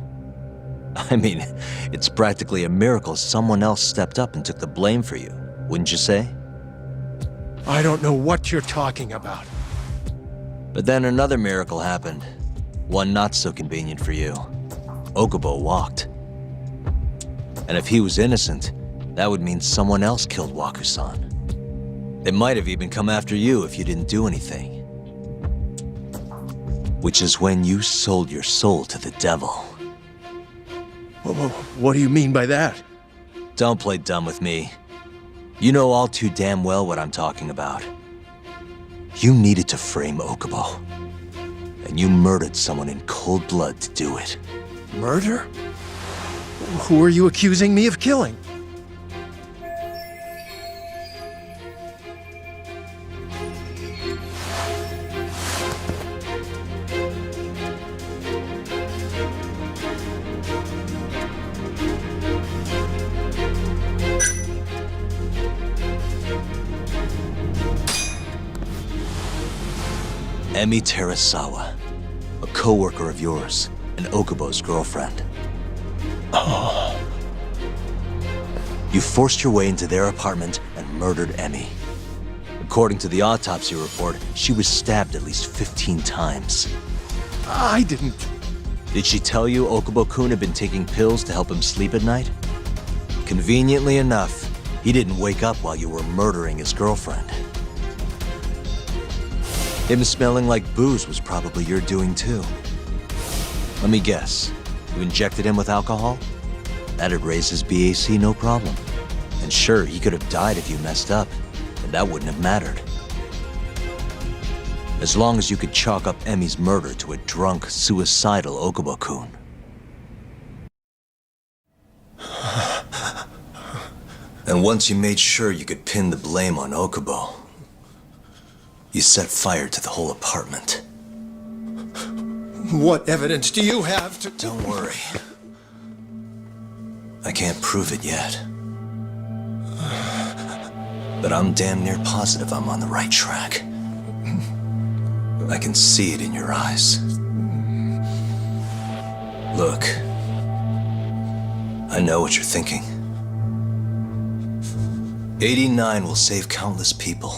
I mean, it's practically a miracle someone else stepped up and took the blame for you, wouldn't you say? I don't know what you're talking about. But then another miracle happened. One not so convenient for you. Okubo walked. And if he was innocent, that would mean someone else killed Wakusan. They might have even come after you if you didn't do anything. Which is when you sold your soul to the devil. What do you mean by that? Don't play dumb with me. You know all too damn well what I'm talking about. You needed to frame Okubo. And you murdered someone in cold blood to do it. Murder? Who are you accusing me of killing? Emi Terasawa, a co-worker of yours, and Okubo's girlfriend. Oh. You forced your way into their apartment and murdered Emi. According to the autopsy report, she was stabbed at least 15 times. I didn't. Did she tell you Okubo-kun had been taking pills to help him sleep at night? Conveniently enough, he didn't wake up while you were murdering his girlfriend. Him smelling like booze was probably your doing too. Let me guess, you injected him with alcohol? That'd raise his BAC no problem. And sure, he could have died if you messed up, and that wouldn't have mattered. As long as you could chalk up Emi's murder to a drunk, suicidal Okubo-kun. And once you made sure you could pin the blame on Okubo, you set fire to the whole apartment. What evidence do you have to... Don't worry. I can't prove it yet. But I'm damn near positive I'm on the right track. I can see it in your eyes. Look, I know what you're thinking. 89 will save countless people.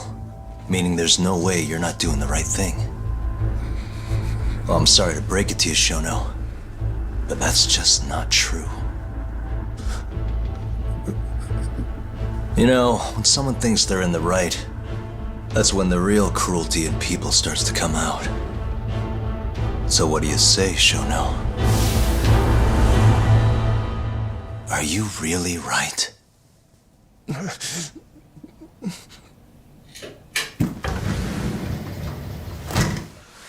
Meaning there's no way you're not doing the right thing. Well, I'm sorry to break it to you, Shono, but that's just not true. You know, when someone thinks they're in the right, that's when the real cruelty in people starts to come out. So what do you say, Shono? Are you really right?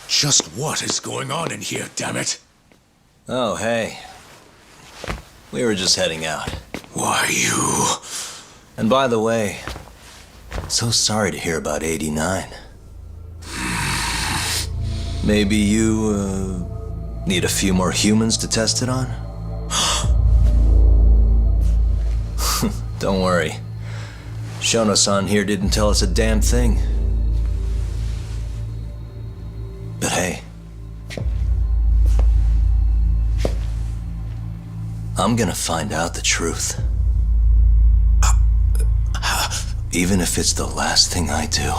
Just what is going on in here, damn it? Oh, hey. We were just heading out. Why, you... And by the way, so sorry to hear about 89. Maybe you, need a few more humans to test it on? Don't worry. Shono-san here didn't tell us a damn thing. But hey, I'm gonna find out the truth. Even if it's the last thing I do.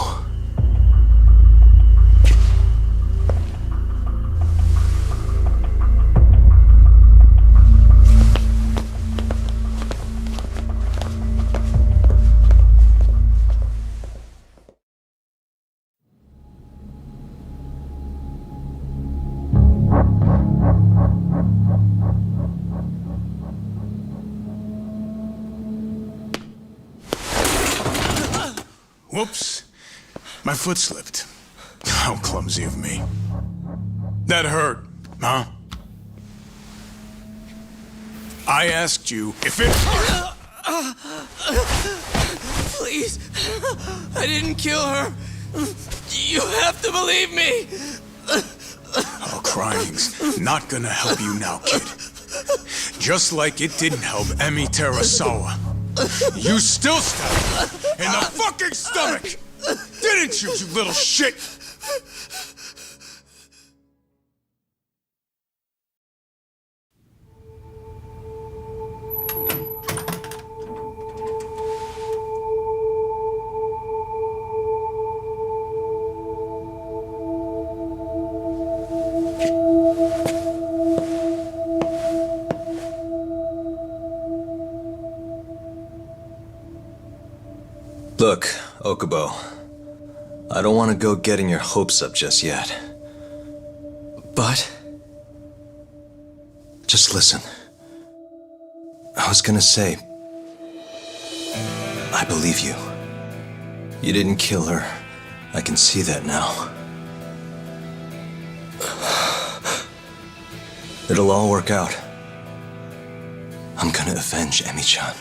Whoops. My foot slipped. How clumsy of me. That hurt, huh? I asked you if it hurt. Please. I didn't kill her. You have to believe me. Oh, crying's not gonna help you now, kid. Just like it didn't help Emi Terasawa. You still stabbed her in the fucking stomach! Didn't you, you little shit? Look, Okubo, I don't want to go getting your hopes up just yet. But? Just listen. I was gonna say, I believe you. You didn't kill her. I can see that now. It'll all work out. I'm gonna avenge Emi-chan.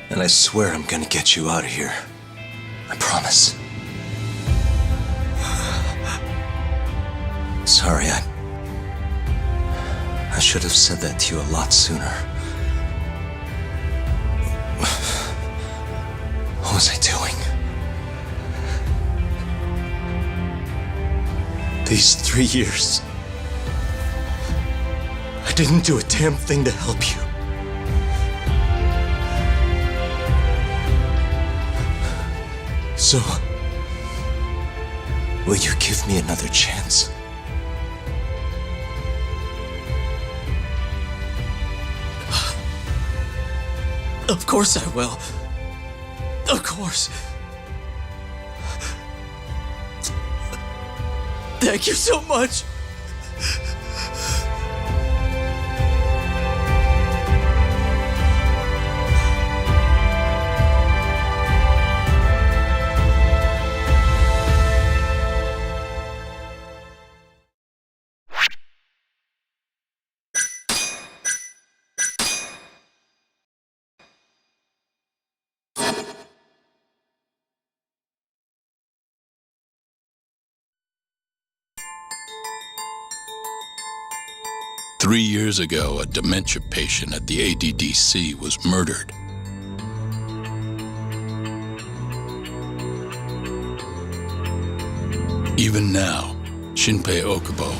And I swear I'm gonna get you out of here. I promise. Sorry, I should have said that to you a lot sooner. What was I doing? These 3 years, I didn't do a damn thing to help you. So, will you give me another chance? Of course I will. Of course. Thank you so much. Three years ago, a dementia patient at the ADDC was murdered. Even now, Shinpei Okubo,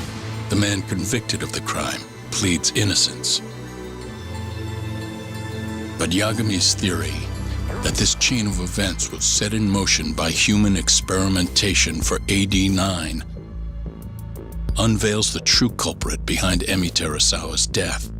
the man convicted of the crime, pleads innocence. But Yagami's theory that this chain of events was set in motion by human experimentation for AD9 unveils the true culprit behind Emi Terasawa's death.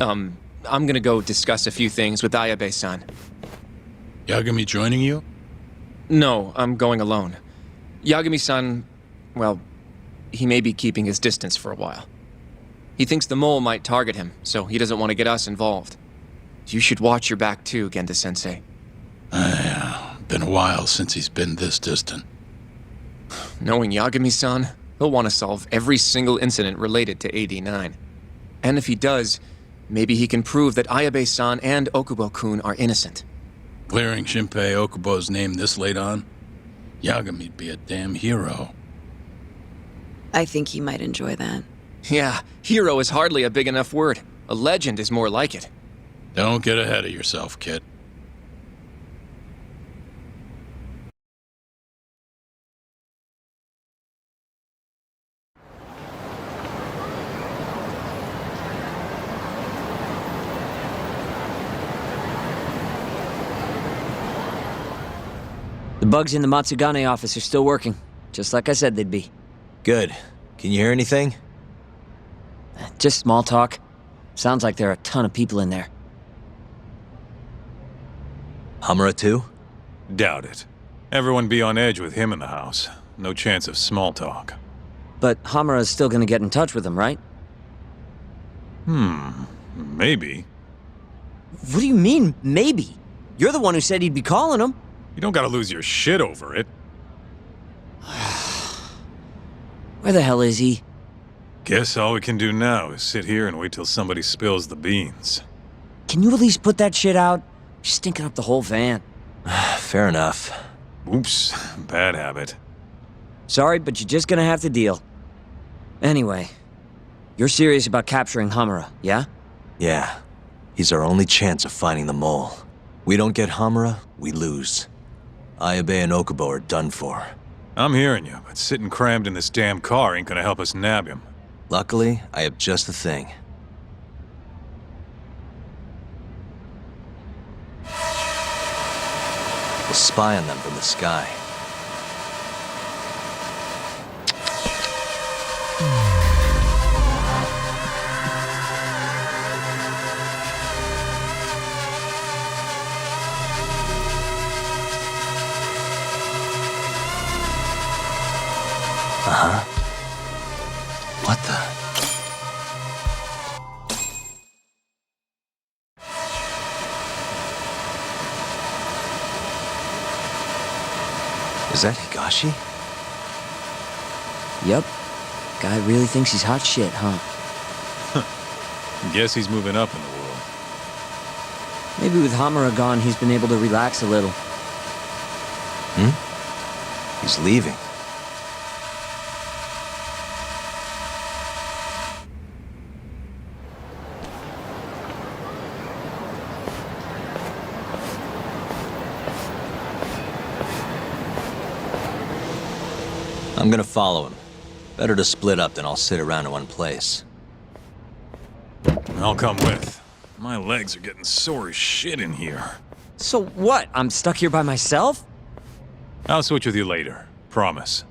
I'm gonna go discuss a few things with Ayabe-san. Yagami joining you? No, I'm going alone. Yagami-san, well, he may be keeping his distance for a while. He thinks the mole might target him, so he doesn't want to get us involved. You should watch your back too, Genda-sensei. Been a while since he's been this distant. Knowing Yagami-san, he'll want to solve every single incident related to AD9. And if he does, maybe he can prove that Ayabe-san and Okubo-kun are innocent. Clearing Shinpei Okubo's name this late on? Yagami'd be a damn hero. I think he might enjoy that. Yeah, hero is hardly a big enough word. A legend is more like it. Don't get ahead of yourself, kid. The bugs in the Matsugane office are still working, just like I said they'd be. Good. Can you hear anything? Just small talk. Sounds like there are a ton of people in there. Hamura too? Doubt it. Everyone be on edge with him in the house. No chance of small talk. But Hamura's still gonna get in touch with him, right? Maybe. What do you mean, maybe? You're the one who said he'd be calling him. You don't gotta lose your shit over it. Where the hell is he? Guess all we can do now is sit here and wait till somebody spills the beans. Can you at least put that shit out? You're stinking up the whole van. Fair enough. Oops, bad habit. Sorry, but you're just gonna have to deal. Anyway, you're serious about capturing Hamura, yeah? Yeah. He's our only chance of finding the mole. We don't get Hamura, we lose. Ayabe and Okubo are done for. I'm hearing you, but sitting crammed in this damn car ain't gonna help us nab him. Luckily, I have just the thing. We'll spy on them from the sky. What the? Is that Higashi? Yep. Guy really thinks he's hot shit, huh? Guess he's moving up in the world. Maybe with Hamura gone, he's been able to relax a little. He's leaving. I'm gonna follow him. Better to split up than I'll sit around in one place. I'll come with. My legs are getting sore as shit in here. So what? I'm stuck here by myself? I'll switch with you later. Promise.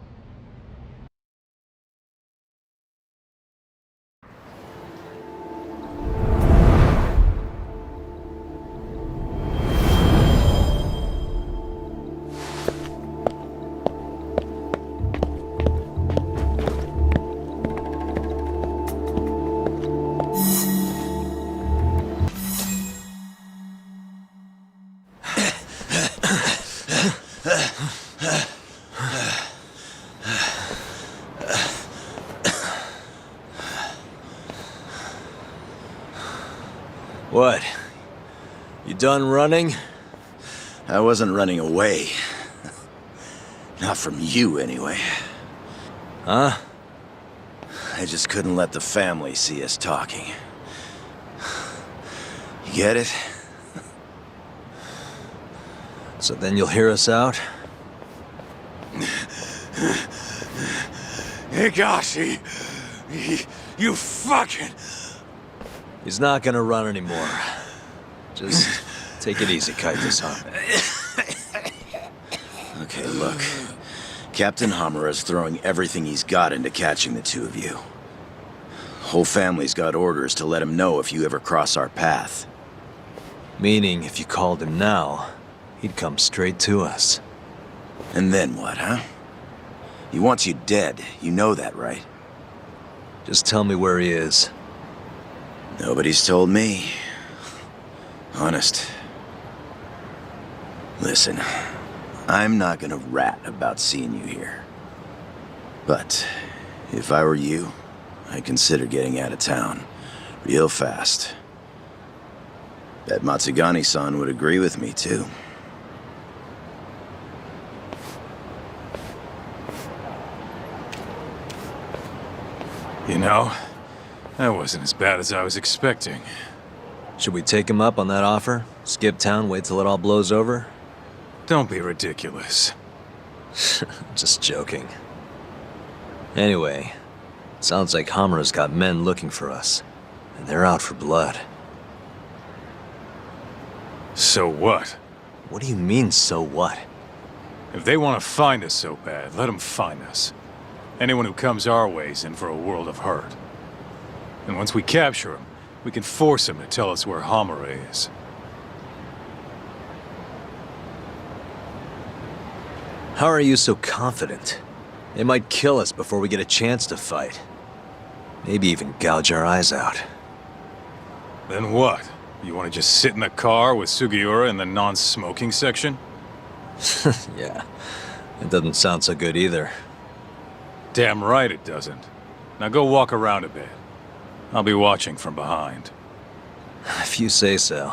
What? You done running? I wasn't running away. Not from you, anyway. Huh? I just couldn't let the family see us talking. You get it? So then you'll hear us out? Higashi! You fucking... He's not gonna run anymore. Just take it easy, Kaito-san. Okay, look. Captain Hamura is throwing everything he's got into catching the two of you. Whole family's got orders to let him know if you ever cross our path. Meaning, if you called him now, he'd come straight to us. And then what, huh? He wants you dead. You know that, right? Just tell me where he is. Nobody's told me. Honest. Listen, I'm not gonna rat about seeing you here. But if I were you, I'd consider getting out of town real fast. Bet Matsugani-san would agree with me, too. You know, that wasn't as bad as I was expecting. Should we take him up on that offer? Skip town, wait till it all blows over? Don't be ridiculous. Just joking. Anyway, sounds like Hamura's got men looking for us, and they're out for blood. So what? What do you mean, so what? If they want to find us so bad, let them find us. Anyone who comes our way's in for a world of hurt. And once we capture him, we can force him to tell us where Hamura is. How are you so confident? They might kill us before we get a chance to fight. Maybe even gouge our eyes out. Then what? You want to just sit in the car with Sugiura in the non-smoking section? Yeah, it doesn't sound so good either. Damn right it doesn't. Now go walk around a bit. I'll be watching from behind. If you say so.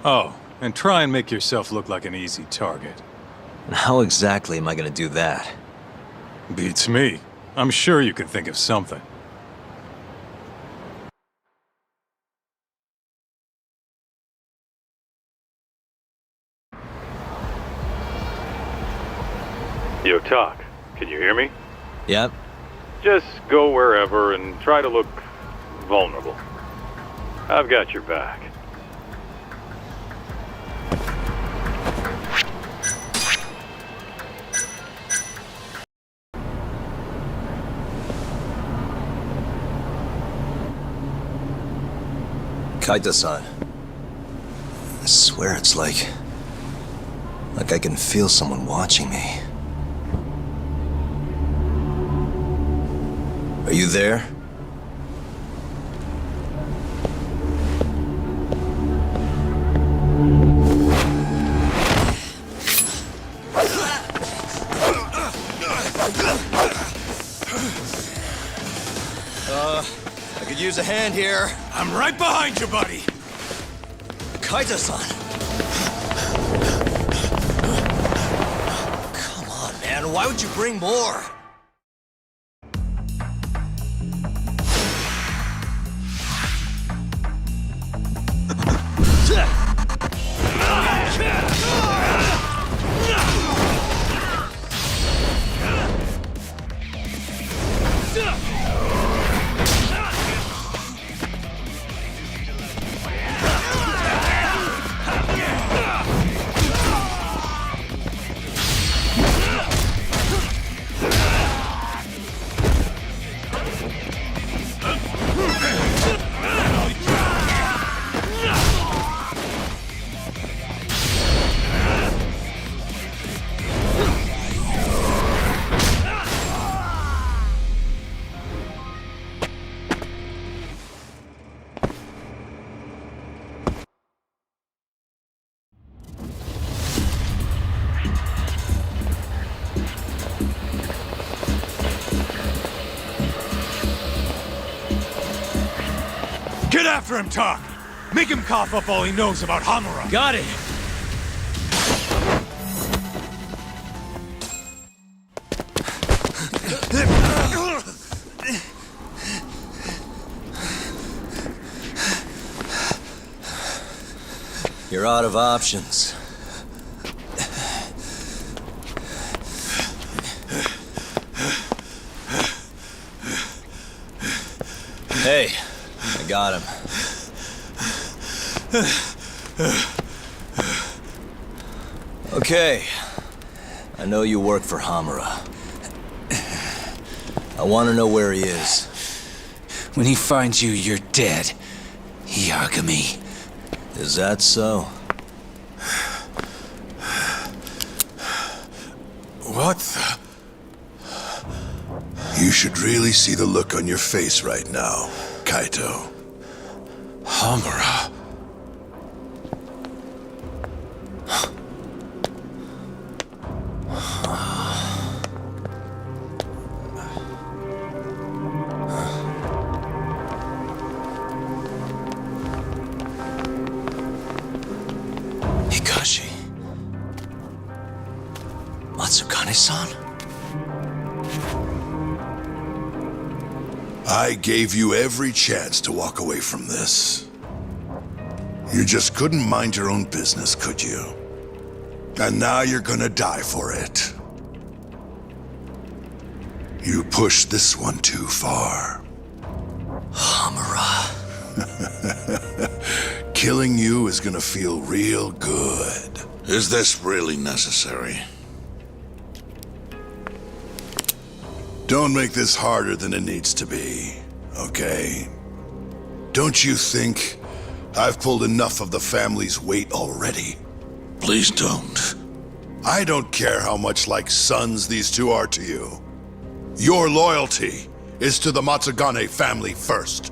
Oh, and try and make yourself look like an easy target. And how exactly am I gonna do that? Beats me. I'm sure you can think of something. Yo, Talk. Can you hear me? Yep. Just go wherever and try to look vulnerable. I've got your back. Kaita-san. I swear it's like I can feel someone watching me. Are you there? I could use a hand here. I'm right behind you, buddy. Kaita-san. Come on, man. Why would you bring more? Get after him, Talk! Make him cough up all he knows about Hamura! Got it! You're out of options. Hey, I got him. Okay. I know you work for Hamura. I want to know where he is. When he finds you, you're dead. Yagami. Is that so? What the... You should really see the look on your face right now, Kaito. Hamura. Hikashi. Matsukane-san? I gave you every chance to walk away from this. You just couldn't mind your own business, could you? And now you're gonna die for it. You pushed this one too far. Hamura. Killing you is gonna feel real good. Is this really necessary? Don't make this harder than it needs to be, okay? Don't you think I've pulled enough of the family's weight already? Please don't. I don't care how much like sons these two are to you. Your loyalty is to the Matsugane family first.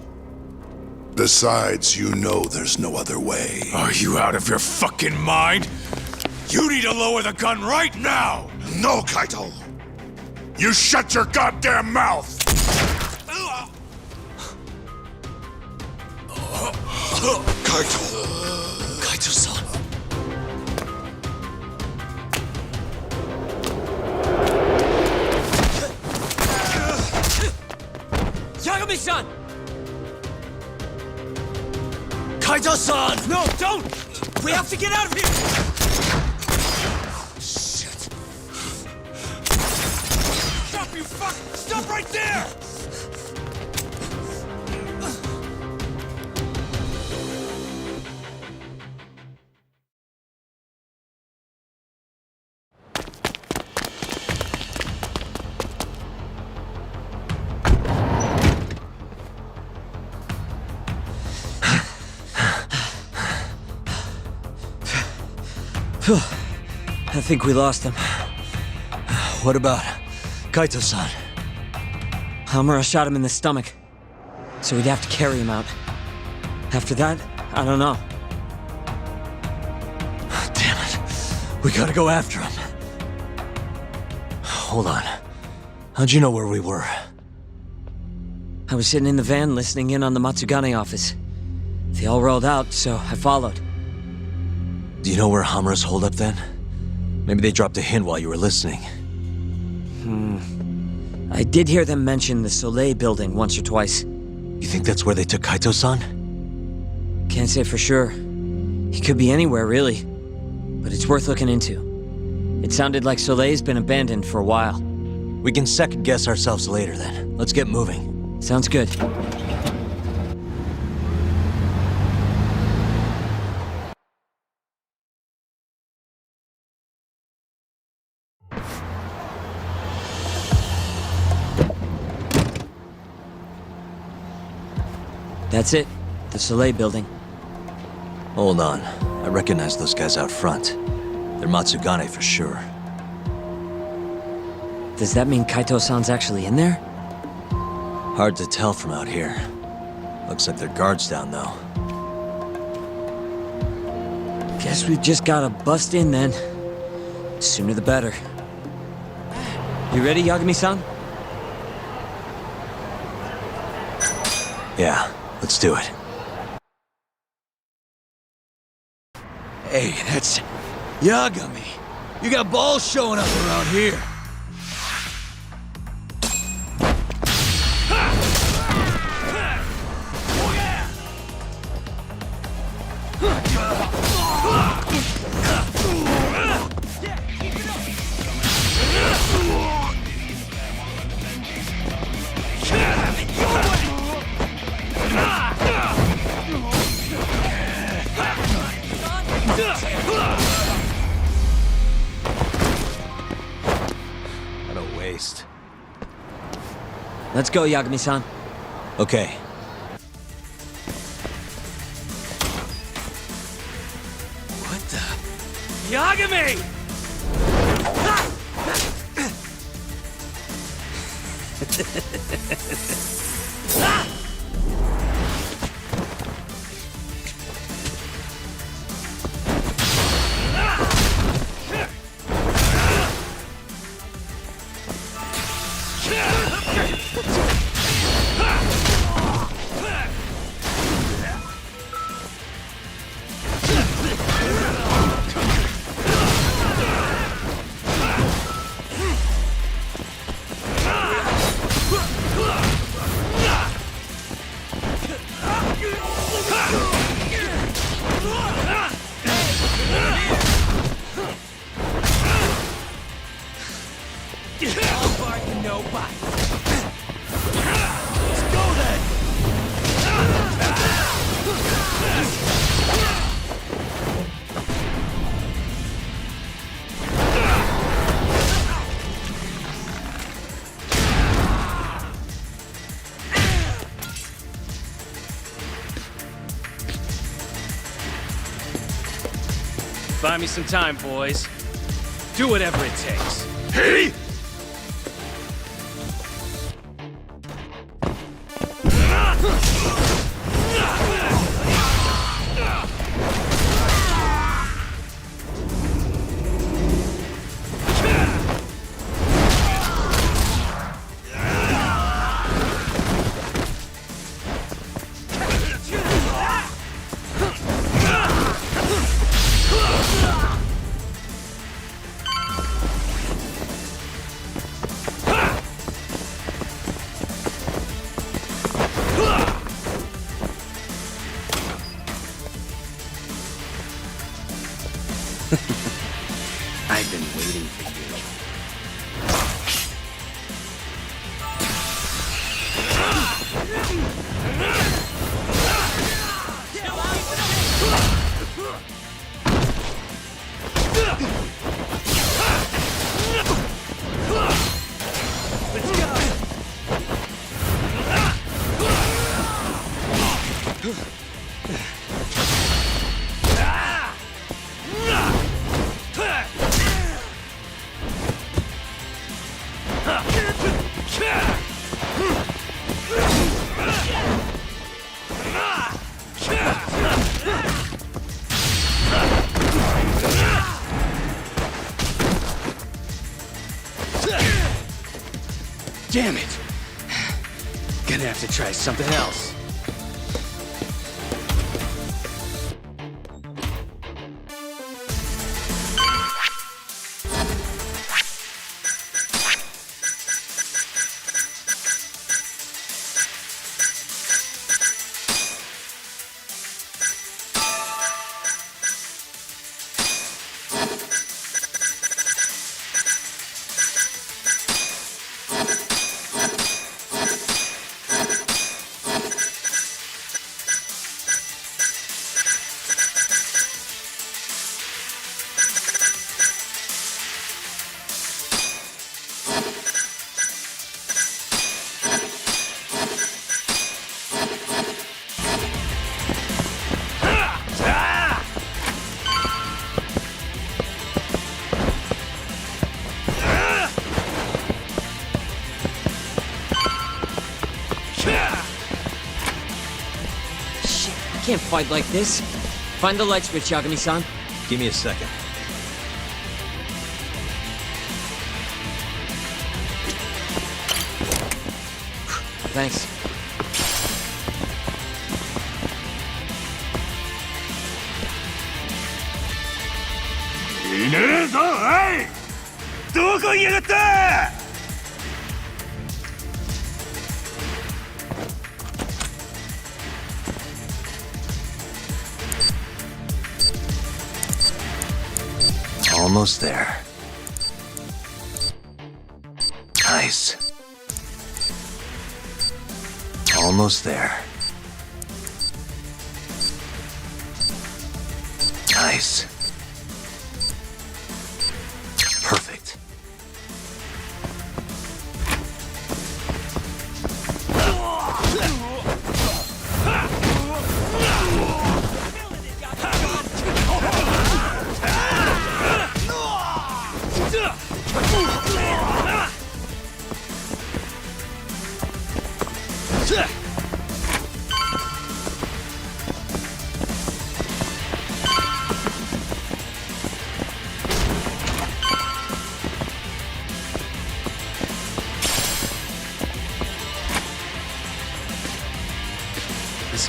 Besides, you know there's no other way. Are you out of your fucking mind? You need to lower the gun right now! No, Kaito! You shut your goddamn mouth! Kaito! Kaito-san. Yagami-san! Kaito-san! No, don't! We have to get out of here! Shit. Stop, you fuck! Stop right there! I think we lost him. What about Kaito-san? Hamura shot him in the stomach, so we'd have to carry him out. After that, I don't know. Damn it. We gotta go after him. Hold on. How'd you know where we were? I was sitting in the van listening in on the Matsugane office. They all rolled out, so I followed. Do you know where Hamura's holed up then? Maybe they dropped a hint while you were listening. I did hear them mention the Soleil building once or twice. You think that's where they took Kaito-san? Can't say for sure. He could be anywhere, really. But it's worth looking into. It sounded like Soleil's been abandoned for a while. We can second-guess ourselves later, then. Let's get moving. Sounds good. That's it. The Soleil building. Hold on. I recognize those guys out front. They're Matsugane for sure. Does that mean Kaito-san's actually in there? Hard to tell from out here. Looks like their guard's down, though. Guess we've just gotta bust in then. Sooner the better. You ready, Yagami-san? Yeah, let's do it. Hey, that's Yagami. You got balls showing up around here. What a waste. Let's go, Yagami-san. Okay, Yagami! Buy me some time, boys. Do whatever it takes. Hey! I've been waiting for you. Let's go! Damn it! Gonna have to try something else. Can't fight like this. Find the light switch, Yagami-san. Give me a second. Thanks. Almost there. Nice. Almost there. Nice. Perfect.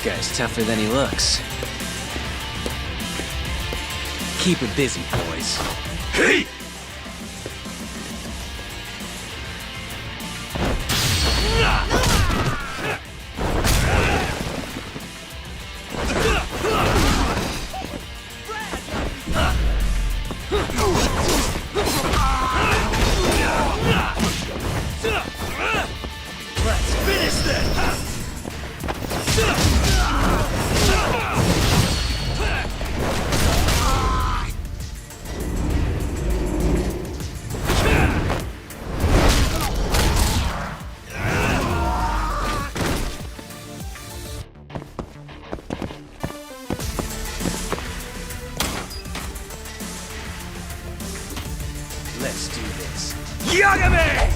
guy's tougher than he looks. Keep it busy, boys. Hey! Let's finish this! Let's do this. Yagami!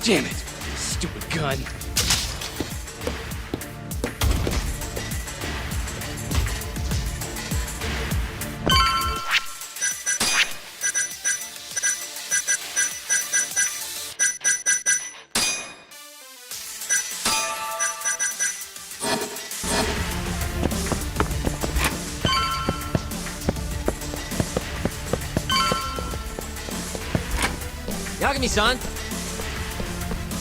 Damn it, stupid gun. Yagami-san!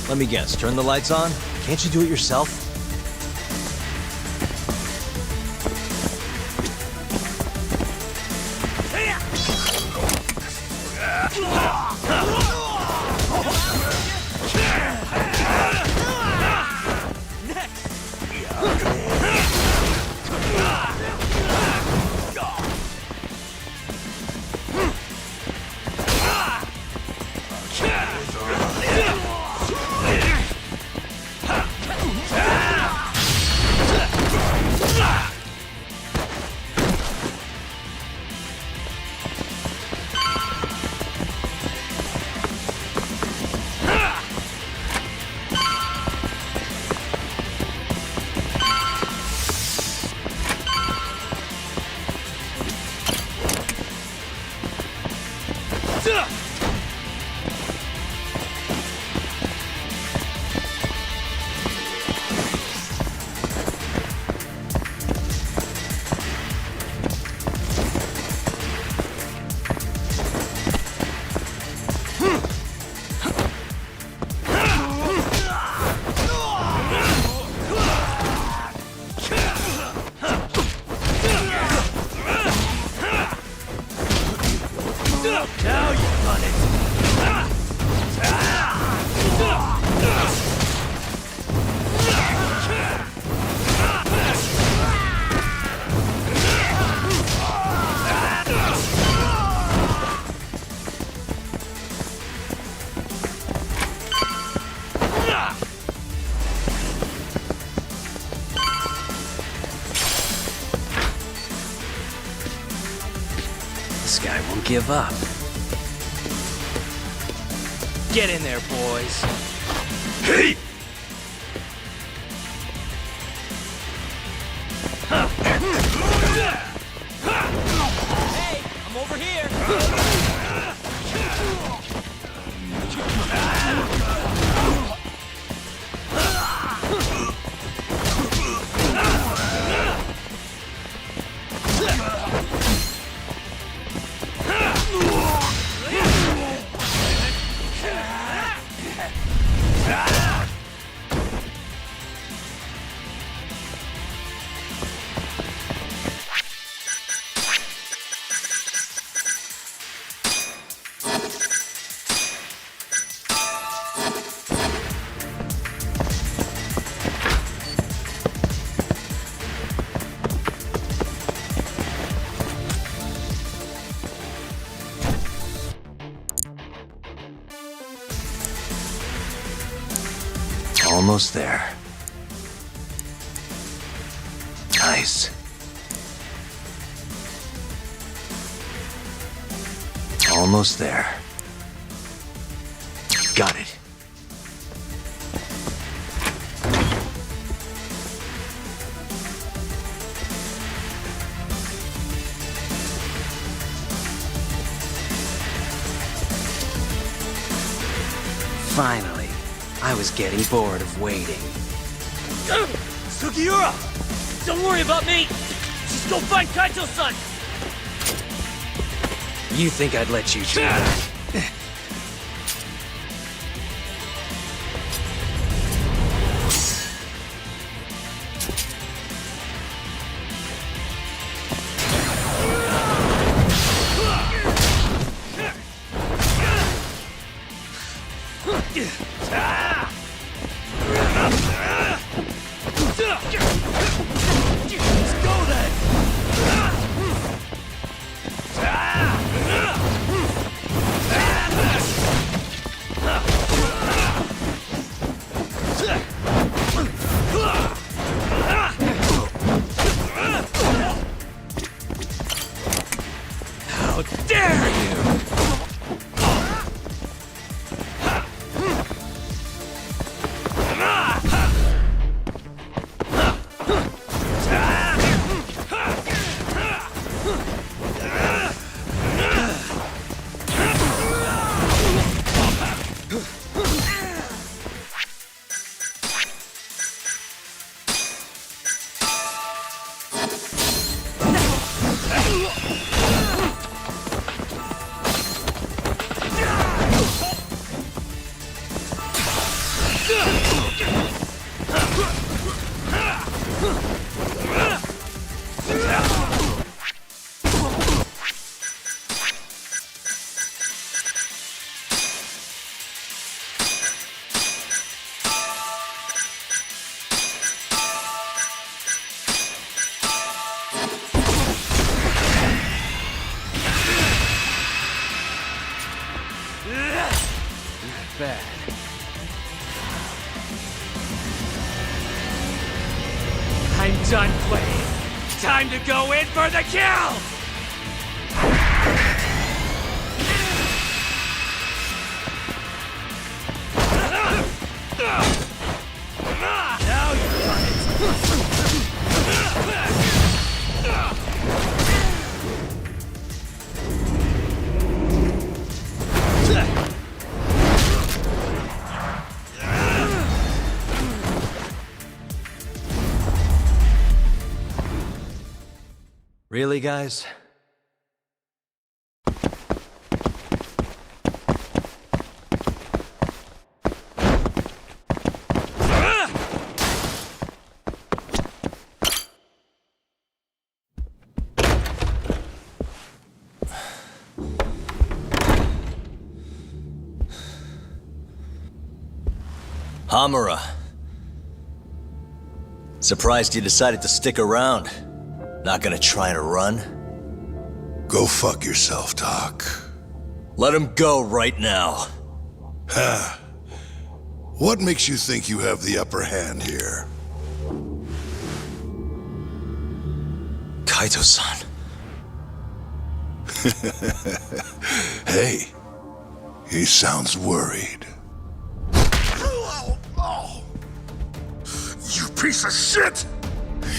Let me guess, turn the lights on? Can't you do it yourself? This guy won't give up. Get in there, boys. Hey! Hey, I'm over here. Almost there. Nice. Almost there. Got it. Finally. I was getting bored of waiting. Sugiura! Don't worry about me! Just go find Kaito-san! You think I'd let you do that? Let's go then! How dare you! Bad. I'm done playing. Time to go in for the kill! Now you're on it! Really, guys? Hamura. Surprised you decided to stick around. Not gonna try and run? Go fuck yourself, Doc. Let him go right now. Huh. What makes you think you have the upper hand here? Kaito-san. Hey, he sounds worried. You piece of shit!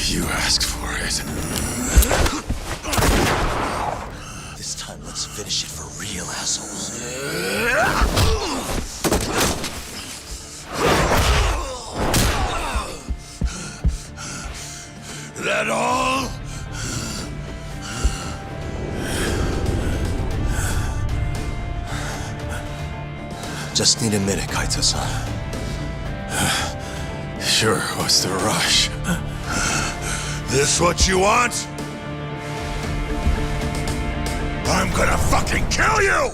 You asked for it. This time, let's finish it for real, assholes. That all? Just need a minute, Kaito-san. Sure, what's the rush? This what you want? I'm gonna fucking kill you!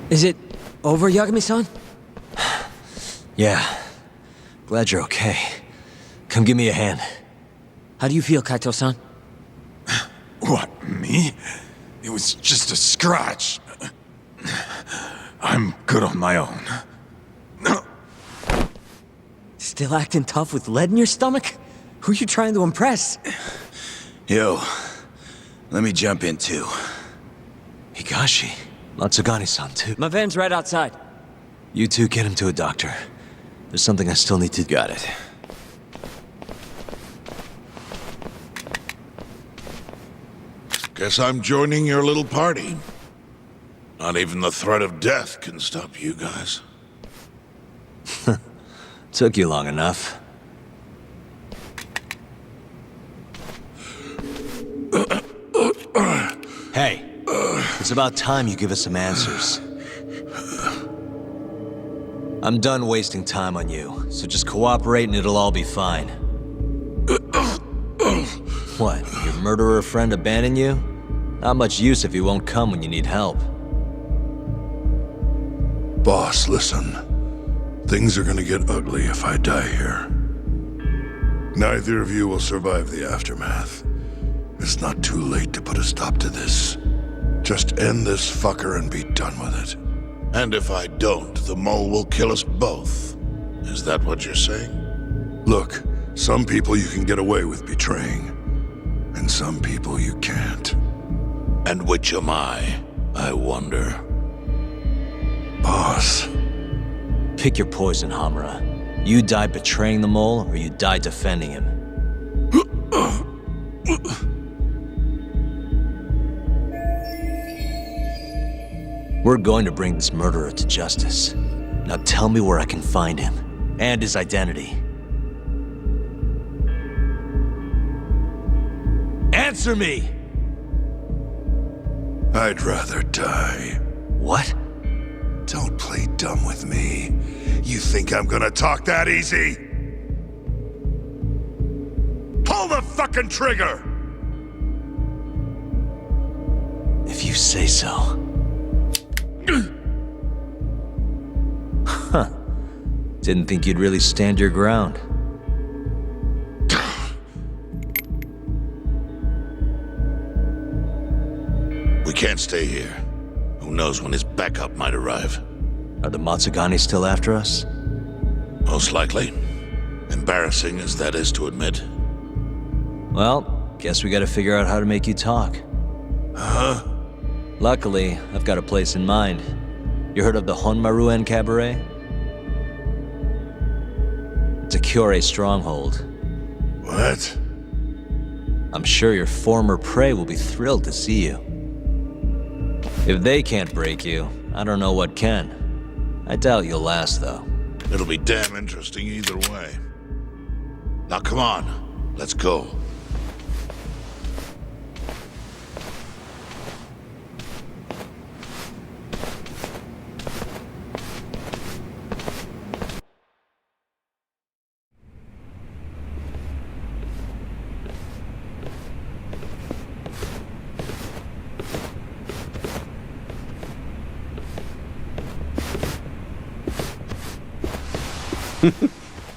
Is it over, Yagami-san? Yeah. Glad you're okay. Come give me a hand. How do you feel, Kaito-san? What, me? It was just a scratch. I'm good on my own. Still acting tough with lead in your stomach? Who are you trying to impress? Yo, let me jump in too. Higashi. Matsugani-san, too. My van's right outside. You two get him to a doctor. There's something I still need to... Got it. Guess I'm joining your little party. Not even the threat of death can stop you guys. Took you long enough. Hey, it's about time you give us some answers. I'm done wasting time on you, so just cooperate and it'll all be fine. What, your murderer friend abandon you? Not much use if he won't come when you need help. Boss, listen. Things are gonna get ugly if I die here. Neither of you will survive the aftermath. It's not too late to put a stop to this. Just end this fucker and be done with it. And if I don't, the mole will kill us both. Is that what you're saying? Look, some people you can get away with betraying, and some people you can't. And which am I wonder? Boss. Pick your poison, Hamura. You die betraying the mole, or you die defending him. We're going to bring this murderer to justice. Now tell me where I can find him, and his identity. Answer me! I'd rather die. What? Don't play dumb with me. You think I'm gonna talk that easy? Pull the fucking trigger! If you say so. Huh. Didn't think you'd really stand your ground. We can't stay here. Who knows when his backup might arrive? Are the Matsugani still after us? Most likely. Embarrassing as that is to admit. Well, guess we gotta figure out how to make you talk. Huh? Luckily, I've got a place in mind. You heard of the Honmaruen Cabaret? It's a Kyorei stronghold. What? I'm sure your former prey will be thrilled to see you. If they can't break you, I don't know what can. I doubt you'll last, though. It'll be damn interesting either way. Now come on, let's go.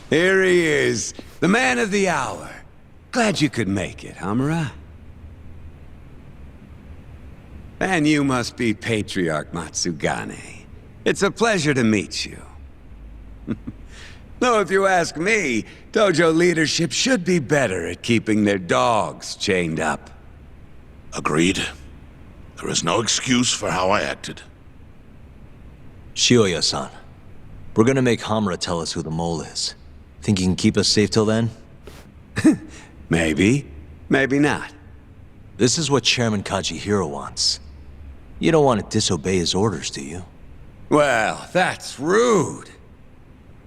Here he is, the man of the hour. Glad you could make it, Hamura. And you must be Patriarch Matsugane. It's a pleasure to meet you. Though if you ask me, dojo leadership should be better at keeping their dogs chained up. Agreed. There is no excuse for how I acted. Shioya-san, we're gonna make Hamura tell us who the mole is. Think you can keep us safe till then? Maybe. Maybe not. This is what Chairman Kajihiro wants. You don't want to disobey his orders, do you? Well, that's rude.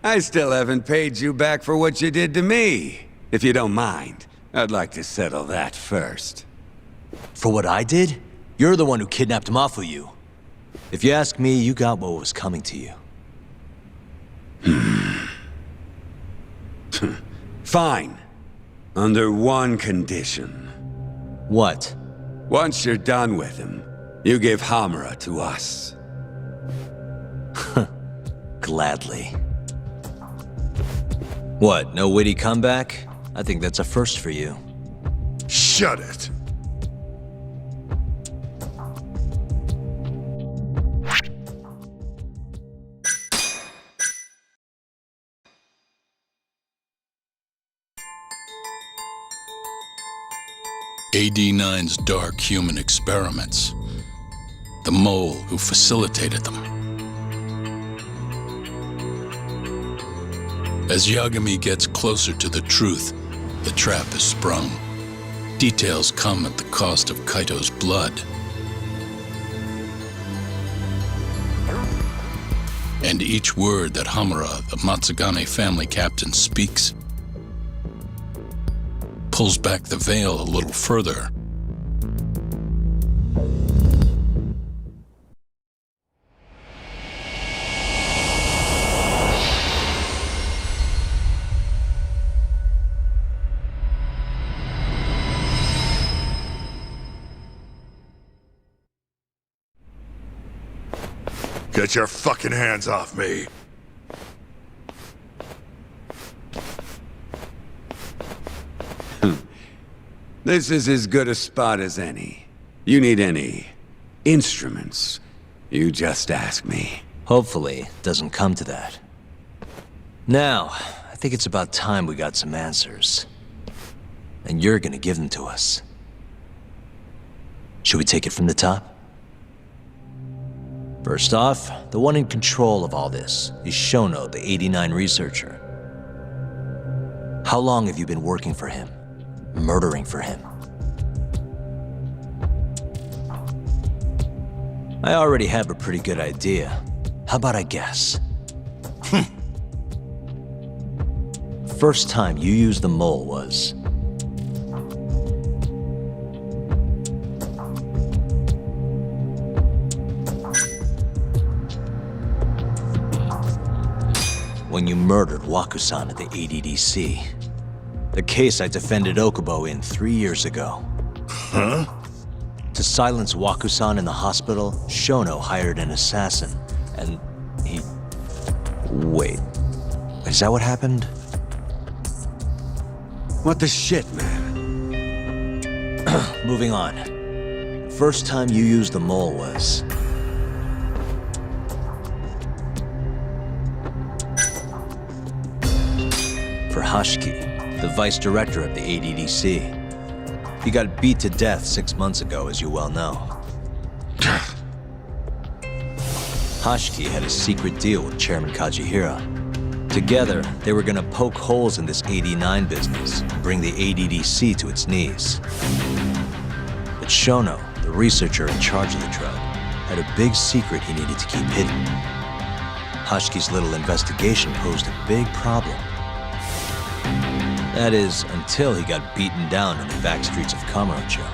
I still haven't paid you back for what you did to me, if you don't mind. I'd like to settle that first. For what I did? You're the one who kidnapped Mafuyu. If you ask me, you got what was coming to you. Fine. Under one condition. What? Once you're done with him, you give Hamura to us. Gladly. What, no witty comeback? I think that's a first for you. Shut it. AD-9's dark human experiments. The mole who facilitated them. As Yagami gets closer to the truth, the trap is sprung. Details come at the cost of Kaito's blood. And each word that Hamura, the Matsugane family captain, speaks pulls back the veil a little further. Get your fucking hands off me. This is as good a spot as any. You need any instruments, you just ask me. Hopefully, it doesn't come to that. Now, I think it's about time we got some answers. And you're gonna give them to us. Should we take it from the top? First off, the one in control of all this is Shono, the 89 researcher. How long have you been working for him? Murdering for him? I already have a pretty good idea. How about I guess? First time you used the mole was... when you murdered Wakusan at the ADDC. The case I defended Okubo in 3 years ago. Huh? To silence Wakusan in the hospital, Shono hired an assassin, and he... Wait, is that what happened? What the shit, man? Moving on. First time you used the mole was... for Hashiki, the vice director of the ADDC. He got beat to death 6 months ago, as you well know. Hashiki had a secret deal with Chairman Kajihira. Together, they were gonna poke holes in this 89 business and bring the ADDC to its knees. But Shono, the researcher in charge of the drug, had a big secret he needed to keep hidden. Hashiki's little investigation posed a big problem. That is, until he got beaten down in the back streets of Kamurocho.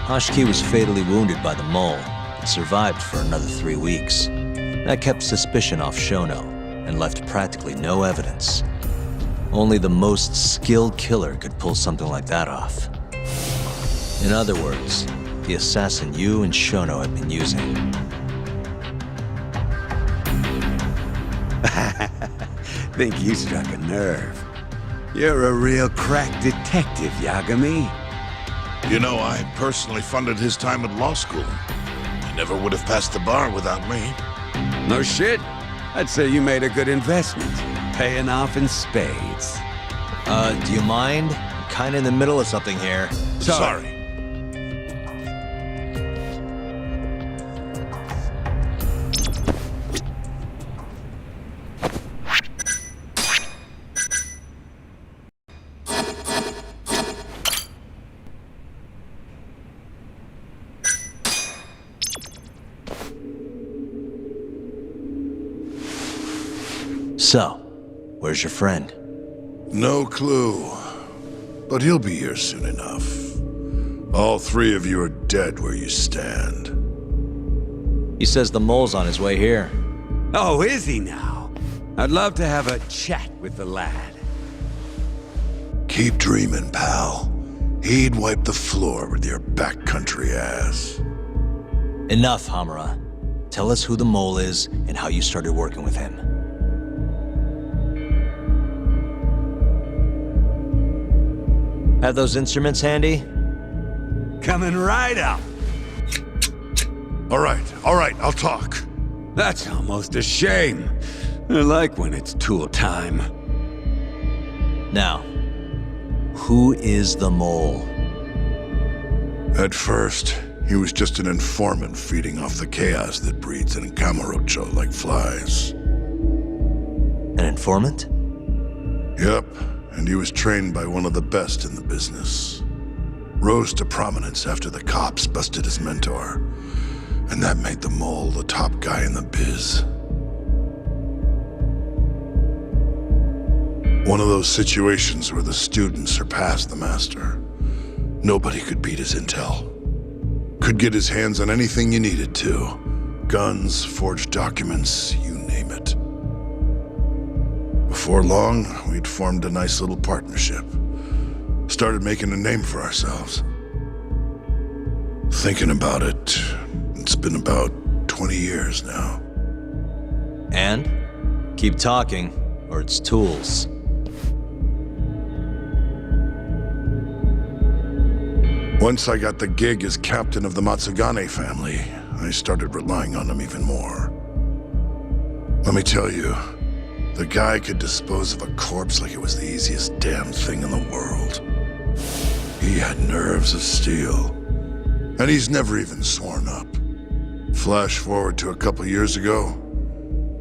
Hashiki was fatally wounded by the mole, but survived for another 3 weeks. That kept suspicion off Shono, and left practically no evidence. Only the most skilled killer could pull something like that off. In other words, the assassin you and Shono have been using. Think you struck a nerve. You're a real crack detective, Yagami. You know, I personally funded his time at law school. He never would have passed the bar without me. No shit. I'd say you made a good investment. Paying off in spades. Do you mind? I'm kinda in the middle of something here. Sorry. So, where's your friend? No clue. but he'll be here soon enough. All three of you are dead where you stand. He says the mole's on his way here. Oh, is he now? I'd love to have a chat with the lad. Keep dreaming, pal. He'd wipe the floor with your backcountry ass. Enough, Hamura. Tell us who the mole is and how you started working with him. Have those instruments handy? Coming right up. All right, I'll talk. That's almost a shame. I like when it's tool time. Now, who is the mole? At first, he was just an informant feeding off the chaos that breeds in Camarocho like flies. An informant? Yep, and he was trained by one of the best in the business. Rose to prominence after the cops busted his mentor, and that made the mole the top guy in the biz. One of those situations where the student surpassed the master. Nobody could beat his intel. Could get his hands on anything you needed to. Guns, forged documents, you name it. Before long, we'd formed a nice little partnership. Started making a name for ourselves. Thinking about it, it's been about 20 years now. And? Keep talking, or it's tools. Once I got the gig as captain of the Matsugane family, I started relying on him even more. Let me tell you, the guy could dispose of a corpse like it was the easiest damn thing in the world. He had nerves of steel, and he's never even sworn up. Flash forward to a couple years ago,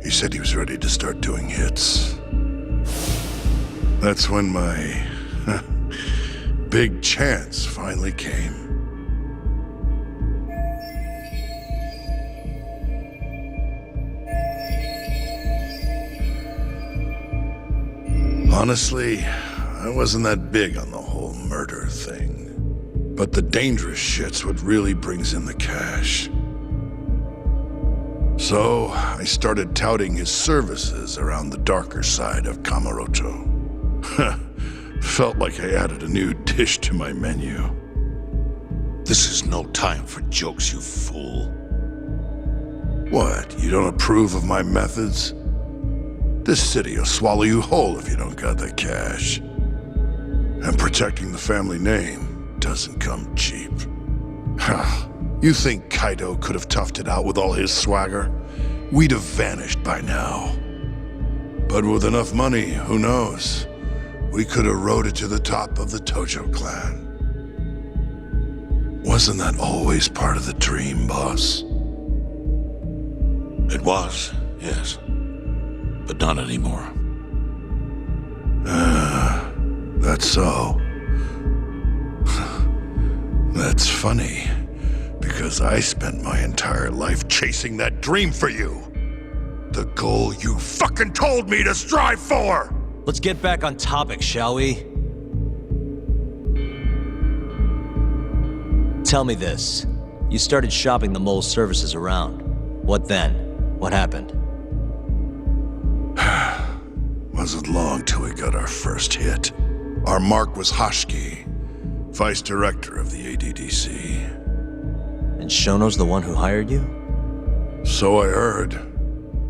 he said he was ready to start doing hits. That's when my big chance finally came. Honestly, I wasn't that big on the whole murder thing. But the dangerous shit's what really brings in the cash. So, I started touting his services around the darker side of Camarocho. Felt like I added a new dish to my menu. This is no time for jokes, you fool. What, you don't approve of my methods? This city will swallow you whole if you don't got the cash. And protecting the family name doesn't come cheap. You think Kaido could have toughed it out with all his swagger? We'd have vanished by now. But with enough money, who knows? We could have rode it to the top of the Tojo clan. Wasn't that always part of the dream, boss? It was, yes. But not anymore. That's so. That's funny, because I spent my entire life chasing that dream for you. The goal you fucking told me to strive for! Let's get back on topic, shall we? Tell me this. You started shopping the mole's services around. What then? What happened? Wasn't long till we got our first hit. Our mark was Hashki, vice director of the ADDC. And Shono's the one who hired you? So I heard.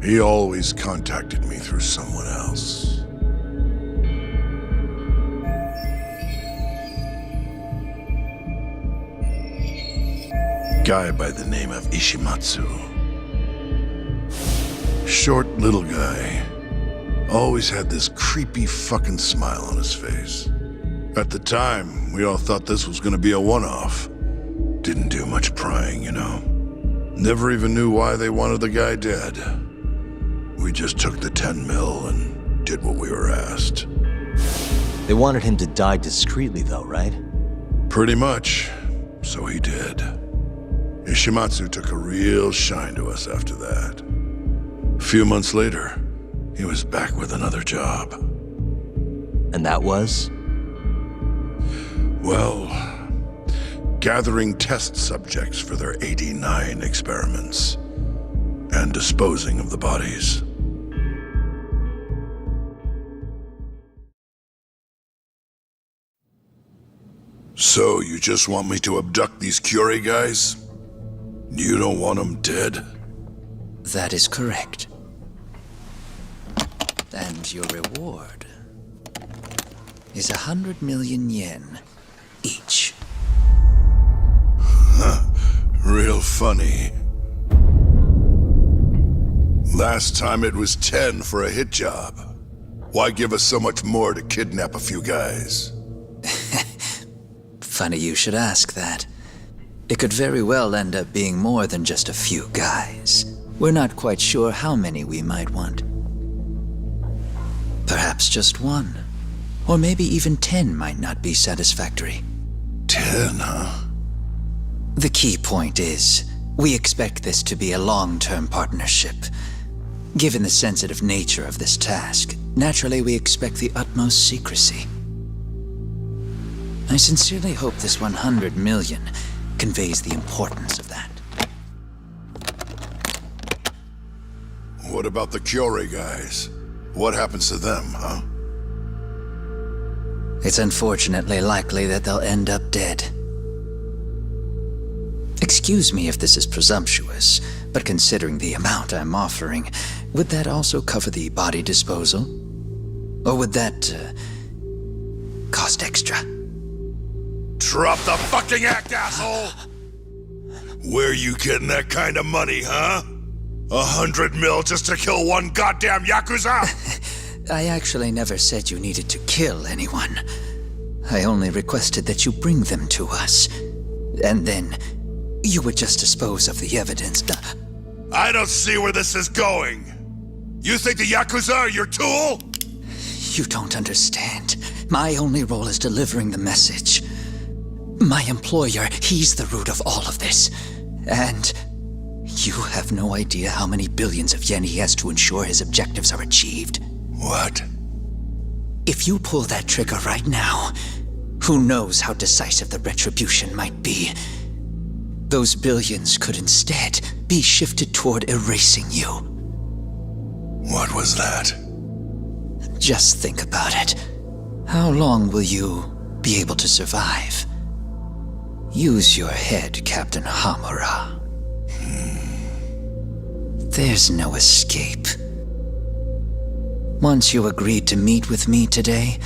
He always contacted me through someone else. Guy by the name of Ishimatsu. Short little guy. Always had this creepy fucking smile on his face. At the time, we all thought this was gonna be a one-off. Didn't do much prying, you know. Never even knew why they wanted the guy dead. We just took the 10 mil and did what we were asked. They wanted him to die discreetly though, right? Pretty much. So he did. Ishimatsu took a real shine to us after that. A few months later, he was back with another job. And that was? Well, gathering test subjects for their 89 experiments, and disposing of the bodies. So, you just want me to abduct these Curie guys? You don't want them dead? That is correct. And your reward is 100 million yen each. Real funny. Last time it was 10 for a hit job. Why give us so much more to kidnap a few guys? Funny you should ask that. It could very well end up being more than just a few guys. We're not quite sure how many we might want. Perhaps just one. Or maybe even 10 might not be satisfactory. 10, huh? The key point is, we expect this to be a long-term partnership. Given the sensitive nature of this task, naturally we expect the utmost secrecy. I sincerely hope this 100 million conveys the importance of that. What about the Curie guys? What happens to them, huh? It's unfortunately likely that they'll end up dead. Excuse me if this is presumptuous, but considering the amount I'm offering, would that also cover the body disposal? Or would that, cost extra? Drop the fucking act, asshole! Where you getting that kind of money, huh? 100 mil just to kill one goddamn Yakuza? I actually never said you needed to kill anyone. I only requested that you bring them to us. And then, you would just dispose of the evidence. I don't see where this is going. You think the Yakuza are your tool? You don't understand. My only role is delivering the message. My employer, he's the root of all of this. And you have no idea how many billions of yen he has to ensure his objectives are achieved. What? If you pull that trigger right now, who knows how decisive the retribution might be. Those billions could instead be shifted toward erasing you. What was that? Just think about it. How long will you be able to survive? Use your head, Captain Hamura. There's no escape. Once you agreed to meet with me today,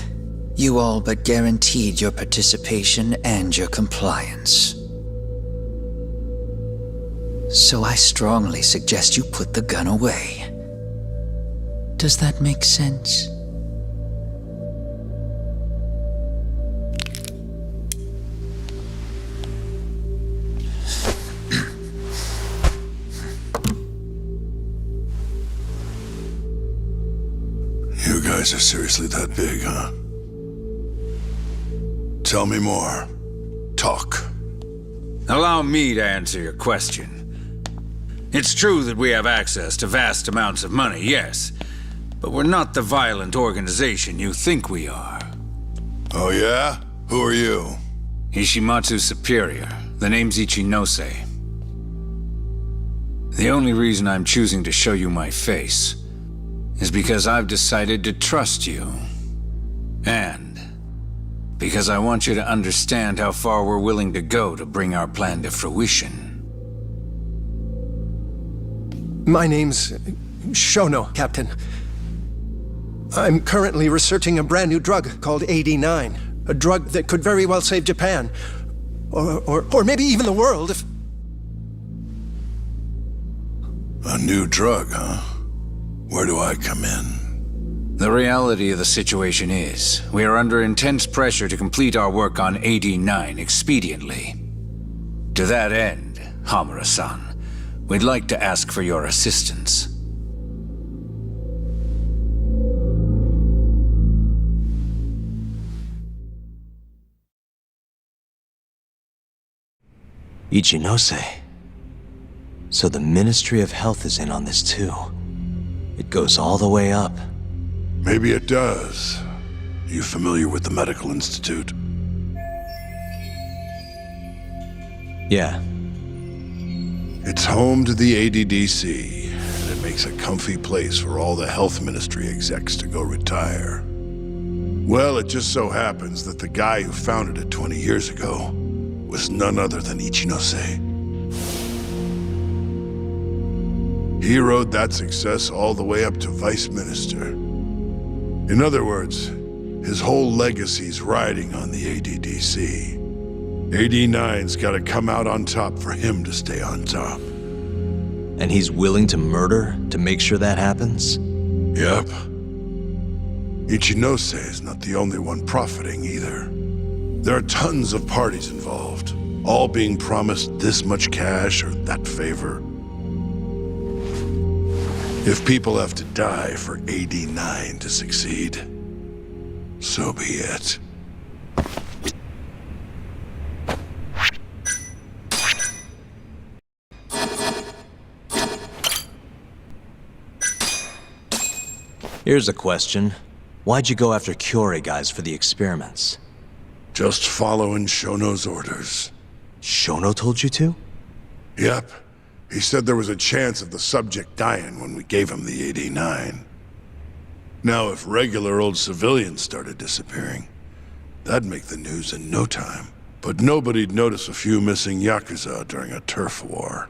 you all but guaranteed your participation and your compliance. So I strongly suggest you put the gun away. Does that make sense? You guys are seriously that big, huh? Tell me more. Talk. Allow me to answer your question. It's true that we have access to vast amounts of money, yes. But we're not the violent organization you think we are. Oh yeah? Who are you? Ishimatsu's superior. The name's Ichinose. The only reason I'm choosing to show you my face is because I've decided to trust you. And because I want you to understand how far we're willing to go to bring our plan to fruition. My name's Shono, Captain. I'm currently researching a brand new drug called AD9. A drug that could very well save Japan. Or maybe even the world if... A new drug, huh? Where do I come in? The reality of the situation is, we are under intense pressure to complete our work on AD9 expediently. To that end, Hamura-san, we'd like to ask for your assistance. Ichinose. So the Ministry of Health is in on this too. It goes all the way up. Maybe it does. You familiar with the Medical Institute? Yeah. It's home to the ADDC, and it makes a comfy place for all the health ministry execs to go retire. Well, it just so happens that the guy who founded it 20 years ago was none other than Ichinose. He rode that success all the way up to vice minister. In other words, his whole legacy's riding on the ADDC. AD9's gotta come out on top for him to stay on top. And he's willing to murder to make sure that happens? Yep. Ichinose is not the only one profiting either. There are tons of parties involved, all being promised this much cash or that favor. If people have to die for AD9 to succeed, so be it. Here's a question. Why'd you go after Kyorei guys for the experiments? Just following Shono's orders. Shono told you to? Yep. He said there was a chance of the subject dying when we gave him the AD9. Now, if regular old civilians started disappearing, that'd make the news in no time. But nobody'd notice a few missing Yakuza during a turf war.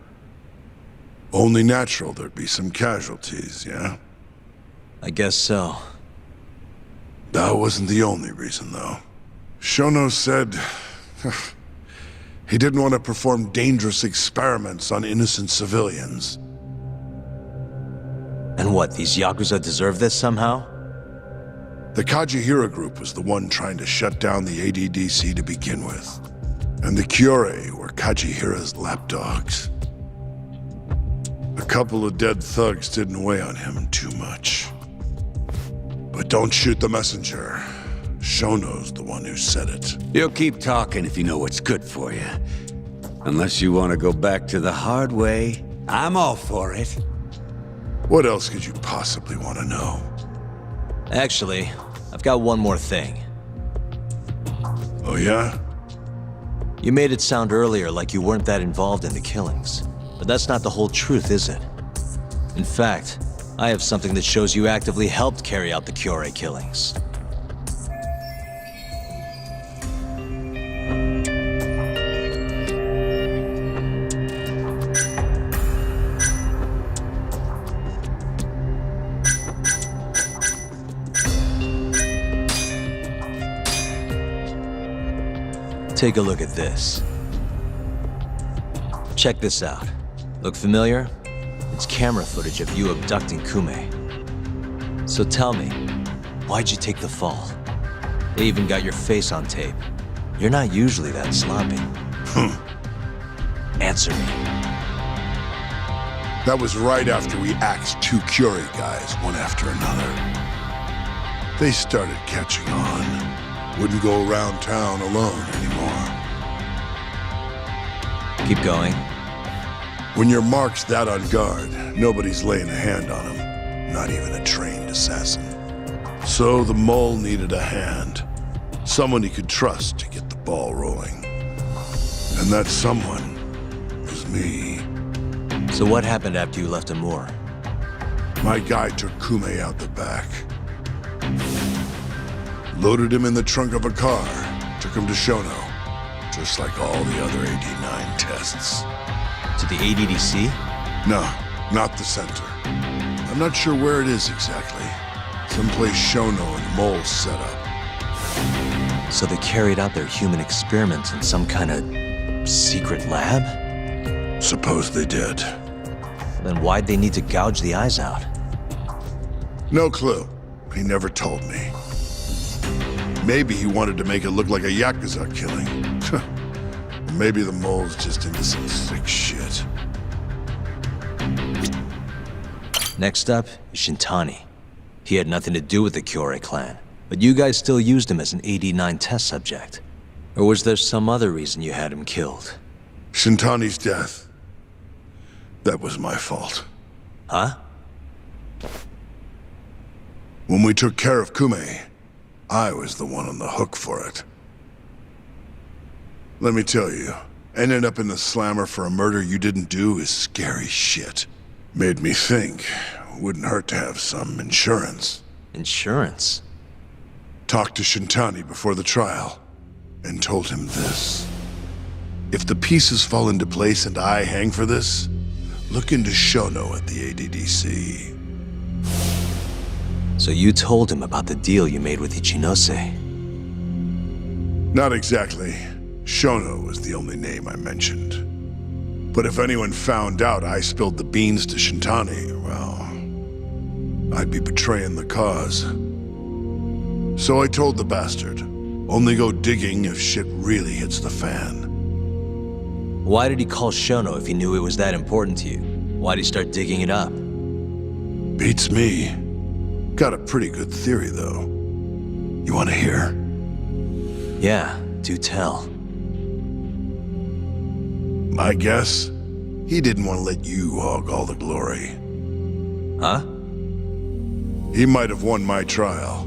Only natural there'd be some casualties, yeah? I guess so. That wasn't the only reason, though. Shono said he didn't want to perform dangerous experiments on innocent civilians. And what, these Yakuza deserve this somehow? The Kajihira group was the one trying to shut down the ADDC to begin with. And the Kyorei were Kajihira's lapdogs. A couple of dead thugs didn't weigh on him too much. But don't shoot the messenger. Shono's the one who said it. You'll keep talking if you know what's good for you. Unless you want to go back to the hard way, I'm all for it. What else could you possibly want to know? Actually, I've got one more thing. Oh yeah? You made it sound earlier like you weren't that involved in the killings. But that's not the whole truth, is it? In fact, I have something that shows you actively helped carry out the Kyorei killings. Take a look at this. Check this out. Look familiar? It's camera footage of you abducting Kume. So tell me, why'd you take the fall? They even got your face on tape. You're not usually that sloppy. Answer me. That was right after we axed two Kyorei guys, one after another. They started catching on. Wouldn't go around town alone anymore. Keep going. When your mark's that on guard, nobody's laying a hand on him. Not even a trained assassin. So the mole needed a hand. Someone he could trust to get the ball rolling. And that someone was me. So what happened after you left Amur? My guy took Kume out the back. Loaded him in the trunk of a car. Took him to Shono. Just like all the other AD9 tests. To the ADDC? No, not the center. I'm not sure where it is exactly. Someplace Shono and Mole set up. So they carried out their human experiments in some kind of secret lab? Suppose they did. Then why'd they need to gouge the eyes out? No clue. He never told me. Maybe he wanted to make it look like a Yakuza killing. Or maybe the mole's just into some sick shit. Next up is Shintani. He had nothing to do with the Kyorei clan, but you guys still used him as an AD9 test subject. Or was there some other reason you had him killed? Shintani's death. That was my fault. Huh? When we took care of Kume, I was the one on the hook for it. Let me tell you, Ending up in the slammer for a murder you didn't do is scary shit. Made me think, wouldn't hurt to have some insurance. Insurance? Talked to Shintani before the trial, and told him this. If the pieces fall into place and I hang for this, look into Shono at the ADDC. So you told him about the deal you made with Ichinose? Not exactly. Shono was the only name I mentioned. But if anyone found out I spilled the beans to Shintani, well, I'd be betraying the cause. So I told the bastard, only go digging if shit really hits the fan. Why did he call Shono if he knew it was that important to you? Why'd he start digging it up? Beats me. Got a pretty good theory, though. You want to hear? Yeah, do tell. My guess? He didn't want to let you hog all the glory. Huh? He might have won my trial,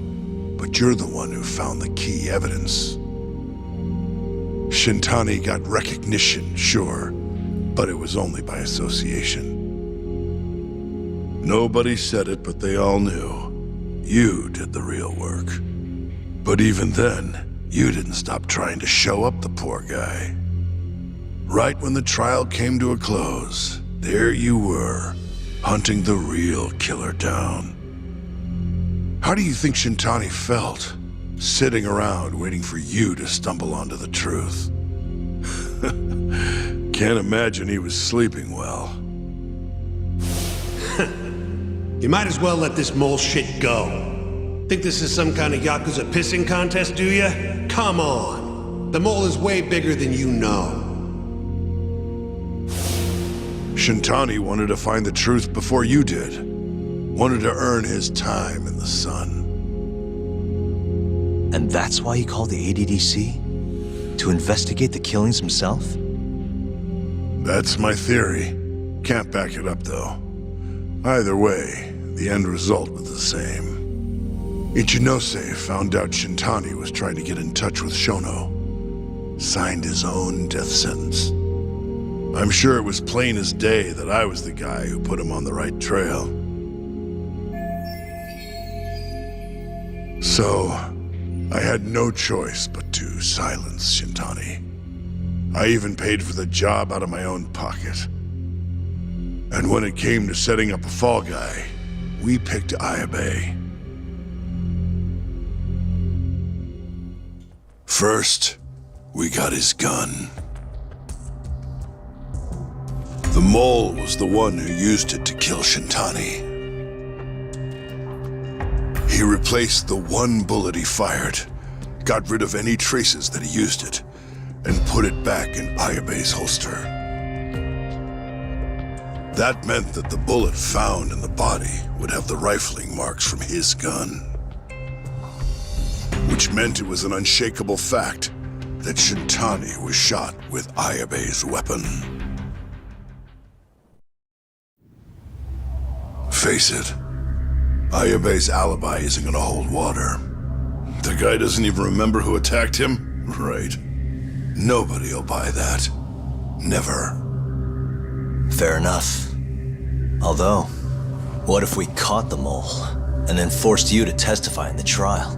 but you're the one who found the key evidence. Shintani got recognition, sure, but it was only by association. Nobody said it, but they all knew. You did the real work. But even then, you didn't stop trying to show up the poor guy. Right when the trial came to a close, there you were, hunting the real killer down. How do you think Shintani felt, sitting around waiting for you to stumble onto the truth? Can't imagine he was sleeping well. You might as well let this mole shit go. Think this is some kind of Yakuza pissing contest, do ya? Come on. The mole is way bigger than you know. Shintani wanted to find the truth before you did. Wanted to earn his time in the sun. And that's why he called the ADDC? To investigate the killings himself? That's my theory. Can't back it up, though. Either way, the end result was the same. Ichinose found out Shintani was trying to get in touch with Shono. Signed his own death sentence. I'm sure it was plain as day that I was the guy who put him on the right trail. So, I had no choice but to silence Shintani. I even paid for the job out of my own pocket. And when it came to setting up a fall guy, we picked Ayabe. First, we got his gun. The mole was the one who used it to kill Shintani. He replaced the one bullet he fired, got rid of any traces that he used it, and put it back in Ayabe's holster. That meant that the bullet found in the body would have the rifling marks from his gun. Which meant it was an unshakable fact that Shintani was shot with Ayabe's weapon. Face it, Ayabe's alibi isn't gonna hold water. The guy doesn't even remember who attacked him? Right. Nobody'll buy that. Never. Fair enough. Although, what if we caught the mole, and then forced you to testify in the trial?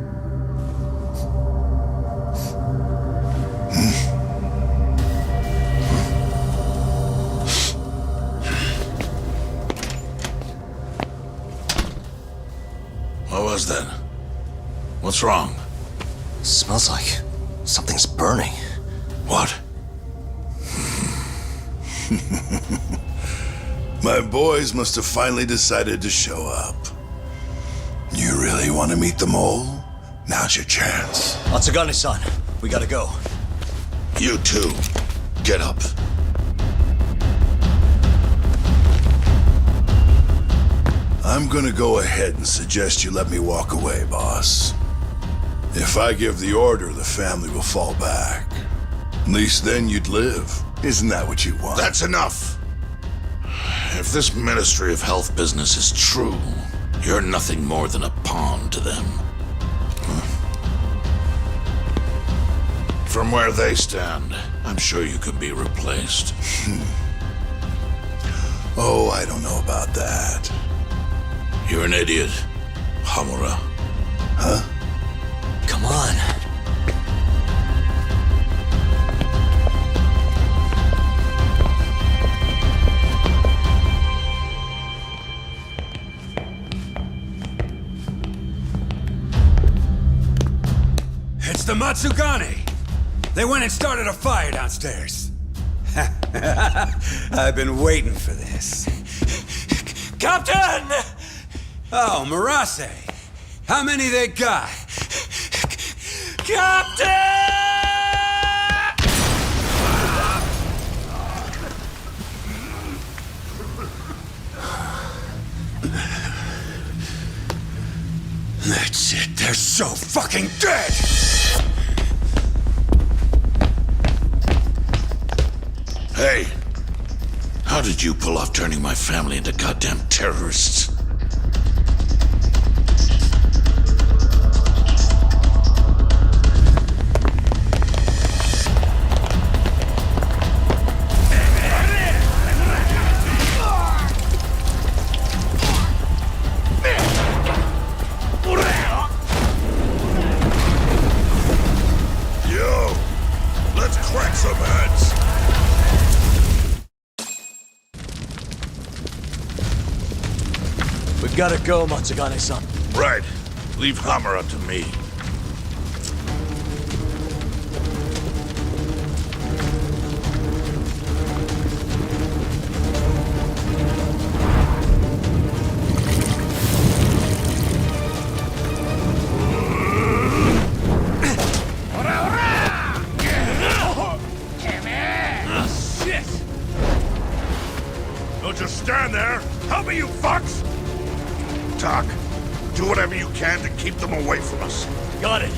What was that? What's wrong? Smells like something's burning. What? My boys must have finally decided to show up. You really want to meet the mole? Now's your chance. Atsugane-san, we gotta go. You too. Get up. I'm gonna go ahead and suggest you let me walk away, boss. If I give the order, the family will fall back. At least then you'd live. Isn't that what you want? That's enough. If this Ministry of Health business is true, you're nothing more than a pawn to them. from where they stand, I'm sure you can be replaced. Oh, I don't know about that. You're an idiot, Hamura. Huh? Come on. It's the Matsugane! They went and started a fire downstairs. I've been waiting for this. Captain! Oh, Marase. How many they got? Captain! That's it. They're so fucking dead! Hey, how did you pull off turning my family into goddamn terrorists? Yo, let's crack some heads. We gotta go, Matsugane-san. Right. Leave Hamura to me. Shit! Don't just stand there. Help me, you fucks! Doc, do whatever you can to keep them away from us. Got it.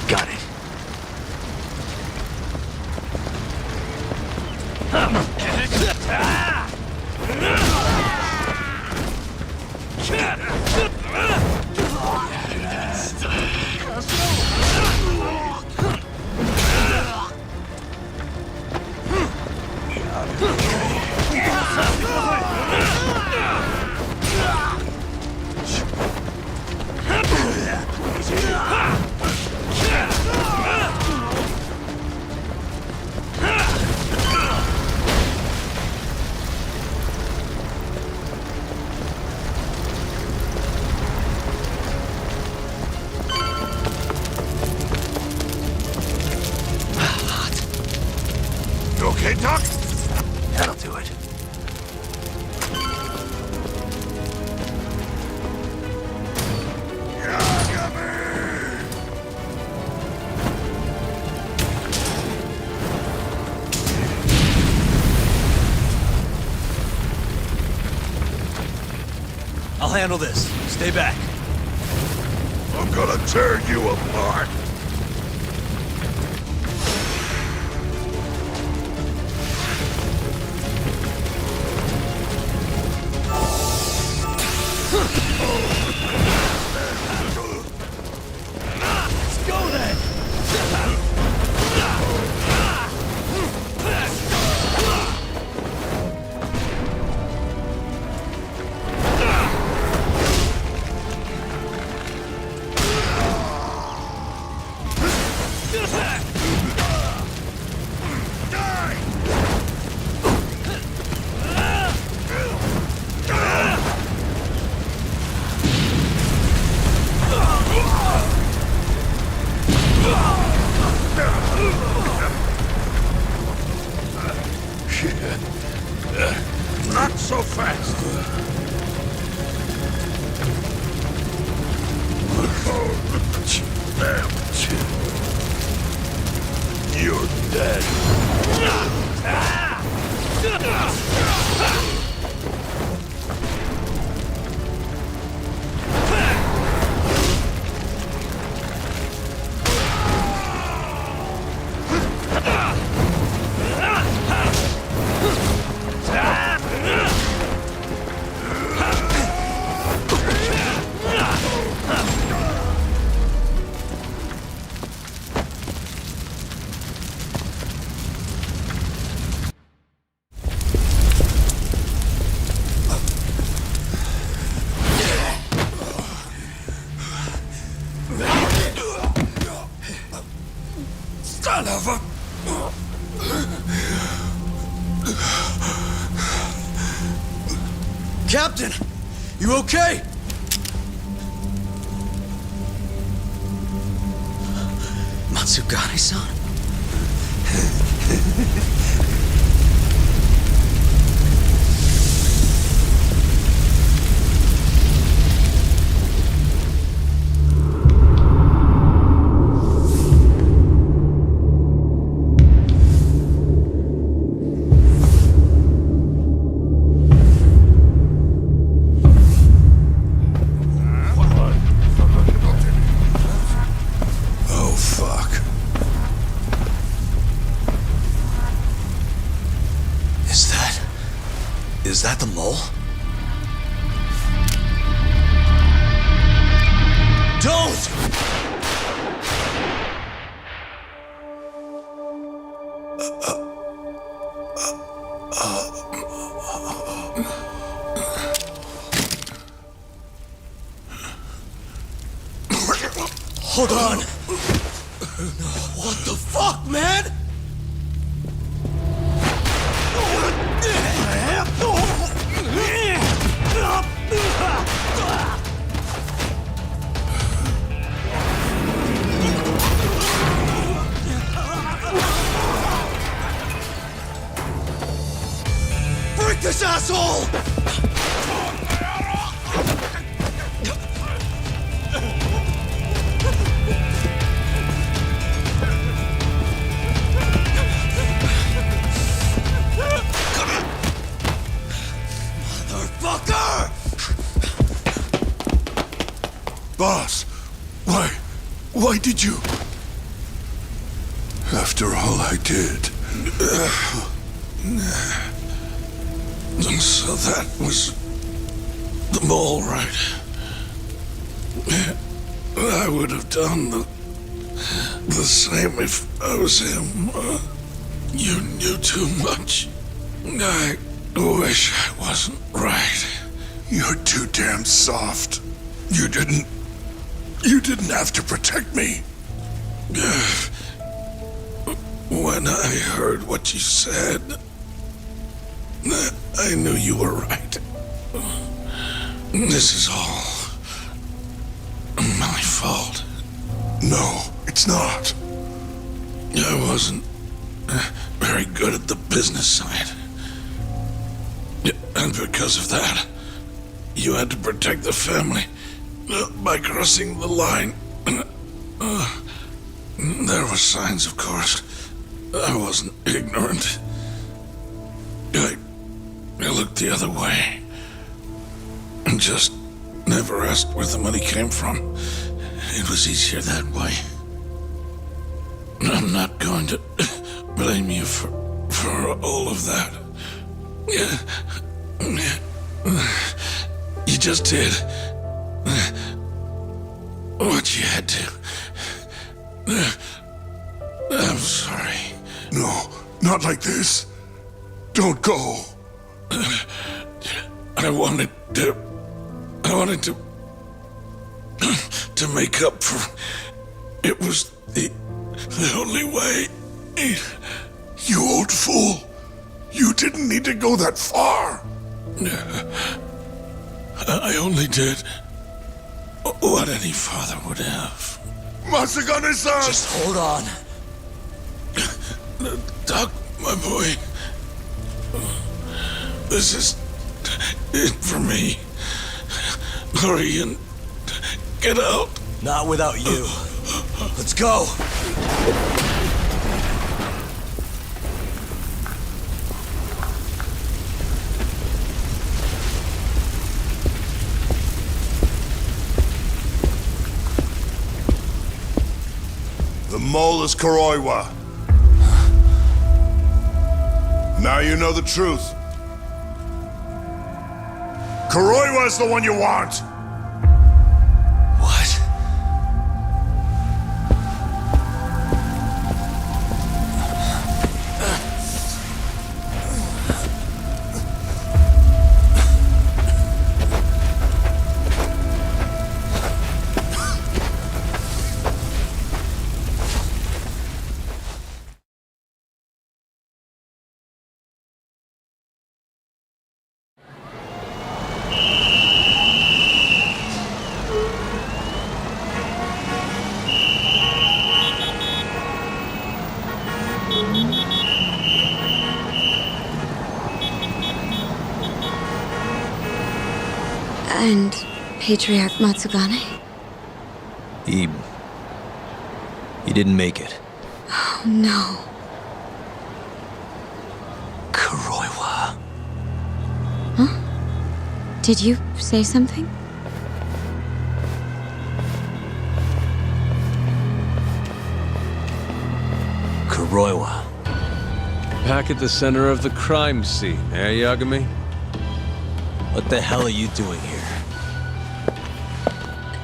Got it. You okay, Doc? That'll do it. handle this. Stay back. I'm gonna tear you apart. Let's go then! Not so fast. You're dead. Son of a... Captain! You okay? Matsugane-san? Oh, fuck. Is that the mole? Don't! Hold on! What the fuck, man? Break this asshole! Motherfucker! Boss, why did you? After all I did. So that was the mole, right? I would have done the same if I was him. You knew too much. I wish I wasn't right. You're too damn soft. You didn't have to protect me. When I heard what you said, I knew you were right. This is all my fault. No, it's not. I wasn't very good at the business side. And because of that, you had to protect the family by crossing the line. There were signs, of course. I wasn't ignorant. I looked the other way and just never asked where the money came from. It was easier that way. I'm not going to blame you for all of that. You just did what you had to. I'm sorry. No, not like this. Don't go. I wanted to make up for. It was the only way. You old fool. You didn't need to go that far. I only did what any father would have. Matsugane-san! Just hold on. Doc, my boy. This is it for me. Hurry and get out. Not without you. Let's go. The mole is Kuroiwa. Now you know the truth. Kuroiwa is the one you want. What? And Patriarch Matsugane? He didn't make it. Oh, no. Kuroiwa. Huh? Did you say something? Kuroiwa. Back at the center of the crime scene, eh, Yagami? What the hell are you doing here?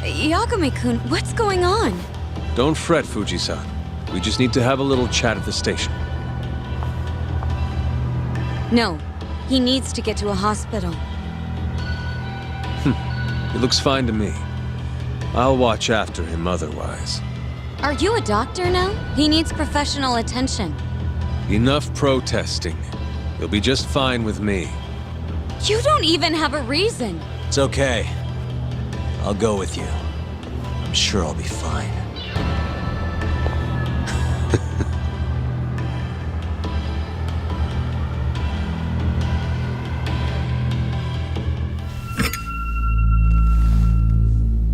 Yagami-kun, what's going on? Don't fret, Fuji-san. We just need to have a little chat at the station. No, he needs to get to a hospital. It looks fine to me. I'll watch after him otherwise. Are you a doctor now? He needs professional attention. Enough protesting. He'll be just fine with me. You don't even have a reason. It's okay. I'll go with you. I'm sure I'll be fine.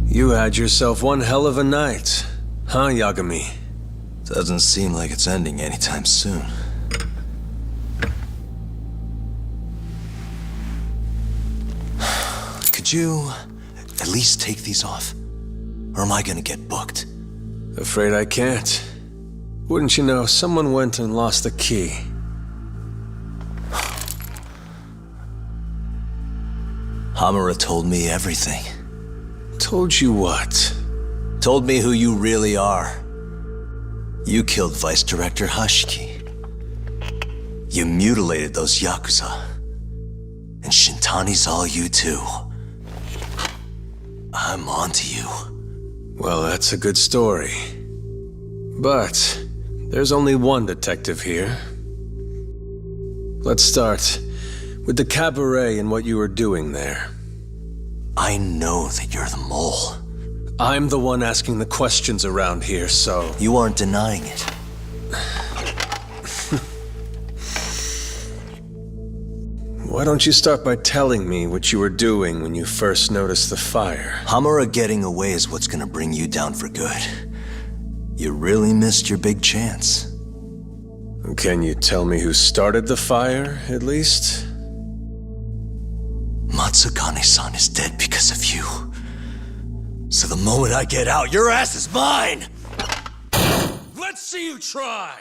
You had yourself one hell of a night, huh, Yagami? Doesn't seem like it's ending anytime soon. Could you at least take these off? Or am I gonna get booked? Afraid I can't. Wouldn't you know, someone went and lost the key. Hamura told me everything. Told you what? Told me who you really are. You killed Vice Director Hashiki. You mutilated those Yakuza. And Shintani's all you too. I'm onto you. Well, that's a good story. But there's only one detective here. Let's start with the cabaret and what you were doing there. I know that you're the mole. I'm the one asking the questions around here, so... You aren't denying it. Why don't you start by telling me what you were doing when you first noticed the fire? Hamura getting away is what's gonna bring you down for good. You really missed your big chance. Can you tell me who started the fire, at least? Matsugane-san is dead because of you. So the moment I get out, your ass is mine! Let's see you try!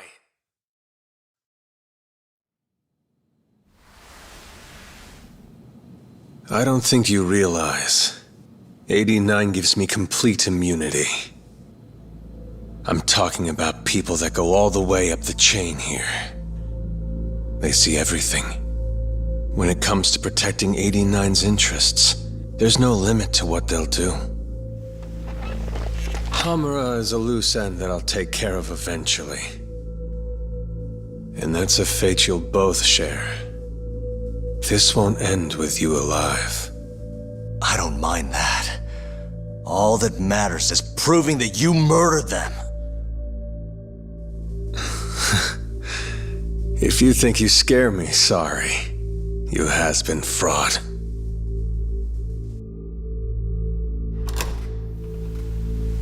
I don't think you realize 89 gives me complete immunity. I'm talking about people that go all the way up the chain here. They see everything. When it comes to protecting 89's interests, there's no limit to what they'll do. Hamura is a loose end that I'll take care of eventually. And that's a fate you'll both share. This won't end with you alive. I don't mind that. All that matters is proving that you murdered them. If you think you scare me, sorry. You has-been fraud.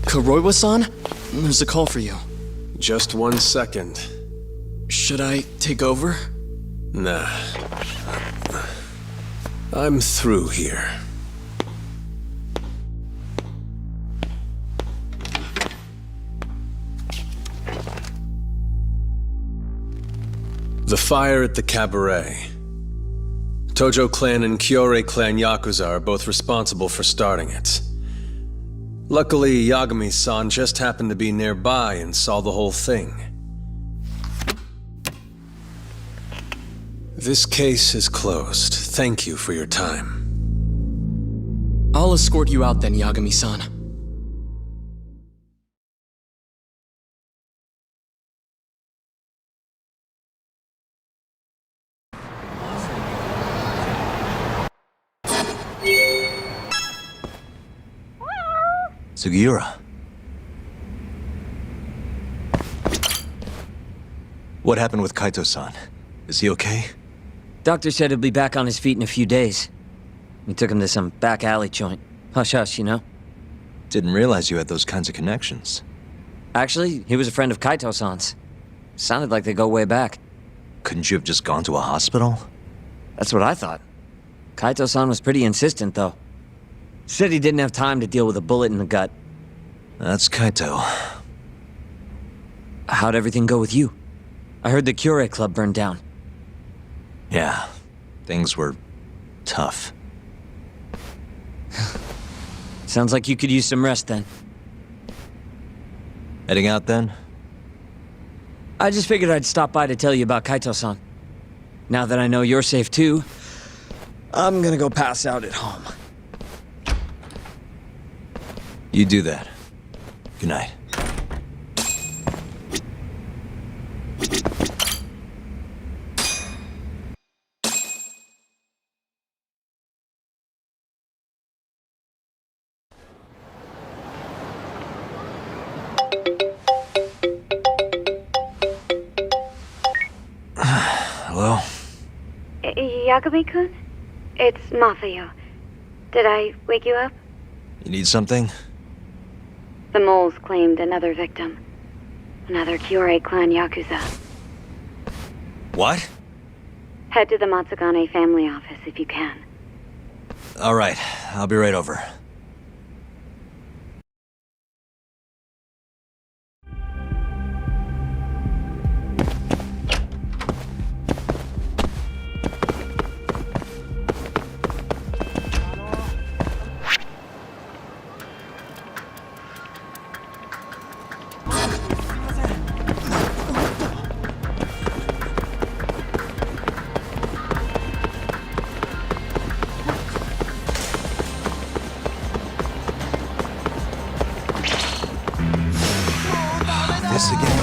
Kuroiwa-san? There's a call for you. Just 1 second. Should I take over? Nah. I'm through here. The fire at the cabaret. Tojo clan and Kyorei clan Yakuza are both responsible for starting it. Luckily, Yagami-san just happened to be nearby and saw the whole thing. This case is closed. Thank you for your time. I'll escort you out then, Yagami-san. Sugiura. What happened with Kaito-san? Is he okay? Doctor said he'll be back on his feet in a few days. We took him to some back alley joint. Hush-hush, you know? Didn't realize you had those kinds of connections. Actually, he was a friend of Kaito-san's. Sounded like they go way back. Couldn't you have just gone to a hospital? That's what I thought. Kaito-san was pretty insistent, though. Said he didn't have time to deal with a bullet in the gut. That's Kaito. How'd everything go with you? I heard the Kyorei Club burned down. Yeah, things were tough. Sounds like you could use some rest then. Heading out then? I just figured I'd stop by to tell you about Kaito-san. Now that I know you're safe too, I'm gonna go pass out at home. You do that. Good night. Hello? Yagami-kun? It's Mafuyu. Did I wake you up? You need something? The moles claimed another victim. Another Kyorei clan Yakuza. What? Head to the Matsugane family office if you can. All right, I'll be right over. This again.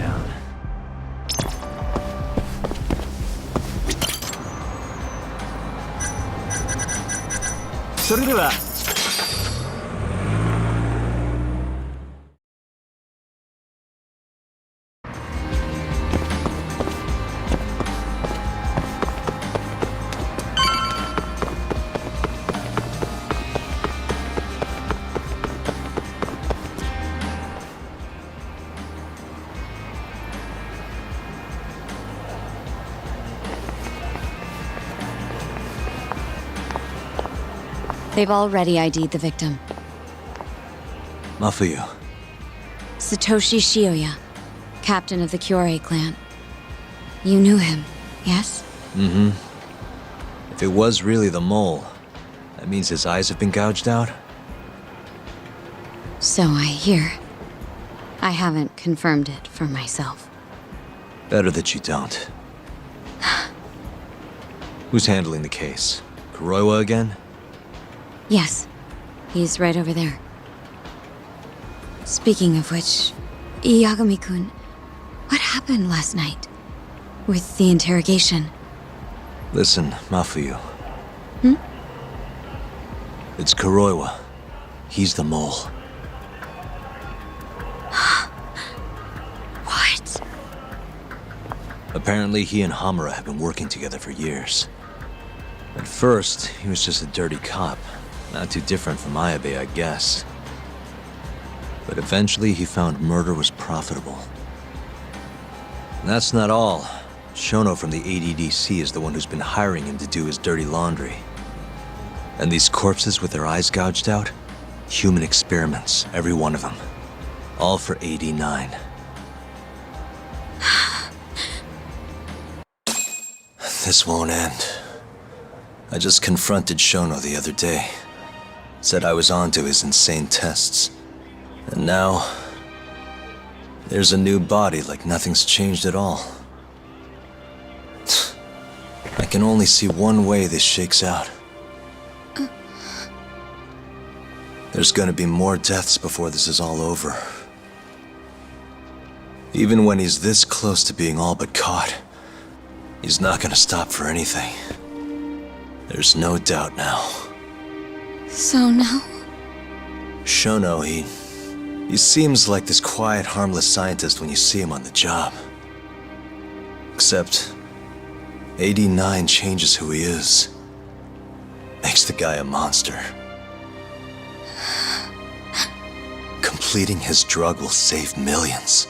down. They've already ID'd the victim. Mafuyu. Satoshi Shioya, captain of the Kyorei clan. You knew him, yes? Mm-hmm. If it was really the mole, that means his eyes have been gouged out? So I hear. I haven't confirmed it for myself. Better that you don't. Who's handling the case? Kuroiwa again? Yes, he's right over there. Speaking of which, Yagami-kun, what happened last night? With the interrogation? Listen, Mafuyu. Hmm? It's Kuroiwa. He's the mole. What? Apparently he and Hamura have been working together for years. At first, he was just a dirty cop. Not too different from Ayabe, I guess. But eventually he found murder was profitable. And that's not all. Shono from the ADDC is the one who's been hiring him to do his dirty laundry. And these corpses with their eyes gouged out? Human experiments, every one of them. All for 89. This won't end. I just confronted Shono the other day. Said I was onto his insane tests. And now, there's a new body like nothing's changed at all. I can only see one way this shakes out. There's gonna be more deaths before this is all over. Even when he's this close to being all but caught, he's not gonna stop for anything. There's no doubt now. So now? Shono, he seems like this quiet, harmless scientist when you see him on the job. Except, 89 changes who he is. Makes the guy a monster. Completing his drug will save millions,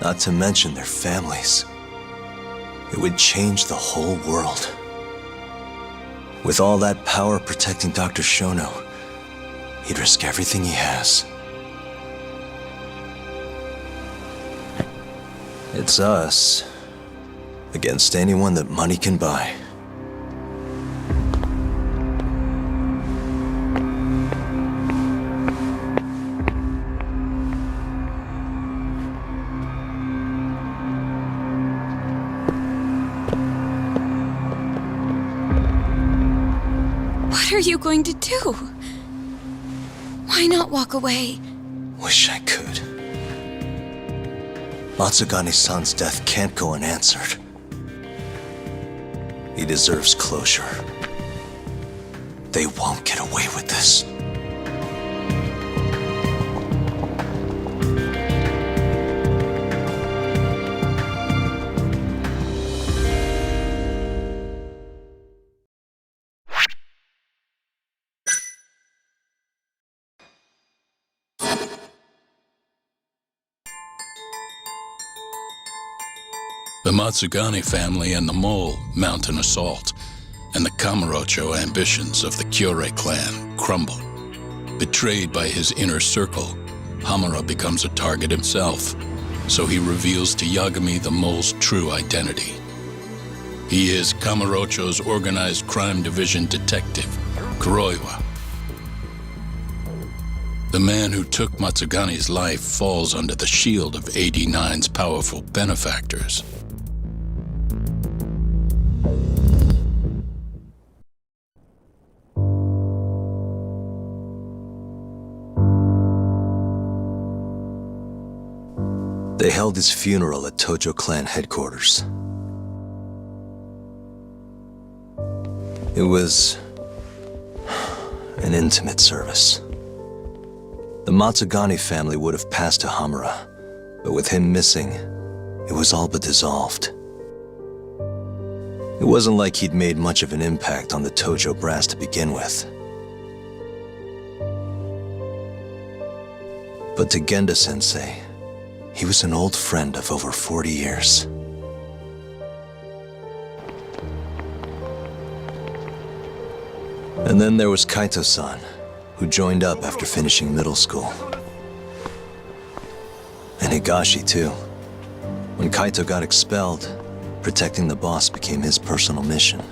not to mention their families. It would change the whole world. With all that power protecting Dr. Shono, he'd risk everything he has. It's us against anyone that money can buy. What are you going to do? Why not walk away? Wish I could. Matsugane-san's death can't go unanswered. He deserves closure. They won't get away with this. The Matsugane family and the Mole mount an assault, and the Kamurocho ambitions of the Kyorei clan crumble. Betrayed by his inner circle, Hamura becomes a target himself, so he reveals to Yagami the Mole's true identity. He is Kamurocho's organized crime division detective, Kuroiwa. The man who took Matsugane's life falls under the shield of 89's powerful benefactors. They held held his funeral at Tojo clan headquarters. It was an intimate service. The Matsugani family would have passed to Hamura, but with him missing, it was all but dissolved. It wasn't like he'd made much of an impact on the Tojo brass to begin with. But to Genda-sensei, he was an old friend of over 40 years. And then there was Kaito-san, who joined up after finishing middle school. And Higashi, too. When Kaito got expelled, protecting the boss became his personal mission.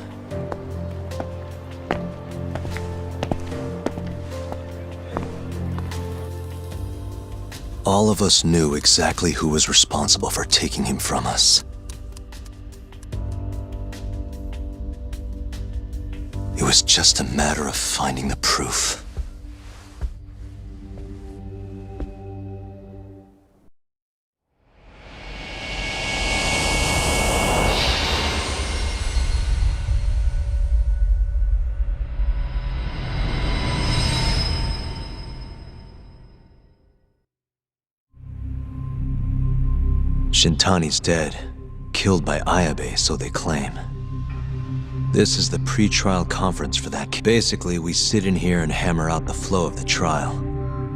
All of us knew exactly who was responsible for taking him from us. It was just a matter of finding the proof. Shintani's dead, killed by Ayabe, so they claim. This is the pre-trial conference for that case. Basically, we sit in here and hammer out the flow of the trial.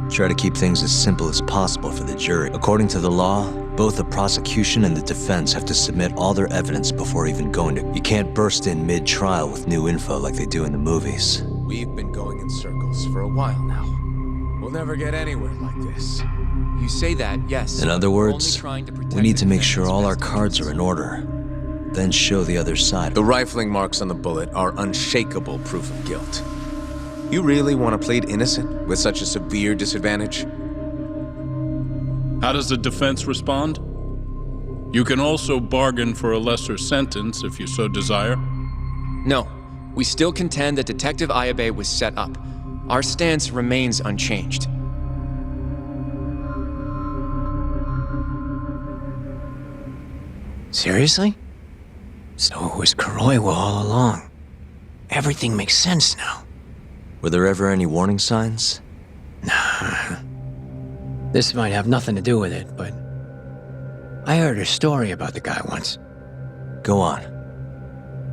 Try to keep things as simple as possible for the jury. According to the law, both the prosecution and the defense have to submit all their evidence before even going to... You can't burst in mid-trial with new info like they do in the movies. We've been going in circles for a while now. We'll never get anywhere like this. You say that, yes. In other words, we need to make sure all our cards are in order, then show the other side. The rifling marks on the bullet are unshakable proof of guilt. You really want to plead innocent with such a severe disadvantage? How does the defense respond? You can also bargain for a lesser sentence if you so desire. No, we still contend that Detective Ayabe was set up. Our stance remains unchanged. Seriously? So it was Kuroiwa all along. Everything makes sense now. Were there ever any warning signs? Nah. This might have nothing to do with it, but I heard a story about the guy once. Go on.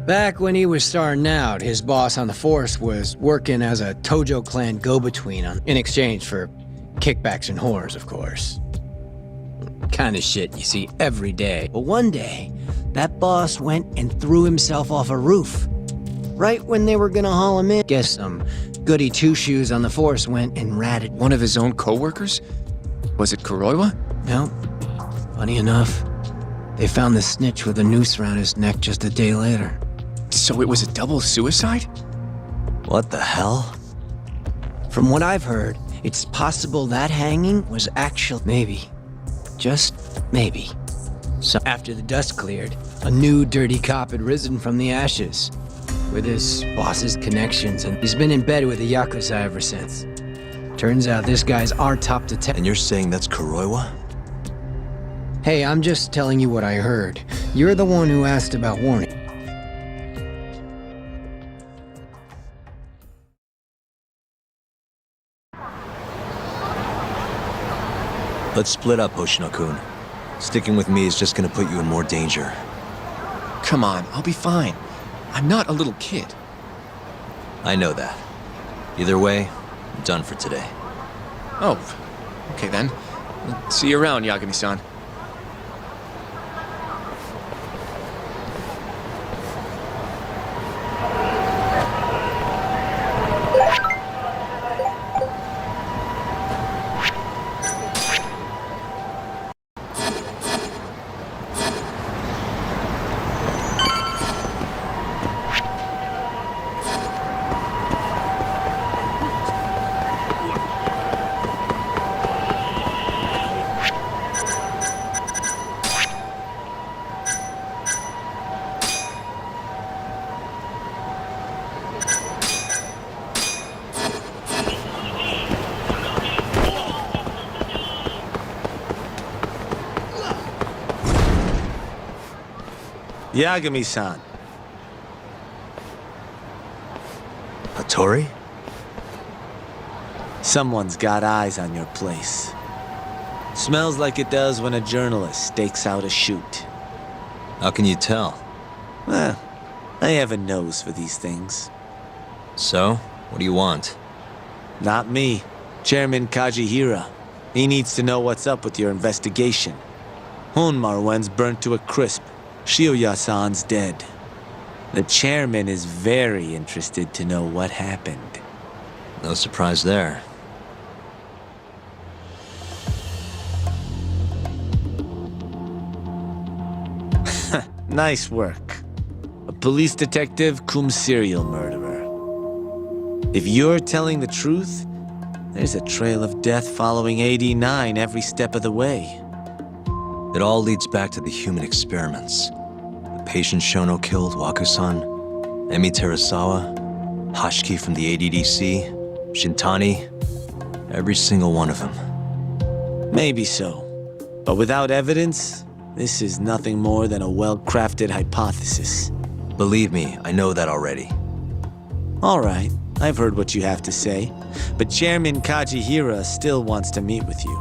Back when he was starting out, his boss on the force was working as a Tojo clan go-between in exchange for kickbacks and whores, of course. Kind of shit you see every day. But one day, that boss went and threw himself off a roof. Right when they were gonna haul him in. Guess some goody two-shoes on the force went and ratted. One of his own co-workers? Was it Kuroiwa? No. Funny enough, they found the snitch with a noose around his neck just a day later. So it was a double suicide? What the hell? From what I've heard, it's possible that hanging was actual... Maybe. Just maybe. So after the dust cleared, a new dirty cop had risen from the ashes. With his boss's connections, and he's been in bed with the Yakuza ever since. Turns out this guy's our top detective. And you're saying that's Kuroiwa? Hey, I'm just telling you what I heard. You're the one who asked about warning. Let's split up, Hoshino-kun. Sticking with me is just gonna put you in more danger. Come on, I'll be fine. I'm not a little kid. I know that. Either way, I'm done for today. Oh, okay then. See you around, Yagami-san. Yagami-san. Hattori? Someone's got eyes on your place. Smells like it does when a journalist stakes out a shoot. How can you tell? Well, I have a nose for these things. So, what do you want? Not me. Chairman Kajihira. He needs to know what's up with your investigation. Honmarwen's burnt to a crisp. Shioya-san's dead. The chairman is very interested to know what happened. No surprise there. Nice work. A police detective cum serial murderer. If you're telling the truth, there's a trail of death following AD-9 every step of the way. It all leads back to the human experiments. The patient Shono killed, Waku-san, Emi Terasawa, Hashiki from the ADDC, Shintani, every single one of them. Maybe so. But without evidence, this is nothing more than a well-crafted hypothesis. Believe me, I know that already. All right, I've heard what you have to say. But Chairman Kajihira still wants to meet with you.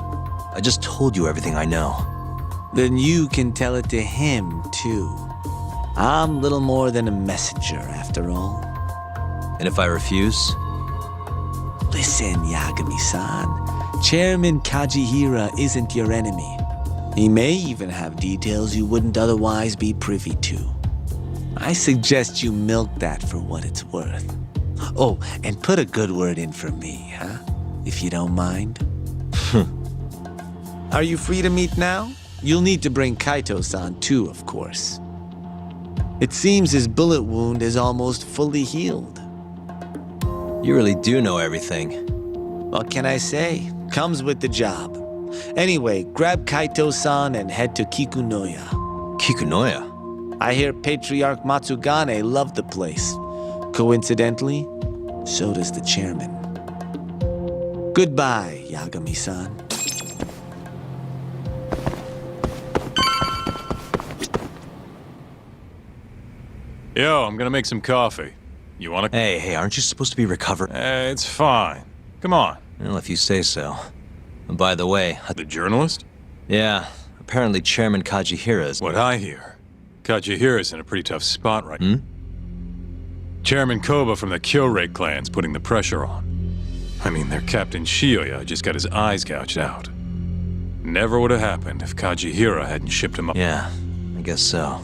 I just told you everything I know. Then you can tell it to him, too. I'm little more than a messenger, after all. And if I refuse? Listen, Yagami-san. Chairman Kajihira isn't your enemy. He may even have details you wouldn't otherwise be privy to. I suggest you milk that for what it's worth. Oh, and put a good word in for me, huh? If you don't mind. Are you free to meet now? You'll need to bring Kaito-san too, of course. It seems his bullet wound is almost fully healed. You really do know everything. What can I say? Comes with the job. Anyway, grab Kaito-san and head to Kikunoya. Kikunoya? I hear Patriarch Matsugane loved the place. Coincidentally, so does the chairman. Goodbye, Yagami-san. Yo, I'm gonna make some coffee. You wanna? Hey, aren't you supposed to be recovered? It's fine. Come on. Well, if you say so. And by the way... The journalist? Yeah, apparently Chairman Kajihira's... What I hear, Kajihira's in a pretty tough spot right now. Chairman Koba from the Kyorei clan's putting the pressure on. I mean, their Captain Shioya just got his eyes gouged out. Never would have happened if Kajihira hadn't shipped him up. Yeah, I guess so.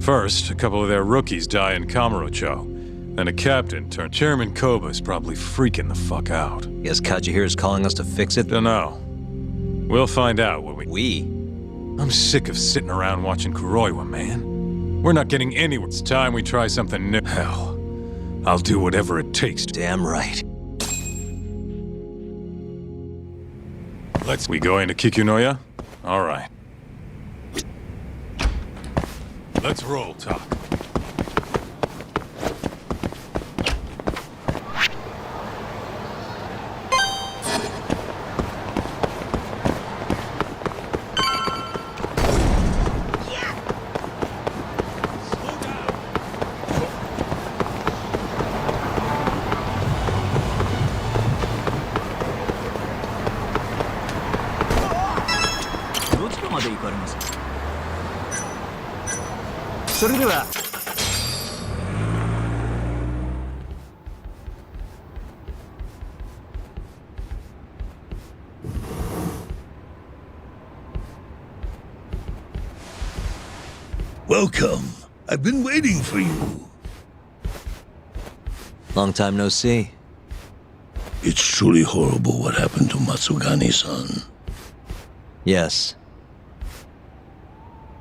First, a couple of their rookies die in Kamurocho. Then a captain turned. Chairman Koba's probably freaking the fuck out. Guess Kajihira's calling us to fix it? Dunno. We'll find out when We? I'm sick of sitting around watching Kuroiwa, man. We're not getting anywhere. It's time we try something new. Hell, I'll do whatever it takes to... Damn right. We going to Kikunoya? All right. Let's roll, Talk. Welcome. I've been waiting for you. Long time no see. It's truly horrible what happened to Matsugane-san. Yes.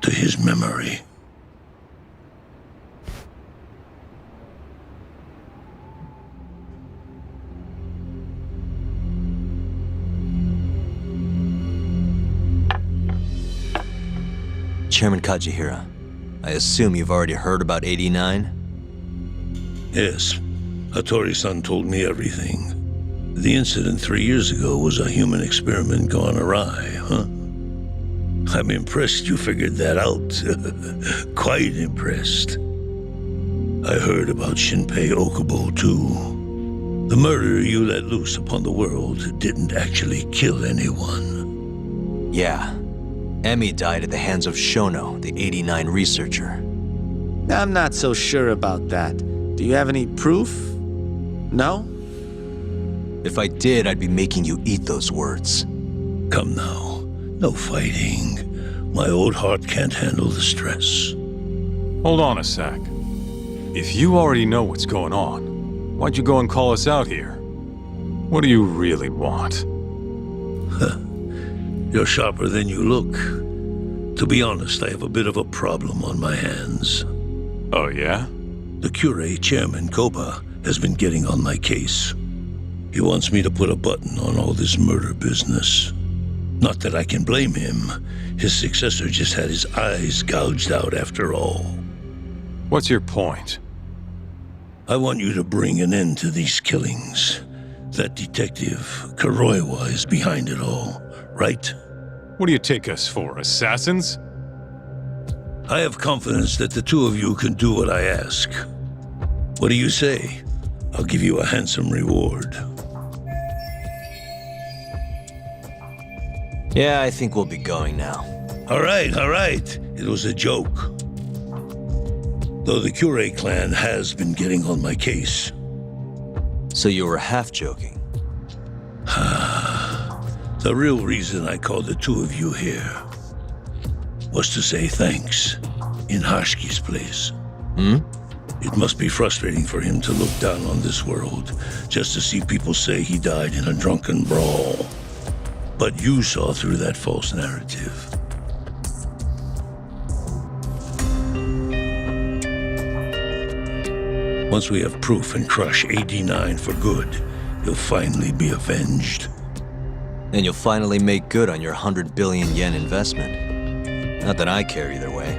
To his memory. Chairman Kajihira, I assume you've already heard about 89? Yes. Hattori-san told me everything. The incident 3 years ago was a human experiment gone awry, huh? I'm impressed you figured that out. Quite impressed. I heard about Shinpei Okubo, too. The murderer you let loose upon the world didn't actually kill anyone. Yeah. Emmy died at the hands of Shono, the 89 researcher. I'm not so sure about that. Do you have any proof? No? If I did, I'd be making you eat those words. Come now. No fighting. My old heart can't handle the stress. Hold on a sec. If you already know what's going on, why'd you go and call us out here? What do you really want? You're sharper than you look. To be honest, I have a bit of a problem on my hands. Oh, yeah? The Cure, Chairman Koba, has been getting on my case. He wants me to put a button on all this murder business. Not that I can blame him. His successor just had his eyes gouged out after all. What's your point? I want you to bring an end to these killings. That detective, Kuroiwa, is behind it all, right? What do you take us for, assassins? I have confidence that the two of you can do what I ask. What do you say? I'll give you a handsome reward. Yeah, I think we'll be going now. All right. It was a joke. Though the Cure clan has been getting on my case. So you were half joking? The real reason I called the two of you here was to say thanks in Hashki's place. It must be frustrating for him to look down on this world just to see people say he died in a drunken brawl. But you saw through that false narrative. Once we have proof and crush AD9 for good, you'll finally be avenged. And you'll finally make good on your 100 billion yen investment. Not that I care either way.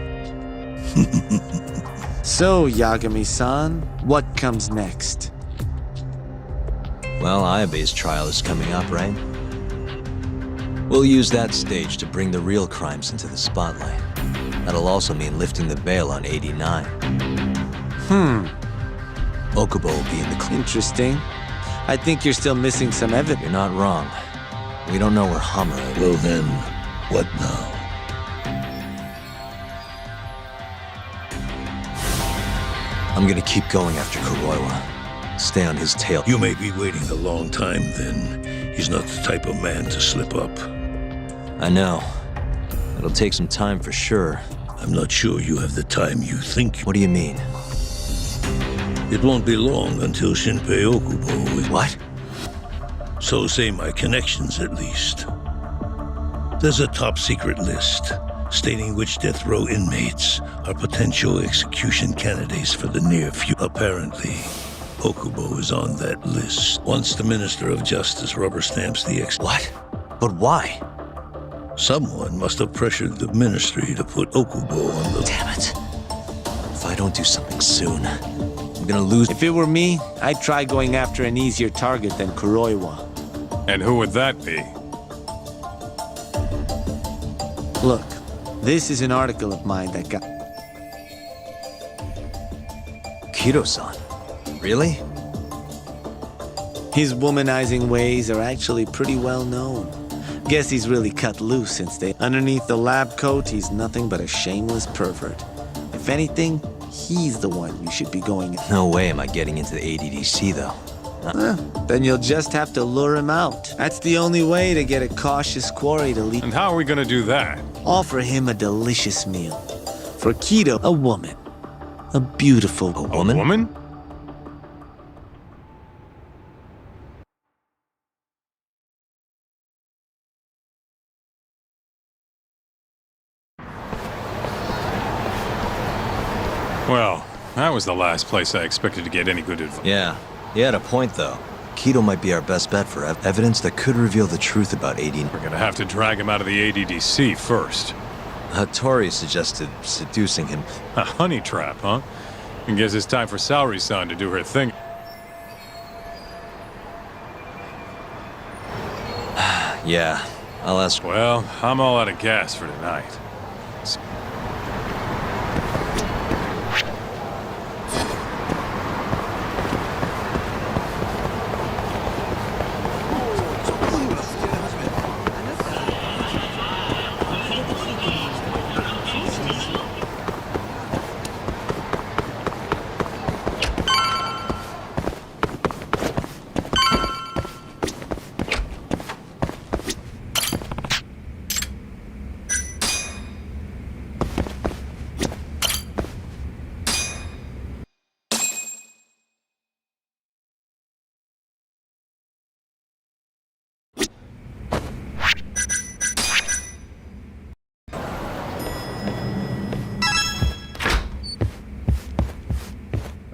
So, Yagami-san, what comes next? Well, Ayabe's trial is coming up, right? We'll use that stage to bring the real crimes into the spotlight. That'll also mean lifting the veil on 89. Okubo will be in the Interesting. I think you're still missing some evidence. You're not wrong. We don't know where Hamura is. Well then, what now? I'm gonna keep going after Kuroiwa. Stay on his tail. You may be waiting a long time then. He's not the type of man to slip up. I know. It'll take some time for sure. I'm not sure you have the time you think. What do you mean? It won't be long until Shinpei Okubo is... What? So say my connections, at least. There's a top-secret list stating which death row inmates are potential execution candidates for the near future. Apparently, Okubo is on that list. Once the Minister of Justice rubber stamps the What? But why? Someone must have pressured the Ministry to put Okubo on the... Damn it. If I don't do something soon, I'm gonna lose... If it were me, I'd try going after an easier target than Kuroiwa. And who would that be? Look, this is an article of mine that got... Kido-san? Really? His womanizing ways are actually pretty well known. Guess he's really cut loose since they... Underneath the lab coat, he's nothing but a shameless pervert. If anything, he's the one you should be going... No way am I getting into the ADDC, though. Then you'll just have to lure him out. That's the only way to get a cautious quarry to leave. And how are we gonna do that? Offer him a delicious meal. For Kido, a woman. A beautiful woman. A woman? Well, that was the last place I expected to get any good advice. Yeah, he had a point, though. Kido might be our best bet for evidence that could reveal the truth about 18. We're gonna have to drag him out of the ADDC first. Hattori suggested seducing him. A honey trap, huh? I guess it's time for Saori-san to do her thing. Yeah, I'll ask. Well, I'm all out of gas for tonight.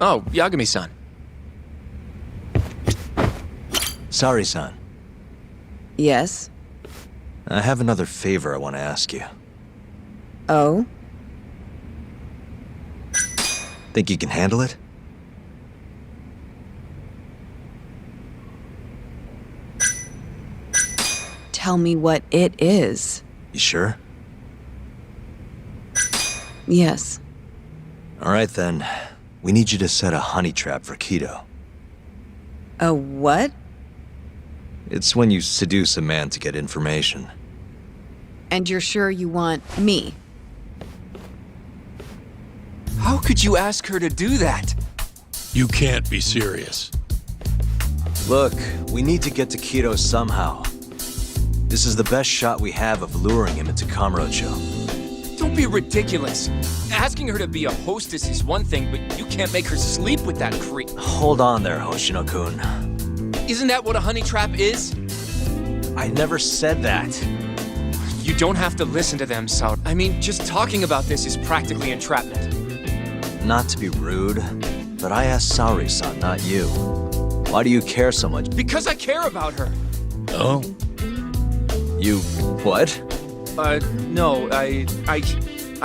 Oh, Yagami-san. Sorry, son. Yes? I have another favor I want to ask you. Oh? Think you can handle it? Tell me what it is. You sure? Yes. All right, then. We need you to set a honey trap for Kido. A what? It's when you seduce a man to get information. And you're sure you want me? How could you ask her to do that? You can't be serious. Look, we need to get to Kido somehow. This is the best shot we have of luring him into Kamurocho. Don't be ridiculous. Asking her to be a hostess is one thing, but you can't make her sleep with that creep. Hold on there, Hoshino-kun. Isn't that what a honey trap is? I never said that. You don't have to listen to them, Sao. I mean, just talking about this is practically entrapment. Not to be rude, but I asked Saori-san, not you. Why do you care so much? Because I care about her. Oh? You... what? No, I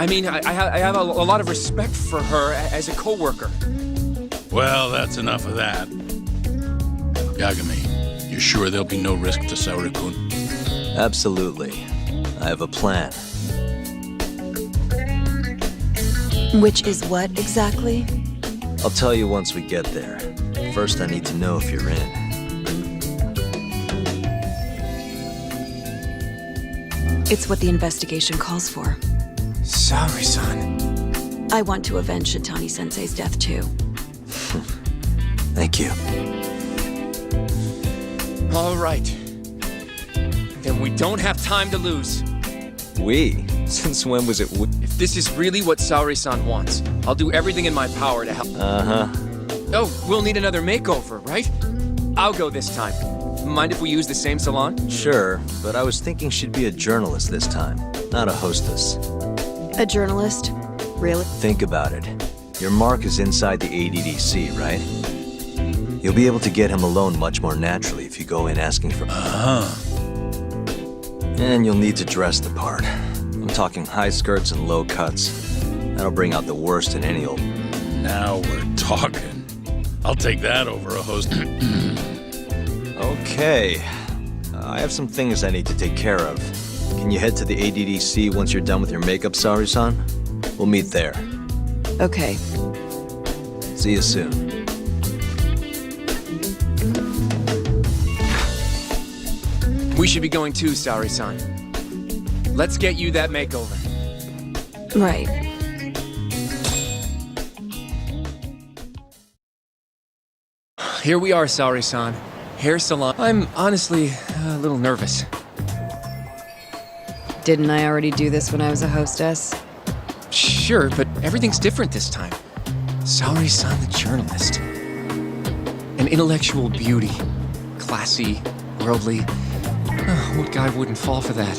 mean, I have a lot of respect for her as a coworker. Well, that's enough of that. Yagami, you sure there'll be no risk to Saori-kun? Absolutely. I have a plan. Which is what exactly? I'll tell you once we get there. First, I need to know if you're in. It's what the investigation calls for. Saori-san. I want to avenge Shitani-sensei's death too. Thank you. All right. Then we don't have time to lose. We? Since when was it we? If this is really what Saori-san wants, I'll do everything in my power to help. Uh-huh. Oh, we'll need another makeover, right? I'll go this time. Mind if we use the same salon? Sure, but I was thinking she'd be a journalist this time, not a hostess. A journalist? Really? Think about it. Your mark is inside the ADDC, right? You'll be able to get him alone much more naturally if you go in asking for... And you'll need to dress the part. I'm talking high skirts and low cuts. That'll bring out the worst in any old... Now we're talking. I'll take that over a host. Okay. I have some things I need to take care of. Can you head to the ADDC once you're done with your makeup, Saori-san? We'll meet there. Okay. See you soon. We should be going too, Saori-san. Let's get you that makeover. Right. Here we are, Saori-san. Hair salon. I'm honestly a little nervous. Didn't I already do this when I was a hostess? Sure, but everything's different this time. Saori-san, the journalist. An intellectual beauty. Classy, worldly. Oh, what guy wouldn't fall for that?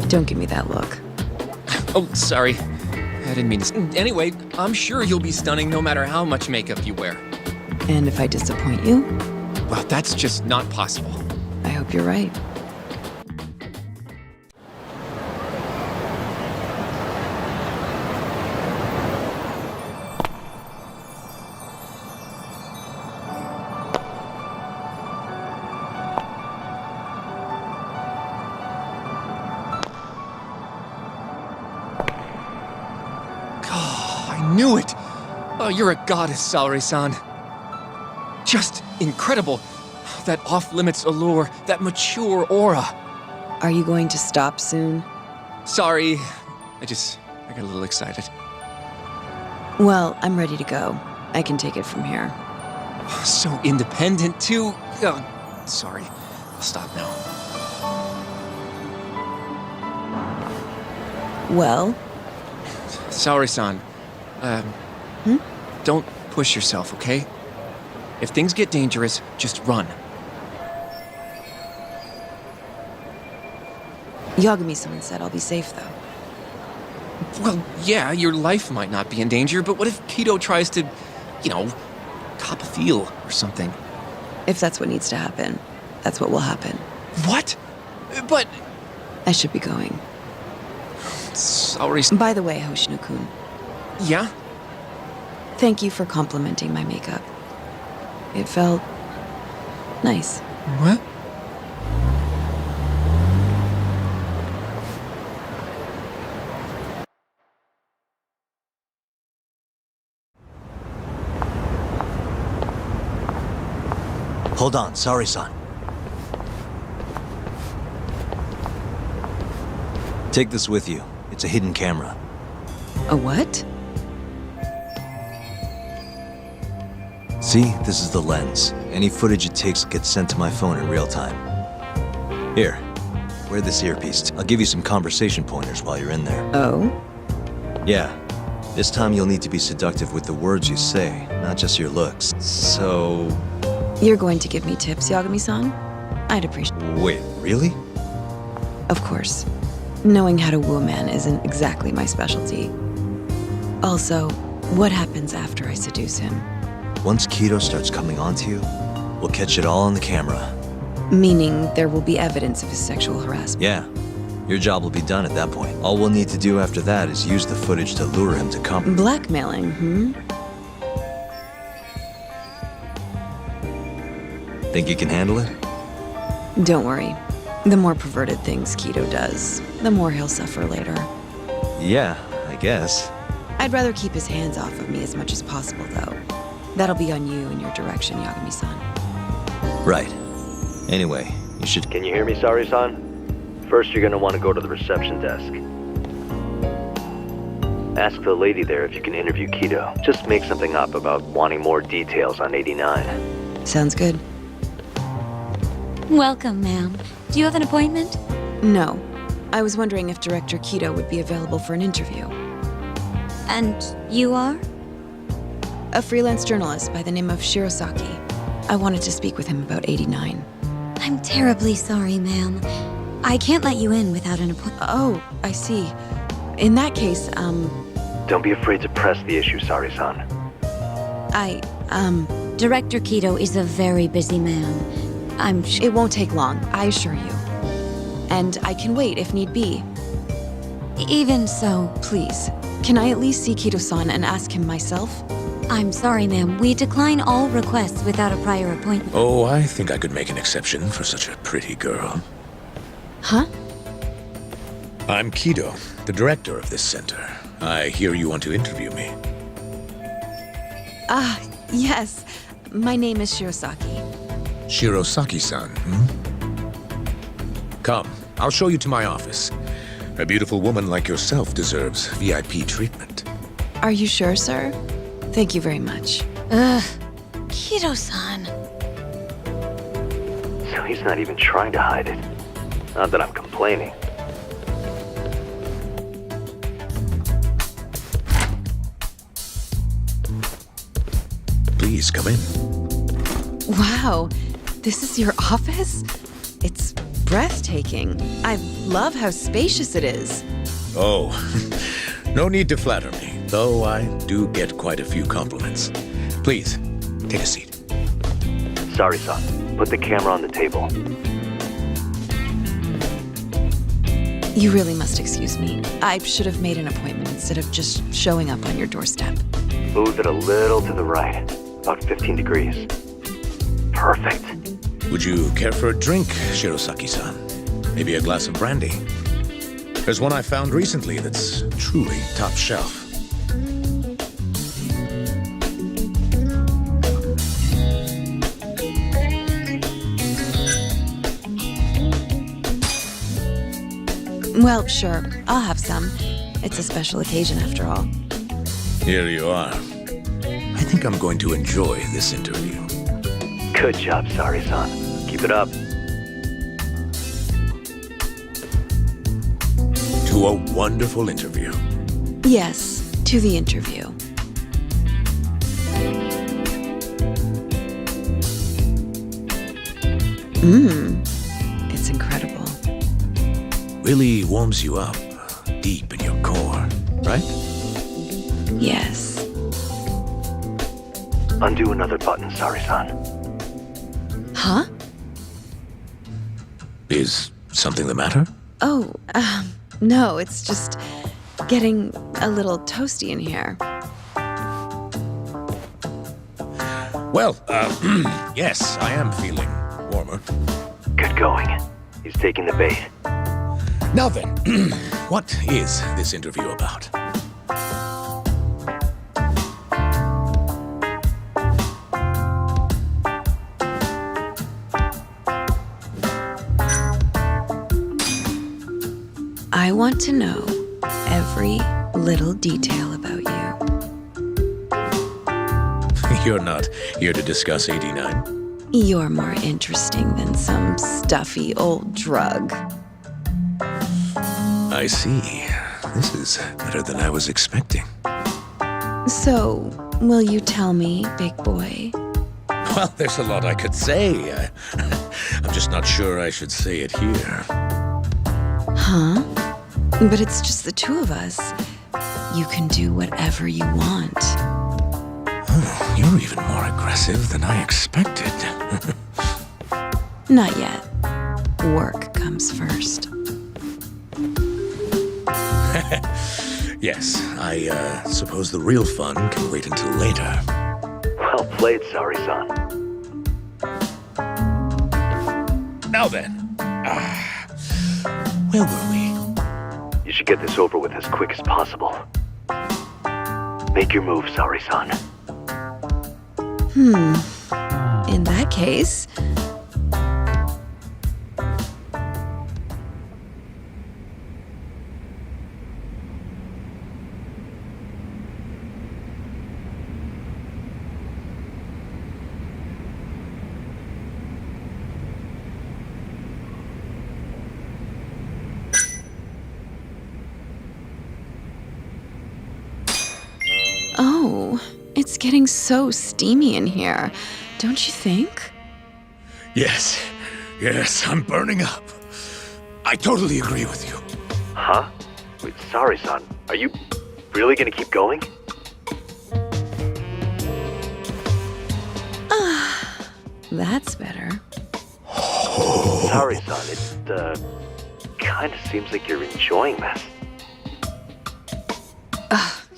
Don't give me that look. Oh, sorry. I didn't mean to... Anyway, I'm sure you'll be stunning no matter how much makeup you wear. And if I disappoint you? Well, that's just not possible. I hope you're right. I knew it! Oh, you're a goddess, Saori-san. Just incredible. That off-limits allure, that mature aura. Are you going to stop soon? Sorry, I got a little excited. Well, I'm ready to go. I can take it from here. So independent, too. Oh, sorry. I'll stop now. Well? Saori-san, don't push yourself, okay? If things get dangerous, just run. Yagami-san said I'll be safe, though. Well, yeah, your life might not be in danger, but what if Kido tries to, cop a feel or something? If that's what needs to happen, that's what will happen. What? But... I should be going. Sorry. By the way, Hoshino-kun. Yeah? Thank you for complimenting my makeup. It felt... nice. What? Hold on, sorry-san. Take this with you. It's a hidden camera. A what? See, this is the lens. Any footage it takes gets sent to my phone in real time. Here, wear this earpiece. I'll give you some conversation pointers while you're in there. Oh? Yeah. This time you'll need to be seductive with the words you say, not just your looks. So... You're going to give me tips, Yagami-san? I'd appreciate... Wait, really? Of course. Knowing how to woo a man isn't exactly my specialty. Also, what happens after I seduce him? Once Kido starts coming onto you, we'll catch it all on the camera. Meaning there will be evidence of his sexual harassment. Yeah. Your job will be done at that point. All we'll need to do after that is use the footage to lure him to come. Blackmailing, Think you can handle it? Don't worry. The more perverted things Kido does, the more he'll suffer later. Yeah, I guess. I'd rather keep his hands off of me as much as possible, though. That'll be on you and your direction, Yagami-san. Right. Anyway, you should... Can you hear me, Saori-san? First, you're gonna want to go to the reception desk. Ask the lady there if you can interview Kido. Just make something up about wanting more details on 89. Sounds good. Welcome, ma'am. Do you have an appointment? No. I was wondering if Director Kido would be available for an interview. And you are? A freelance journalist by the name of Shirosaki. I wanted to speak with him about 89. I'm terribly sorry, ma'am. I can't let you in without an appointment. Oh, I see. In that case, Don't be afraid to press the issue, Saori-san. Director Kido is a very busy man. It won't take long, I assure you. And I can wait if need be. Even so... Please, can I at least see Kido-san and ask him myself? I'm sorry, ma'am. We decline all requests without a prior appointment. Oh, I think I could make an exception for such a pretty girl. Huh? I'm Kido, the director of this center. I hear you want to interview me. Ah, yes. My name is Shirosaki. Shirosaki-san, Come, I'll show you to my office. A beautiful woman like yourself deserves VIP treatment. Are you sure, sir? Thank you very much. Kido-san. So he's not even trying to hide it. Not that I'm complaining. Please come in. Wow, this is your office? It's breathtaking. I love how spacious it is. Oh, no need to flatter me, though I do get quite a few compliments. Please, take a seat. Saori-san, put the camera on the table. You really must excuse me. I should have made an appointment instead of just showing up on your doorstep. Move it a little to the right, about 15 degrees. Perfect. Would you care for a drink, Shirosaki-san? Maybe a glass of brandy? There's one I found recently that's truly top shelf. Well, sure, I'll have some. It's a special occasion after all. Here you are. I think I'm going to enjoy this interview. Good job, Sari-san. Keep it up. To a wonderful interview. Yes, to the interview. It's incredible. Really warms you up deep in your core, right? Yes. Undo another button, Sari-san. Huh? Is something the matter? Oh, no, it's just getting a little toasty in here. Well, yes, I am feeling warmer. Good going. He's taking the bait. Now then, what is this interview about? I want to know every little detail about you. You're not here to discuss 89? You're more interesting than some stuffy old drug. I see. This is better than I was expecting. So, will you tell me, big boy? Well, there's a lot I could say. I'm just not sure I should say it here. Huh? But it's just the two of us. You can do whatever you want. Oh, you're even more aggressive than I expected. Not yet. Work comes first. Yes, I suppose the real fun can wait until later. Well played, Sari-san. Now then, where were we? You should get this over with as quick as possible. Make your move, Sari-san. In that case... Oh, it's getting so steamy in here, don't you think? Yes, I'm burning up. I totally agree with you. Huh? Wait, Sari-san, are you really gonna keep going? That's better. Sari-san, it, kinda seems like you're enjoying this.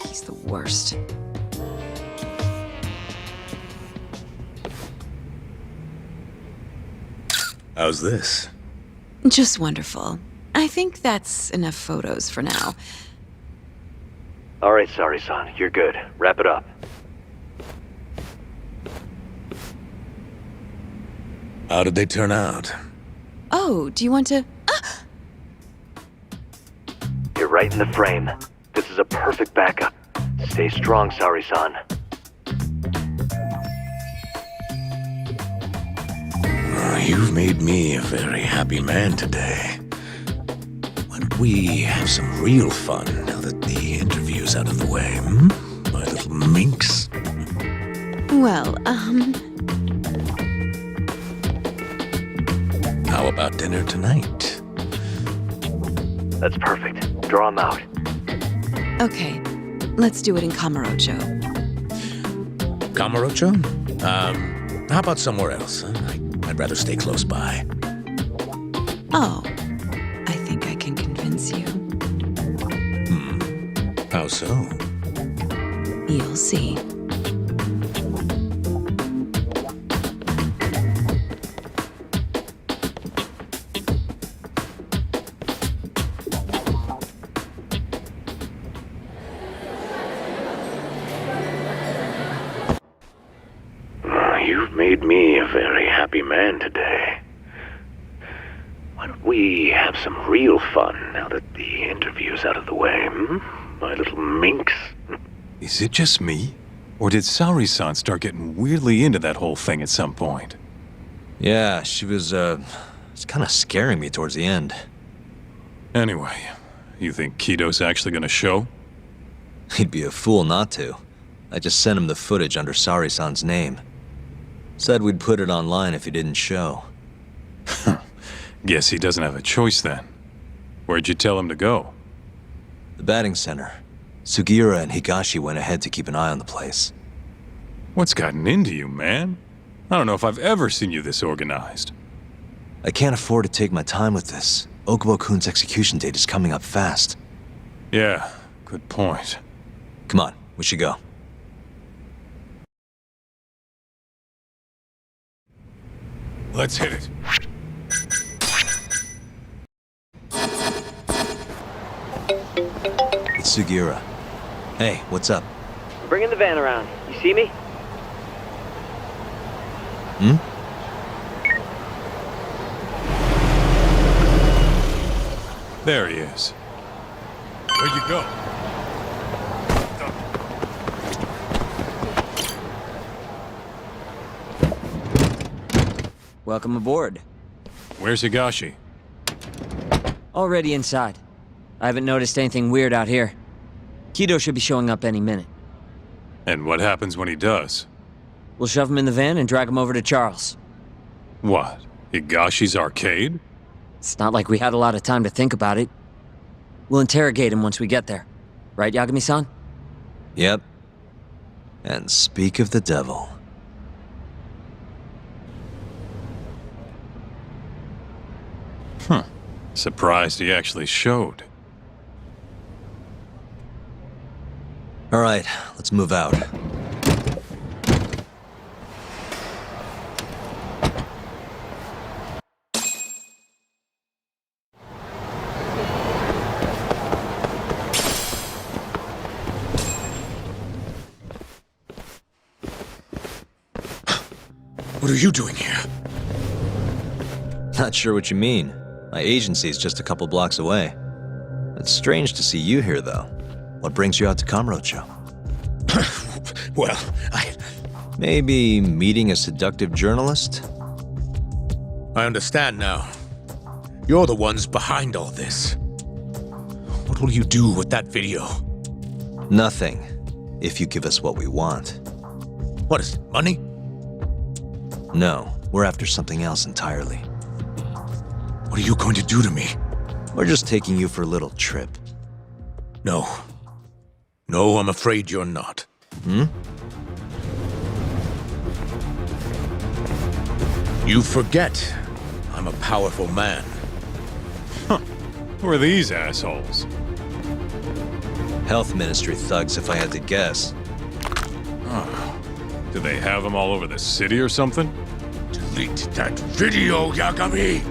He's the worst. How's this? Just wonderful. I think that's enough photos for now. Alright, Sari-san, you're good. Wrap it up. How did they turn out? Oh, do you want to... You're right in the frame. This is a perfect backup. Stay strong, Sari-san. You've made me a very happy man today. Why don't we have some real fun now that the interview's out of the way, my little minx? Well, How about dinner tonight? That's perfect. Draw him out. Okay, let's do it in Kamurocho. Kamurocho? How about somewhere else? I'd rather stay close by. Oh, I think I can convince you. How so? You'll see. You've made me a very happy man today. Why don't we have some real fun now that the interview's out of the way, my little minx? Is it just me? Or did Saori-san start getting weirdly into that whole thing at some point? Yeah, she was kind of scaring me towards the end. Anyway, you think Kido's actually gonna show? He'd be a fool not to. I just sent him the footage under Saori-san's name. Said we'd put it online if he didn't show. Guess he doesn't have a choice then. Where'd you tell him to go? The batting center. Sugiura and Higashi went ahead to keep an eye on the place. What's gotten into you, man? I don't know if I've ever seen you this organized. I can't afford to take my time with this. Okubo-kun's execution date is coming up fast. Yeah, good point. Come on, we should go. Let's hit it. It's Sugiura. Hey, what's up? I'm bringing the van around. You see me? There he is. Where'd you go? Welcome aboard. Where's Higashi? Already inside. I haven't noticed anything weird out here. Kido should be showing up any minute. And what happens when he does? We'll shove him in the van and drag him over to Charles. What? Higashi's arcade? It's not like we had a lot of time to think about it. We'll interrogate him once we get there. Right, Yagami-san? Yep. And speak of the devil. Surprised he actually showed. All right, let's move out. What are you doing here? Not sure what you mean. My agency's just a couple blocks away. It's strange to see you here, though. What brings you out to Kamurocho? Well, Maybe meeting a seductive journalist? I understand now. You're the ones behind all this. What will you do with that video? Nothing, if you give us what we want. What is it, money? No, we're after something else entirely. What are you going to do to me? We're just taking you for a little trip. No. No, I'm afraid you're not. You forget. I'm a powerful man. Who are these assholes? Health Ministry thugs, if I had to guess. Do they have them all over the city or something? Delete that video, Yagami!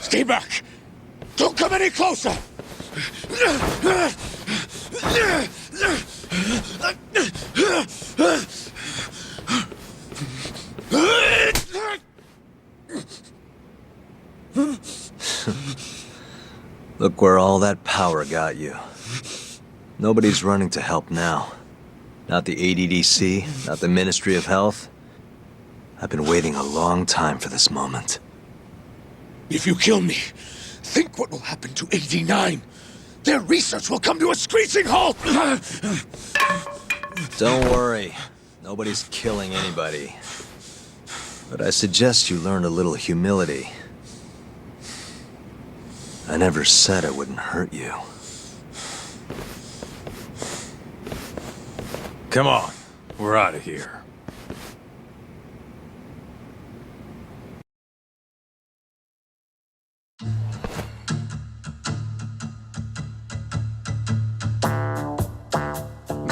Stay back! Don't come any closer! Look where all that power got you. Nobody's running to help now. Not the ADDC, not the Ministry of Health. I've been waiting a long time for this moment. If you kill me, think what will happen to 89. Their research will come to a screeching halt! Don't worry. Nobody's killing anybody. But I suggest you learn a little humility. I never said I wouldn't hurt you. Come on, we're out of here.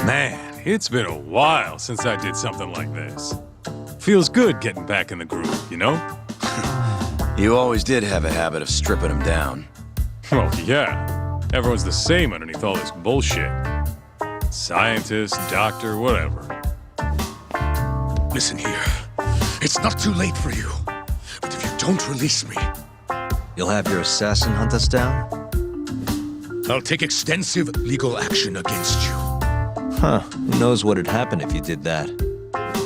Man, it's been a while since I did something like this. Feels good getting back in the groove, you know? You always did have a habit of stripping them down. Well, yeah. Everyone's the same underneath all this bullshit. Scientist, doctor, whatever. Listen here. It's not too late for you. But if you don't release me... You'll have your assassin hunt us down? I'll take extensive legal action against you. Huh. Who knows what'd happen if you did that?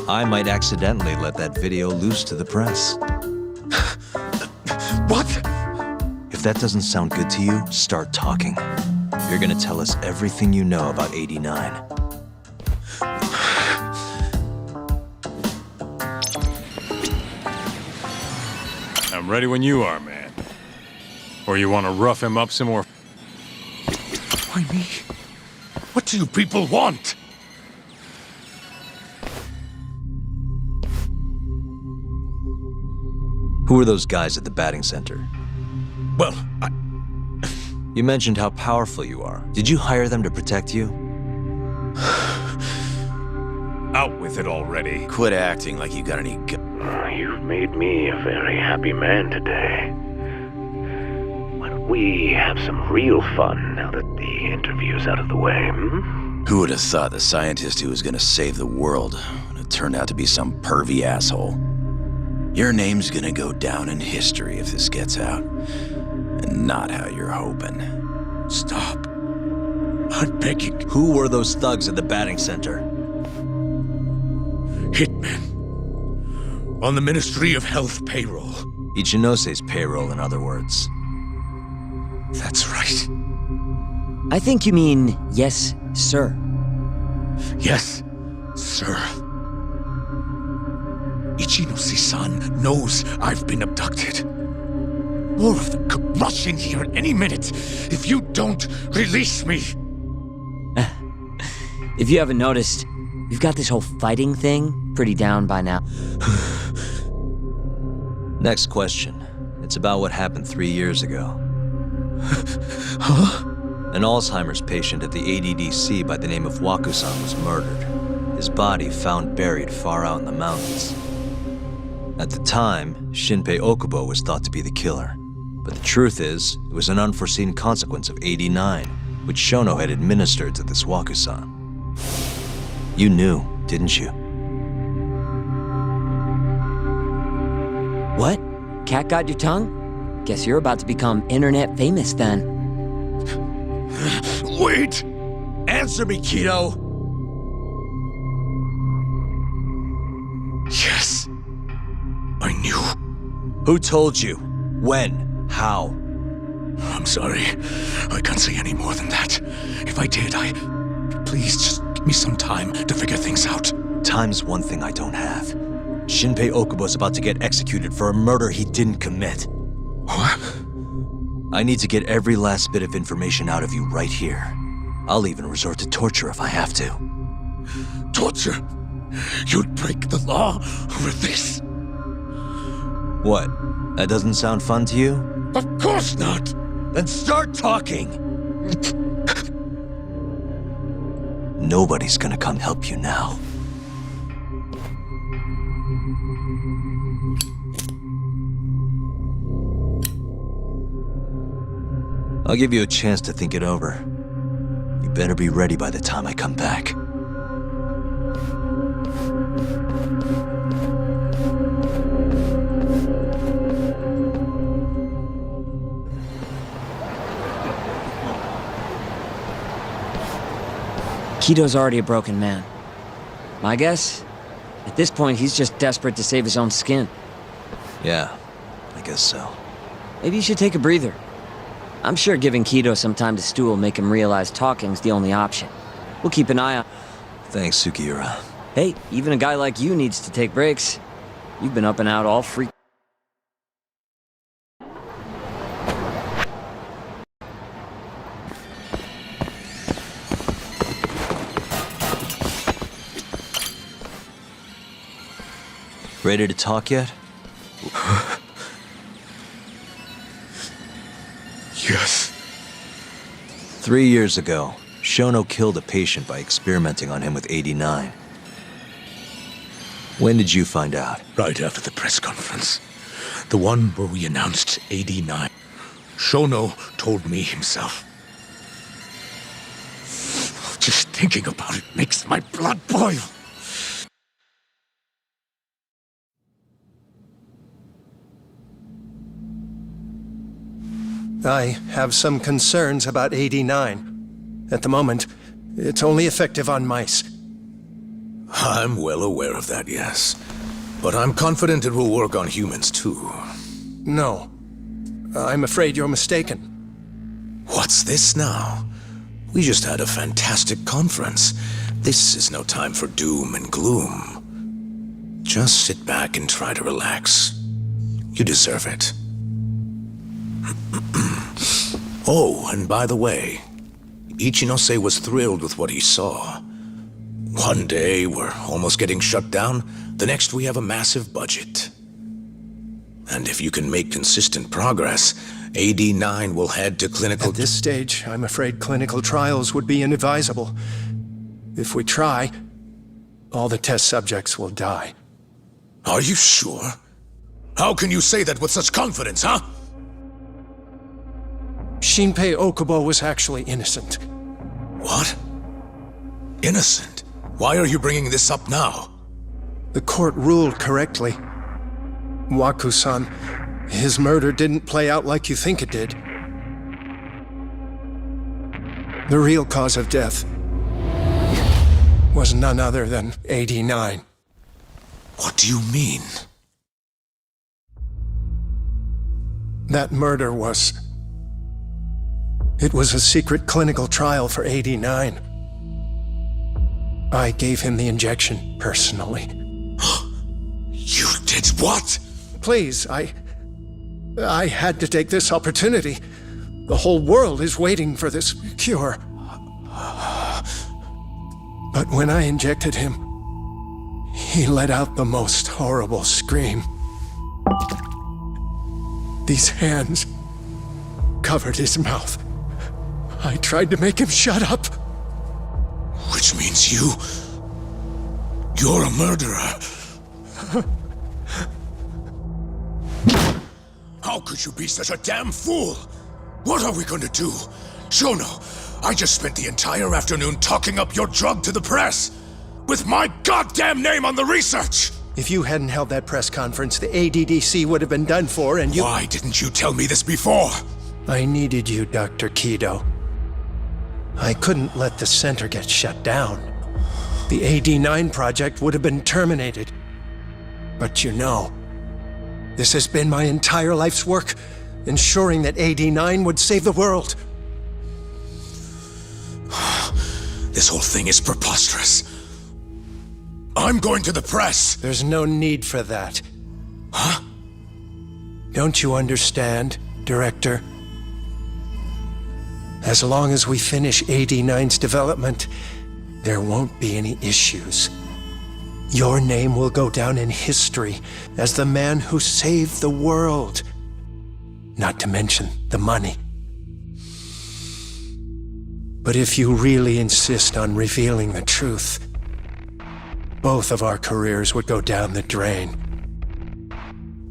I might accidentally let that video loose to the press. What? If that doesn't sound good to you, start talking. You're gonna tell us everything you know about 89. I'm ready when you are, man. Or you want to rough him up some more? Why me? What do you people want? Who are those guys at the batting center? Well, You mentioned how powerful you are. Did you hire them to protect you? Out with it already. Quit acting like you got any You've made me a very happy man today. Why don't we have some real fun now that the interview's out of the way, hmm? Who would have thought the scientist who was gonna save the world would have turned out to be some pervy asshole? Your name's gonna go down in history if this gets out. And not how you're hoping. Stop. I'm begging. Who were those thugs at the batting center? Hitmen. On the Ministry of Health payroll. Ichinose's payroll, in other words. That's right. I think you mean, yes, sir. Yes, sir. Ichinose-san knows I've been abducted. More of them could rush in here any minute if you don't release me. If you haven't noticed, we've got this whole fighting thing pretty down by now. Next question. It's about what happened 3 years ago. Huh? An Alzheimer's patient at the ADDC by the name of Waku-san was murdered. His body found buried far out in the mountains. At the time, Shinpei Okubo was thought to be the killer. But the truth is, it was an unforeseen consequence of 89, which Shono had administered to this Waku-san. You knew, didn't you? What? Cat got your tongue? Guess you're about to become internet famous then. Wait! Answer me, Kido! Yes. I knew. Who told you? When? How? I'm sorry. I can't say any more than that. If I did, Please, just give me some time to figure things out. Time's one thing I don't have. Shinpei Okubo's about to get executed for a murder he didn't commit. What? I need to get every last bit of information out of you right here. I'll even resort to torture if I have to. Torture? You'd break the law over this? What? That doesn't sound fun to you? Of course not! Then start talking! Nobody's gonna come help you now. I'll give you a chance to think it over. You better be ready by the time I come back. Kido's already a broken man. My guess? At this point, he's just desperate to save his own skin. Yeah, I guess so. Maybe you should take a breather. I'm sure giving Kido some time to stew will make him realize talking's the only option. We'll keep an eye on... Thanks, Sugiura. Hey, even a guy like you needs to take breaks. You've been up and out all freak... Ready to talk yet? Yes. 3 years ago, Shono killed a patient by experimenting on him with 89. When did you find out? Right after the press conference. The one where we announced 89. Shono told me himself. Just thinking about it makes my blood boil. I have some concerns about 89. At the moment, it's only effective on mice. I'm well aware of that, yes. But I'm confident it will work on humans, too. No. I'm afraid you're mistaken. What's this now? We just had a fantastic conference. This is no time for doom and gloom. Just sit back and try to relax. You deserve it. Oh, and by the way, Ichinose was thrilled with what he saw. One day, we're almost getting shut down. The next, we have a massive budget. And if you can make consistent progress, AD9 will head to clinical... At this stage, I'm afraid clinical trials would be inadvisable. If we try, all the test subjects will die. Are you sure? How can you say that with such confidence, huh? Shinpei Okubo was actually innocent. What? Innocent? Why are you bringing this up now? The court ruled correctly. Waku-san, his murder didn't play out like you think it did. The real cause of death was none other than 89. What do you mean? That murder was... It was a secret clinical trial for 89. I gave him the injection, personally. You did what? Please, I had to take this opportunity. The whole world is waiting for this cure. But when I injected him, he let out the most horrible scream. These hands covered his mouth. I tried to make him shut up. Which means you're a murderer. How could you be such a damn fool? What are we going to do? Shono, I just spent the entire afternoon talking up your drug to the press, with my goddamn name on the research! If you hadn't held that press conference, the ADDC would have been done for, and you... Why didn't you tell me this before? I needed you, Dr. Kido. I couldn't let the center get shut down. The AD9 project would have been terminated. But you know, this has been my entire life's work, ensuring that AD9 would save the world. This whole thing is preposterous. I'm going to the press. There's no need for that. Huh? Don't you understand, Director? As long as we finish AD9's development, there won't be any issues. Your name will go down in history as the man who saved the world. Not to mention the money. But if you really insist on revealing the truth, both of our careers would go down the drain.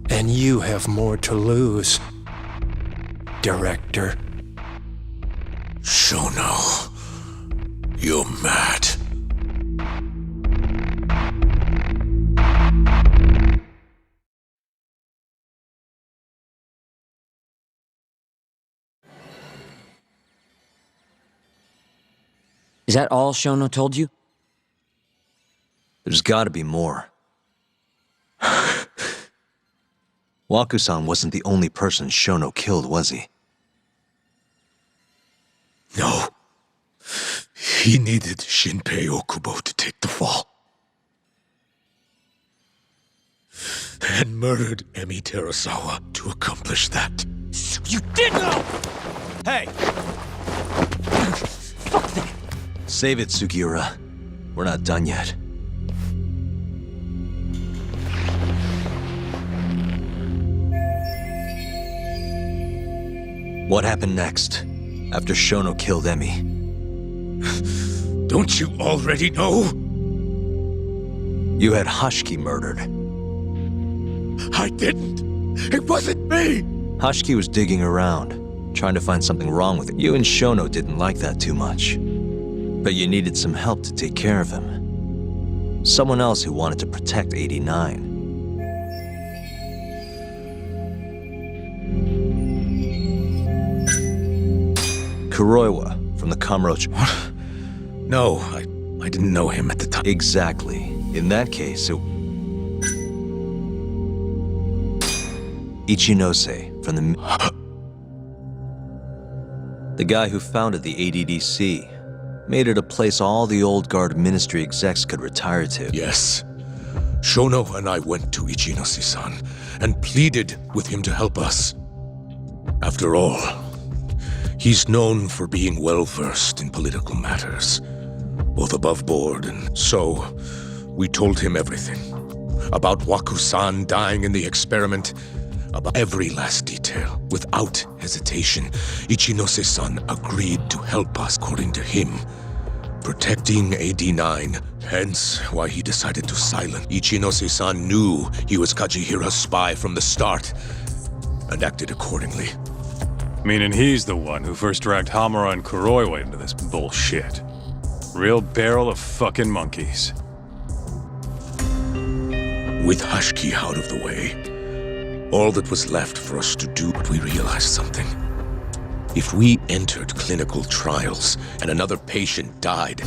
And you have more to lose, Director. Shono, you're mad. Is that all Shono told you? There's gotta be more. Waku-san wasn't the only person Shono killed, was he? No. He needed Shinpei Okubo to take the fall. And murdered Emi Terasawa to accomplish that. You did know! Hey! Fuck that! Save it, Sugiura. We're not done yet. What happened next, after Shono killed Emi? Don't you already know? You had Hashiki murdered. I didn't. It wasn't me. Hashiki was digging around, trying to find something wrong with it. You and Shono didn't like that too much. But you needed some help to take care of him. Someone else who wanted to protect 89. Kuroiwa from the Kamurocho. No, I didn't know him at the time. Exactly. In that case, it... Ichinose from the... The guy who founded the ADDC. Made it a place all the old guard ministry execs could retire to. Yes. Shono and I went to Ichinose-san and pleaded with him to help us. After all, he's known for being well-versed in political matters, both above board, and so we told him everything. About Waku-san dying in the experiment, about every last detail. Without hesitation, Ichinose-san agreed to help us, according to him, protecting AD9, hence why he decided to silence. Ichinose-san knew he was Kajihira's spy from the start, and acted accordingly. Meaning he's the one who first dragged Hamura and Kuroiwa into this bullshit. Real barrel of fucking monkeys. With Hashiki out of the way, all that was left for us to do, but we realized something. If we entered clinical trials and another patient died,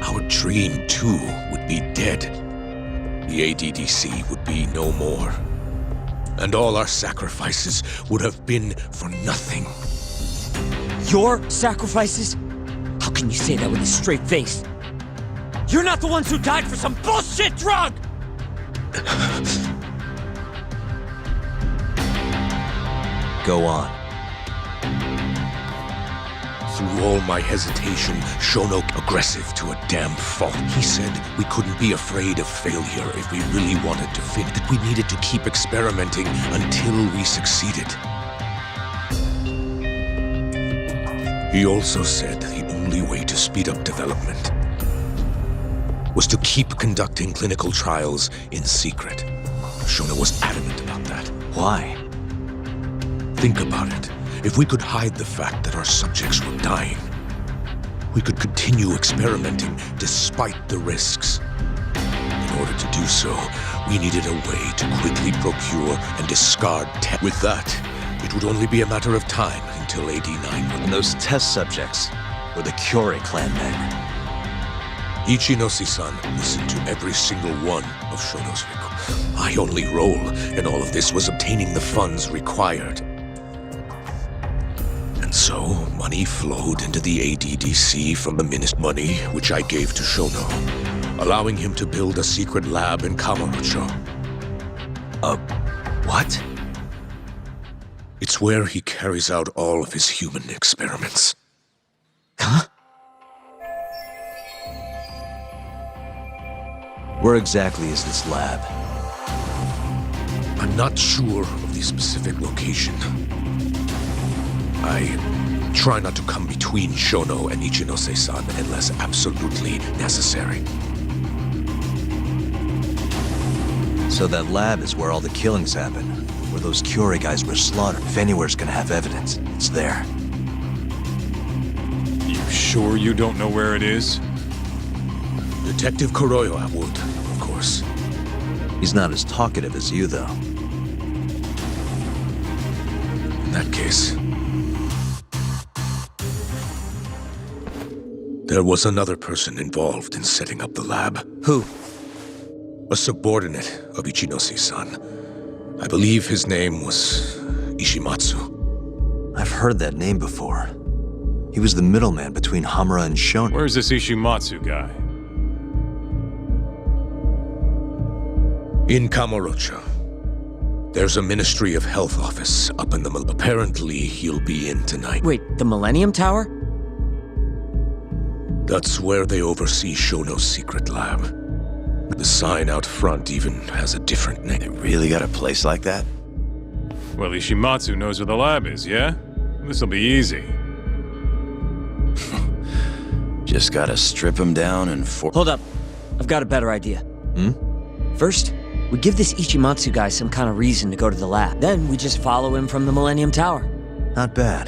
our dream too would be dead. The ADDC would be no more. And all our sacrifices would have been for nothing. Your sacrifices? How can you say that with a straight face? You're not the ones who died for some bullshit drug! Go on. Through all my hesitation, Shono aggressive to a damn fault. He said we couldn't be afraid of failure if we really wanted to finish, that we needed to keep experimenting until we succeeded. He also said the only way to speed up development was to keep conducting clinical trials in secret. Shono was adamant about that. Why? Think about it. If we could hide the fact that our subjects were dying, we could continue experimenting despite the risks. In order to do so, we needed a way to quickly procure and discard tech. With that, it would only be a matter of time until AD9 would... And those test subjects were the Kyorei clan men. Ichinose-san listened to every single one of Shono's requests. My only role in all of this was obtaining the funds required. And so, money flowed into the ADDC from the ministry, money which I gave to Shono, allowing him to build a secret lab in Kamurocho. What? It's where he carries out all of his human experiments. Huh? Where exactly is this lab? I'm not sure of the specific location. I try not to come between Shono and Ichinose-san unless absolutely necessary. So that lab is where all the killings happen, where those Kyorei guys were slaughtered. If anywhere's gonna have evidence, it's there. You sure you don't know where it is? Detective Kuroiwa would, of course. He's not as talkative as you, though. In that case... there was another person involved in setting up the lab. Who? A subordinate of Ichinoshi's son. I believe his name was Ishimatsu. I've heard that name before. He was the middleman between Hamura and Shonen. Where's this Ishimatsu guy? In Kamurocho. There's a Ministry of Health office up in the Apparently, he'll be in tonight. Wait, the Millennium Tower? That's where they oversee Shono's secret lab. The sign out front even has a different name. They really got a place like that? Well, Ishimatsu knows where the lab is, yeah? This'll be easy. Just gotta strip him down and Hold up. I've got a better idea. First, we give this Ichimatsu guy some kind of reason to go to the lab. Then we just follow him from the Millennium Tower. Not bad.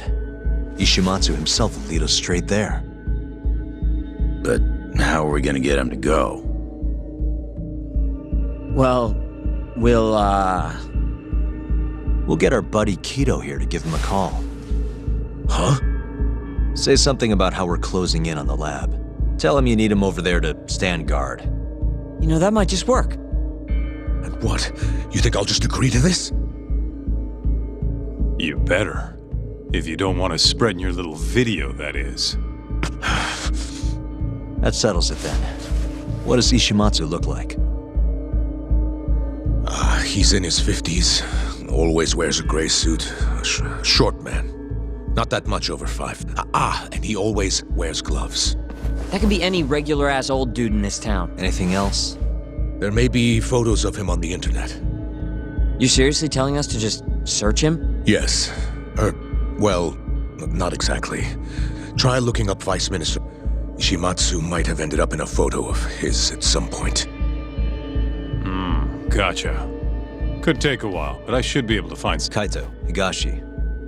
Ishimatsu himself will lead us straight there. But how are we gonna get him to go? Well, we'll get our buddy Kido here to give him a call. Huh? Say something about how we're closing in on the lab. Tell him you need him over there to stand guard. You know, that might just work. And what? You think I'll just agree to this? You better. If you don't want to spread in your little video, that is. That settles it then. What does Ishimatsu look like? He's in his 50s. Always wears a gray suit. Short man. Not that much over 5. And he always wears gloves. That could be any regular-ass old dude in this town. Anything else? There may be photos of him on the internet. You seriously telling us to just search him? Yes. Well, not exactly. Try looking up Vice Minister. Ishimatsu might have ended up in a photo of his at some point. Gotcha. Could take a while, but I should be able to find... Kaito, Higashi,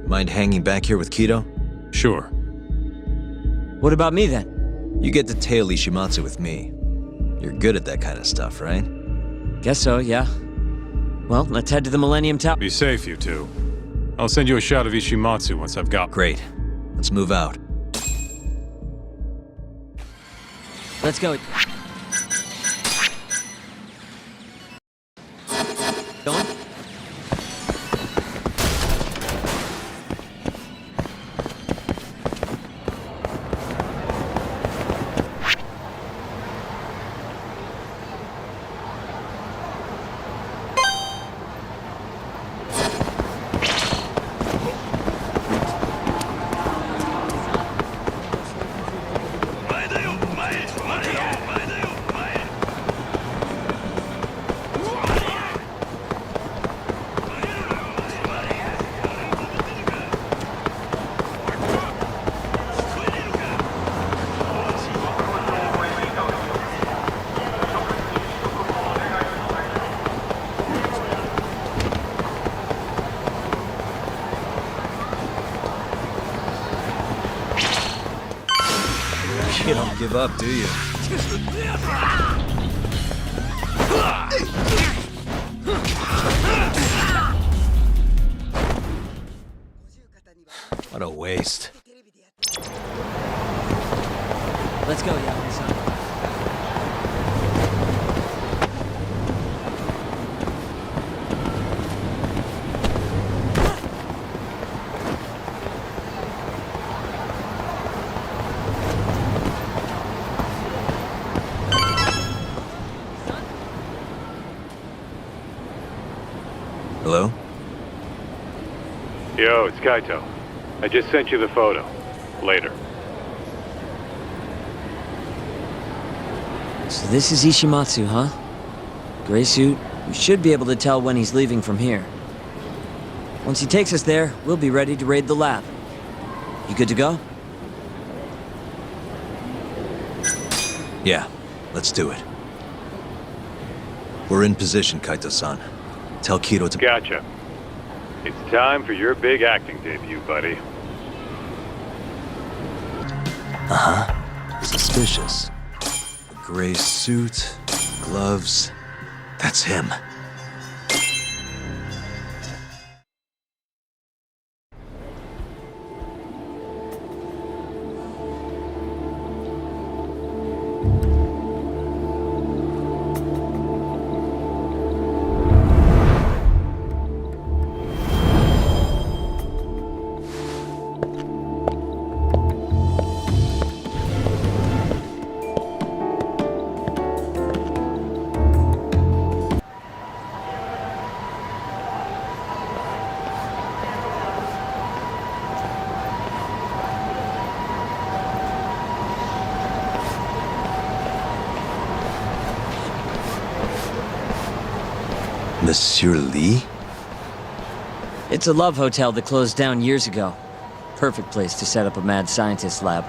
mind hanging back here with Kido? Sure. What about me then? You get to tail Ishimatsu with me. You're good at that kind of stuff, right? Guess so, yeah. Well, let's head to the Millennium Tower. Be safe, you two. I'll send you a shot of Ishimatsu once I've got... Great. Let's move out. Let's go. Going? You don't give up, do you? What a waste. Let's go, Yagami-san. Hello? Yo, it's Kaito. I just sent you the photo. Later. So this is Ishimatsu, huh? Gray suit. We should be able to tell when he's leaving from here. Once he takes us there, we'll be ready to raid the lab. You good to go? Yeah, let's do it. We're in position, Kaito-san. Tell Kido to... Gotcha. It's time for your big acting debut, buddy. Uh-huh. Suspicious. A gray suit, gloves. That's him. Monsieur Lee? It's a love hotel that closed down years ago. Perfect place to set up a mad scientist lab.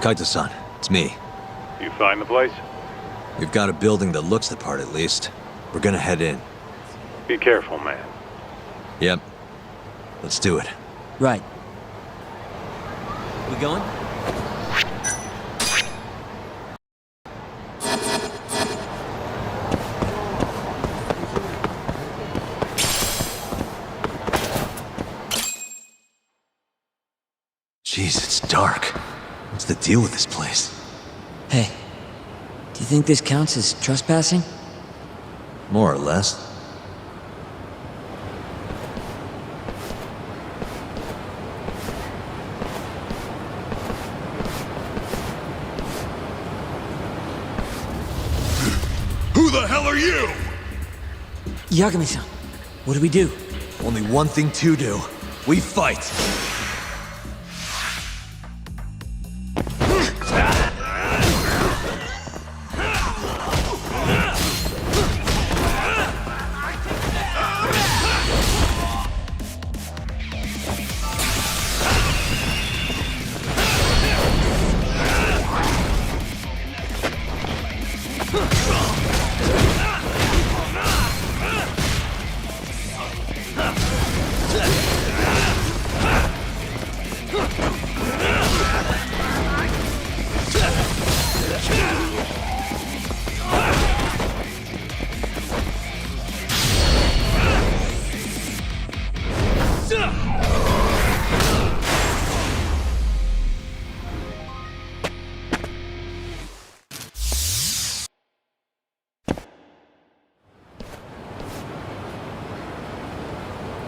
Kaito-san, it's me. You find the place? We've got a building that looks the part at least. We're gonna head in. Be careful, man. Yep. Let's do it. Right. We going? Jeez, it's dark. What's the deal with this place? Hey, do you think this counts as trespassing? More or less. Who the hell are you? Yagami-san, what do we do? Only one thing to do. We fight.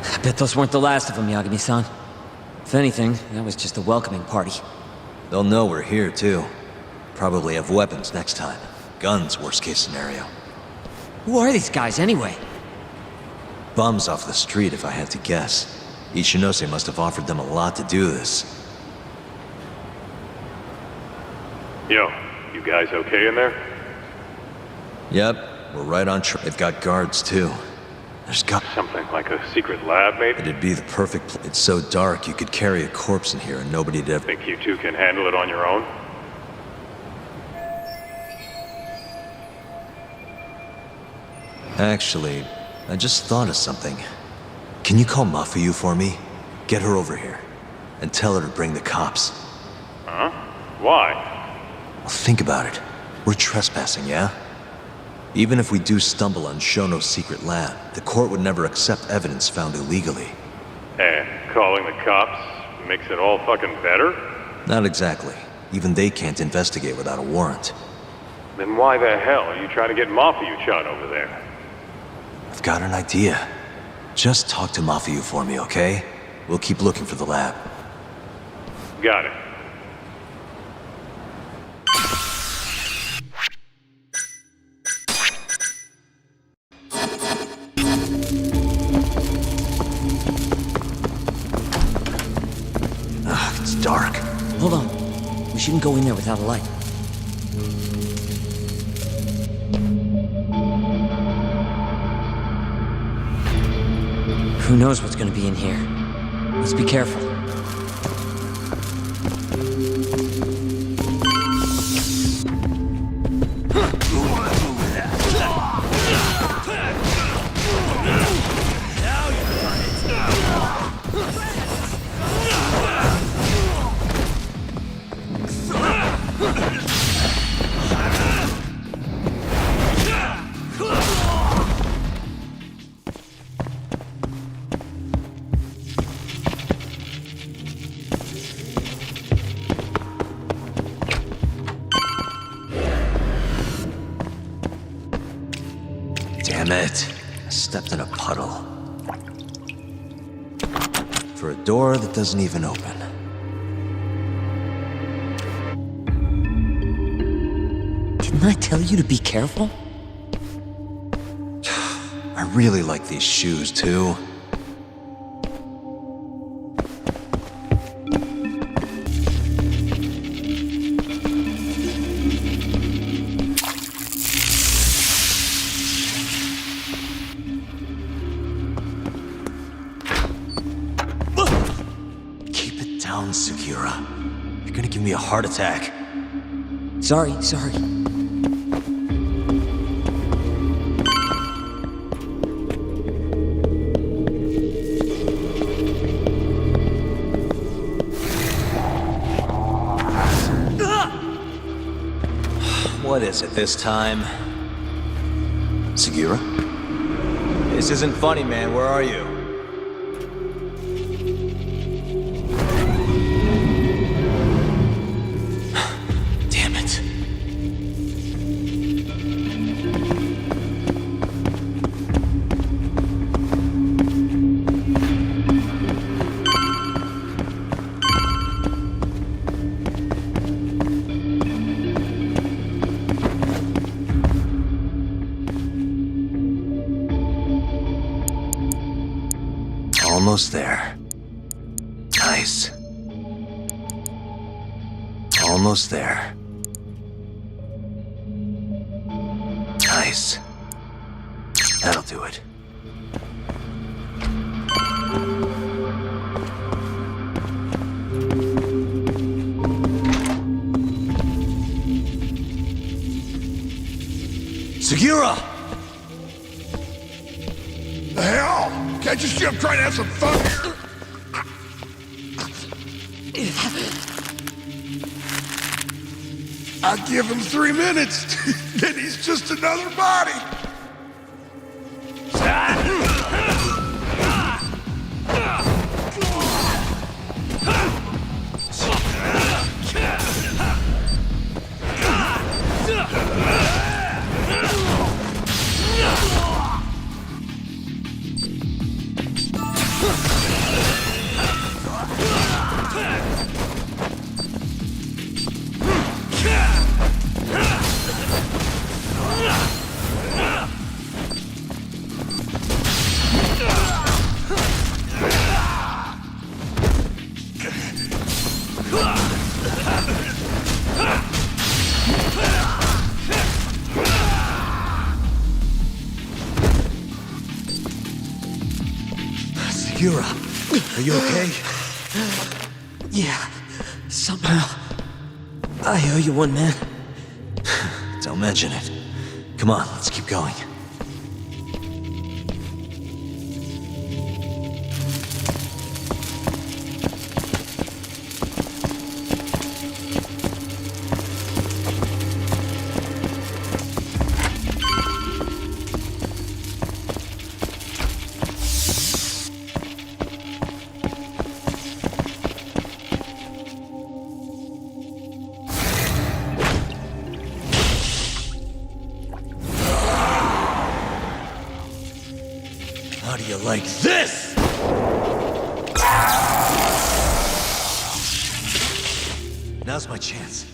I bet those weren't the last of them, Yagami-san. If anything, that was just a welcoming party. They'll know we're here, too. Probably have weapons next time. Guns, worst case scenario. Who are these guys, anyway? Bums off the street, if I had to guess. Ichinose must have offered them a lot to do this. Yo, you guys okay in there? Yep, we're right on track. They've got guards, too. There's got Something like a secret lab, maybe? It'd be the perfect It's so dark, you could carry a corpse in here and nobody'd ever... Think you two can handle it on your own? Actually, I just thought of something. Can you call Mafuyu for me? Get her over here. And tell her to bring the cops. Huh? Why? Well, think about it. We're trespassing, yeah? Even if we do stumble on Shono's secret lab, the court would never accept evidence found illegally. And calling the cops makes it all fucking better? Not exactly. Even they can't investigate without a warrant. Then why the hell are you trying to get Mafuyu-chan over there? I've got an idea. Just talk to Mafuyu for me, okay? We'll keep looking for the lab. Got it. Ugh, it's dark. Hold on. We shouldn't go in there without a light. Who knows what's gonna be in here? Let's be careful. Damn it. I stepped in a puddle. For a door that doesn't even open. Didn't I tell you to be careful? I really like these shoes, too. down, Segura. You're gonna give me a heart attack. Sorry. What is it this time? Segura? This isn't funny, man. Where are you? Damn it. Almost there. Nice. Almost there. Nice. That'll do it. Segura! The hell? Can't you see I'm trying to have some fun here? I give him 3 minutes, then he's just another body. Segura, are you okay? Yeah, somehow. I owe you one, man. Don't mention it. Come on, let's keep going. How do you like this? Now's my chance.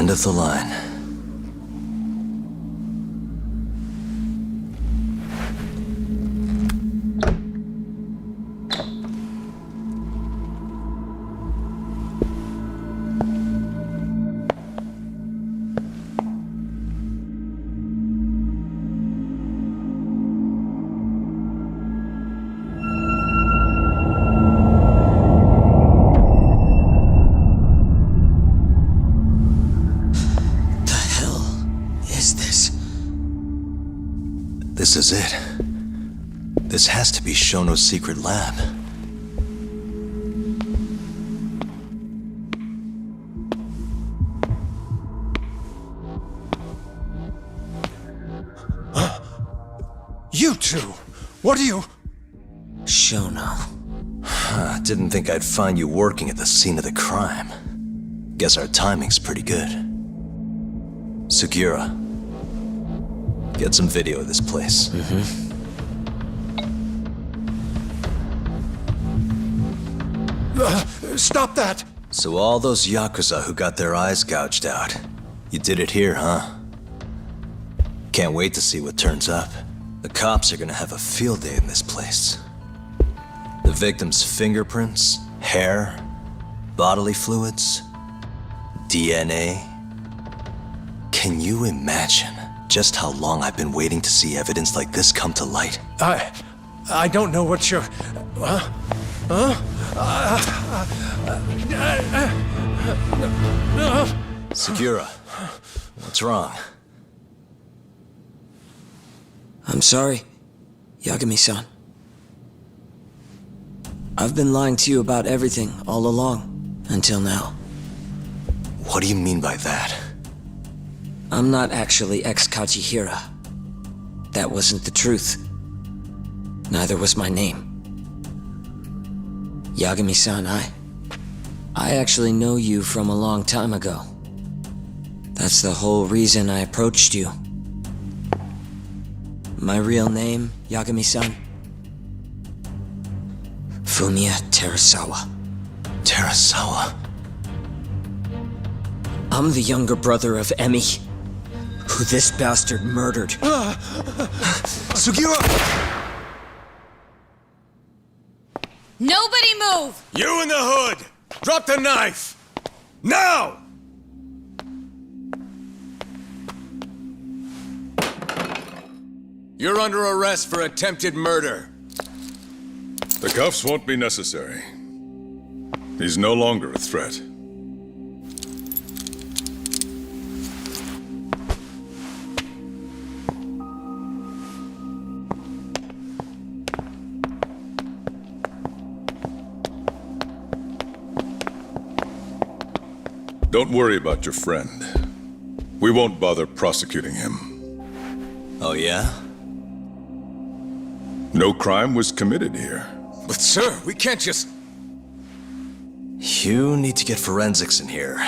End of the line. This is it. This has to be Shono's secret lab. You two! What are you... Shono. Didn't think I'd find you working at the scene of the crime. Guess our timing's pretty good. Sugiura, get some video of this place. Stop that! So all those Yakuza who got their eyes gouged out, you did it here, huh? Can't wait to see what turns up. The cops are gonna have a field day in this place. The victim's fingerprints, hair, bodily fluids, DNA. Can you imagine just how long I've been waiting to see evidence like this come to light? I don't know what you're... Sugiura, what's wrong? I'm sorry, Yagami-san. I've been lying to you about everything all along, until now. What do you mean by that? I'm not actually ex-Kajihira. That wasn't the truth. Neither was my name. Yagami-san, I actually know you from a long time ago. That's the whole reason I approached you. My real name, Yagami-san? Fumiya Terasawa. Terasawa? I'm the younger brother of Emi, who this bastard murdered. Sugiura! Nobody move! You in the hood! Drop the knife! Now! You're under arrest for attempted murder. The cuffs won't be necessary. He's no longer a threat. Don't worry about your friend. We won't bother prosecuting him. Oh, yeah? No crime was committed here. But sir, we can't just... You need to get forensics in here.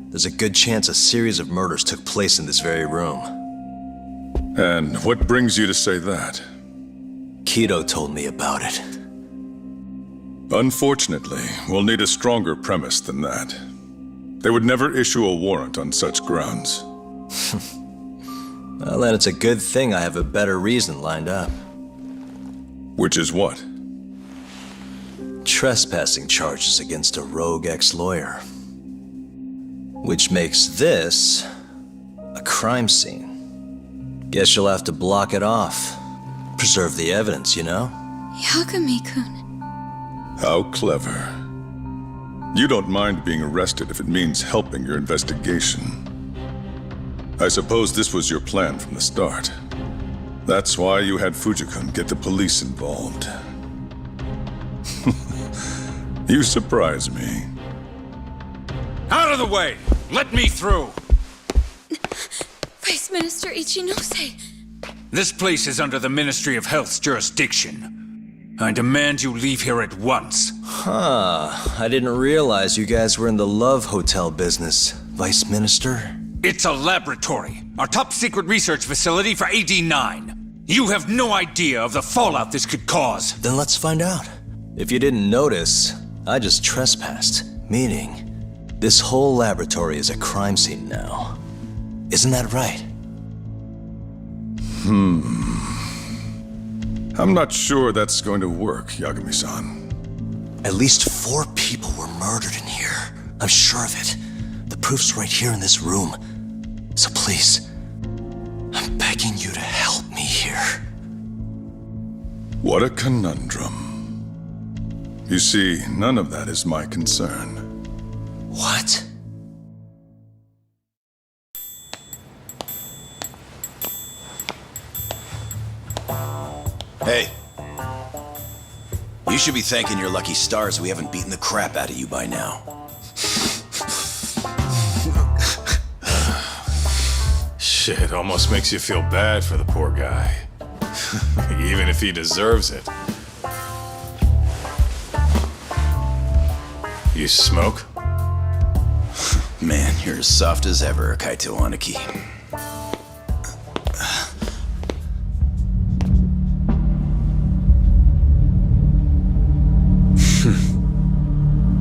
There's a good chance a series of murders took place in this very room. And what brings you to say that? Kido told me about it. Unfortunately, we'll need a stronger premise than that. They would never issue a warrant on such grounds. Well, then it's a good thing I have a better reason lined up. Which is what? Trespassing charges against a rogue ex-lawyer. Which makes this a crime scene. Guess you'll have to block it off. Preserve the evidence, you know? Yagami-kun. How clever. You don't mind being arrested if it means helping your investigation. I suppose this was your plan from the start. That's why you had Fujikun get the police involved. You surprise me. Out of the way! Let me through! Vice Minister Ichinose. This place is under the Ministry of Health's jurisdiction. I demand you leave here at once. Huh. I didn't realize you guys were in the Love Hotel business, Vice Minister. It's a laboratory. Our top secret research facility for AD-9. You have no idea of the fallout this could cause. Then let's find out. If you didn't notice, I just trespassed, meaning This whole laboratory is a crime scene now. Isn't that right? I'm not sure that's going to work, Yagami-san. At least 4 people were murdered in here. I'm sure of it. The proof's right here in this room. So please, I'm begging you to help me here. What a conundrum. You see, none of that is my concern. What? Hey. You should be thanking your lucky stars we haven't beaten the crap out of you by now. Shit, almost makes you feel bad for the poor guy. Even if he deserves it. You smoke? Man, you're as soft as ever, Kaito Aniki.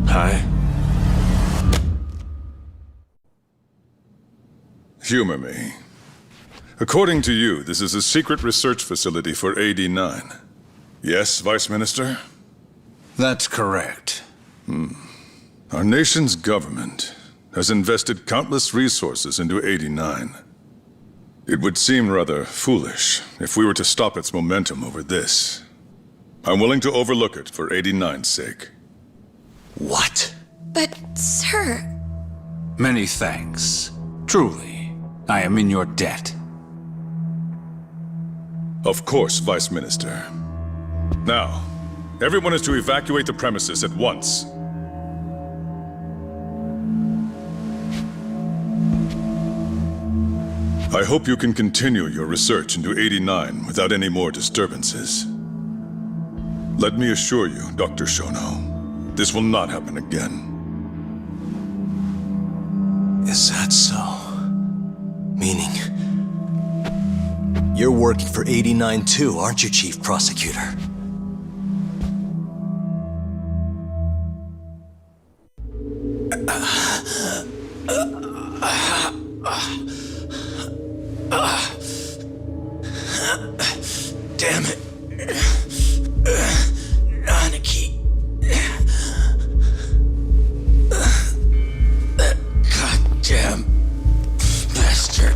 Hi. Humor me. According to you, this is a secret research facility for AD9. Yes, Vice Minister? That's correct. Our nation's government has invested countless resources into AD9. It would seem rather foolish if we were to stop its momentum over this. I'm willing to overlook it for AD9's sake. What? But, sir... Many thanks. Truly, I am in your debt. Of course, Vice Minister. Now, everyone is to evacuate the premises at once. I hope you can continue your research into 89 without any more disturbances. Let me assure you, Dr. Shono, this will not happen again. Is that so? Meaning, you're working for 89 too, aren't you, Chief Prosecutor? Damn it. Aniki. That goddamn bastard.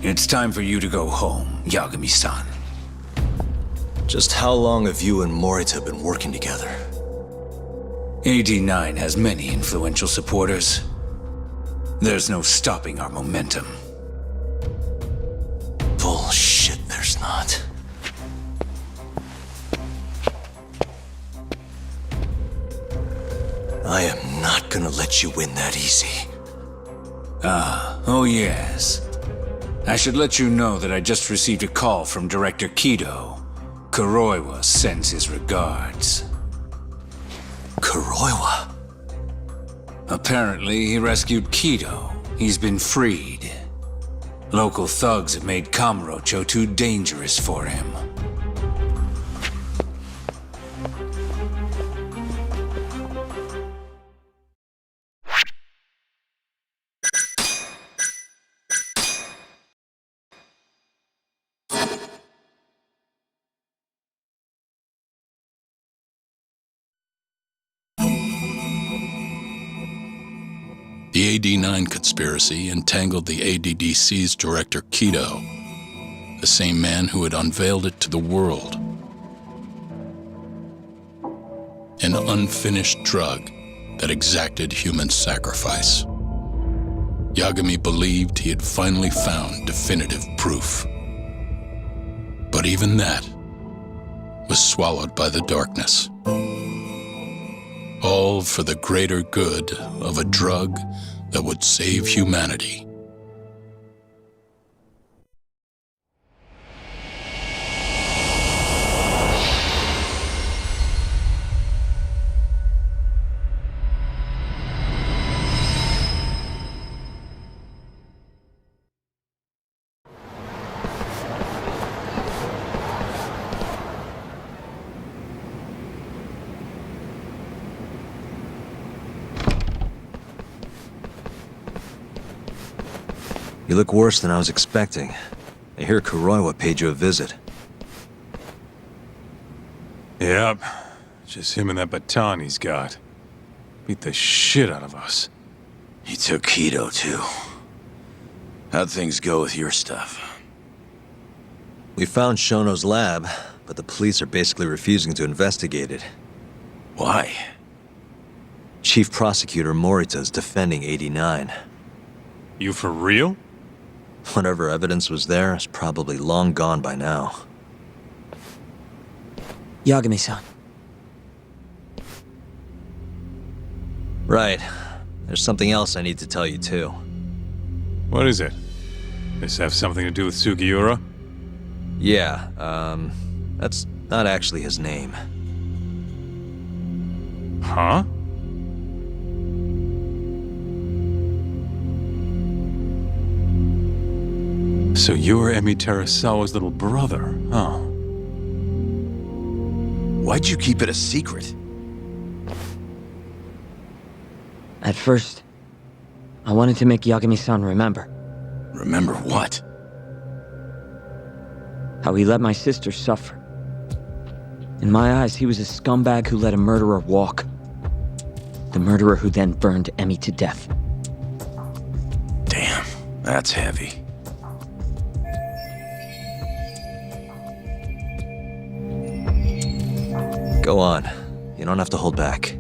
It's time for you to go home, Yagami-san. Just how long have you and Morita been working together? AD9 has many influential supporters. There's no stopping our momentum. Bullshit, there's not. I am not gonna let you win that easy. Oh yes. I should let you know that I just received a call from Director Kido. Kuroiwa sends his regards. Kuroiwa? Apparently, he rescued Kido. He's been freed. Local thugs have made Kamurocho too dangerous for him. The AD9 conspiracy entangled the ADDC's director Kido the same man who had unveiled it to the world. An unfinished drug that exacted human sacrifice. Yagami believed he had finally found definitive proof. But even that was swallowed by the darkness. All for the greater good of a drug that would save humanity. You look worse than I was expecting. I hear Kuroiwa paid you a visit. Yep. Just him and that baton he's got. Beat the shit out of us. He took Kido, too. How'd things go with your stuff? We found Shono's lab, but the police are basically refusing to investigate it. Why? Chief Prosecutor Morita's defending 89. You for real? Whatever evidence was there is probably long gone by now. Yagami-san. Right. There's something else I need to tell you, too. What is it? This have something to do with Sugiura? Yeah, that's not actually his name. Huh? So you're Emi Terasawa's little brother, huh? Why'd you keep it a secret? At first, I wanted to make Yagami-san remember. Remember what? How he let my sister suffer. In my eyes, he was a scumbag who let a murderer walk. The murderer who then burned Emi to death. Damn, that's heavy. Go on. You don't have to hold back.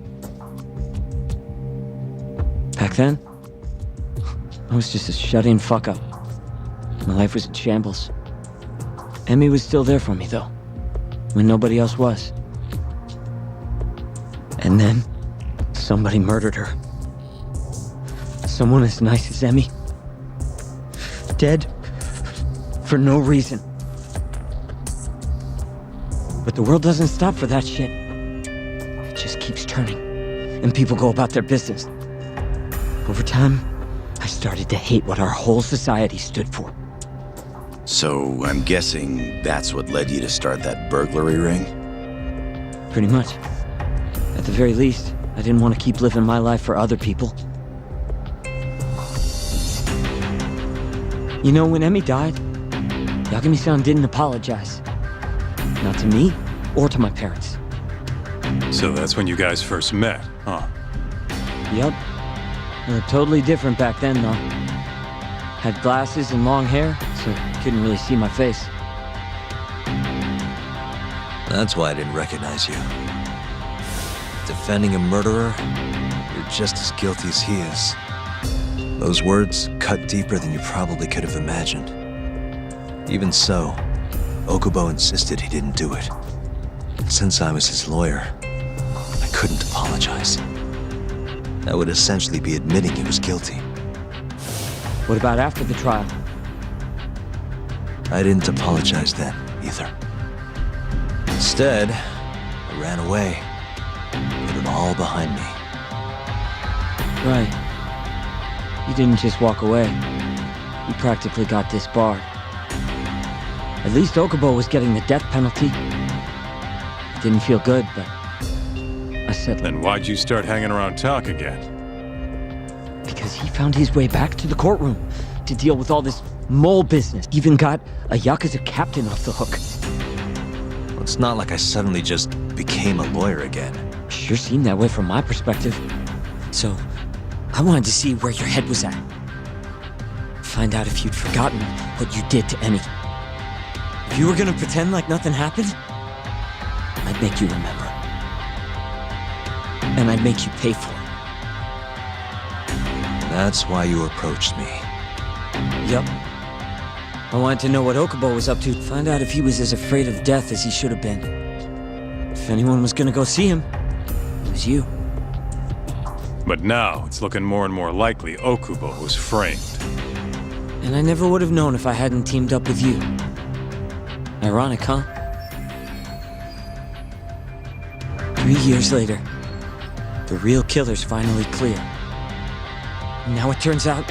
Back then, I was just a shut-in fuck-up. My life was in shambles. Emi was still there for me, though, when nobody else was. And then, somebody murdered her. Someone as nice as Emi. Dead for no reason. But the world doesn't stop for that shit. It just keeps turning, and people go about their business. Over time, I started to hate what our whole society stood for. So, I'm guessing that's what led you to start that burglary ring? Pretty much. At the very least, I didn't want to keep living my life for other people. You know, when Emi died, Yagami-san didn't apologize. Not to me, or to my parents. So that's when you guys first met, huh? Yup. They were totally different back then, though. Had glasses and long hair, so you couldn't really see my face. That's why I didn't recognize you. Defending a murderer, you're just as guilty as he is. Those words cut deeper than you probably could have imagined. Even so, Okubo insisted he didn't do it. Since I was his lawyer, I couldn't apologize. That would essentially be admitting he was guilty. What about after the trial? I didn't apologize then, either. Instead, I ran away. Put it all behind me. Right. You didn't just walk away. You practically got disbarred. At least Okubo was getting the death penalty. It didn't feel good, but I said... Then why'd you start hanging around talk again? Because he found his way back to the courtroom to deal with all this mole business. Even got a Yakuza captain off the hook. Well, it's not like I suddenly just became a lawyer again. Sure seemed that way from my perspective. So, I wanted to see where your head was at. Find out if you'd forgotten what you did to Emi. If you were gonna pretend like nothing happened, I'd make you remember. And I'd make you pay for it. That's why you approached me. Yep. I wanted to know what Okubo was up to, find out if he was as afraid of death as he should have been. If anyone was gonna go see him, it was you. But now, it's looking more and more likely Okubo was framed. And I never would have known if I hadn't teamed up with you. Ironic, huh? 3 years later, the real killer's finally clear. And now it turns out,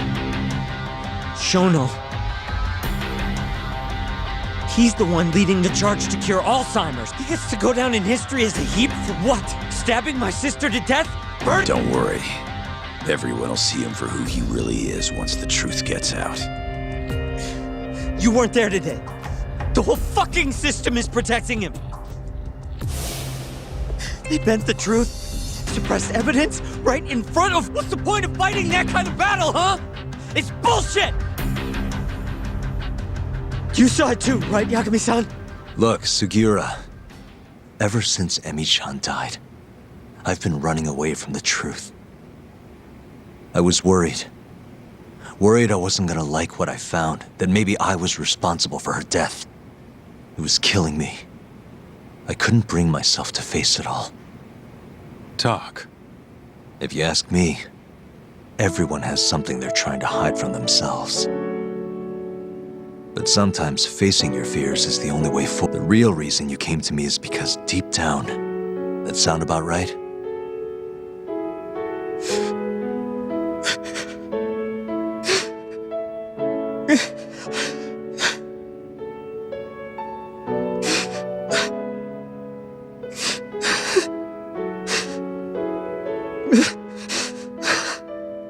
Shono, he's the one leading the charge to cure Alzheimer's. He gets to go down in history as a heap for what? Stabbing my sister to death? Burn? Don't worry. Everyone will see him for who he really is once the truth gets out. You weren't there today. The whole fucking system is protecting him. They bent the truth, suppressed evidence, right in front of... What's the point of fighting that kind of battle, huh? It's bullshit! You saw it too, right, Yagami-san? Look, Sugiura. Ever since Emi-chan died, I've been running away from the truth. I was worried. Worried I wasn't gonna like what I found, that maybe I was responsible for her death. It was killing me. I couldn't bring myself to face it all. Talk. If you ask me, everyone has something they're trying to hide from themselves. But sometimes facing your fears is the only way forward. The real reason you came to me is because deep down, that sound about right?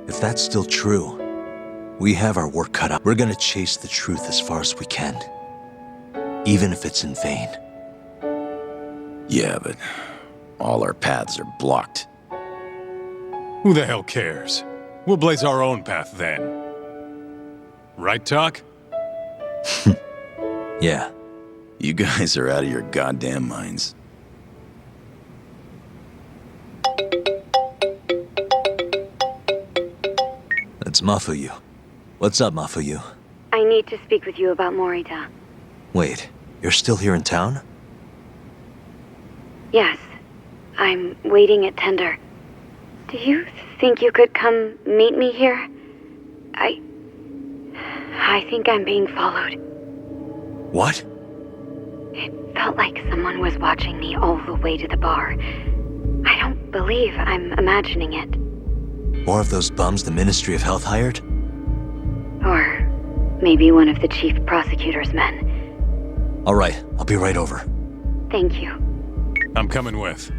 If that's still true, we have our work cut out. We're gonna chase the truth as far as we can, even if it's in vain. Yeah, but all our paths are blocked. Who the hell cares? We'll blaze our own path then. Right, Talk? Yeah. You guys are out of your goddamn minds. That's Mafuyu. What's up, Mafuyu? I need to speak with you about Morita. Wait, you're still here in town? Yes. I'm waiting at Tender. Do you think you could come meet me here? I think I'm being followed. What? It felt like someone was watching me all the way to the bar. I don't believe I'm imagining it. More of those bums the Ministry of Health hired? Or maybe one of the chief prosecutor's men. All right, I'll be right over. Thank you. I'm coming with.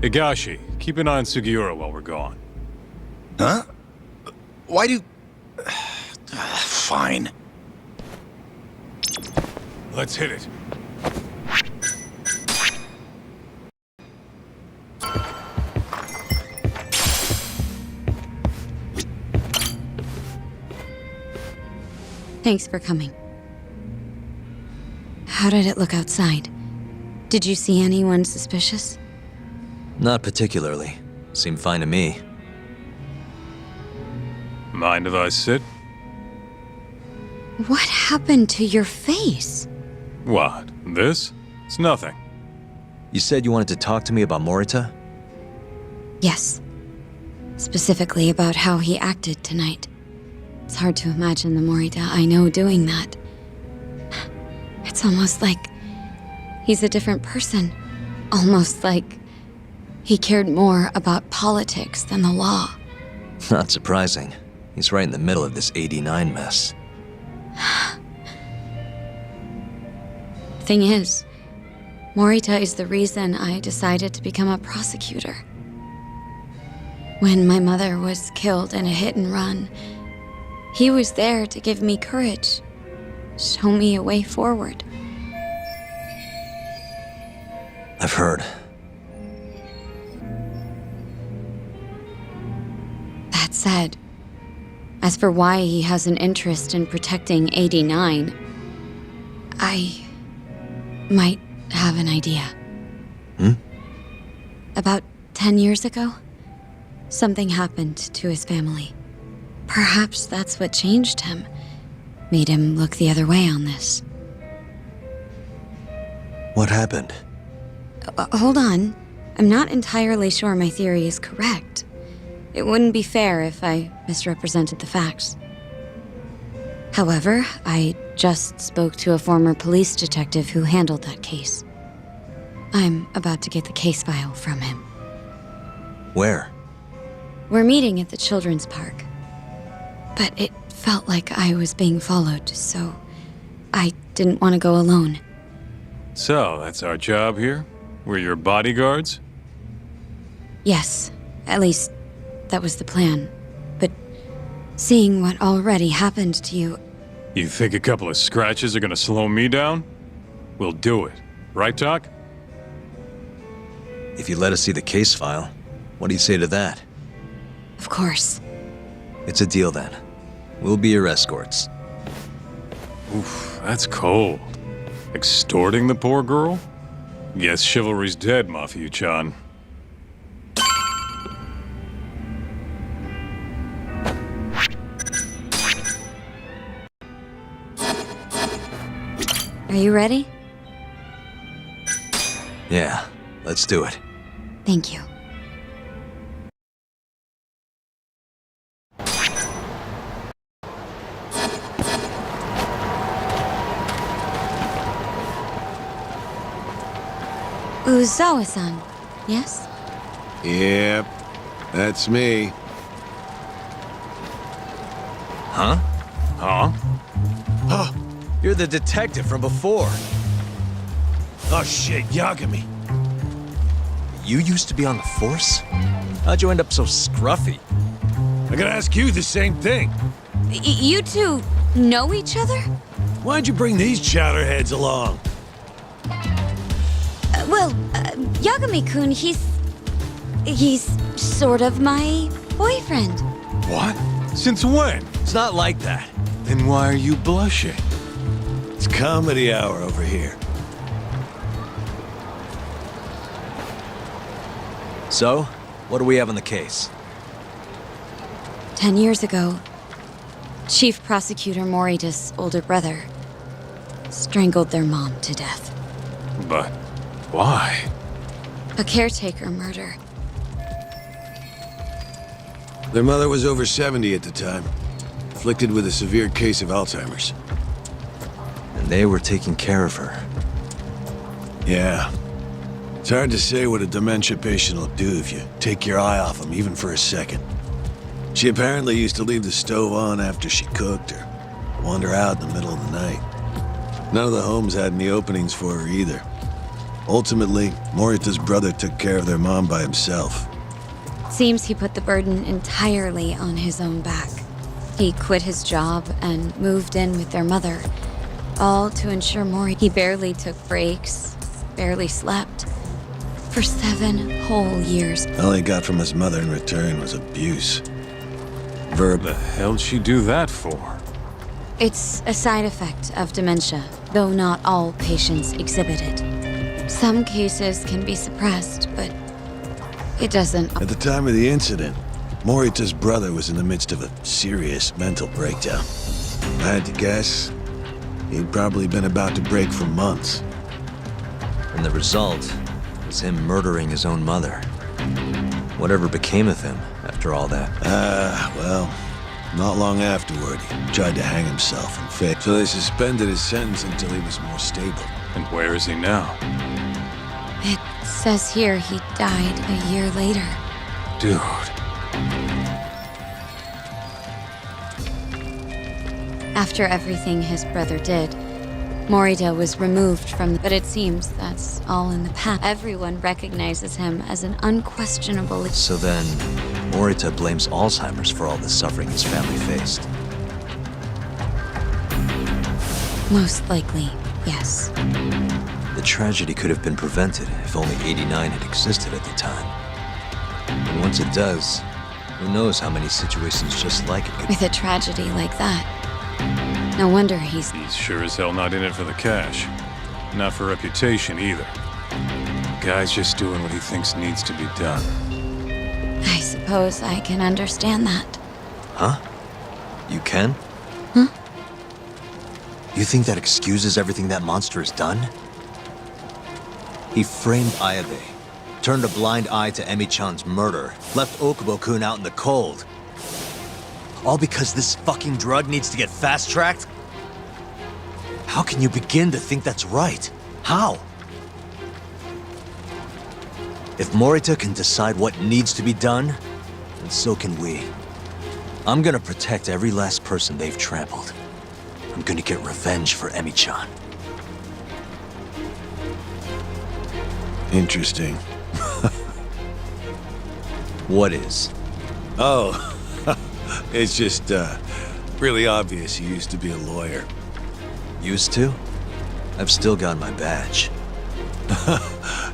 Higashi, keep an eye on Sugiura while we're gone. Huh? Why do... Fine. Let's hit it. Thanks for coming. How did it look outside? Did you see anyone suspicious? Not particularly. Seemed fine to me. Mind if I sit? What happened to your face? What? This? It's nothing. You said you wanted to talk to me about Morita? Yes. Specifically about how he acted tonight. It's hard to imagine the Morita I know doing that. It's almost like he's a different person. Almost like he cared more about politics than the law. Not surprising. He's right in the middle of this 89 mess. Thing is, Morita is the reason I decided to become a prosecutor. When my mother was killed in a hit and run, he was there to give me courage, show me a way forward. I've heard. That said, as for why he has an interest in protecting 89, might have an idea. Hmm? About 10 years ago, something happened to his family. Perhaps that's what changed him, made him look the other way on this. What happened? Hold on. I'm not entirely sure my theory is correct. It wouldn't be fair if I misrepresented the facts. However, I just spoke to a former police detective who handled that case. I'm about to get the case file from him. Where? We're meeting at the children's park. But it felt like I was being followed, so I didn't want to go alone. So, that's our job here? We're your bodyguards? Yes, at least that was the plan. But seeing what already happened to you... You think a couple of scratches are gonna slow me down? We'll do it. Right, Doc? If you let us see the case file, what do you say to that? Of course. It's a deal then. We'll be your escorts. Oof, that's cold. Extorting the poor girl? Guess chivalry's dead, Mafia-chan. Are you ready? Yeah, let's do it. Thank you. Uzawa-san, yes? Yep, that's me. Huh? Huh? Oh, you're the detective from before. Oh shit, Yagami. You used to be on the force? How'd you end up so scruffy? I gotta ask you the same thing. You two know each other? Why'd you bring these chowderheads along? Yagami-kun, he's sort of my boyfriend. What? Since when? It's not like that. Then why are you blushing? It's comedy hour over here. So, what do we have on the case? 10 years ago, Chief Prosecutor Morita's older brother strangled their mom to death. But why? A caretaker murder. Their mother was over 70 at the time, afflicted with a severe case of Alzheimer's. And they were taking care of her. Yeah. It's hard to say what a dementia patient will do if you take your eye off them, even for a second. She apparently used to leave the stove on after she cooked or wander out in the middle of the night. None of the homes had any openings for her either. Ultimately, Morita's brother took care of their mom by himself. Seems he put the burden entirely on his own back. He quit his job and moved in with their mother, all to ensure He barely took breaks, barely slept, for 7 whole years. All he got from his mother in return was abuse. Verb. The hell'd she do that for? It's a side effect of dementia, though not all patients exhibit it. Some cases can be suppressed, but it doesn't. At the time of the incident, Morita's brother was in the midst of a serious mental breakdown. If I had to guess, he'd probably been about to break for months. And the result was him murdering his own mother. Whatever became of him after all that? Well, not long afterward, he tried to hang himself and failed. So they suspended his sentence until he was more stable. And where is he now? It says here he died a year later. Dude. After everything his brother did, Morita was removed from but it seems that's all in the past. Everyone recognizes him as an unquestionable... So then, Morita blames Alzheimer's for all the suffering his family faced. Most likely, yes. The tragedy could have been prevented if only 89 had existed at the time. And once it does, who knows how many situations just like it could... With a tragedy like that, no wonder he's sure as hell not in it for the cash. Not for reputation either. The guy's just doing what he thinks needs to be done. I suppose I can understand that. Huh? You can? Huh? You think that excuses everything that monster has done? He framed Ayabe, turned a blind eye to Emi-chan's murder, left Okubo-kun out in the cold. All because this fucking drug needs to get fast-tracked? How can you begin to think that's right? How? If Morita can decide what needs to be done, then so can we. I'm gonna protect every last person they've trampled. I'm gonna get revenge for Emi-chan. Interesting. What is? Oh, it's just, really obvious you used to be a lawyer. Used to? I've still got my badge.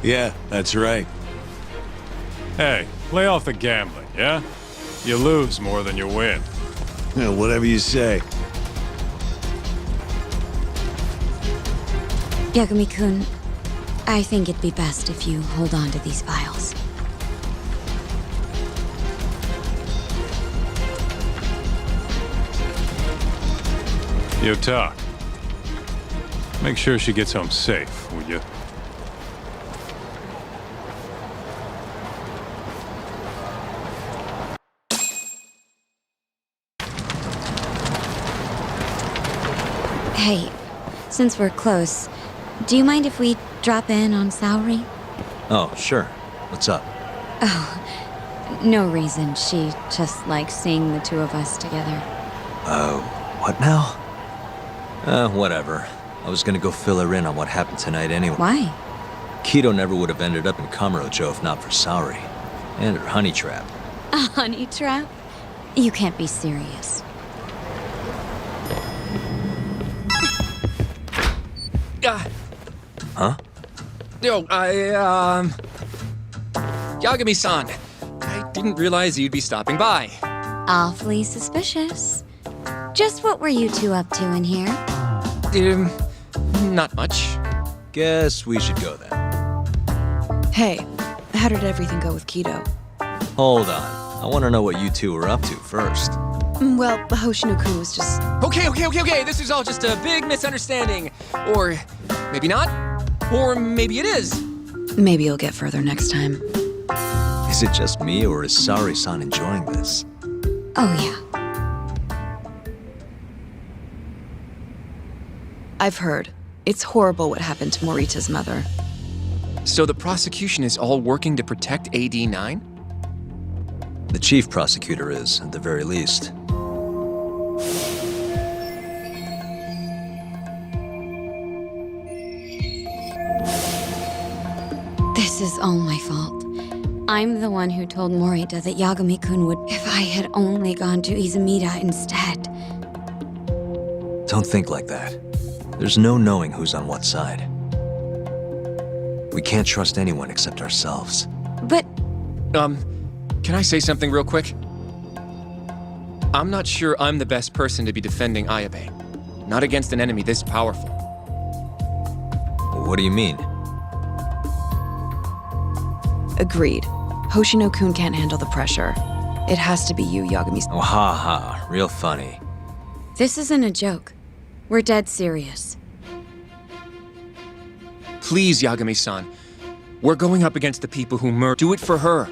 Yeah, that's right. Hey, lay off the gambling, yeah? You lose more than you win. Yeah, whatever you say. Yagami-kun, I think it'd be best if you hold on to these files. Yota. Make sure she gets home safe, will you? Hey, since we're close, do you mind if we drop in on Saori? Oh, sure. What's up? Oh, no reason. She just likes seeing the two of us together. What now? Whatever. I was gonna go fill her in on what happened tonight anyway. Why? Kido never would have ended up in Kamurocho if not for Saori. And her honey trap. A honey trap? You can't be serious. Huh? Yo, Yagami-san, I didn't realize you'd be stopping by. Awfully suspicious. Just what were you two up to in here? Not much. Guess we should go then. Hey, how did everything go with Kido? Hold on. I want to know what you two were up to first. Well, Hoshino-kun was just... Okay. This is all just a big misunderstanding. Or maybe not. Or maybe it is. Maybe you'll get further next time. Is it just me, or is Saori-san enjoying this? Oh, yeah. I've heard. It's horrible what happened to Morita's mother. So the prosecution is all working to protect AD-9? The chief prosecutor is, at the very least. This is all my fault. I'm the one who told Morita that Yagami-kun would... If I had only gone to Izumida instead. Don't think like that. There's no knowing who's on what side. We can't trust anyone except ourselves. But... Can I say something real quick? I'm not sure I'm the best person to be defending Ayabe. Not against an enemy this powerful. What do you mean? Agreed. Hoshino-kun can't handle the pressure. It has to be you, Yagami. Oh, ha ha. Real funny. This isn't a joke. We're dead serious. Please, Yagami-san. We're going up against the people who murdered. Do it for her.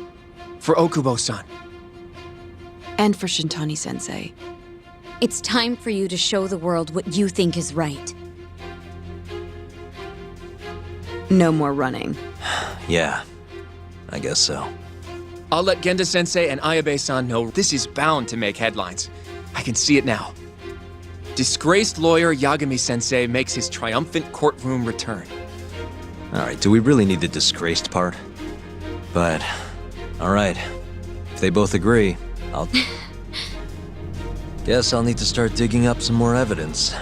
For Okubo-san. And for Shintani-sensei. It's time for you to show the world what you think is right. No more running. Yeah, I guess so. I'll let Genda-sensei and Ayabe-san know this is bound to make headlines. I can see it now. Disgraced lawyer Yagami-sensei makes his triumphant courtroom return. Alright, do we really need the disgraced part? But, alright. If they both agree, I'll... Guess I'll need to start digging up some more evidence.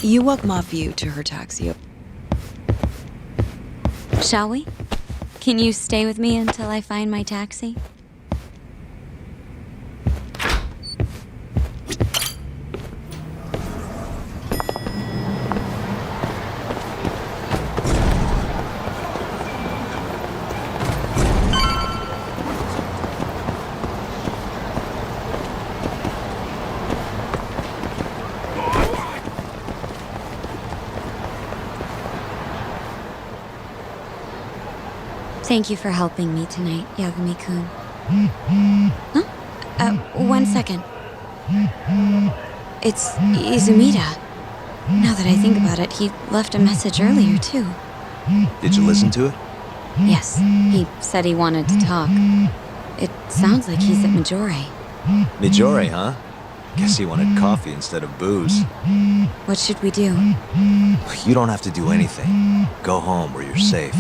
You walk Mafiu to her taxi. Shall we? Can you stay with me until I find my taxi? Thank you for helping me tonight, Yagami-kun. Huh? 1 second. It's Izumida. Now that I think about it, he left a message earlier, too. Did you listen to it? Yes, he said he wanted to talk. It sounds like he's at Majore. Mijori, huh? Guess he wanted coffee instead of booze. What should we do? You don't have to do anything. Go home where you're safe.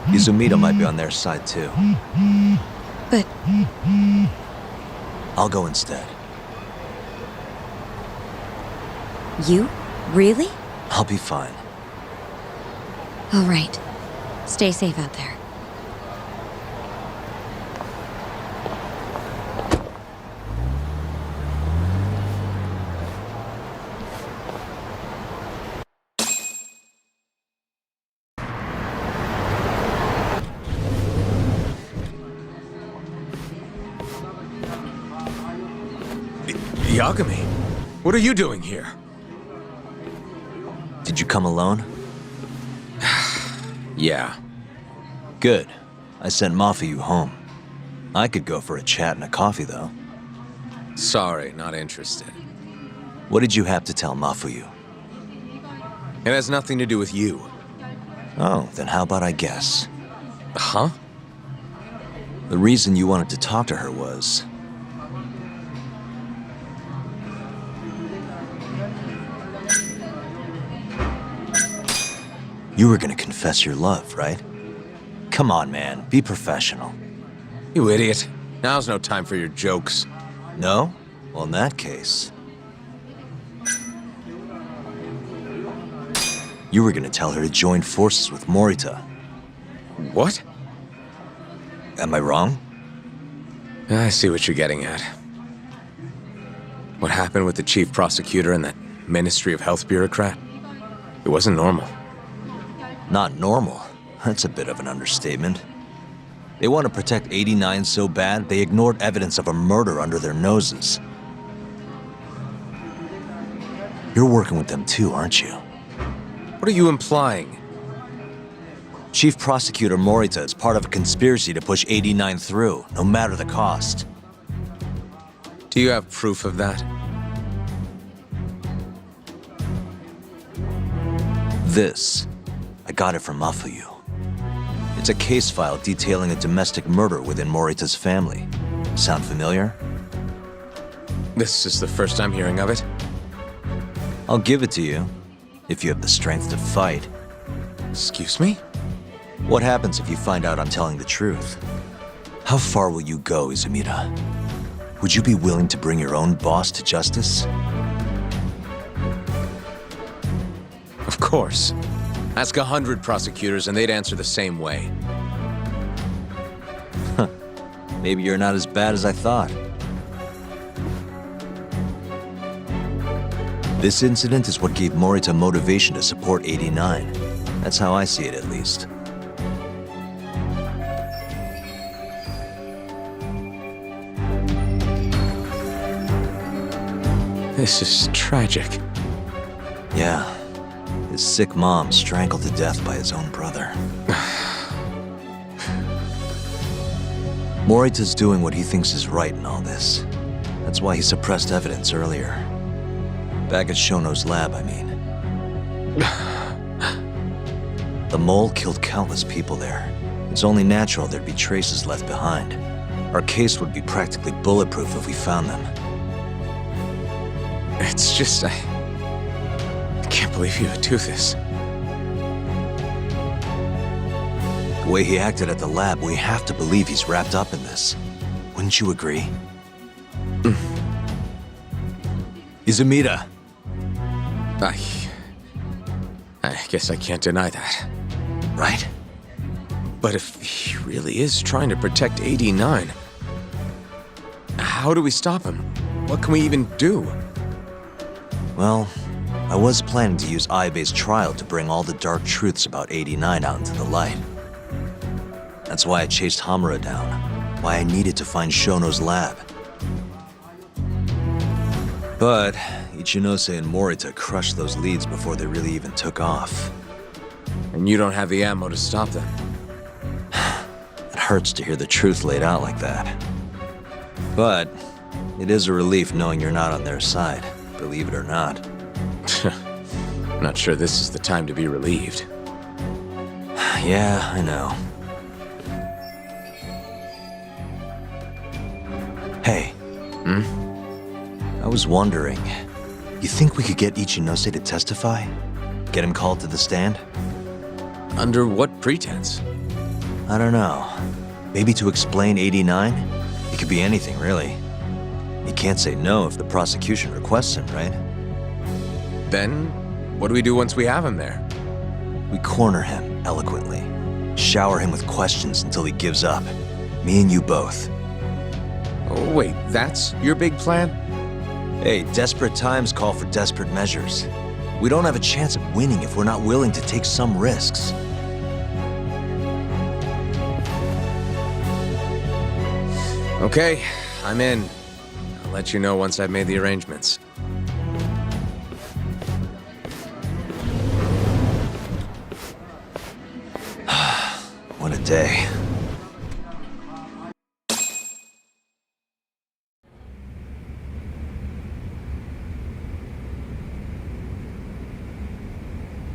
Izumida might be on their side, too. But... I'll go instead. You? Really? I'll be fine. All right. Stay safe out there. Yagami, what are you doing here? Did you come alone? Yeah. Good. I sent Mafuyu home. I could go for a chat and a coffee, though. Sorry, not interested. What did you have to tell Mafuyu? It has nothing to do with you. Oh, then how about I guess? Huh? The reason you wanted to talk to her was... you were gonna confess your love, right? Come on, man. Be professional. You idiot. Now's no time for your jokes. No? Well, in that case... you were gonna tell her to join forces with Morita. What? Am I wrong? I see what you're getting at. What happened with the chief prosecutor and that Ministry of Health bureaucrat? It wasn't normal. Not normal. That's a bit of an understatement. They want to protect 89 so bad, they ignored evidence of a murder under their noses. You're working with them too, aren't you? What are you implying? Chief Prosecutor Morita is part of a conspiracy to push 89 through, no matter the cost. Do you have proof of that? This. I got it from Mafuyu. It's a case file detailing a domestic murder within Morita's family. Sound familiar? This is the first time hearing of it. I'll give it to you, if you have the strength to fight. Excuse me? What happens if you find out I'm telling the truth? How far will you go, Izumida? Would you be willing to bring your own boss to justice? Of course. Ask 100 prosecutors and they'd answer the same way. Maybe you're not as bad as I thought. This incident is what gave Morita motivation to support 89. That's how I see it, at least. This is tragic. Yeah. His sick mom strangled to death by his own brother. Morita's doing what he thinks is right in all this. That's why he suppressed evidence earlier. Back at Shono's lab, I mean. The mole killed countless people there. It's only natural there'd be traces left behind. Our case would be practically bulletproof if we found them. It's just, I can't believe you would do this. The way he acted at the lab, we have to believe he's wrapped up in this. Wouldn't you agree? Izumida. I guess I can't deny that. Right? But if he really is trying to protect 89, how do we stop him? What can we even do? Well, I was planning to use Ayabe's trial to bring all the dark truths about 89 out into the light. That's why I chased Hamura down, why I needed to find Shono's lab. But Ichinose and Morita crushed those leads before they really even took off. And you don't have the ammo to stop them. It hurts to hear the truth laid out like that. But it is a relief knowing you're not on their side, believe it or not. I'm not sure this is the time to be relieved. Yeah, I know. Hey. I was wondering, you think we could get Ichinose to testify? Get him called to the stand? Under what pretense? I don't know. Maybe to explain 89? It could be anything, really. You can't say no if the prosecution requests him, right? Then, what do we do once we have him there? We corner him eloquently. Shower him with questions until he gives up. Me and you both. Oh, wait, that's your big plan? Hey, desperate times call for desperate measures. We don't have a chance of winning if we're not willing to take some risks. Okay, I'm in. I'll let you know once I've made the arrangements. What a day.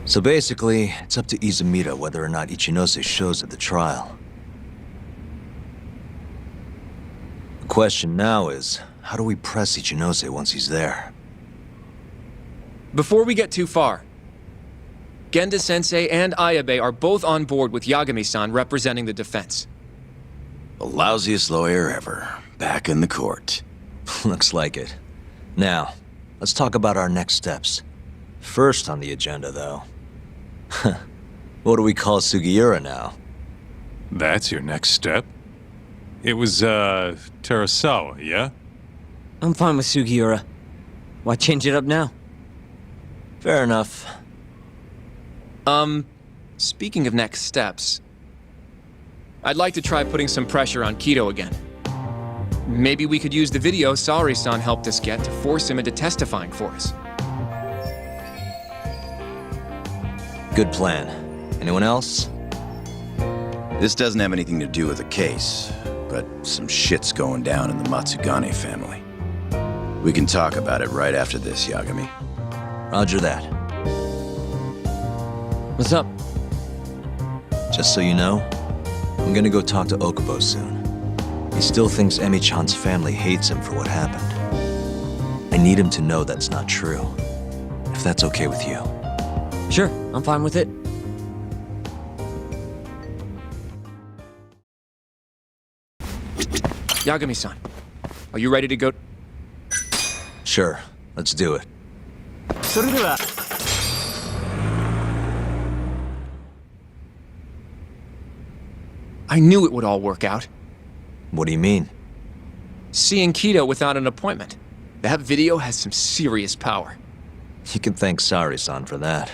So basically, it's up to Izumida whether or not Ichinose shows at the trial. The question now is, how do we press Ichinose once he's there? Before we get too far, Genda-sensei and Ayabe are both on board with Yagami-san representing the defense. The lousiest lawyer ever, back in the court. Looks like it. Now, let's talk about our next steps. First on the agenda, though. What do we call Sugiura now? That's your next step? It was, Terasawa, yeah? I'm fine with Sugiura. Why change it up now? Fair enough. Speaking of next steps, I'd like to try putting some pressure on Kido again. Maybe we could use the video Saori-san helped us get to force him into testifying for us. Good plan. Anyone else? This doesn't have anything to do with the case, but some shit's going down in the Matsugane family. We can talk about it right after this, Yagami. Roger that. What's up? Just so you know, I'm gonna go talk to Okubo soon. He still thinks Emi-chan's family hates him for what happened. I need him to know that's not true. If that's okay with you. Sure, I'm fine with it. Yagami-san, are you ready to go? Sure, let's do it. I knew it would all work out. What do you mean? Seeing Kido without an appointment. That video has some serious power. You can thank Saori-san for that.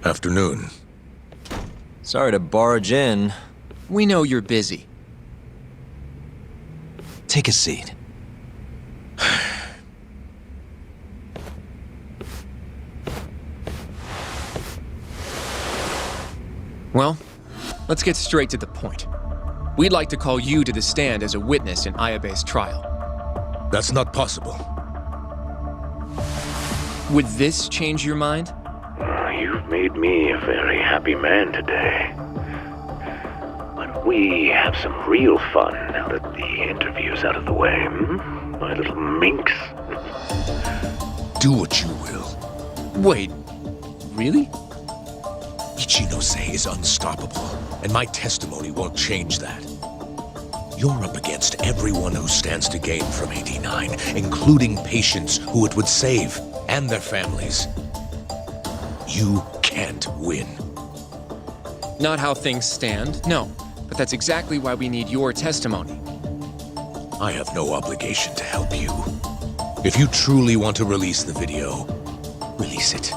Afternoon. Sorry to barge in. We know you're busy. Take a seat. Well, let's get straight to the point. We'd like to call you to the stand as a witness in Ayabe's trial. That's not possible. Would this change your mind? You've made me a very happy man today. Why don't we have some real fun now that the interview's out of the way, my little minx? Do what you will. Wait, really? Ichinose is unstoppable, and my testimony won't change that. You're up against everyone who stands to gain from 89, including patients who it would save, and their families. You can't win. Not how things stand, no. But that's exactly why we need your testimony. I have no obligation to help you. If you truly want to release the video, release it.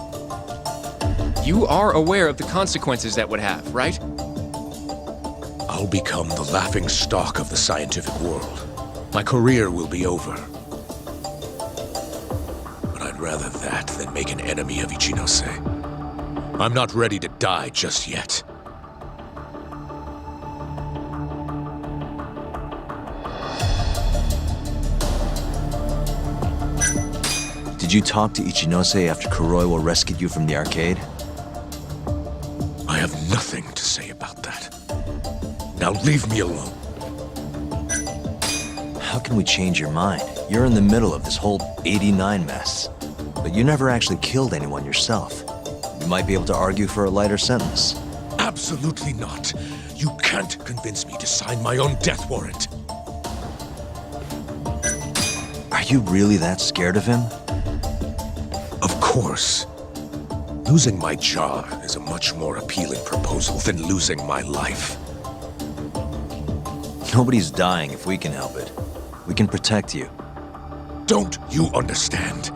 You are aware of the consequences that would have, right? I'll become the laughing stock of the scientific world. My career will be over. But I'd rather that than make an enemy of Ichinose. I'm not ready to die just yet. Did you talk to Ichinose after Kuroiwa rescued you from the arcade? I have nothing to say about that. Now leave me alone. How can we change your mind? You're in the middle of this whole 89 mess. But you never actually killed anyone yourself. You might be able to argue for a lighter sentence. Absolutely not. You can't convince me to sign my own death warrant. Are you really that scared of him? Of course. Losing my job is a much more appealing proposal than losing my life. Nobody's dying if we can help it. We can protect you. Don't you understand?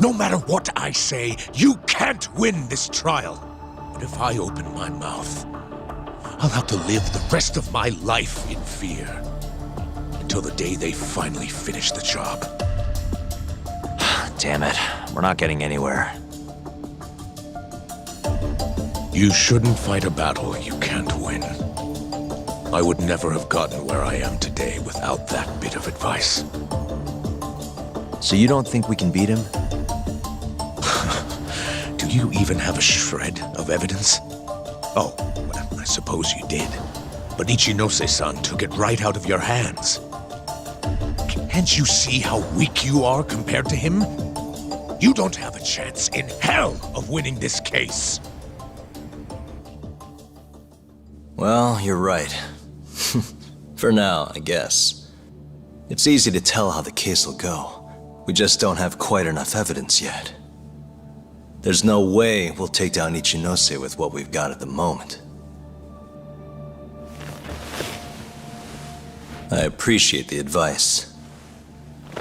No matter what I say, you can't win this trial. And if I open my mouth, I'll have to live the rest of my life in fear. Until the day they finally finish the job. Damn it. We're not getting anywhere. You shouldn't fight a battle you can't win. I would never have gotten where I am today without that bit of advice. So you don't think we can beat him? Do you even have a shred of evidence? Oh, well, I suppose you did. But Ichinose-san took it right out of your hands. Can't you see how weak you are compared to him? You don't have a chance in hell of winning this case. Well, you're right. For now, I guess. It's easy to tell how the case will go. We just don't have quite enough evidence yet. There's no way we'll take down Ichinose with what we've got at the moment. I appreciate the advice.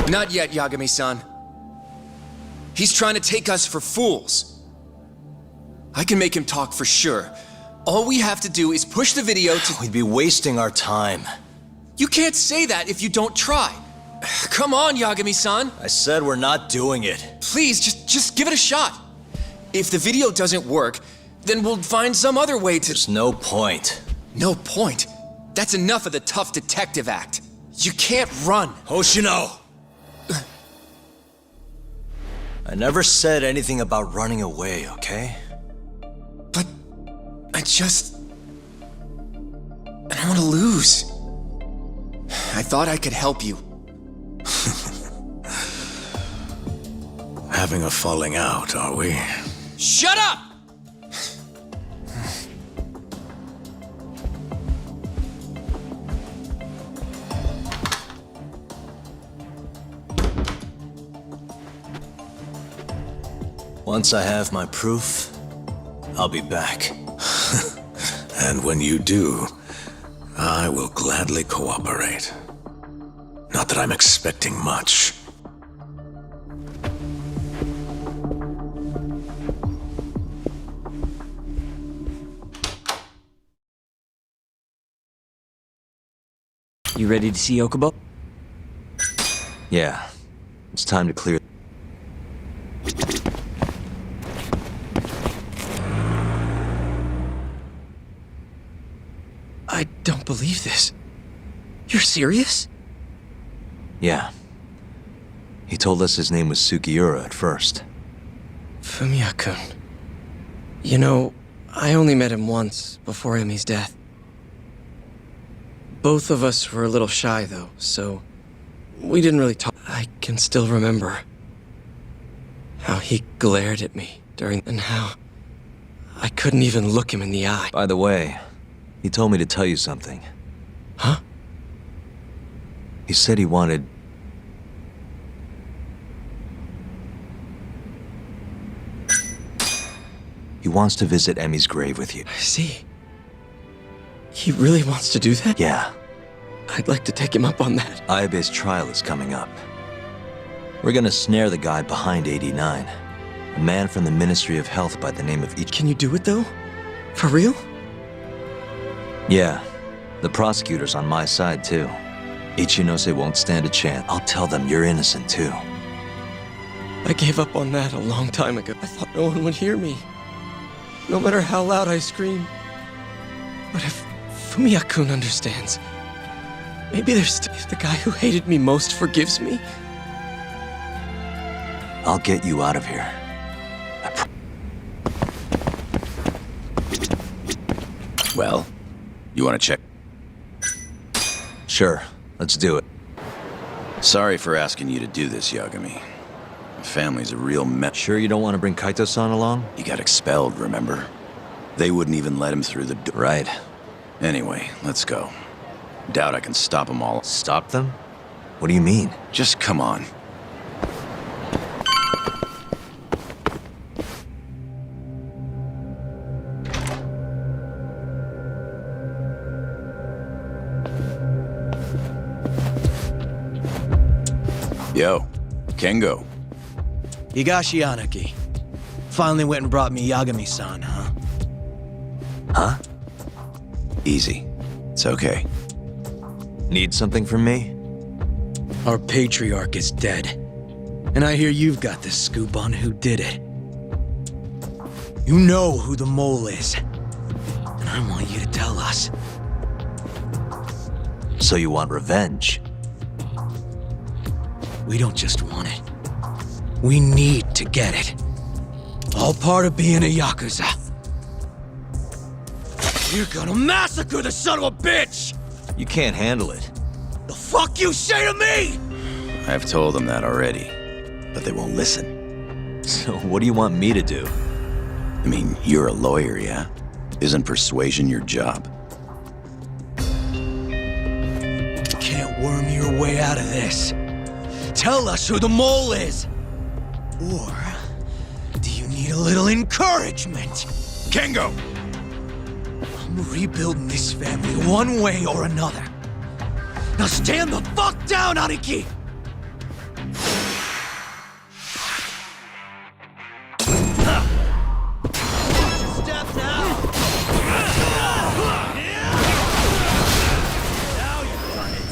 Not yet, Yagami-san. He's trying to take us for fools. I can make him talk for sure. All we have to do is push the video to— We'd be wasting our time. You can't say that if you don't try. Come on, Yagami-san. I said we're not doing it. Please, just give it a shot. If the video doesn't work, then we'll find some other way to— There's no point. No point? That's enough of the tough detective act. You can't run. Hoshino! I never said anything about running away, okay? But I don't want to lose. I thought I could help you. Having a falling out, are we? Shut up! Once I have my proof, I'll be back. And when you do, I will gladly cooperate. Not that I'm expecting much. You ready to see Okubo? Yeah. It's time to clear. I don't believe this. You're serious? Yeah. He told us his name was Sugiura at first. Fumiya-kun. You know, I only met him once before Emi's death. Both of us were a little shy, though, so we didn't really talk. I can still remember how he glared at me and how I couldn't even look him in the eye. By the way, he told me to tell you something. Huh? He said he wanted... He wants to visit Emmy's grave with you. I see. He really wants to do that? Yeah. I'd like to take him up on that. Ayabe's trial is coming up. We're gonna snare the guy behind 89. A man from the Ministry of Health by the name of Can you do it, though? For real? Yeah. The prosecutor's on my side, too. Ichinose won't stand a chance. I'll tell them you're innocent, too. I gave up on that a long time ago. I thought no one would hear me. No matter how loud I scream. But if Fumiya-kun understands, maybe there's if the guy who hated me most forgives me. I'll get you out of here. Well, you want to check? Sure, let's do it. Sorry for asking you to do this, Yagami. My family's a real mess. Sure you don't want to bring Kaito-san along? He got expelled, remember? They wouldn't even let him through the door. Right. Anyway, let's go. Doubt I can stop them all. Stop them? What do you mean? Just come on. Yo, Kengo. Higashi Anaki. Finally went and brought me Yagami-san, huh? Huh? Easy. It's okay. Need something from me? Our patriarch is dead. And I hear you've got the scoop on who did it. You know who the mole is. And I want you to tell us. So you want revenge? We don't just want it. We need to get it. All part of being a Yakuza. You're gonna massacre the son of a bitch! You can't handle it. The fuck you say to me?! I've told them that already, but they won't listen. So what do you want me to do? I mean, you're a lawyer, yeah? Isn't persuasion your job? You can't worm your way out of this. Tell us who the mole is! Or do you need a little encouragement? Kengo! I'm rebuilding this family one way or another. Now stand the fuck down, Aniki! Step down! Now you've done it!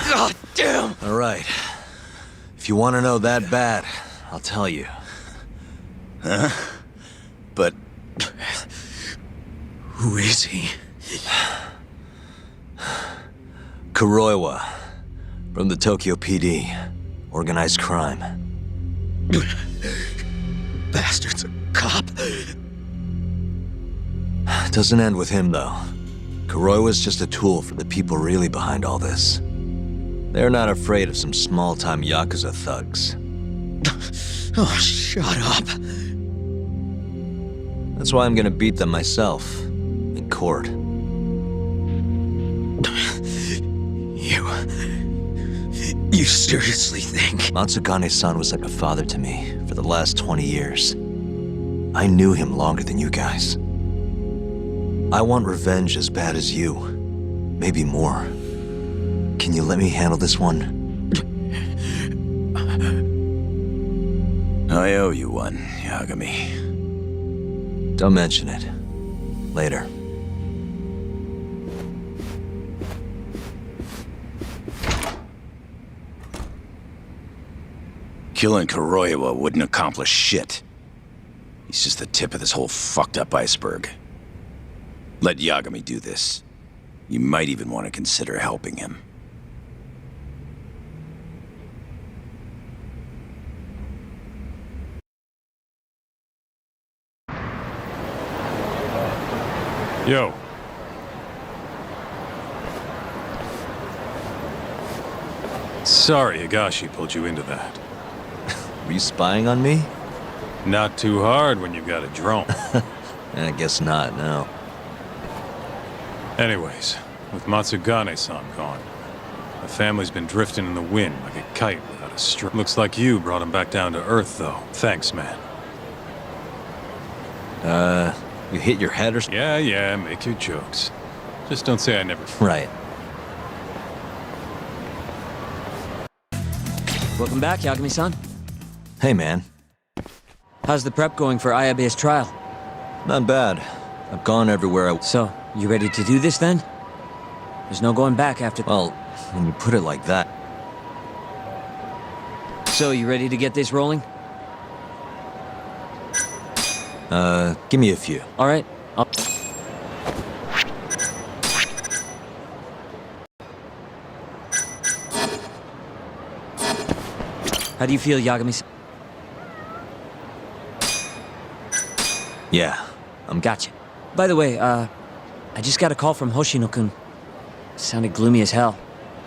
God damn! All right. If you want to know that bad, I'll tell you. Huh? But... Who is he? Kuroiwa, from the Tokyo PD. Organized crime. Bastard's a cop? Doesn't end with him, though. Kuroi was just a tool for the people really behind all this. They're not afraid of some small-time Yakuza thugs. Oh, shut up. That's why I'm gonna beat them myself. In court. You seriously think? Matsugane-san was like a father to me for the last 20 years. I knew him longer than you guys. I want revenge as bad as you. Maybe more. Can you let me handle this one? I owe you one, Yagami. Don't mention it. Later. Killing Kuroiwa wouldn't accomplish shit. He's just the tip of this whole fucked up iceberg. Let Yagami do this. You might even want to consider helping him. Yo. Sorry Higashi pulled you into that. Were you spying on me? Not too hard when you've got a drone. I guess not, no. Anyways, with Matsugane-san gone, the family's been drifting in the wind like a kite without a string. Looks like you brought him back down to earth, though. Thanks, man. You hit your head or something? Yeah, make your jokes. Just don't say I never... Right. Welcome back, Yagami-san. Hey, man. How's the prep going for Ayabe's trial? Not bad. I've gone everywhere I... So, you ready to do this then? There's no going back after... Well, when you put it like that... So, you ready to get this rolling? Give me a few. All right. How do you feel, Yagami? Yeah, I'm... Gotcha. By the way, I just got a call from Hoshino-kun. Sounded gloomy as hell.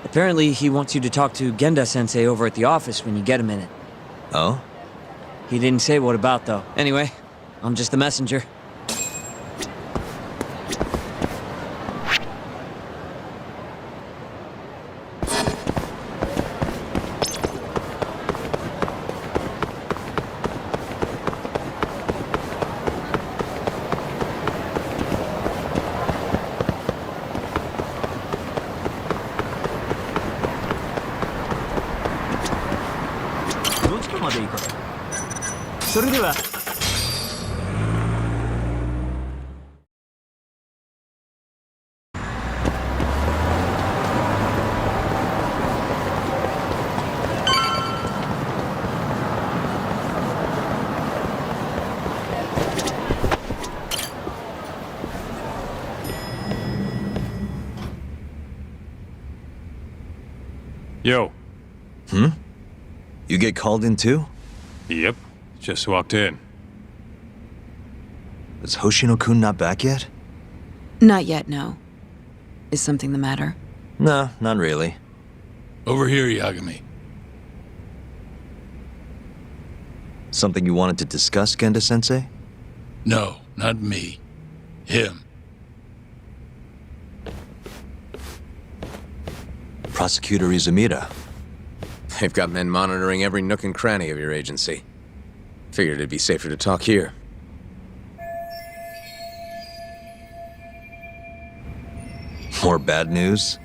Apparently, he wants you to talk to Genda-sensei over at the office when you get a minute. Oh? He didn't say what about, though. Anyway, I'm just the messenger. Yo. You get called in too? Yep. Just walked in. Is Hoshino-kun not back yet? Not yet, no. Is something the matter? No, not really. Over here, Yagami. Something you wanted to discuss, Genda-sensei? No, not me. Him. Prosecutor Izumida. They've got men monitoring every nook and cranny of your agency. Figured it'd be safer to talk here. More bad news?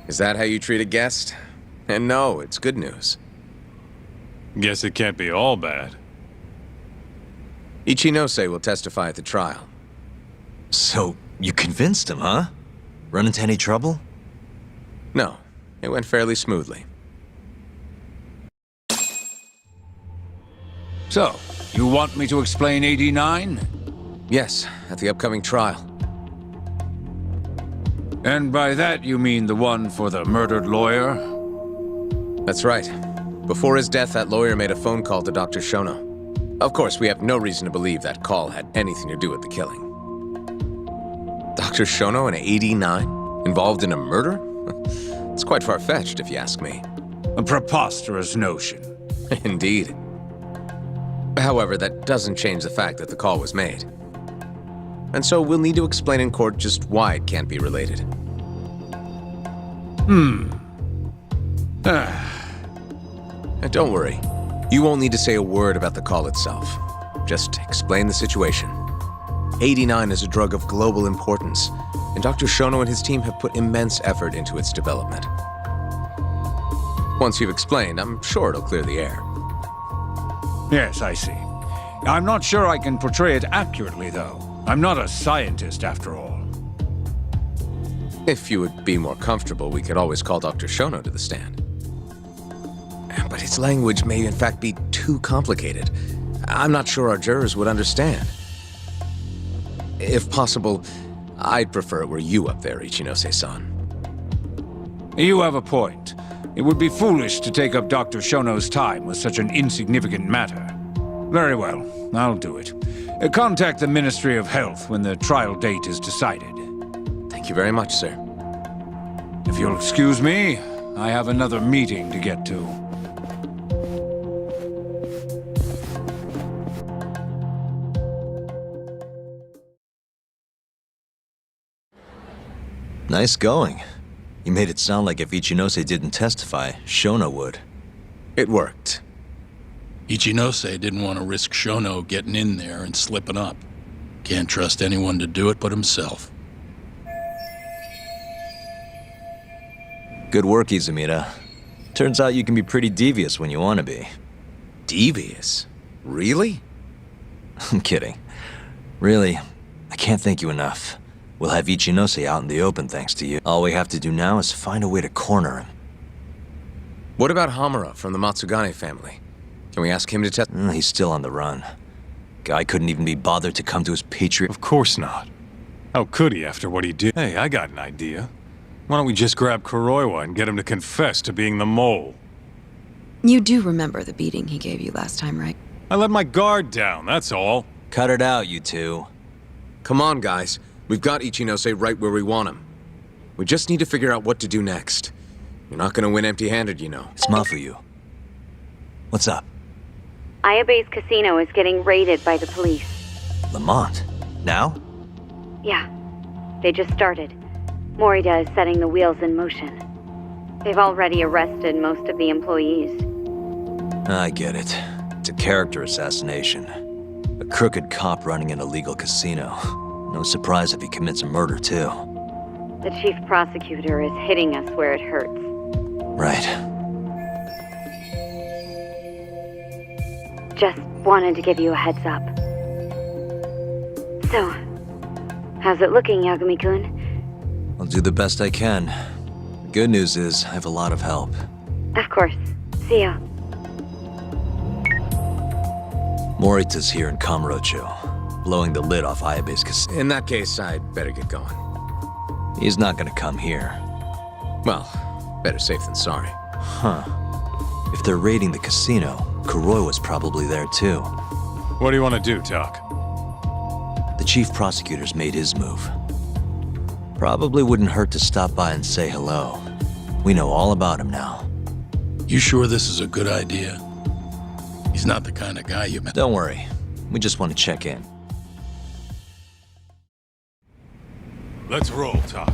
Is that how you treat a guest? And no, it's good news. Guess it can't be all bad. Ichinose will testify at the trial. So, you convinced him, huh? Run into any trouble? No, it went fairly smoothly. So, you want me to explain 89? Yes, at the upcoming trial. And by that you mean the one for the murdered lawyer? That's right. Before his death, that lawyer made a phone call to Dr. Shono. Of course, we have no reason to believe that call had anything to do with the killing. Dr. Shono, an 89, involved in a murder? It's quite far-fetched, if you ask me. A preposterous notion. Indeed. However, that doesn't change the fact that the call was made. And so we'll need to explain in court just why it can't be related. And don't worry. You won't need to say a word about the call itself. Just explain the situation. 89 is a drug of global importance, and Dr. Shono and his team have put immense effort into its development. Once you've explained, I'm sure it'll clear the air. Yes, I see. I'm not sure I can portray it accurately, though. I'm not a scientist, after all. If you would be more comfortable, we could always call Dr. Shono to the stand. But his language may in fact be too complicated. I'm not sure our jurors would understand. If possible, I'd prefer it were you up there, Ichinose-san. You have a point. It would be foolish to take up Dr. Shono's time with such an insignificant matter. Very well, I'll do it. Contact the Ministry of Health when the trial date is decided. Thank you very much, sir. If you'll excuse me, I have another meeting to get to. Nice going. You made it sound like if Ichinose didn't testify, Shono would. It worked. Ichinose didn't want to risk Shono getting in there and slipping up. Can't trust anyone to do it but himself. Good work, Izumida. Turns out you can be pretty devious when you want to be. Devious? Really? I'm kidding. Really, I can't thank you enough. We'll have Ichinose out in the open thanks to you. All we have to do now is find a way to corner him. What about Hamura from the Matsugane family? Can we ask him to test? He's still on the run. Guy couldn't even be bothered to come to his patriot. Of course not. How could he after what he did? Hey, I got an idea. Why don't we just grab Kuroiwa and get him to confess to being the mole? You do remember the beating he gave you last time, right? I let my guard down, that's all. Cut it out, you two. Come on, guys. We've got Ichinose right where we want him. We just need to figure out what to do next. You're not gonna win empty-handed, you know. It's Mafuyu. What's up? Ayabe's casino is getting raided by the police. Lamont? Now? Yeah. They just started. Morita is setting the wheels in motion. They've already arrested most of the employees. I get it. It's a character assassination. A crooked cop running an illegal casino. No surprise if he commits a murder, too. The chief prosecutor is hitting us where it hurts. Right. Just wanted to give you a heads up. So, how's it looking, Yagami-kun? I'll do the best I can. The good news is, I have a lot of help. Of course. See ya. Morita's here in Kamurocho, blowing the lid off Ayabe's casino. In that case, I'd better get going. He's not gonna come here. Well, better safe than sorry. Huh. If they're raiding the casino, Kuroiwa's probably there too. What do you want to do, Tak? The chief prosecutor's made his move. Probably wouldn't hurt to stop by and say hello. We know all about him now. You sure this is a good idea? He's not the kind of guy you met. Don't worry. We just want to check in. Let's roll, Tak.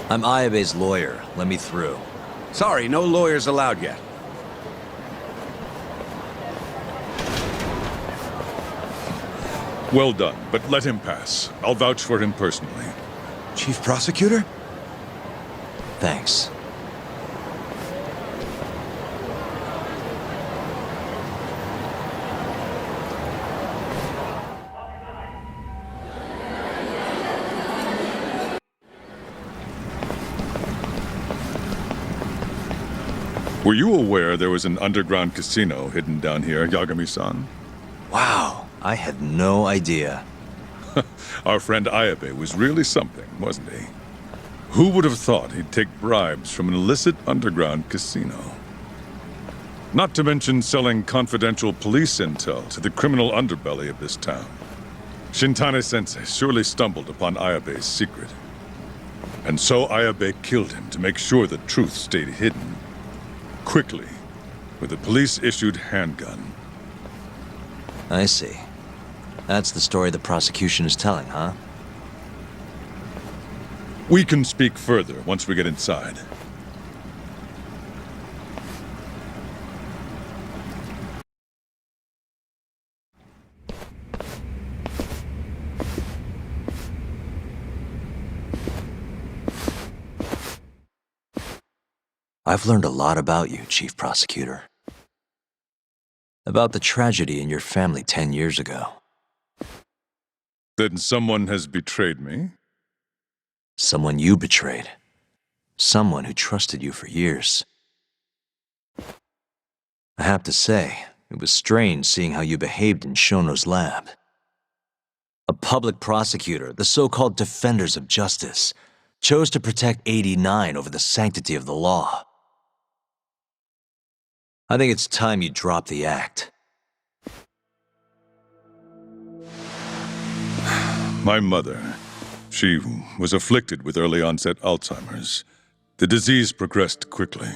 I'm Ayabe's lawyer. Let me through. Sorry, no lawyers allowed yet. Well done, but let him pass. I'll vouch for him personally. Chief Prosecutor? Thanks. Were you aware there was an underground casino hidden down here, Yagami-san? Wow, I had no idea. Our friend Ayabe was really something, wasn't he? Who would have thought he'd take bribes from an illicit underground casino? Not to mention selling confidential police intel to the criminal underbelly of this town. Shintane-sensei surely stumbled upon Ayabe's secret. And so Ayabe killed him to make sure the truth stayed hidden. Quickly, with a police-issued handgun. I see. That's the story the prosecution is telling, huh? We can speak further once we get inside. I've learned a lot about you, Chief Prosecutor. About the tragedy in your family 10 years ago. Then someone has betrayed me? Someone you betrayed. Someone who trusted you for years. I have to say, it was strange seeing how you behaved in Shono's lab. A public prosecutor, the so-called defenders of justice, chose to protect 89 over the sanctity of the law. I think it's time you drop the act. My mother, she was afflicted with early onset Alzheimer's. The disease progressed quickly.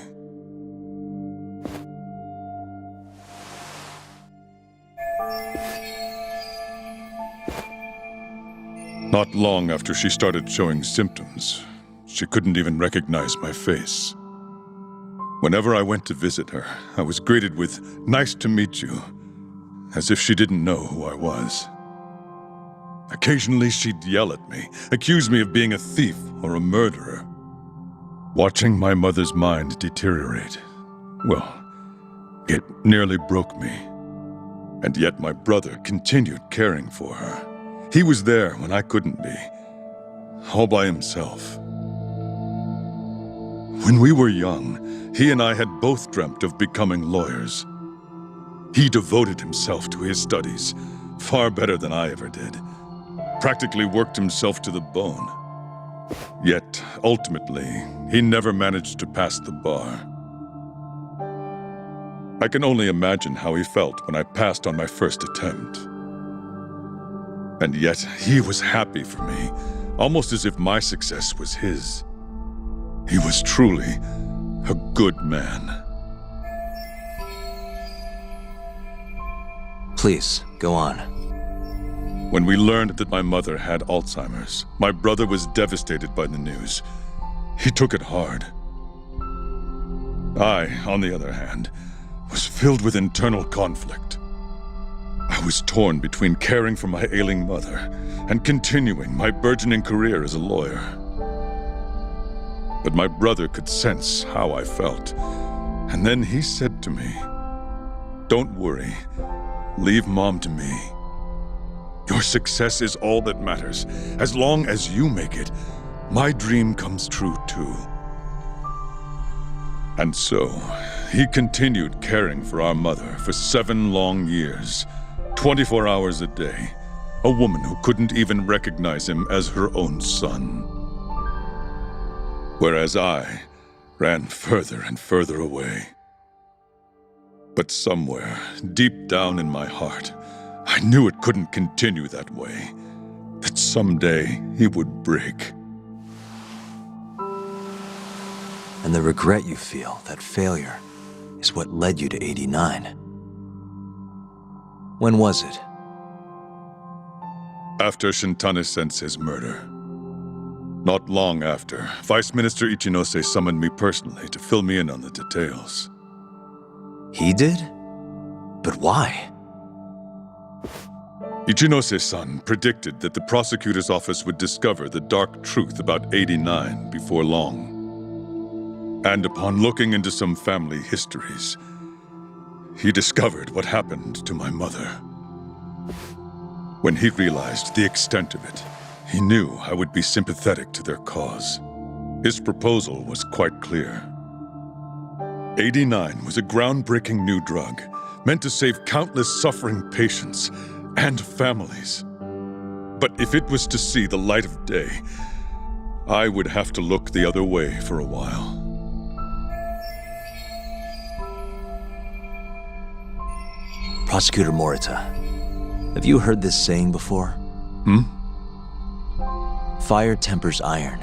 Not long after she started showing symptoms, she couldn't even recognize my face. Whenever I went to visit her, I was greeted with, "Nice to meet you," as if she didn't know who I was. Occasionally she'd yell at me, accuse me of being a thief or a murderer. Watching my mother's mind deteriorate, well, it nearly broke me. And yet my brother continued caring for her. He was there when I couldn't be, all by himself. When we were young, he and I had both dreamt of becoming lawyers. He devoted himself to his studies, far better than I ever did. Practically worked himself to the bone. Yet, ultimately, he never managed to pass the bar. I can only imagine how he felt when I passed on my first attempt. And yet, he was happy for me, almost as if my success was his. He was truly a good man. Please, go on. When we learned that my mother had Alzheimer's, my brother was devastated by the news. He took it hard. I, on the other hand, was filled with internal conflict. I was torn between caring for my ailing mother and continuing my burgeoning career as a lawyer. But my brother could sense how I felt, and then he said to me, "Don't worry, leave Mom to me. Your success is all that matters. As long as you make it, my dream comes true too." And so, he continued caring for our mother for 7 long years, 24 hours a day, a woman who couldn't even recognize him as her own son. Whereas I ran further and further away. But somewhere, deep down in my heart, I knew it couldn't continue that way, that someday he would break. And the regret you feel, that failure, is what led you to 89. When was it? After Shintane-sensei's murder. Not long after, Vice Minister Ichinose summoned me personally to fill me in on the details. He did? But why? Ichinose-san predicted that the prosecutor's office would discover the dark truth about 89 before long. And upon looking into some family histories, he discovered what happened to my mother. When he realized the extent of it, he knew I would be sympathetic to their cause. His proposal was quite clear. 89 was a groundbreaking new drug meant to save countless suffering patients and families. But if it was to see the light of day, I would have to look the other way for a while. Prosecutor Morita, have you heard this saying before? Fire tempers iron,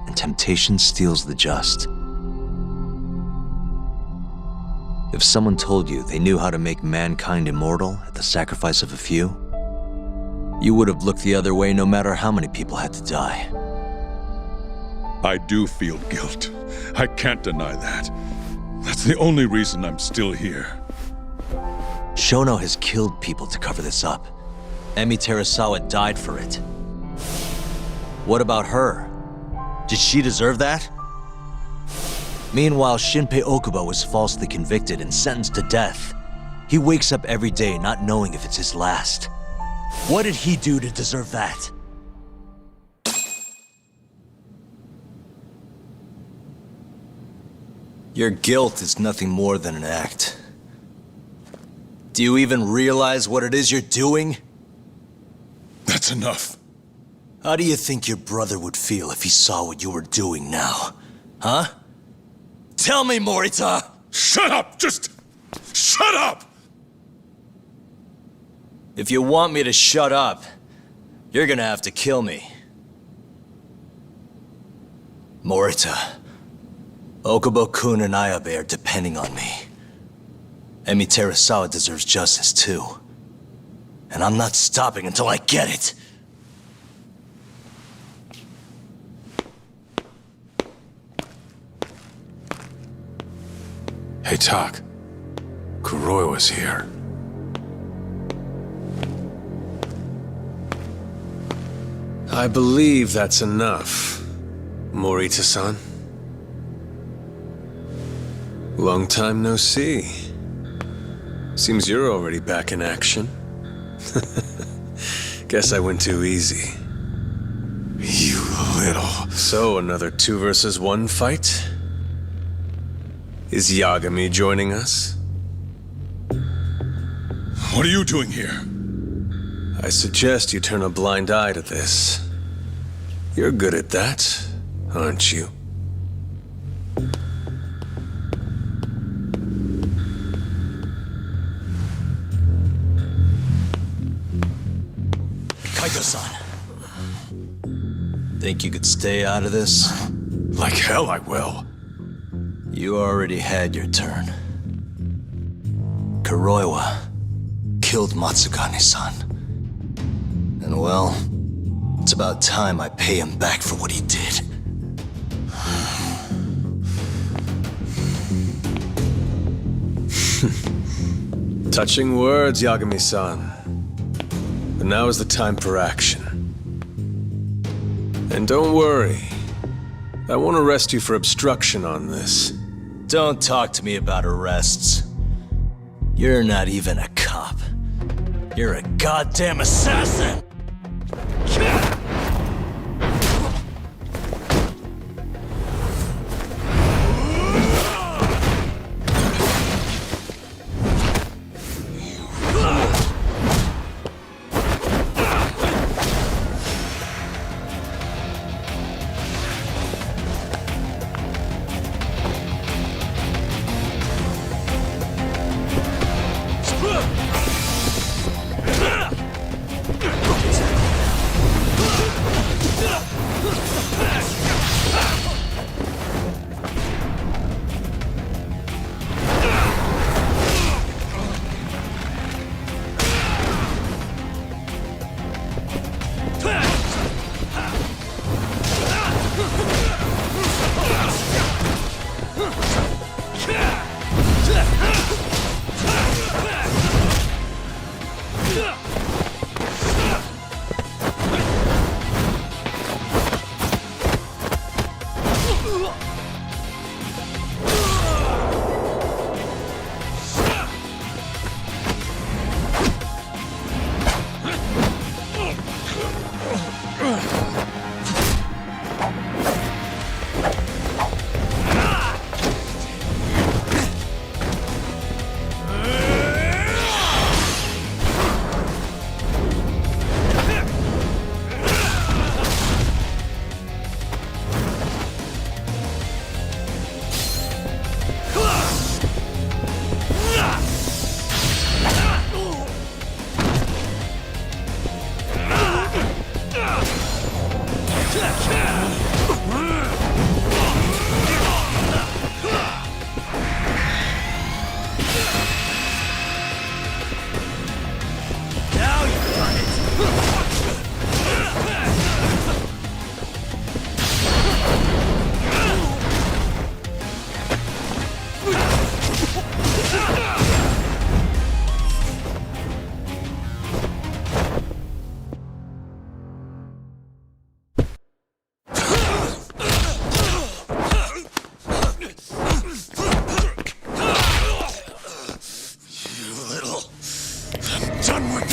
and temptation steals the just. If someone told you they knew how to make mankind immortal at the sacrifice of a few, you would have looked the other way no matter how many people had to die. I do feel guilt. I can't deny that. That's the only reason I'm still here. Shono has killed people to cover this up. Emi Terasawa died for it. What about her? Did she deserve that? Meanwhile, Shinpei Okubo was falsely convicted and sentenced to death. He wakes up every day not knowing if it's his last. What did he do to deserve that? Your guilt is nothing more than an act. Do you even realize what it is you're doing? That's enough. How do you think your brother would feel if he saw what you were doing now? Huh? Tell me, Morita! Shut up! Just shut up! If you want me to shut up, you're gonna have to kill me. Morita, Okubo-kun and Ayabe are depending on me. Emi Terasawa deserves justice too. And I'm not stopping until I get it. Hey, Tak. Kuroi was here. I believe that's enough, Morita-san. Long time no see. Seems you're already back in action. Guess I went too easy. You little... So, another 2 versus 1 fight? Is Yagami joining us? What are you doing here? I suggest you turn a blind eye to this. You're good at that, aren't you? Kaito-san. Think you could stay out of this? Like hell I will. You already had your turn. Kuroiwa killed Matsugane-san. And well, it's about time I pay him back for what he did. Touching words, Yagami-san. But now is the time for action. And don't worry. I won't arrest you for obstruction on this. Don't talk to me about arrests. You're not even a cop. You're a goddamn assassin!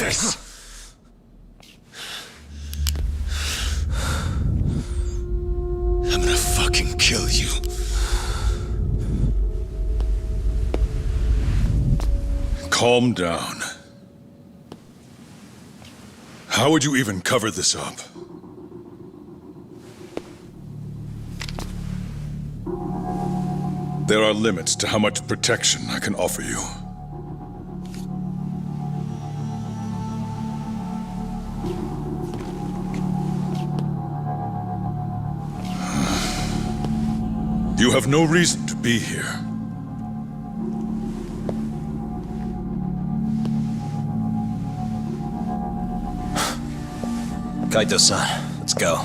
this! I'm gonna fucking kill you. Calm down. How would you even cover this up? There are limits to how much protection I can offer you. You have no reason to be here. Kaito-san, let's go.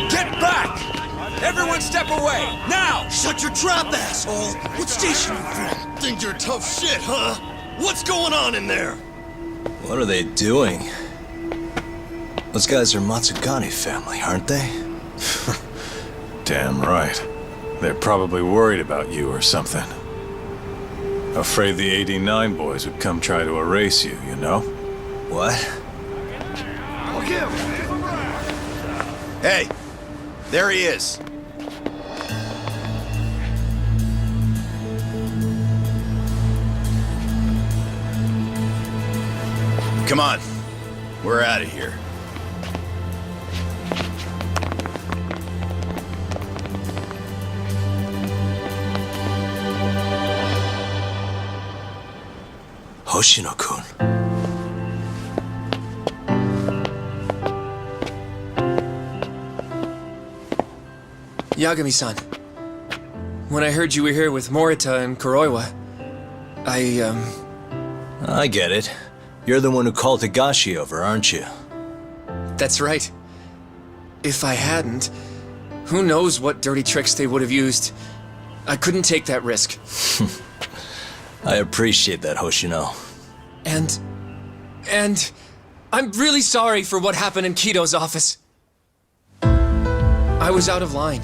Get back! Everyone step away, now! Shut your trap, asshole! What station you from? Think you're tough shit, huh? What's going on in there? What are they doing? Those guys are Matsugane family, aren't they? Damn right. They're probably worried about you or something. Afraid the 89 boys would come try to erase you, you know? What? Hey, there he is. Come on, we're out of here. Hoshino-kun. Yagami-san, when I heard you were here with Morita and Kuroiwa, I get it. You're the one who called Higashi over, aren't you? That's right. If I hadn't, who knows what dirty tricks they would have used. I couldn't take that risk. I appreciate that, Hoshino. And I'm really sorry for what happened in Kito's office. I was out of line.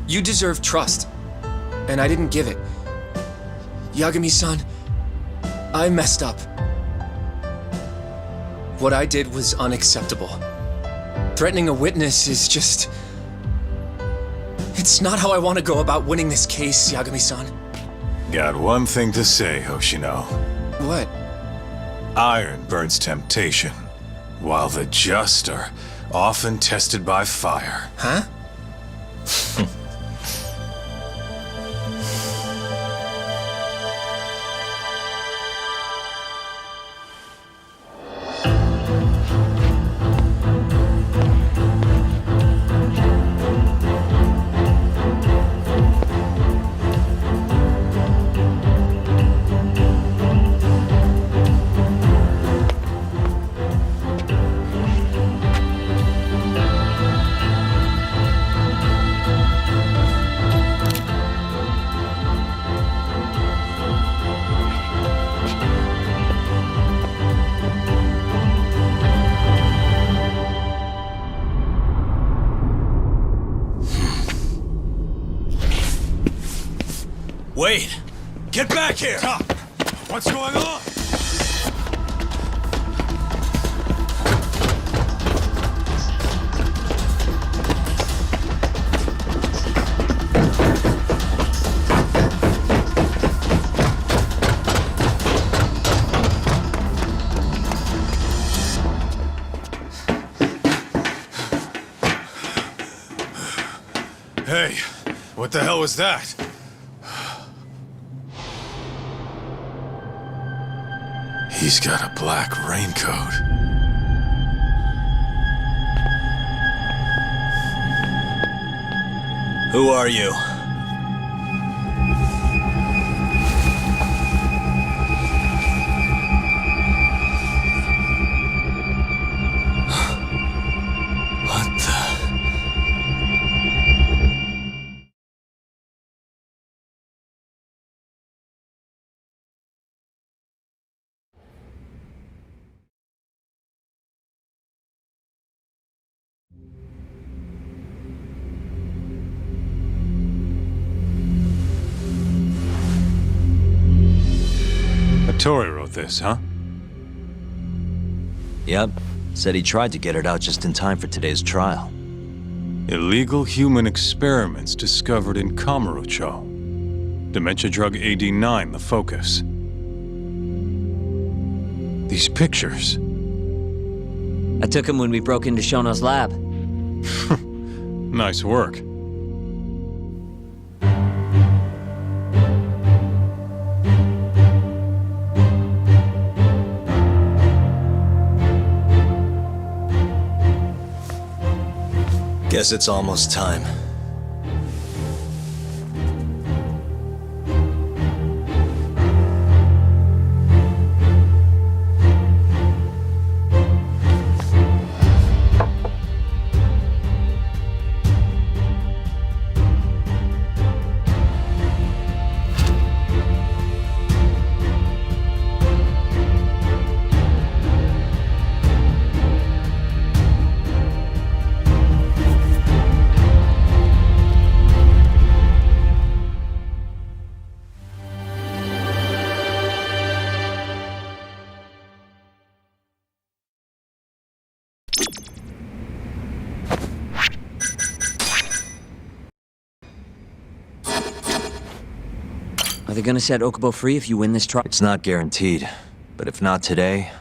You deserve trust, and I didn't give it. Yagami-san, I messed up. What I did was unacceptable. Threatening a witness is just... It's not how I want to go about winning this case, Yagami-san. Got one thing to say, Hoshino. What? Iron burns temptation, while the just are often tested by fire. Huh? Wait! Get back here! What's going on? Hey, what the hell was that? He's got a black raincoat. Who are you? What the... Tori wrote this, huh? Yep. Said he tried to get it out just in time for today's trial. Illegal human experiments discovered in Kamurocho. Dementia drug AD9, the focus. These pictures. I took him when we broke into Shono's lab. Nice work. Guess it's almost time. Are they gonna set Okubo free if you win this trial? It's not guaranteed, but if not today...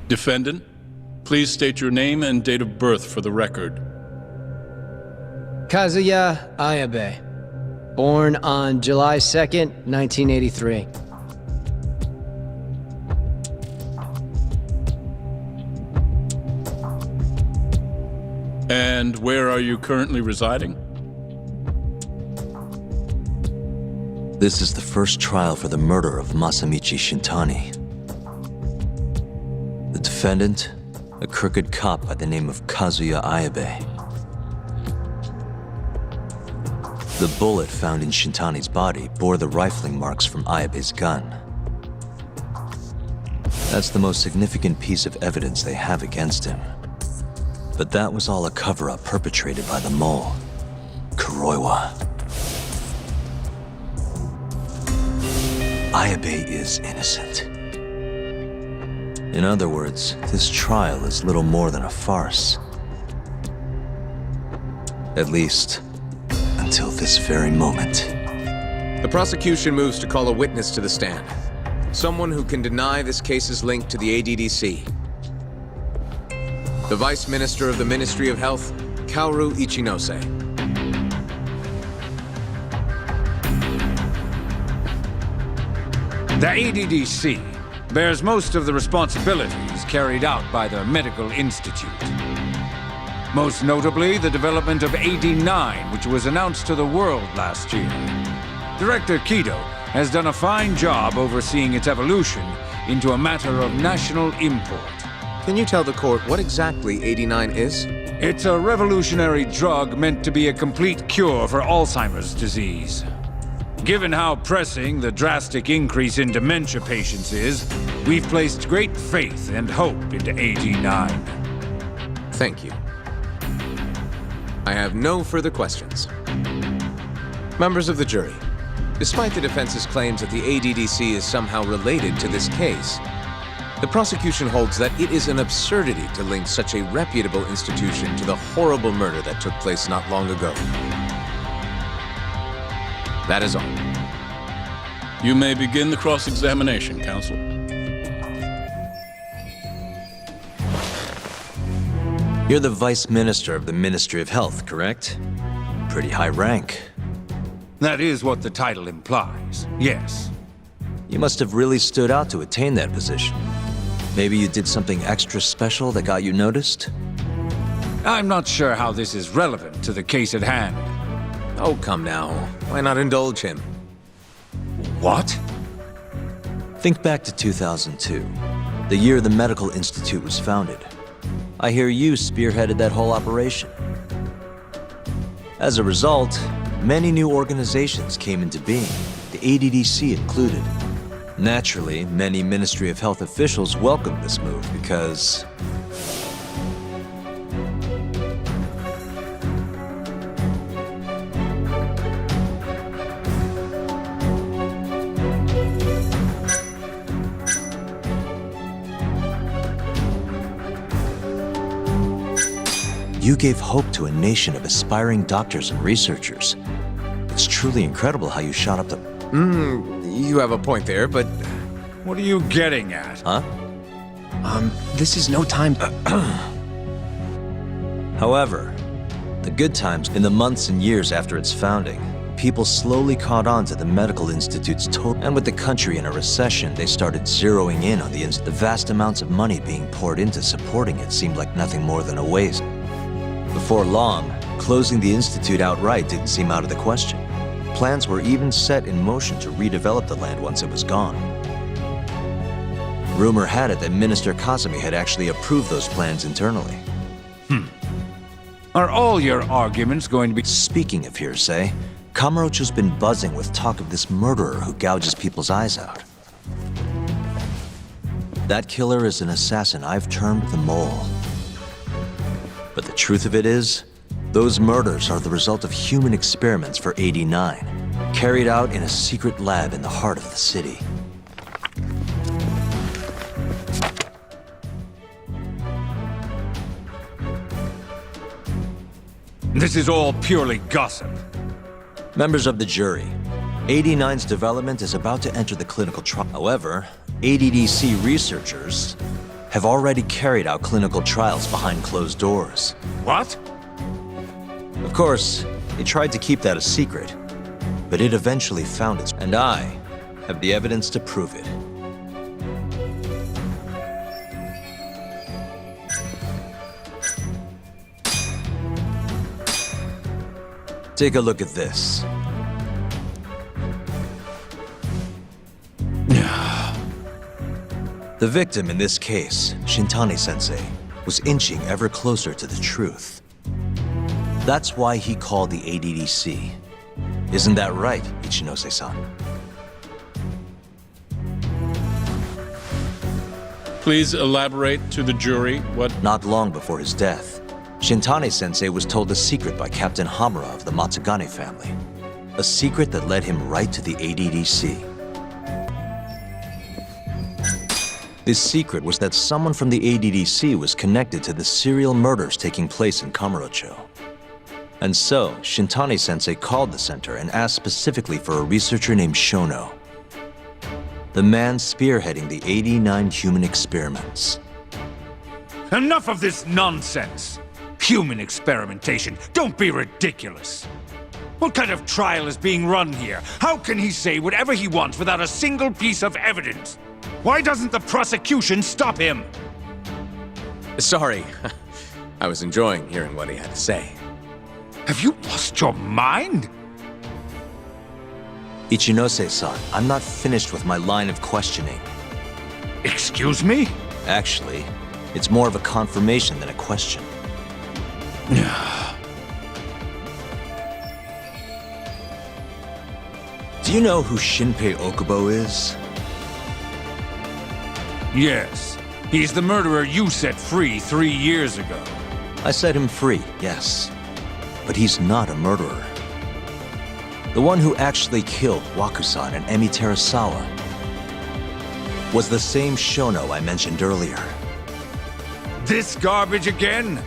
Defendant, please state your name and date of birth for the record. Kazuya Ayabe. Born on July 2nd, 1983. And where are you currently residing? This is the first trial for the murder of Masamichi Shintani. The defendant, a crooked cop by the name of Kazuya Ayabe. The bullet found in Shintani's body bore the rifling marks from Ayabe's gun. That's the most significant piece of evidence they have against him. But that was all a cover-up perpetrated by the mole, Kuroiwa. Ayabe is innocent. In other words, this trial is little more than a farce. At least, until this very moment. The prosecution moves to call a witness to the stand. Someone who can deny this case's link to the ADDC. The Vice Minister of the Ministry of Health, Kaoru Ichinose. The ADDC bears most of the responsibilities carried out by the Medical Institute. Most notably, the development of AD9, which was announced to the world last year. Director Kido has done a fine job overseeing its evolution into a matter of national import. Can you tell the court what exactly AD9 is? It's a revolutionary drug meant to be a complete cure for Alzheimer's disease. Given how pressing the drastic increase in dementia patients is, we've placed great faith and hope into AD9. Thank you. I have no further questions. Members of the jury, despite the defense's claims that the ADDC is somehow related to this case, the prosecution holds that it is an absurdity to link such a reputable institution to the horrible murder that took place not long ago. That is all. You may begin the cross-examination, counsel. You're the Vice Minister of the Ministry of Health, correct? Pretty high rank. That is what the title implies, yes. You must have really stood out to attain that position. Maybe you did something extra special that got you noticed? I'm not sure how this is relevant to the case at hand. Oh, come now. Why not indulge him? What? Think back to 2002, the year the Medical Institute was founded. I hear you spearheaded that whole operation. As a result, many new organizations came into being, the ADDC included. Naturally, many Ministry of Health officials welcomed this move because you gave hope to a nation of aspiring doctors and researchers. It's truly incredible how you shot up the... You have a point there, but... What are you getting at? Huh? This is no time... However, the good times, in the months and years after its founding, people slowly caught on to the medical institute's total... And with the country in a recession, they started zeroing in on the vast amounts of money being poured into supporting it seemed like nothing more than a waste. Before long, closing the institute outright didn't seem out of the question. Plans were even set in motion to redevelop the land once it was gone. Rumor had it that Minister Kazumi had actually approved those plans internally. Are all your arguments going to be... Speaking of hearsay, Kamurocho's been buzzing with talk of this murderer who gouges people's eyes out. That killer is an assassin I've termed the Mole. But the truth of it is, those murders are the result of human experiments for 89, carried out in a secret lab in the heart of the city. This is all purely gossip. Members of the jury, 89's development is about to enter the clinical trial. However, ADDC researchers have already carried out clinical trials behind closed doors. What? Of course, they tried to keep that a secret, but it eventually found its... And I have the evidence to prove it. Take a look at this. The victim in this case, Shintani-sensei, was inching ever closer to the truth. That's why he called the ADDC. Isn't that right, Ichinose-san? Please elaborate to the jury what... Not long before his death, Shintani-sensei was told a secret by Captain Hamura of the Matsugane family. A secret that led him right to the ADDC. This secret was that someone from the ADDC was connected to the serial murders taking place in Kamurocho. And so, Shintani-sensei called the center and asked specifically for a researcher named Shono, the man spearheading the 89 human experiments. Enough of this nonsense! Human experimentation, don't be ridiculous! What kind of trial is being run here? How can he say whatever he wants without a single piece of evidence? Why doesn't the prosecution stop him? Sorry. I was enjoying hearing what he had to say. Have you lost your mind? Ichinose-san, I'm not finished with my line of questioning. Excuse me? Actually, it's more of a confirmation than a question. Do you know who Shinpei Okubo is? Yes. He's the murderer you set free 3 years ago. I set him free, yes. But he's not a murderer. The one who actually killed Wakusan and Emi Terasawa was the same Shono I mentioned earlier. This garbage again?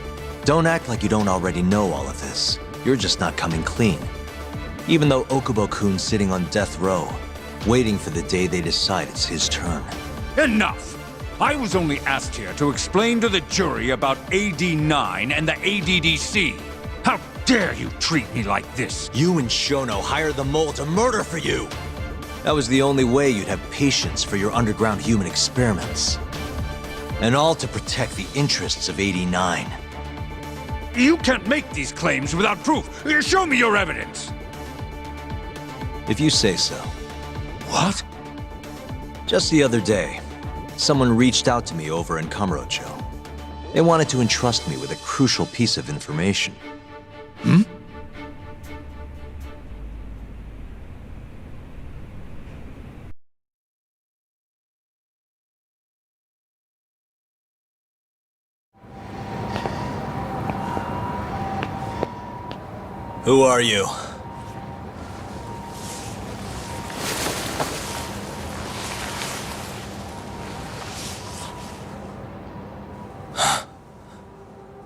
Don't act like you don't already know all of this. You're just not coming clean. Even though Okubo-kun's sitting on death row, waiting for the day they decide it's his turn. Enough! I was only asked here to explain to the jury about AD9 and the ADDC. How dare you treat me like this? You and Shono hired the Mole to murder for you! That was the only way you'd have patience for your underground human experiments. And all to protect the interests of 89. You can't make these claims without proof. Show me your evidence. If you say so. What? Just the other day, someone reached out to me over in Kamurocho. They wanted to entrust me with a crucial piece of information. Who are you?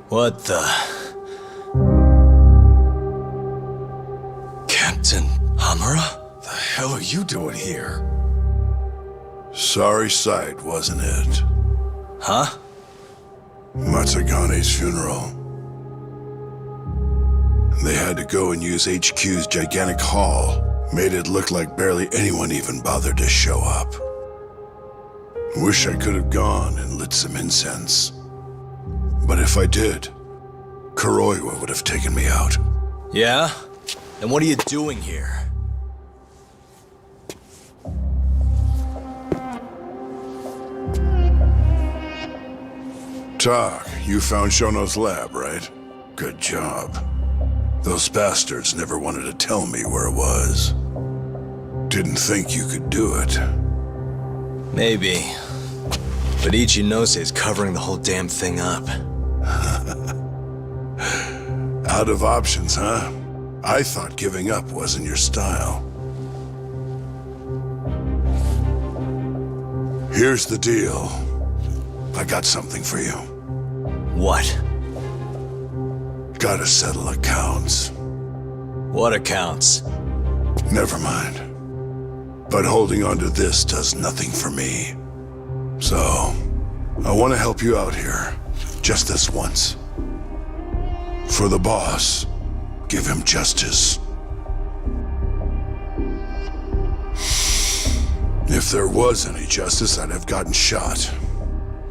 What the? Captain Hamura? The hell are you doing here? Sorry sight, wasn't it? Huh? Matsugane's funeral. They had to go and use HQ's gigantic hall. Made it look like barely anyone even bothered to show up. Wish I could have gone and lit some incense. But if I did, Kuroiwa would have taken me out. Yeah? Then what are you doing here? Tak, you found Shono's lab, right? Good job. Those bastards never wanted to tell me where it was. Didn't think you could do it. Maybe. But Ichinose covering the whole damn thing up. Out of options, huh? I thought giving up wasn't your style. Here's the deal. I got something for you. What? Gotta settle accounts. What accounts? Never mind. But holding on to this does nothing for me. So, I want to help you out here. Just this once. For the boss, give him justice. If there was any justice, I'd have gotten shot.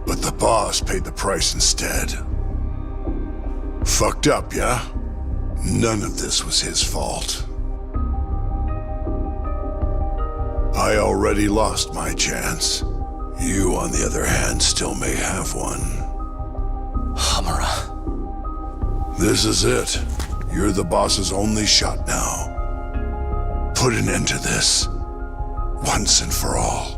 But the boss paid the price instead. Fucked up, yeah? None of this was his fault. I already lost my chance. You, on the other hand, still may have one. Hamura. This is it. You're the boss's only shot now. Put an end to this. Once and for all.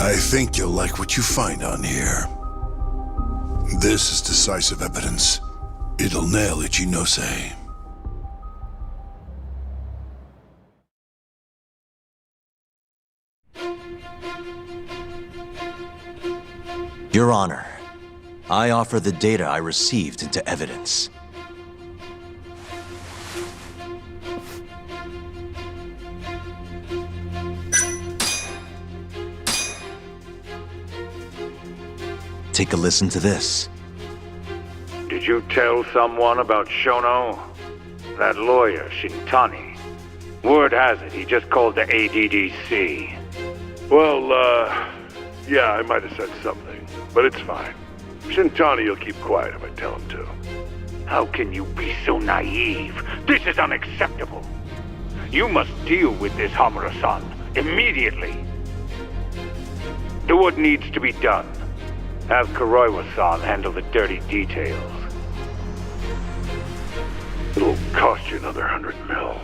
I think you'll like what you find on here. This is decisive evidence. It'll nail Ichinose. Your Honor, I offer the data I received into evidence. Take a listen to this. Did you tell someone about Shono? That lawyer, Shintani. Word has it, he just called the ADDC. Well, yeah, I might have said something, but it's fine. Shintani will keep quiet if I tell him to. How can you be so naive? This is unacceptable. You must deal with this, Hamura-san, immediately. Do what needs to be done. Have Kuroiwa-san handle the dirty details. It'll cost you another 100 mil.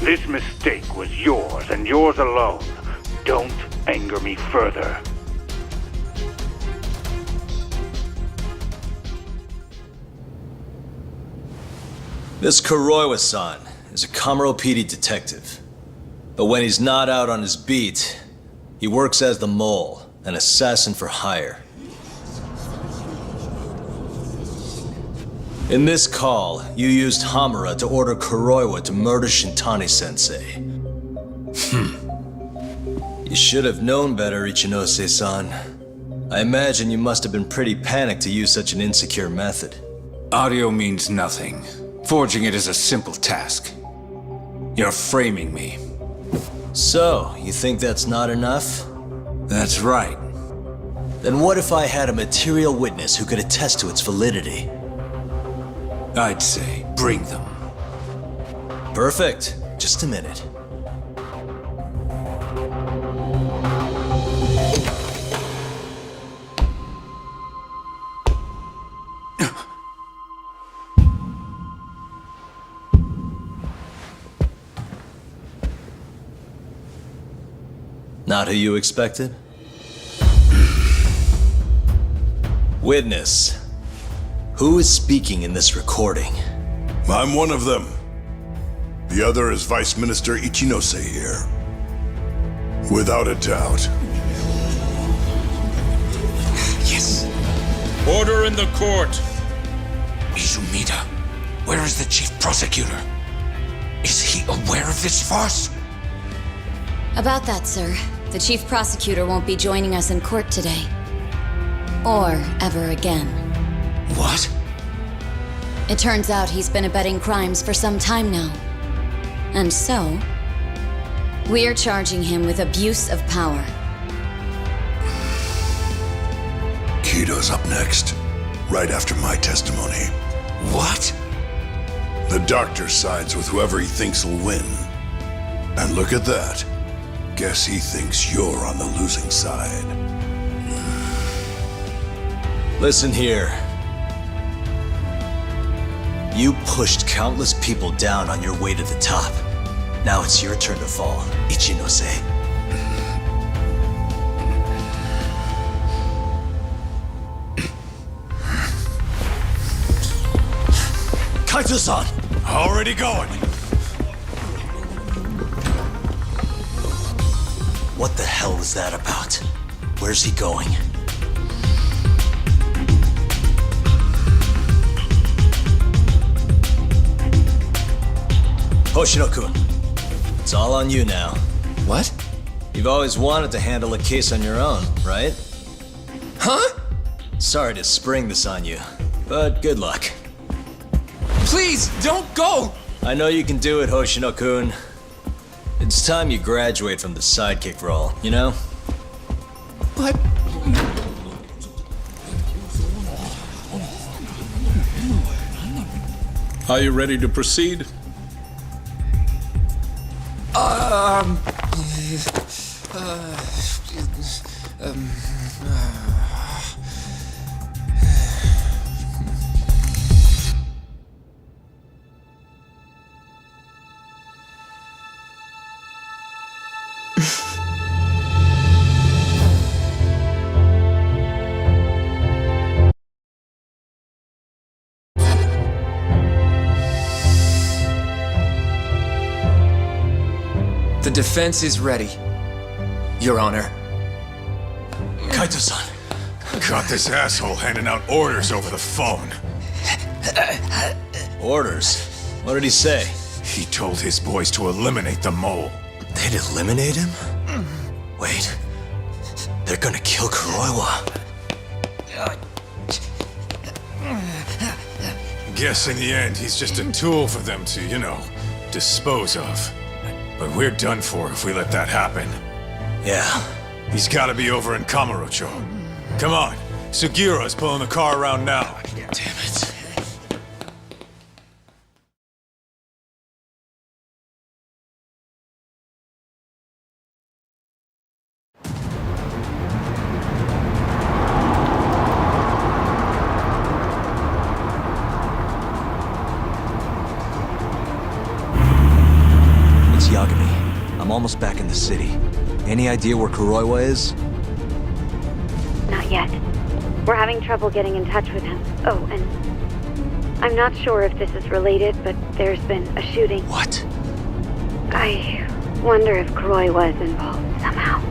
This mistake was yours, and yours alone. Don't anger me further. This Kuroiwa-san is a Kamuro PD detective. But when he's not out on his beat, he works as the mole, an assassin for hire. In this call, you used Hamura to order Kuroiwa to murder Shintani-sensei. You should have known better, Ichinose-san. I imagine you must have been pretty panicked to use such an insecure method. Audio means nothing. Forging it is a simple task. You're framing me. So, you think that's not enough? That's right. Then what if I had a material witness who could attest to its validity? I'd say, bring them. Perfect. Just a minute. Not who you expected? Witness. Who is speaking in this recording? I'm one of them. The other is Vice Minister Ichinose here. Without a doubt. Yes. Order in the court. Izumida, where is the chief prosecutor? Is he aware of this farce? About that, sir. The chief prosecutor won't be joining us in court today. Or ever again. What? It turns out he's been abetting crimes for some time now. And so, we're charging him with abuse of power. Kito's up next, right after my testimony. What? The doctor sides with whoever he thinks will win. And look at that. Guess he thinks you're on the losing side. Listen here. You pushed countless people down on your way to the top. Now it's your turn to fall, Ichinose. Kaito-san! Already going. What the hell is that about? Where's he going? Hoshino-kun, it's all on you now. What? You've always wanted to handle a case on your own, right? Huh? Sorry to spring this on you, but good luck. Please, don't go! I know you can do it, Hoshino-kun. It's time you graduate from the sidekick role, you know? But... Are you ready to proceed? The defense is ready, Your Honor. Kaito-san. Got this asshole handing out orders over the phone. Orders? What did he say? He told his boys to eliminate the mole. They'd eliminate him? Wait. They're gonna kill Kuroiwa. Guess in the end, he's just a tool for them to, dispose of. But we're done for if we let that happen. Yeah. He's gotta be over in Kamurocho. Come on, Sugiura's pulling the car around now. Damn it. I'm almost back in the city. Any idea where Kuroiwa is? Not yet. We're having trouble getting in touch with him. Oh, and I'm not sure if this is related, but there's been a shooting. What? I wonder if Kuroiwa is involved somehow.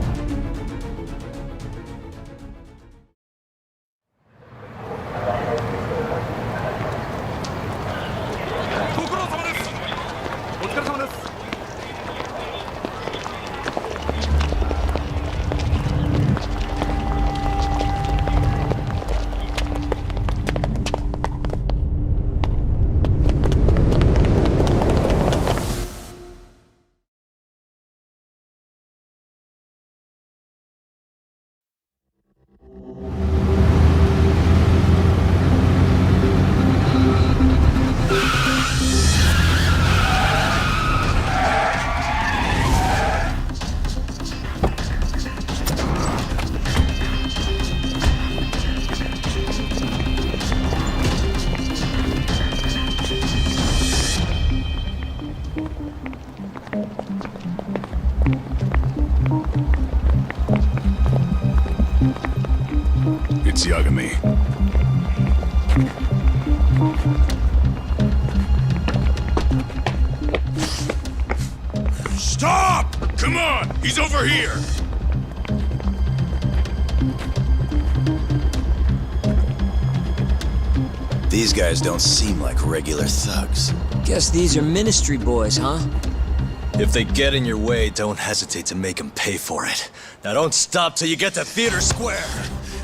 It's Yagami. Come on! He's over here! These guys don't seem like regular thugs. Guess these are ministry boys, huh? If they get in your way, don't hesitate to make them pay for it. Now don't stop till you get to Theater Square.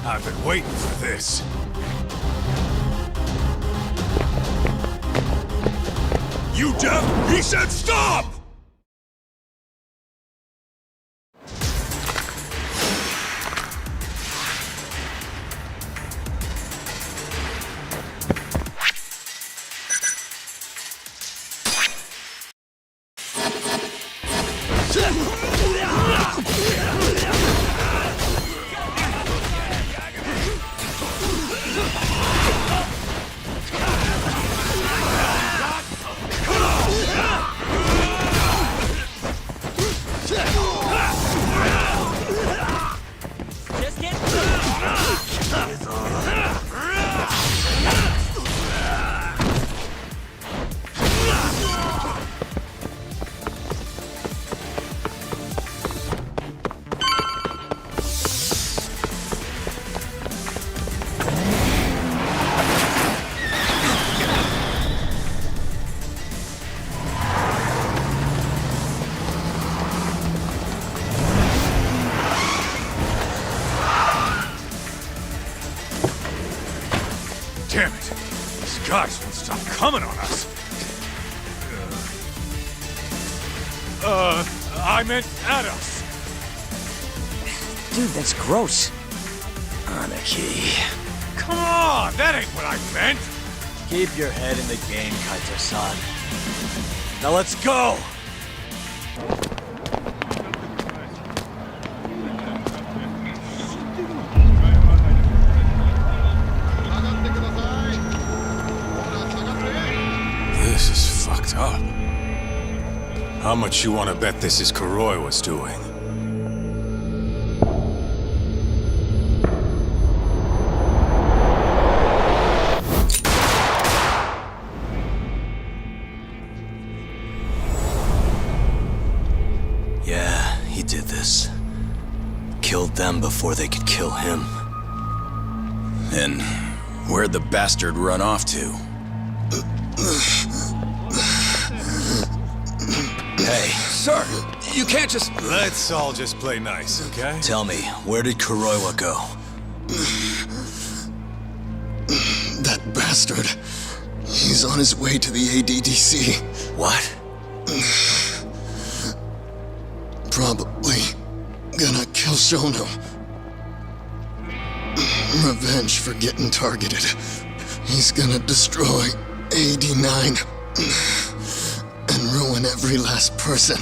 I've been waiting for this. You deaf? He said stop! Damn it! These guys won't stop coming on us! I meant at us! Dude, that's gross. Anarchy. Come on! That ain't what I meant! Keep your head in the game, Kaito-san. Now let's go! This is fucked up. How much you want to bet this is Kuroi was doing? Yeah, he did this. Killed them before they could kill him. And where'd the bastard run off to? Hey. Sir, you can't just... Let's all just play nice, okay? Tell me, where did Kuroiwa go? That bastard. He's on his way to the ADDC. What? Probably gonna kill Shono. Revenge for getting targeted. He's gonna destroy AD9 and ruin every last person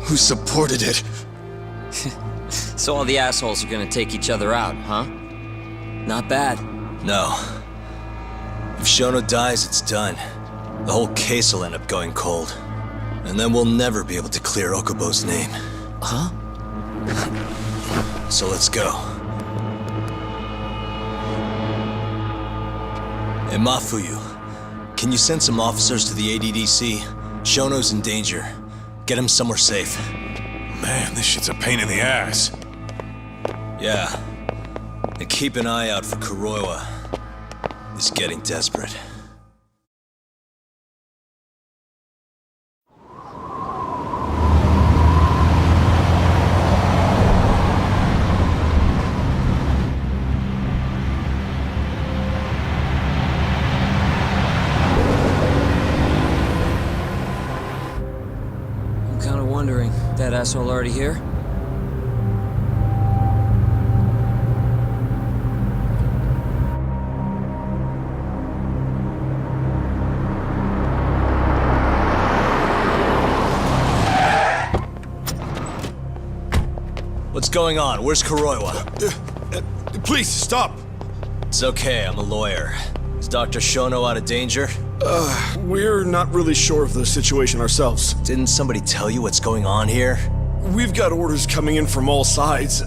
who supported it. So all the assholes are gonna take each other out, huh? Not bad. No. If Shono dies, it's done. The whole case will end up going cold. And then we'll never be able to clear Okubo's name. Huh? So let's go. Hey, Mafuyu, can you send some officers to the ADDC? Shono's in danger. Get him somewhere safe. Man, this shit's a pain in the ass. Yeah. And keep an eye out for Kuroiwa. He's getting desperate. I'm kind of wondering, that asshole already here? What's going on? Where's Kuroiwa? Please, stop! It's okay, I'm a lawyer. Is Dr. Shono out of danger? We're not really sure of the situation ourselves. Didn't somebody tell you what's going on here? We've got orders coming in from all sides.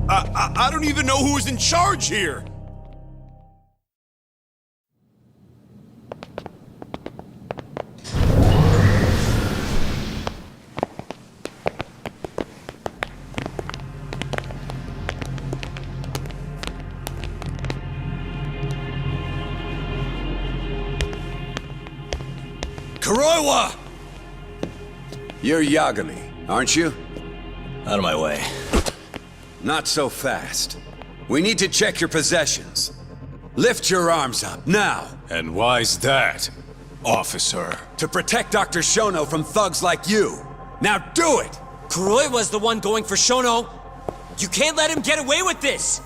I don't even know who is in charge here! Kuroiwa! You're Yagami, aren't you? Out of my way. Not so fast. We need to check your possessions. Lift your arms up, now! And why's that, officer? To protect Dr. Shono from thugs like you. Now do it! Kuroi was the one going for Shono. You can't let him get away with this!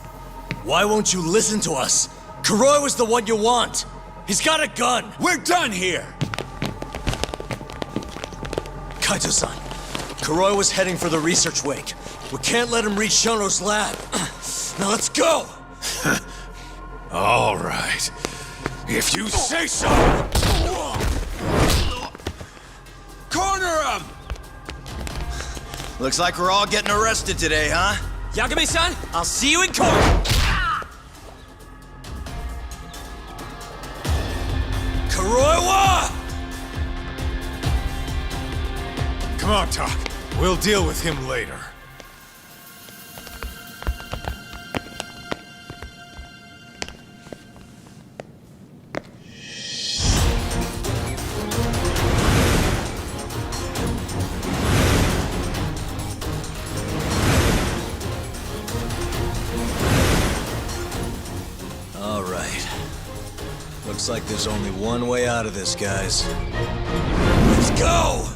Why won't you listen to us? Kuroi was the one you want. He's got a gun. We're done here! Kaito-san, Kuroi was heading for the research wake. We can't let him reach Shono's lab. Now let's go! All right. If you say so! Corner him! Looks like we're all getting arrested today, huh? Yagami-san, I'll see you in court! Kuroiwa! Come on, Tak. We'll deal with him later. All right. Looks like there's only one way out of this, guys. Let's go!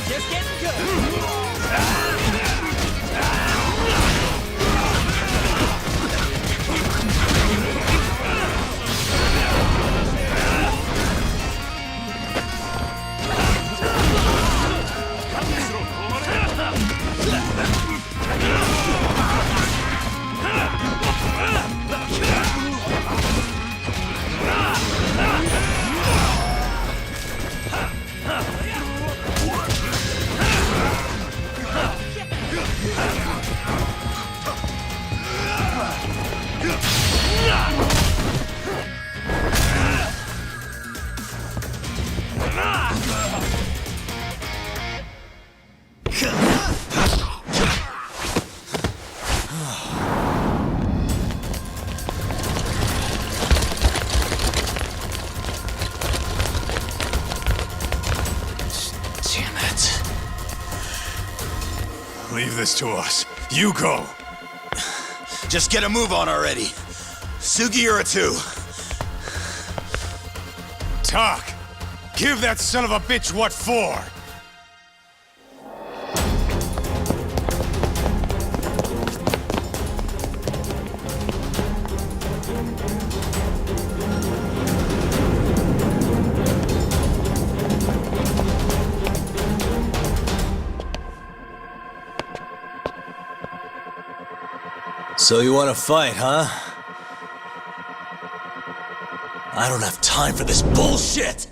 Just getting good! Leave this to us. You go. Just get a move on already. Sugiura-2. Tak! Give that son of a bitch what for! So you want to fight, huh? I don't have time for this bullshit!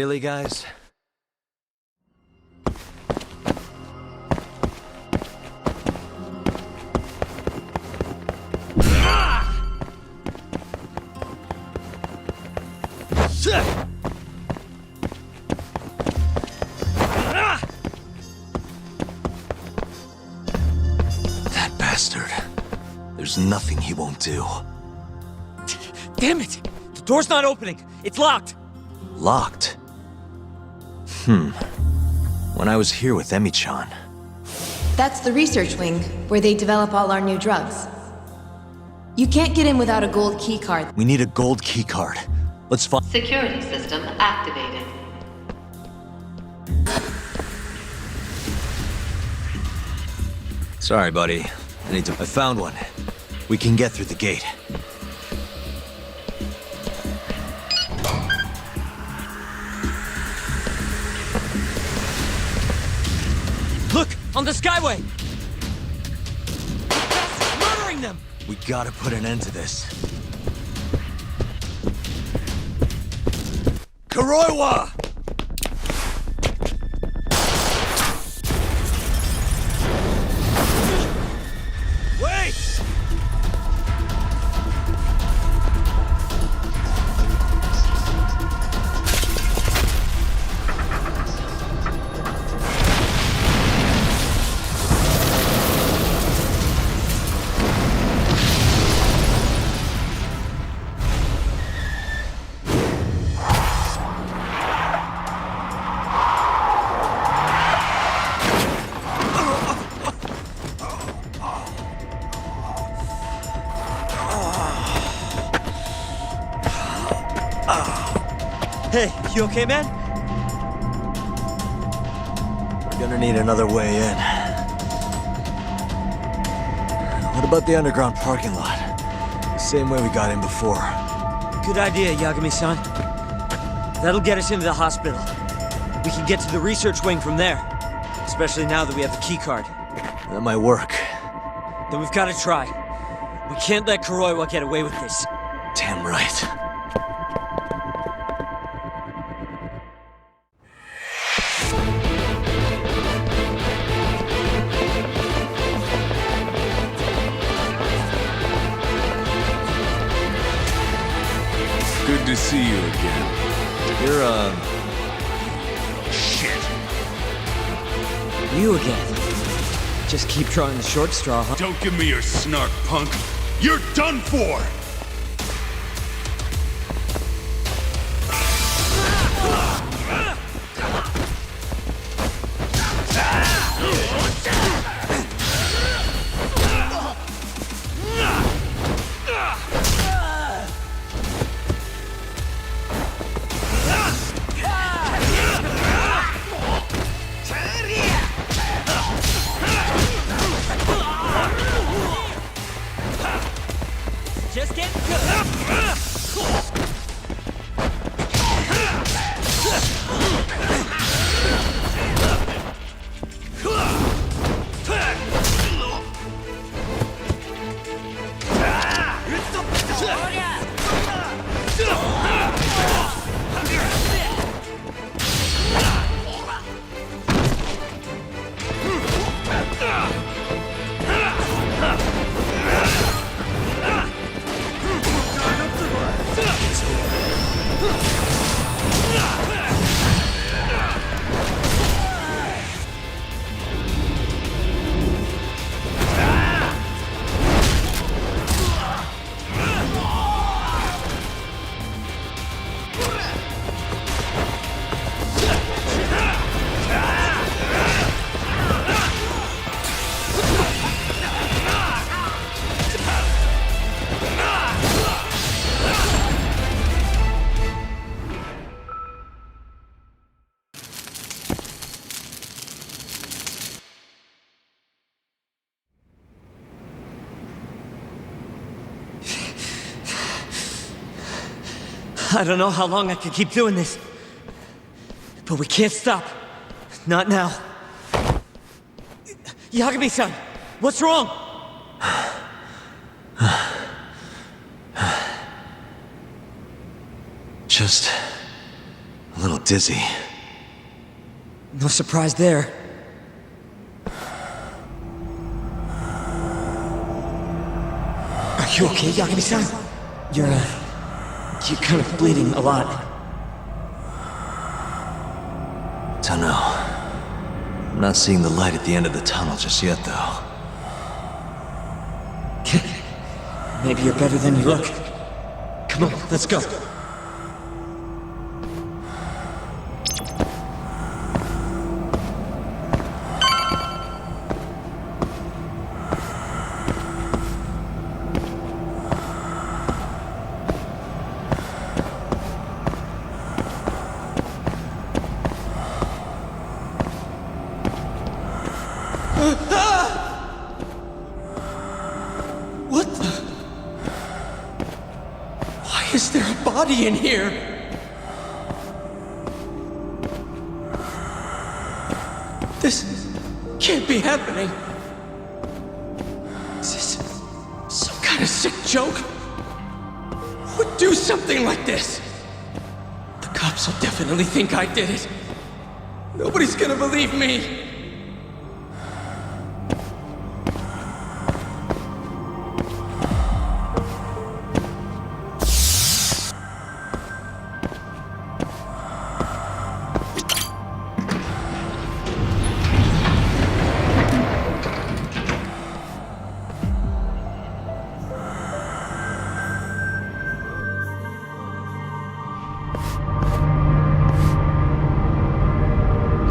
Really, guys? That bastard. There's nothing he won't do. Damn it! The door's not opening. It's locked. Locked? When I was here with Emi-chan. That's the research wing, where they develop all our new drugs. You can't get in without a gold keycard. We need a gold keycard. Let's find— Security system activated. Sorry, buddy. I found one. We can get through the gate. Look! On the Skyway! Murdering them! We gotta put an end to this. Kuroiwa! Wait! Hey, you okay, man? We're gonna need another way in. What about the underground parking lot? The same way we got in before. Good idea, Yagami-san. That'll get us into the hospital. We can get to the research wing from there. Especially now that we have the keycard. That might work. Then we've got to try. We can't let Kuroiwa get away with this. Damn right. Good to see you again. You're, Shit! You again. Just keep drawing the short straw, huh? Don't give me your snark, punk. You're done for! Just getting good. I don't know how long I can keep doing this. But we can't stop. Not now. Yagami-san, what's wrong? Just A little dizzy. No surprise there. Are you okay, Yagami-san? You're kind of bleeding a lot. Dunno. I'm not seeing the light at the end of the tunnel just yet, though. Maybe you're better than you look. Come on, let's go. What the? Why is there a body in here? This can't be happening. Is this some kind of sick joke? Who would do something like this? The cops will definitely think I did it. Nobody's gonna believe me.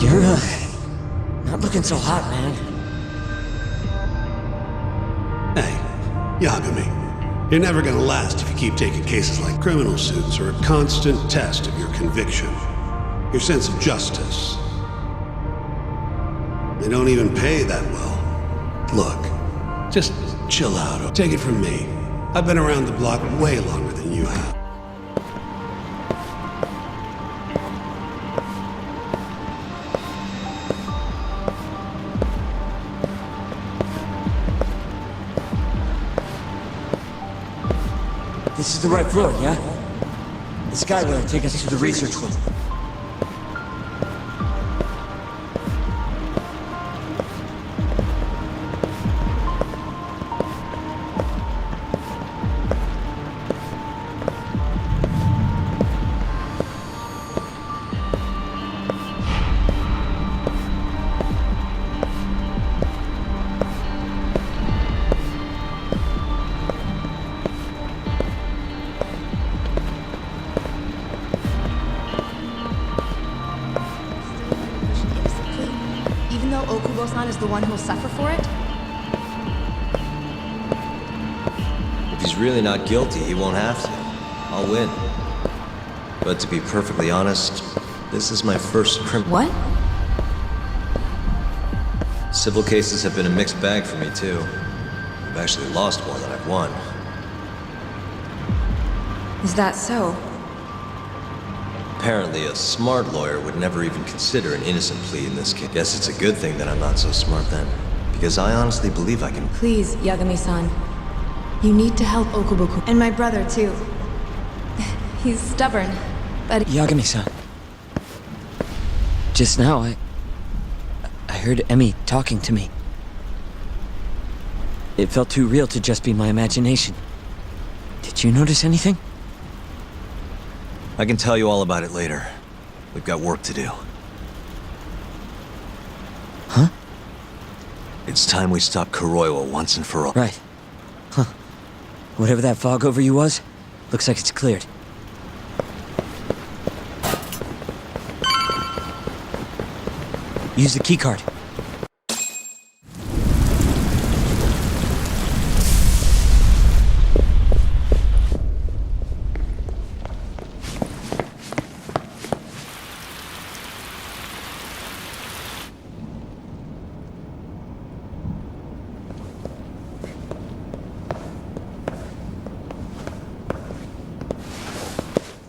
You're, not looking so hot, man. Hey, Yagami, you're never gonna last if you keep taking cases like criminal suits or a constant test of your conviction, your sense of justice. They don't even pay that well. Look, just chill out, or take it from me. I've been around the block way longer than you have. This is the right road, yeah? This guy will take us to the research room. Even though Okubo-san is the one who'll suffer for it? If he's really not guilty, he won't have to. I'll win. But to be perfectly honest, this is my first What? Civil cases have been a mixed bag for me, too. I've actually lost more than I've won. Is that so? Apparently, a smart lawyer would never even consider an innocent plea in this case. Guess it's a good thing that I'm not so smart then. Because I honestly believe I can... Please, Yagami-san. You need to help Okubo-kun. And my brother, too. He's stubborn, but... Yagami-san. Just now, I heard Emi talking to me. It felt too real to just be my imagination. Did you notice anything? I can tell you all about it later. We've got work to do. Huh? It's time we stop Kuroiwa once and for all. Right. Huh. Whatever that fog over you was, looks like it's cleared. Use the keycard.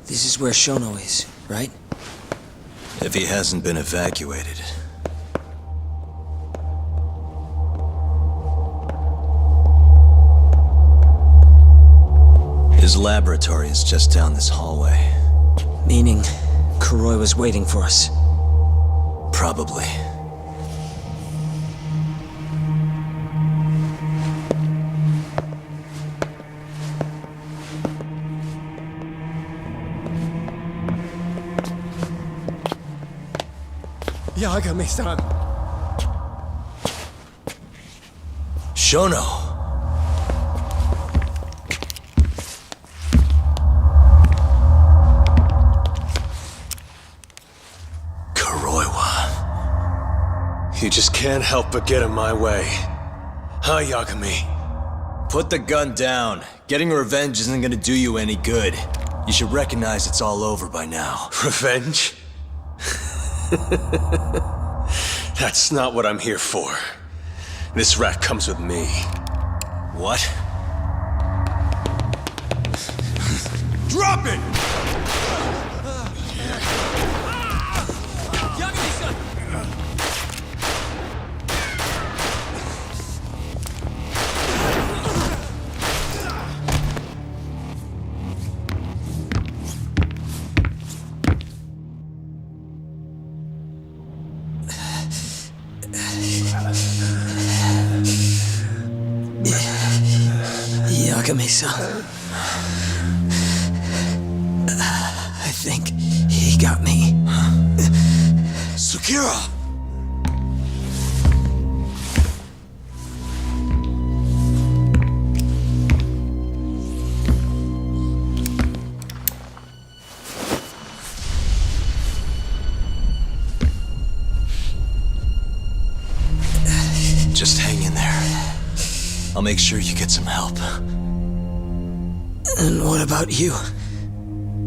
This is where Shono is, right? If he hasn't been evacuated. His laboratory is just down this hallway. Meaning, Kuroi was waiting for us. Probably. Yagami-san. Shono! You just can't help but get in my way. Huh, Yagami? Put the gun down. Getting revenge isn't gonna do you any good. You should recognize it's all over by now. Revenge? That's not what I'm here for. This rat comes with me. What? Drop it! Yagami-san! Yagami-san. I think he got me. Sukira! Just hang in there. I'll make sure you get some help. And what about you?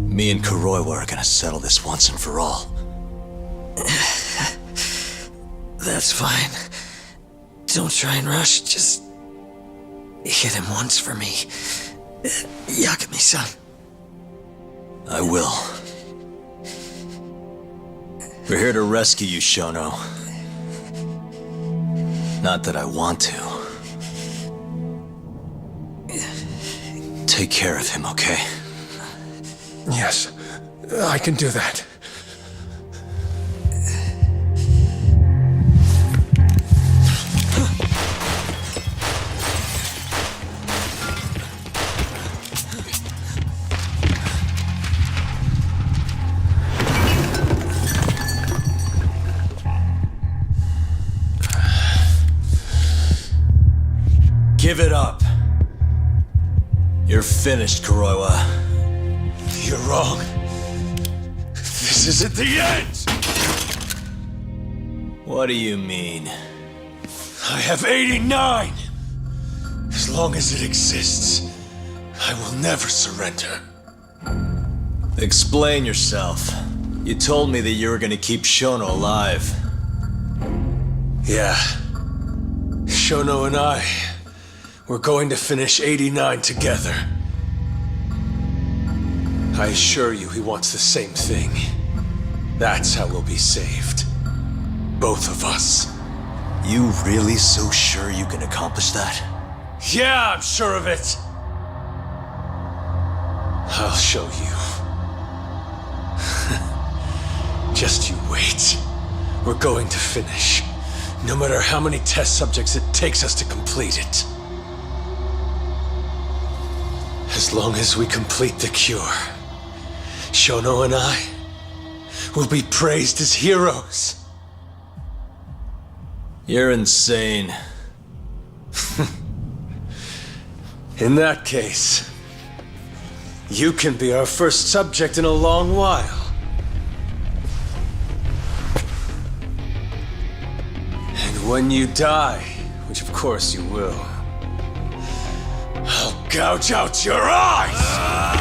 Me and Kuroi are gonna settle this once and for all. That's fine. Don't try and rush, just hit him once for me. Yagami-san. I will. We're here to rescue you, Shono. Not that I want to. Take care of him, okay? Yes, I can do that. Give it up. You're finished, Kuroiwa. You're wrong. This isn't the end! What do you mean? I have 89! As long as it exists, I will never surrender. Explain yourself. You told me that you were gonna keep Shono alive. Yeah. Shono and I, we're going to finish 89 together. I assure you he wants the same thing. That's how we'll be saved. Both of us. You really so sure you can accomplish that? Yeah, I'm sure of it. I'll show you. Just you wait. We're going to finish. No matter how many test subjects it takes us to complete it. As long as we complete the cure, Shono and I will be praised as heroes. You're insane. In that case, you can be our first subject in a long while. And when you die, which of course you will, I'll gouge out your eyes!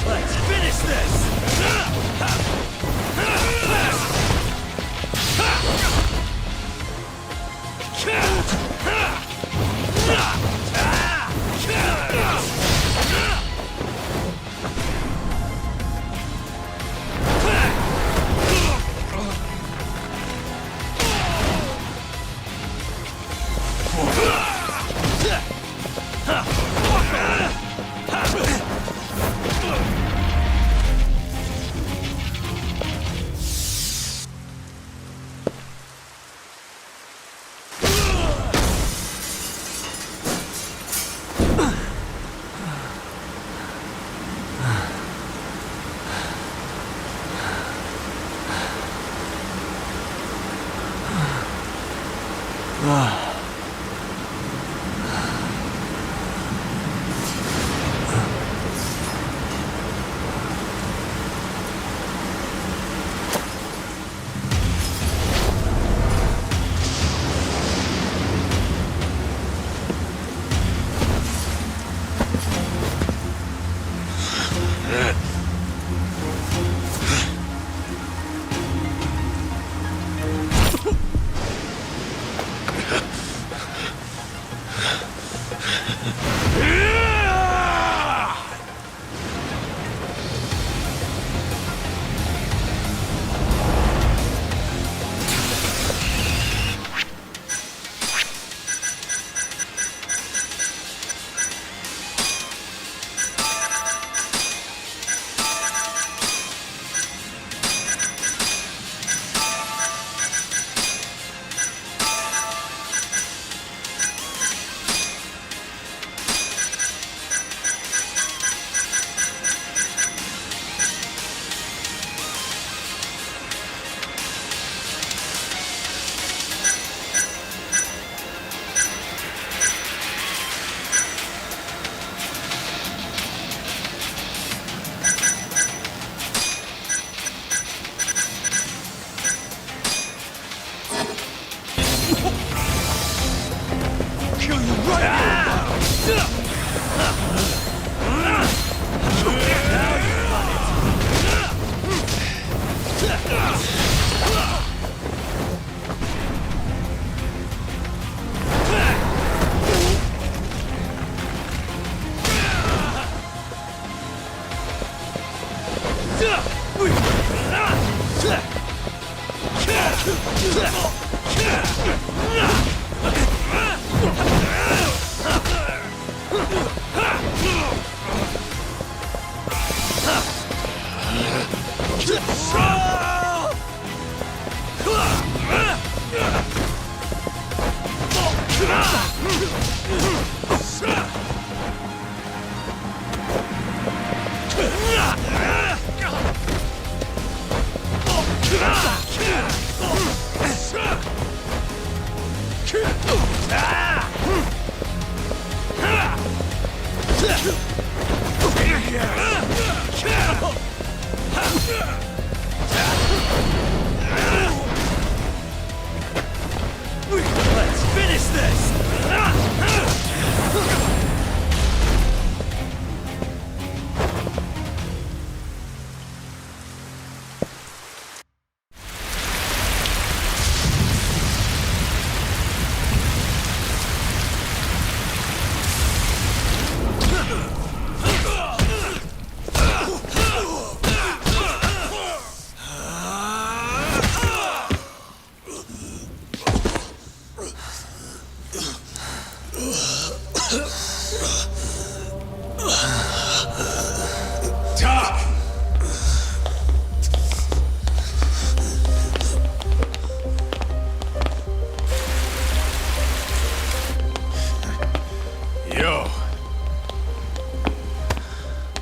Let's finish this!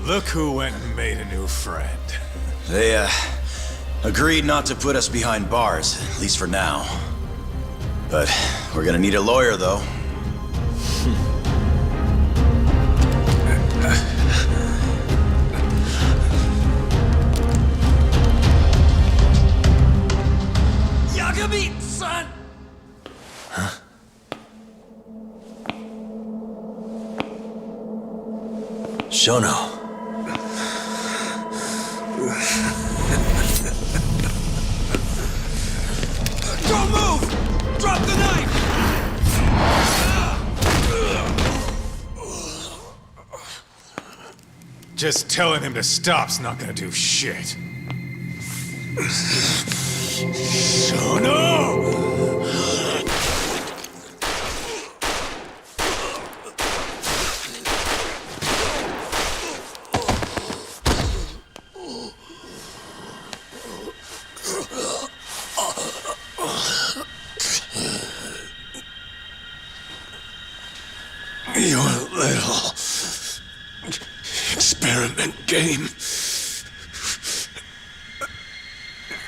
Look who went and made a new friend. They, agreed not to put us behind bars, at least for now. But we're gonna need a lawyer, though. Yagami, son! Shono. Don't move! Drop the knife! Just telling him to stop's not gonna do shit. Shono! Your little experiment game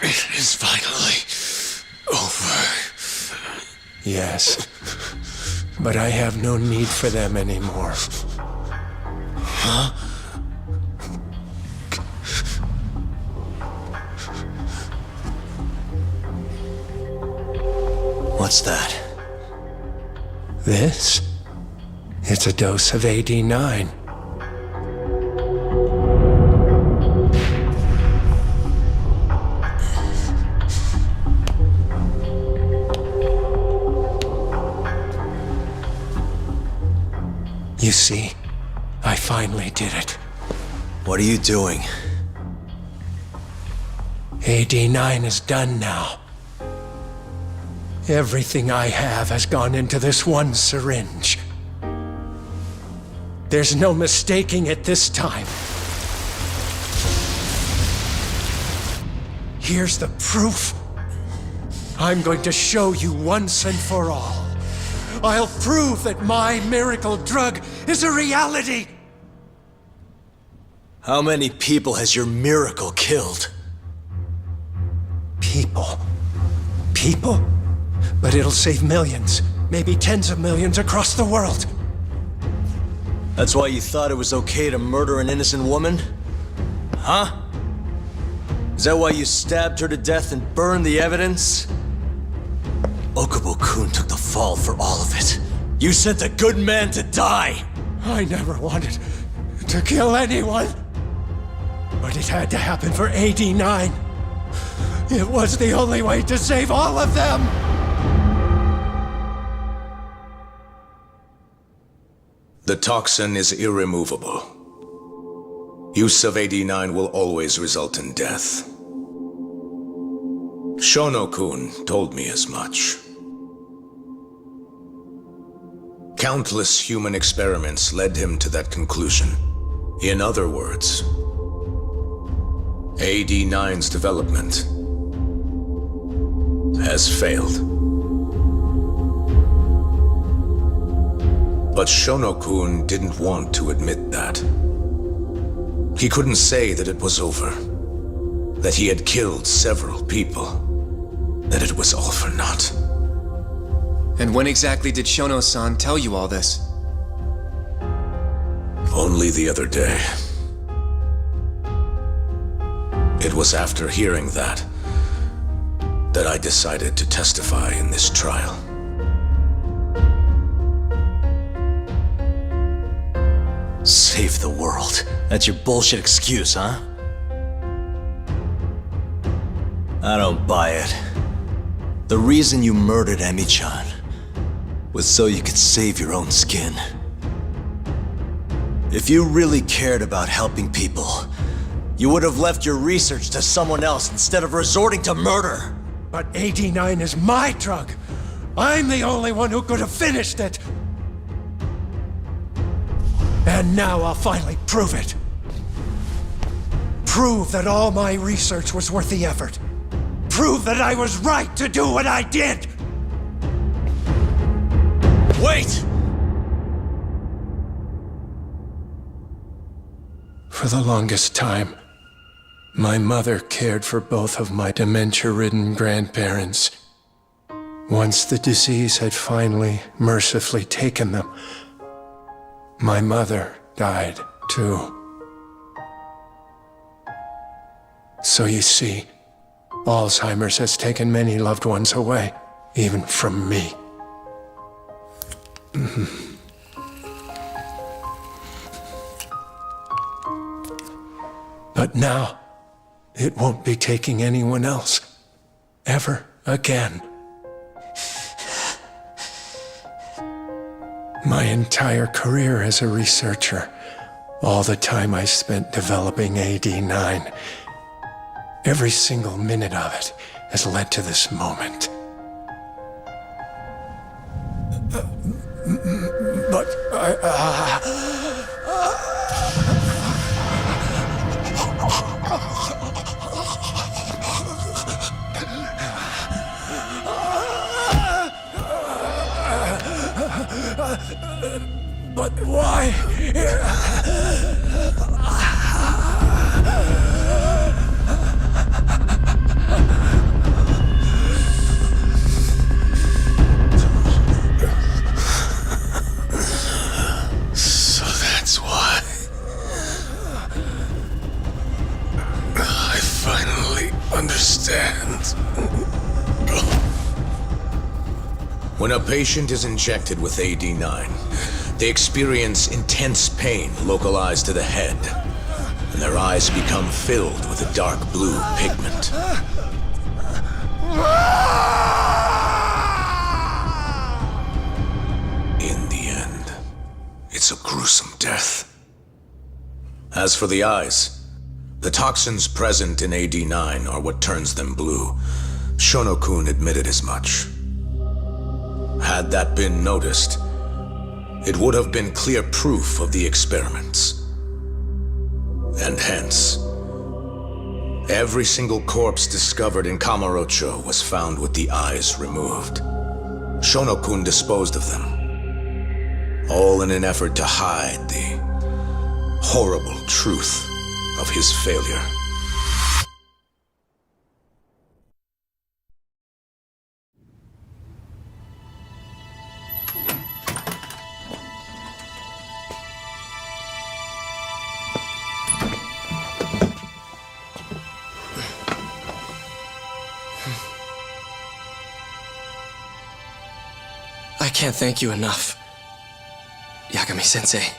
is finally over. Yes. But I have no need for them anymore. Huh? What's that? This? It's a dose of AD9. You see, I finally did it. What are you doing? AD9 is done now. Everything I have has gone into this one syringe. There's no mistaking it this time. Here's the proof. I'm going to show you once and for all. I'll prove that my miracle drug is a reality. How many people has your miracle killed? People. People? But it'll save millions, maybe tens of millions across the world. That's why you thought it was okay to murder an innocent woman? Huh? Is that why you stabbed her to death and burned the evidence? Okubo-kun took the fall for all of it. You sent a good man to die! I never wanted to kill anyone. But it had to happen for AD9. It was the only way to save all of them! The toxin is irremovable. Use of AD9 will always result in death. Shono-kun told me as much. Countless human experiments led him to that conclusion. In other words, AD9's development has failed. But Shono-kun didn't want to admit that. He couldn't say that it was over, that he had killed several people, that it was all for naught. And when exactly did Shono-san tell you all this? Only the other day. It was after hearing that I decided to testify in this trial. Save the world. That's your bullshit excuse, huh? I don't buy it. The reason you murdered Emi-chan was so you could save your own skin. If you really cared about helping people, you would have left your research to someone else instead of resorting to murder. But AD9 is my drug. I'm the only one who could have finished it. And now I'll finally prove it. Prove that all my research was worth the effort. Prove that I was right to do what I did. Wait! For the longest time, my mother cared for both of my dementia-ridden grandparents. Once the disease had finally, mercifully taken them, my mother died too. So you see, Alzheimer's has taken many loved ones away, even from me. But now, it won't be taking anyone else, ever again. My entire career as a researcher, all the time I spent developing AD9, every single minute of it has led to this moment. But but why? So that's why. I finally understand. When a patient is injected with AD9, they experience intense pain localized to the head, and their eyes become filled with a dark blue pigment. In the end, it's a gruesome death. As for the eyes, the toxins present in AD9 are what turns them blue. Shono-kun admitted as much. Had that been noticed, it would have been clear proof of the experiments. And hence, every single corpse discovered in Kamurocho was found with the eyes removed. Shono-kun disposed of them, all in an effort to hide the horrible truth of his failure. I can't thank you enough, Yagami-sensei.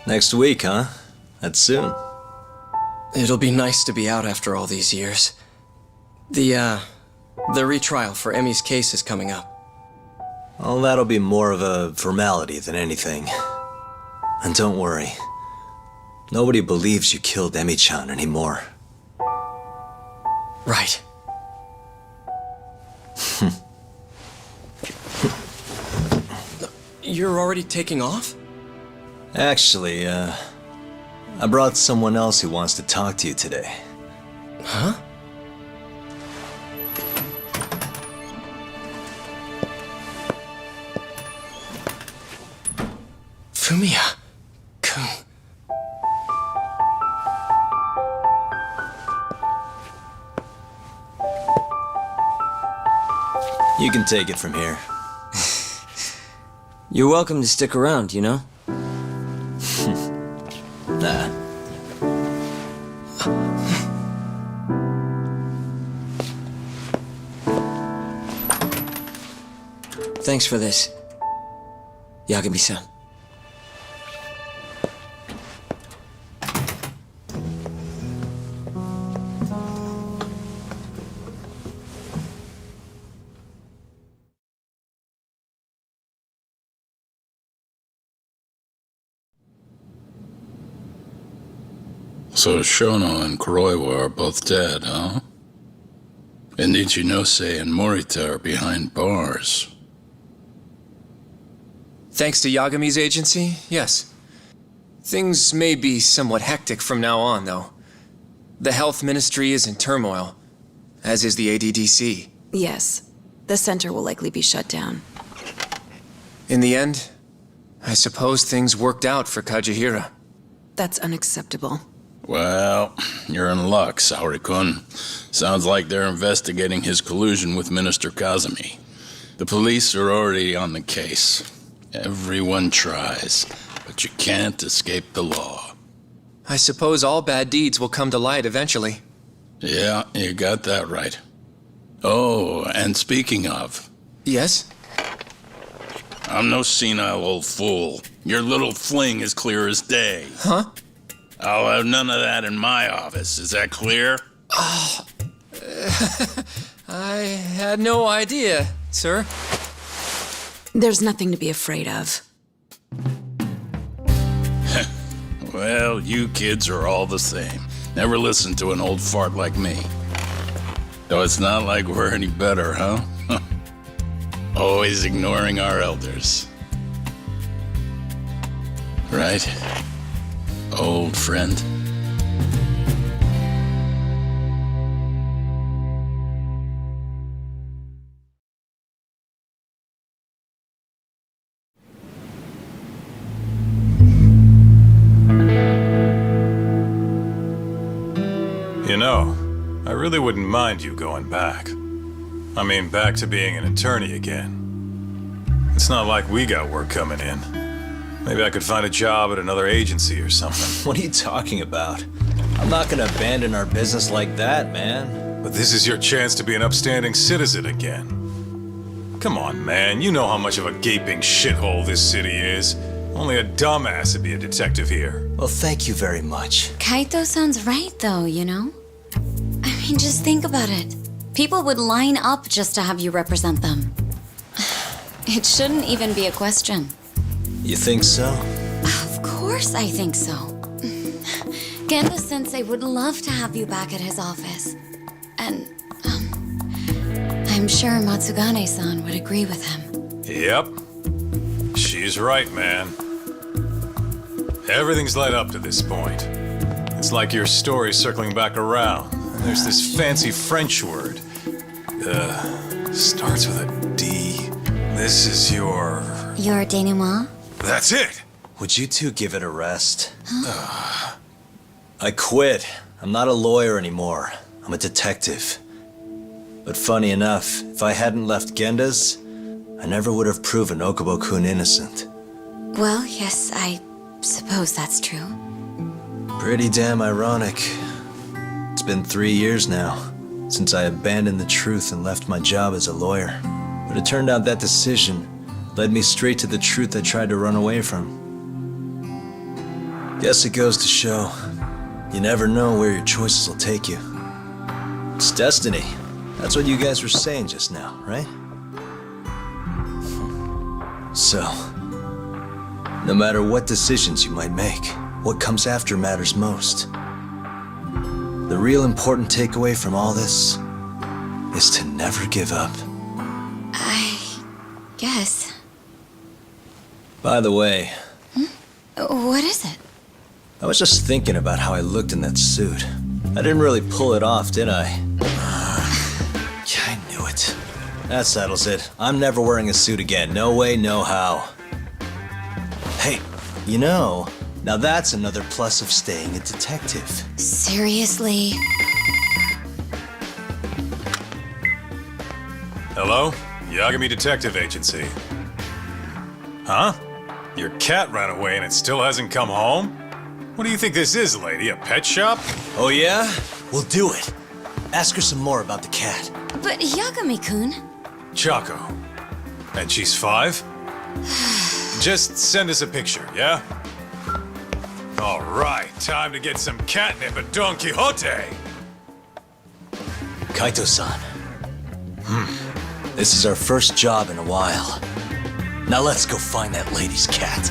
Next week, huh? That's soon. It'll be nice to be out after all these years. The retrial for Emmy's case is coming up. Well, that'll be more of a formality than anything. And don't worry. Nobody believes you killed Emi-chan anymore. Right. You're already taking off? Actually, I brought someone else who wants to talk to you today. Huh? Fumiya-kun. You can take it from here. You're welcome to stick around, you know? Nah. Thanks for this, Yagami-san. So Shono and Kuroiwa are both dead, huh? And Ichinose and Morita are behind bars. Thanks to Yagami's agency, yes. Things may be somewhat hectic from now on, though. The health ministry is in turmoil, as is the ADDC. Yes. The center will likely be shut down. In the end, I suppose things worked out for Kajihira. That's unacceptable. Well, you're in luck, Saori-kun. Sounds like they're investigating his collusion with Minister Kazumi. The police are already on the case. Everyone tries, but you can't escape the law. I suppose all bad deeds will come to light eventually. Yeah, you got that right. Oh, and speaking of... Yes? I'm no senile old fool. Your little fling is clear as day. Huh? I'll have none of that in my office. Is that clear? Oh, I had no idea, sir. There's nothing to be afraid of. Well, you kids are all the same. Never listen to an old fart like me. Though it's not like we're any better, huh? Always ignoring our elders. Right? Old friend. You know, I really wouldn't mind you going back. I mean, back to being an attorney again. It's not like we got work coming in. Maybe I could find a job at another agency or something. What are you talking about? I'm not gonna abandon our business like that, man. But this is your chance to be an upstanding citizen again. Come on, man. You know how much of a gaping shithole this city is. Only a dumbass would be a detective here. Well, thank you very much. Kaito sounds right, though, you know? I mean, just think about it. People would line up just to have you represent them. It shouldn't even be a question. You think so? Of course I think so. Genda-sensei would love to have you back at his office. And, I'm sure Matsugane-san would agree with him. Yep. She's right, man. Everything's led up to this point. It's like your story's circling back around. And there's this fancy French word. Starts with a D. This is your... Your denouement? That's it! Would you two give it a rest? Huh? I quit. I'm not a lawyer anymore. I'm a detective. But funny enough, if I hadn't left Genda's, I never would have proven Okubo-kun innocent. Well, yes, I suppose that's true. Pretty damn ironic. It's been 3 years now since I abandoned the truth and left my job as a lawyer. But it turned out that decision led me straight to the truth I tried to run away from. Guess it goes to show, you never know where your choices will take you. It's destiny. That's what you guys were saying just now, right? So, no matter what decisions you might make, what comes after matters most. The real important takeaway from all this is to never give up. I guess. By the way... What is it? I was just thinking about how I looked in that suit. I didn't really pull it off, did I? Yeah, I knew it. That settles it. I'm never wearing a suit again. No way, no how. Hey, you know, now that's another plus of staying a detective. Seriously? Hello? Yagami Detective Agency. Huh? Your cat ran away and it still hasn't come home? What do you think this is, lady? A pet shop? Oh yeah? We'll do it. Ask her some more about the cat. But Yagami-kun... Chaco. And she's 5? Just send us a picture, yeah? All right, time to get some catnip at Don Quixote. Kaito-san. This is our first job in a while. Now let's go find that lady's cat.